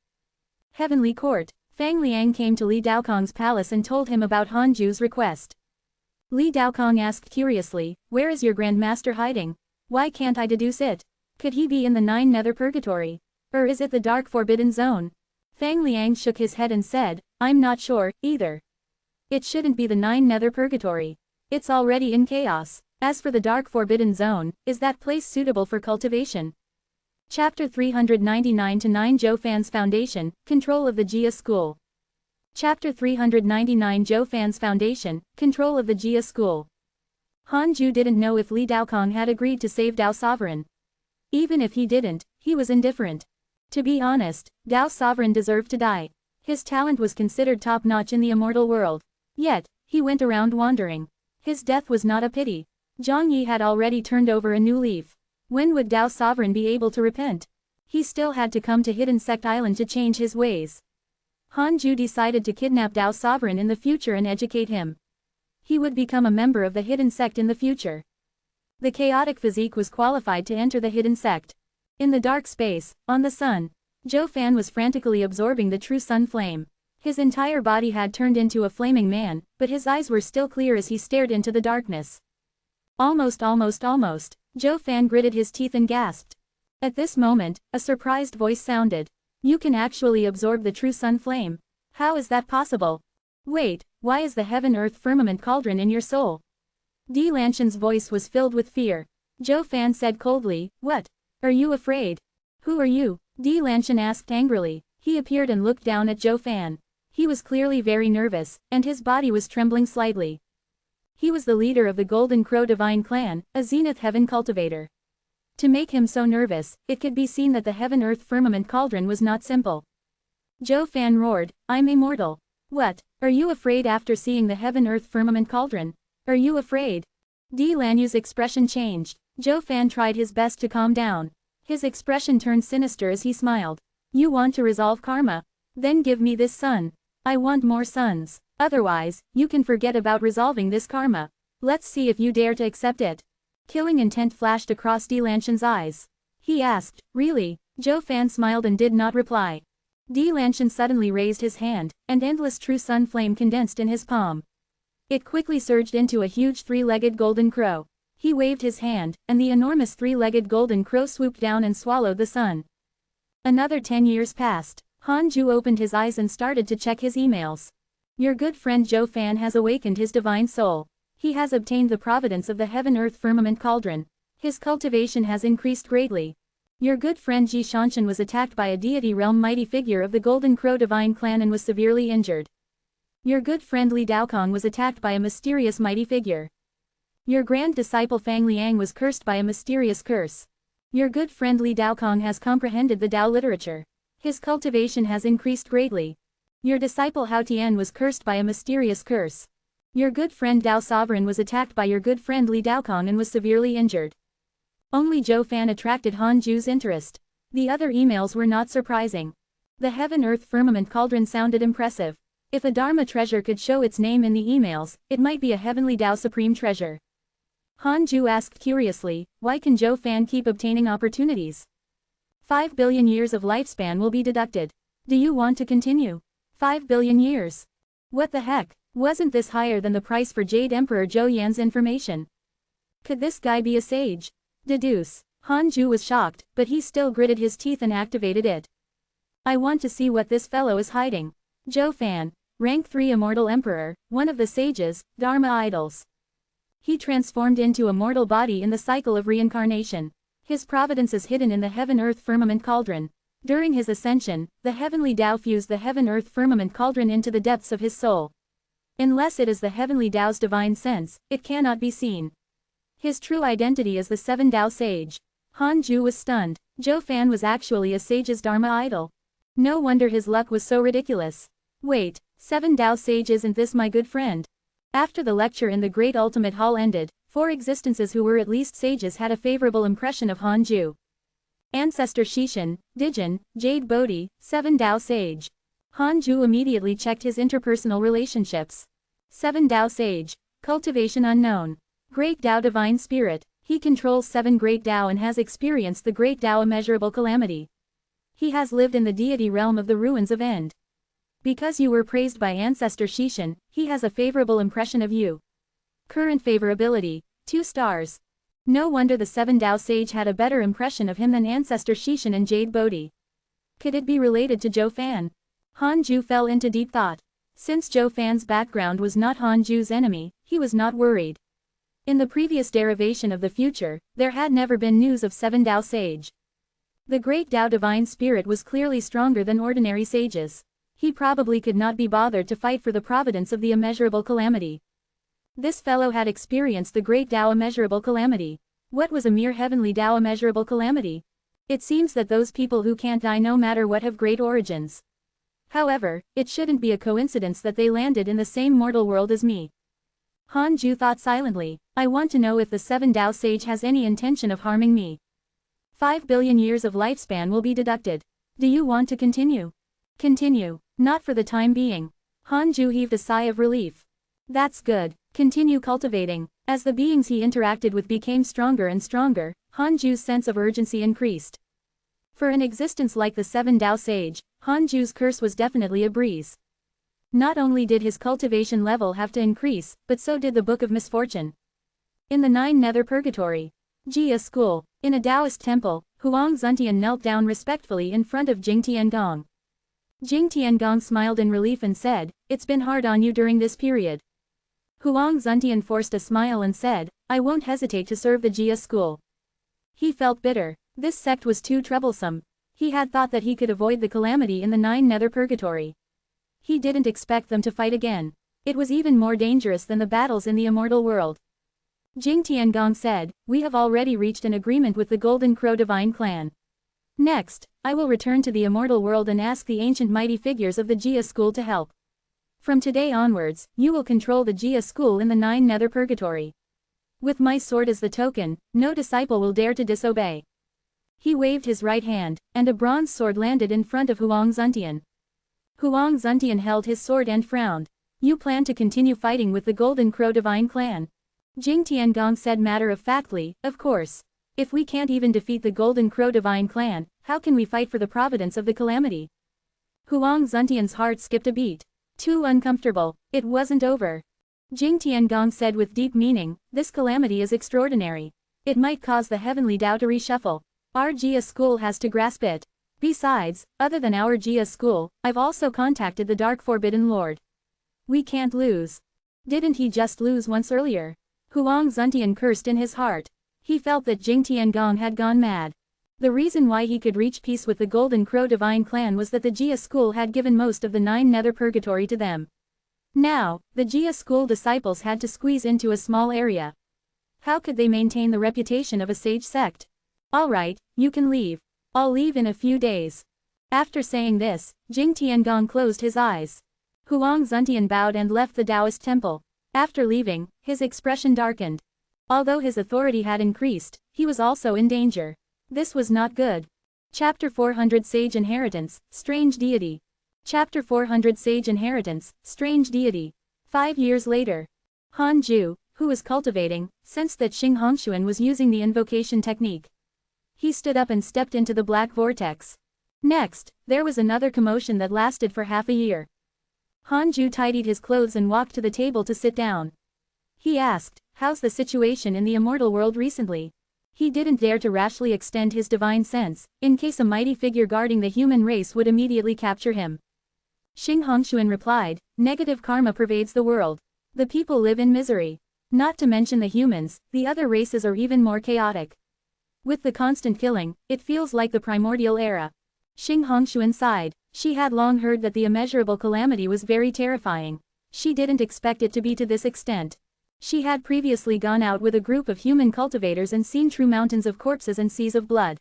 Heavenly court. Fang Liang came to Li Daokong's palace and told him about Hanju's request. Li Daokong asked curiously, where is your Grand Master hiding? Why can't I deduce it? Could he be in the 9 nether purgatory? Or is it the dark forbidden zone? Fang Liang shook his head and said, I'm not sure, either. It shouldn't be the 9 nether purgatory. It's already in chaos. As for the dark forbidden zone, is that place suitable for cultivation? Chapter 399 to 9 Zhou Fan's Foundation, Control of the Jia School. Chapter 399 Zhou Fan's Foundation, Control of the Jia School. Hanju didn't know if Li Daokong had agreed to save Dao Sovereign. Even if he didn't, he was indifferent. To be honest, Dao Sovereign deserved to die. His talent was considered top-notch in the immortal world. Yet, he went around wandering. His death was not a pity. Zhang Yi had already turned over a new leaf. When would Dao Sovereign be able to repent? He still had to come to Hidden Sect Island to change his ways. Hanju decided to kidnap Dao Sovereign in the future and educate him. He would become a member of the Hidden Sect in the future. The chaotic physique was qualified to enter the Hidden Sect. In the dark space, on the sun, Zhou Fan was frantically absorbing the true sun flame. His entire body had turned into a flaming man, but his eyes were still clear as he stared into the darkness. Almost. Zhou Fan gritted his teeth and gasped. At this moment, a surprised voice sounded. You can actually absorb the true sun flame. How is that possible? Wait, why is the heaven-earth firmament cauldron in your soul? Di Lanshan's voice was filled with fear. Zhou Fan said coldly, what? Are you afraid? Who are you? Di Lanshan asked angrily. He appeared and looked down at Zhou Fan. He was clearly very nervous, and his body was trembling slightly. He was the leader of the Golden Crow Divine Clan, a Zenith Heaven cultivator. To make him so nervous, it could be seen that the heaven-earth firmament cauldron was not simple. Zhou Fan roared, I'm immortal. What? Are you afraid after seeing the heaven-earth firmament cauldron? Are you afraid? Di Lanyu's expression changed. Zhou Fan tried his best to calm down. His expression turned sinister as he smiled. You want to resolve karma? Then give me this sun. I want more suns. Otherwise, you can forget about resolving this karma. Let's see if you dare to accept it. Killing intent flashed across Di Lanshan's eyes. He asked, really? Zhou Fan smiled and did not reply. Di Lanshan suddenly raised his hand, and endless true sun flame condensed in his palm. It quickly surged into a huge 3-legged golden crow. He waved his hand, and the enormous 3-legged golden crow swooped down and swallowed the sun. Another 10 years passed. Hanju opened his eyes and started to check his emails. Your good friend Zhou Fan has awakened his divine soul. He has obtained the providence of the heaven-earth firmament cauldron. His cultivation has increased greatly. Your good friend Ji Shanshan was attacked by a deity realm mighty figure of the Golden Crow Divine Clan and was severely injured. Your good friend Li Daokong was attacked by a mysterious mighty figure. Your grand disciple Fang Liang was cursed by a mysterious curse. Your good friend Li Daokong has comprehended the Dao literature. His cultivation has increased greatly. Your disciple Hao Tian was cursed by a mysterious curse. Your good friend Dao Sovereign was attacked by your good friend Li Daokong and was severely injured. Only Zhou Fan attracted Han Ju's interest. The other emails were not surprising. The heaven-earth firmament cauldron sounded impressive. If a Dharma treasure could show its name in the emails, it might be a heavenly Dao supreme treasure. Han Ju asked curiously, why can Zhou Fan keep obtaining opportunities? 5 billion years of lifespan will be deducted. Do you want to continue? 5 billion years. What the heck? Wasn't this higher than the price for Jade Emperor Zhou Yan's information? Could this guy be a sage? Deduce. Han Ju was shocked, but he still gritted his teeth and activated it. I want to see what this fellow is hiding. Zhou Fan, rank 3 immortal emperor, one of the sages, Dharma idols. He transformed into a mortal body in the cycle of reincarnation. His providence is hidden in the heaven-earth firmament cauldron. During his ascension, the heavenly Dao fused the heaven-earth firmament cauldron into the depths of his soul. Unless it is the heavenly Dao's divine sense, it cannot be seen. His true identity is the 7 Dao sage. Han Ju was stunned. Zhou Fan was actually a sage's Dharma idol. No wonder his luck was so ridiculous. Wait, 7 Dao sage, isn't this my good friend? After the lecture in the Great Ultimate Hall ended, 4 existences who were at least sages had a favorable impression of Han Ju. Ancestor Shishin, Dijin, Jade Bodhi, 7 Dao sage. Han Ju immediately checked his interpersonal relationships. 7 Dao sage. Cultivation unknown. Great Dao divine spirit. He controls 7 great Dao and has experienced the great Dao immeasurable calamity. He has lived in the deity realm of the ruins of End. Because you were praised by Ancestor Shishin, he has a favorable impression of you. Current favorability, 2 stars. No wonder the 7 Dao sage had a better impression of him than Ancestor Shishin and Jade Bodhi. Could it be related to Zhou Fan? Han Ju fell into deep thought. Since Zhou Fan's background was not Han Ju's enemy, he was not worried. In the previous derivation of the future, there had never been news of 7 Dao sage. The great Dao divine spirit was clearly stronger than ordinary sages. He probably could not be bothered to fight for the providence of the immeasurable calamity. This fellow had experienced the great Dao immeasurable calamity. What was a mere heavenly Dao immeasurable calamity? It seems that those people who can't die no matter what have great origins. However, it shouldn't be a coincidence that they landed in the same mortal world as me. Han Ju thought silently, I want to know if the 7 Dao sage has any intention of harming me. 5 billion years of lifespan will be deducted. Do you want to continue? Continue. Not for the time being. Han Ju heaved a sigh of relief. That's good. Continue cultivating. As the beings he interacted with became stronger and stronger, Han Ju's sense of urgency increased. For an existence like the 7 Dao sage, Han Ju's curse was definitely a breeze. Not only did his cultivation level have to increase, but so did the Book of Misfortune. In the 9 Nether Purgatory, Jia School, in a Taoist temple, Huang Zuntian knelt down respectfully in front of Jing Tiangong. Jing Tiangong smiled in relief and said, it's been hard on you during this period. Huang Zuntian forced a smile and said, I won't hesitate to serve the Jia School. He felt bitter. This sect was too troublesome. He had thought that he could avoid the calamity in the 9 Nether Purgatory. He didn't expect them to fight again. It was even more dangerous than the battles in the immortal world. Jing Tiangong said, we have already reached an agreement with the Golden Crow Divine Clan. Next, I will return to the immortal world and ask the ancient mighty figures of the Jia School to help. From today onwards, you will control the Jia School in the 9 Nether Purgatory. With my sword as the token, no disciple will dare to disobey. He waved his right hand, and a bronze sword landed in front of Huang Zuntian. Huang Zuntian held his sword and frowned. You plan to continue fighting with the Golden Crow Divine Clan? Jing Tiangong said matter-of-factly, of course. If we can't even defeat the Golden Crow Divine Clan, how can we fight for the providence of the calamity? Huang Zuntian's heart skipped a beat. Too uncomfortable. It wasn't over. Jing Tiangong said with deep meaning, this calamity is extraordinary. It might cause the heavenly Dao to reshuffle. Our Jia School has to grasp it. Besides, other than our Jia School, I've also contacted the Dark Forbidden Lord. We can't lose. Didn't he just lose once earlier? Huang Zuntian cursed in his heart. He felt that Jing Tiangong had gone mad. The reason why he could reach peace with the Golden Crow Divine Clan was that the Jia School had given most of the 9 Nether Purgatory to them. Now, the Jia School disciples had to squeeze into a small area. How could they maintain the reputation of a sage sect? Alright, you can leave. I'll leave in a few days. After saying this, Jing Tiangong closed his eyes. Huang Zuntian bowed and left the Taoist temple. After leaving, his expression darkened. Although his authority had increased, he was also in danger. This was not good. Chapter 400 Sage Inheritance, Strange Deity. Chapter 400 Sage Inheritance, Strange Deity. 5 years later. Han Ju, who was cultivating, sensed that Xing Hongshuan was using the invocation technique. He stood up and stepped into the black vortex. Next, there was another commotion that lasted for half a year. Han Ju tidied his clothes and walked to the table to sit down. He asked, "How's the situation in the immortal world recently?" He didn't dare to rashly extend his divine sense, in case a mighty figure guarding the human race would immediately capture him. Xing Hongshuan replied, "Negative karma pervades the world. The people live in misery. Not to mention the humans, the other races are even more chaotic. With the constant killing, it feels like the primordial era." Xing Hongshuan sighed. She had long heard that the immeasurable calamity was very terrifying. She didn't expect it to be to this extent. She had previously gone out with a group of human cultivators and seen true mountains of corpses and seas of blood.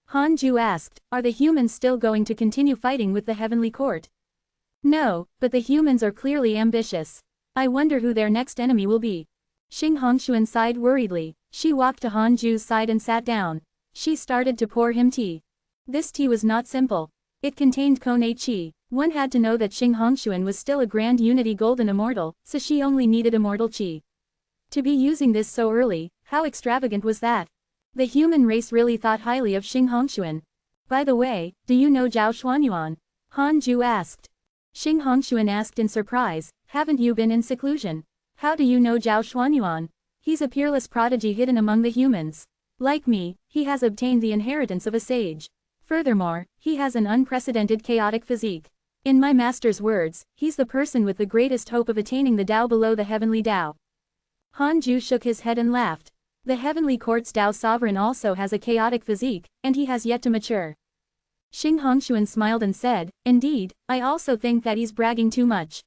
Han Ju asked, "Are the humans still going to continue fighting with the heavenly court?" "No, but the humans are clearly ambitious. I wonder who their next enemy will be." Xing Hongshuan sighed worriedly. She walked to Han Ju's side and sat down. She started to pour him tea. This tea was not simple. It contained Kone Qi. One had to know that Xing Hongshuan was still a grand unity golden immortal, so she only needed immortal Qi. To be using this so early, how extravagant was that? The human race really thought highly of Xing Hongshuan. "By the way, do you know Zhao Xuanyuan?" Han Ju asked. Xing Hongshuan asked in surprise, "Haven't you been in seclusion? How do you know Zhao Xuanyuan? He's a peerless prodigy hidden among the humans. Like me, he has obtained the inheritance of a sage. Furthermore, he has an unprecedented chaotic physique. In my master's words, he's the person with the greatest hope of attaining the Tao below the heavenly Tao." Han Ju shook his head and laughed. The heavenly court's Tao sovereign also has a chaotic physique, and he has yet to mature. Xing Hongshuan smiled and said, "Indeed, I also think that he's bragging too much.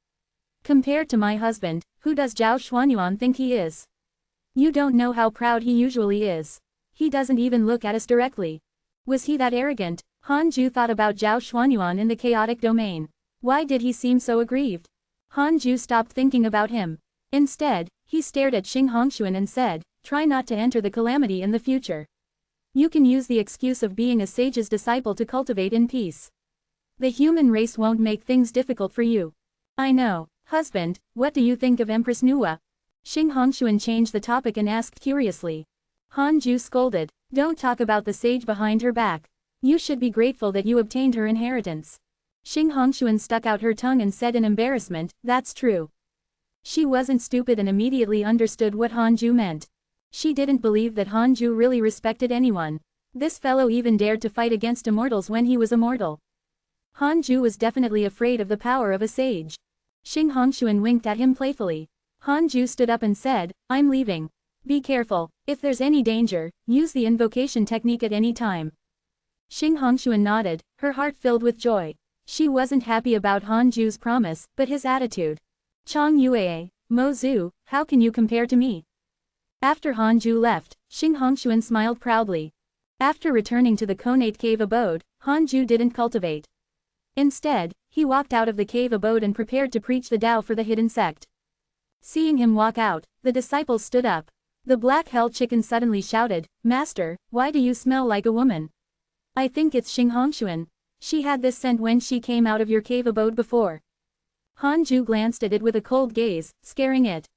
Compared to my husband, who does Zhao Xuanyuan think he is? You don't know how proud he usually is. He doesn't even look at us directly. Was he that arrogant?" Han Ju thought about Zhao Xuanyuan in the chaotic domain. Why did he seem so aggrieved? Han Ju stopped thinking about him. Instead, he stared at Xing Hongshuan and said, "Try not to enter the calamity in the future. You can use the excuse of being a sage's disciple to cultivate in peace. The human race won't make things difficult for you." "I know, husband, what do you think of Empress Nua?" Xing Hongshuan changed the topic and asked curiously. Han Ju scolded, "Don't talk about the sage behind her back. You should be grateful that you obtained her inheritance." Xing Hongshuan stuck out her tongue and said in embarrassment, "That's true." She wasn't stupid and immediately understood what Han Ju meant. She didn't believe that Han Ju really respected anyone. This fellow even dared to fight against immortals when he was immortal. Han Ju was definitely afraid of the power of a sage. Xing Hongshuan winked at him playfully. Han Ju stood up and said, "I'm leaving. Be careful, if there's any danger, use the invocation technique at any time." Xing Hongshuan nodded, her heart filled with joy. She wasn't happy about Han Ju's promise, but his attitude. "Chang Yue, Mo Zhu, how can you compare to me?" After Han Ju left, Xing Hongshuan smiled proudly. After returning to the Conate cave abode, Han Ju didn't cultivate. Instead, he walked out of the cave abode and prepared to preach the Tao for the hidden sect. Seeing him walk out, the disciples stood up. The black hell chicken suddenly shouted, "Master, why do you smell like a woman?" "I think it's Xing Hongshuan. She had this scent when she came out of your cave abode before." Han Ju glanced at it with a cold gaze, scaring it.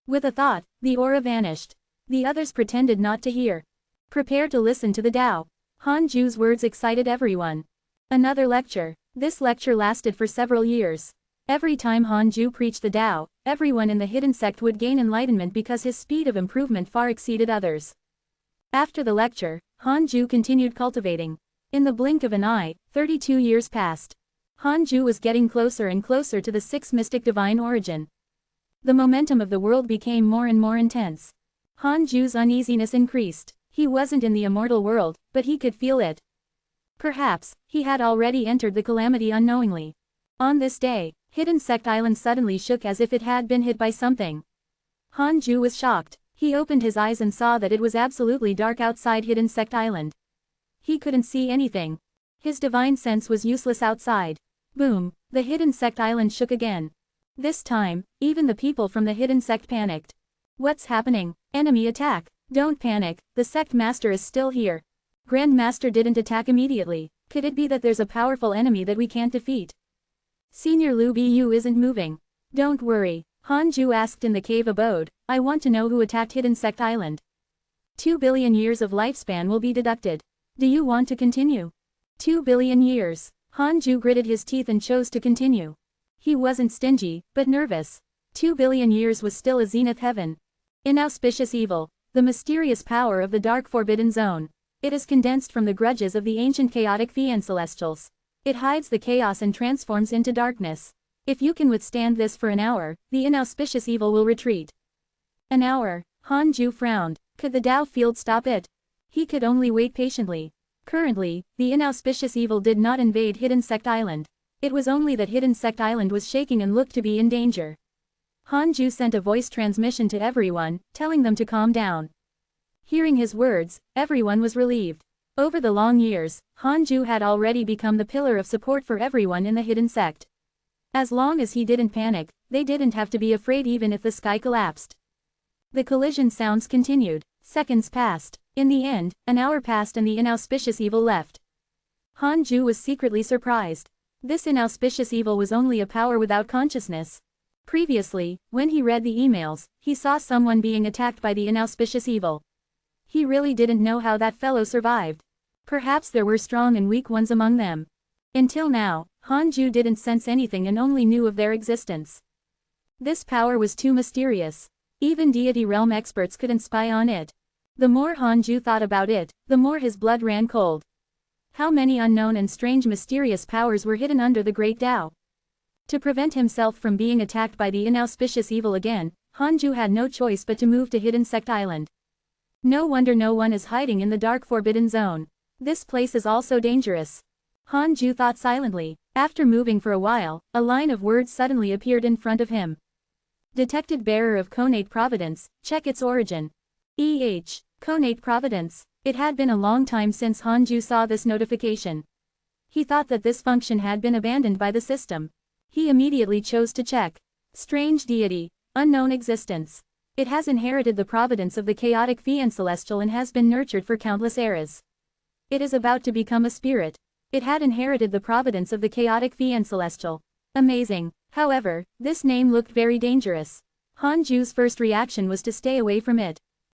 With a thought, the aura vanished. The others pretended not to hear. Prepare to listen to the Tao. Han Ju's words excited everyone. Another lecture. This lecture lasted for several years. Every time Han Ju preached the Tao, everyone in the hidden sect would gain enlightenment because his speed of improvement far exceeded others. After the lecture, Han Ju continued cultivating. In the blink of an eye, 32 years passed. Han Ju was getting closer and closer to the sixth mystic divine origin. The momentum of the world became more and more intense. Han Ju's uneasiness increased. He wasn't in the immortal world, but he could feel it. Perhaps, he had already entered the calamity unknowingly. On this day, Hidden Sect Island suddenly shook as if it had been hit by something. Han Ju was shocked. He opened his eyes and saw that it was absolutely dark outside Hidden Sect Island. He couldn't see anything. His divine sense was useless outside. Boom, the Hidden Sect Island shook again. This time, even the people from the Hidden Sect panicked. What's happening? Enemy attack. Don't panic, the Sect Master is still here. Grand Master didn't attack immediately. Could it be that there's a powerful enemy that we can't defeat? Senior Lu Bu isn't moving. Don't worry, Hanju asked in the cave abode, I want to know who attacked Hidden Sect Island. 2 billion years of lifespan will be deducted. Do you want to continue? 2 billion years. Hanju gritted his teeth and chose to continue. He wasn't stingy, but nervous. 2 billion years was still a zenith heaven. Inauspicious evil, the mysterious power of the dark forbidden zone. It is condensed from the grudges of the ancient chaotic Fian Celestials. It hides the chaos and transforms into darkness. If you can withstand this for an hour, the inauspicious evil will retreat. An hour, Hanju frowned. Could the Dao field stop it? He could only wait patiently. Currently, the inauspicious evil did not invade Hidden Sect Island. It was only that Hidden Sect Island was shaking and looked to be in danger. Hanju sent a voice transmission to everyone, telling them to calm down. Hearing his words, everyone was relieved. Over the long years, Hanju had already become the pillar of support for everyone in the Hidden Sect. As long as he didn't panic, they didn't have to be afraid even if the sky collapsed. The collision sounds continued. Seconds passed. In the end, an hour passed and the inauspicious evil left. Hanju was secretly surprised. This inauspicious evil was only a power without consciousness. Previously, when he read the emails, he saw someone being attacked by the inauspicious evil. He really didn't know how that fellow survived. Perhaps there were strong and weak ones among them. Until now, Hanju didn't sense anything and only knew of their existence. This power was too mysterious. Even deity realm experts couldn't spy on it. The more Hanju thought about it, the more his blood ran cold. How many unknown and strange mysterious powers were hidden under the Great Tao? To prevent himself from being attacked by the inauspicious evil again, Hanju had no choice but to move to Hidden Sect Island. No wonder no one is hiding in the dark forbidden zone. This place is also dangerous. Hanju thought silently. After moving for a while, a line of words suddenly appeared in front of him. Detected bearer of Conate Providence, check its origin. Conate Providence. It had been a long time since Hanju saw this notification. He thought that this function had been abandoned by the system. He immediately chose to check. Strange deity. Unknown existence. It has inherited the providence of the chaotic Fian Celestial and has been nurtured for countless eras. It is about to become a spirit. It had inherited the providence of the chaotic Fian Celestial. Amazing. However, this name looked very dangerous. Hanju's first reaction was to stay away from it.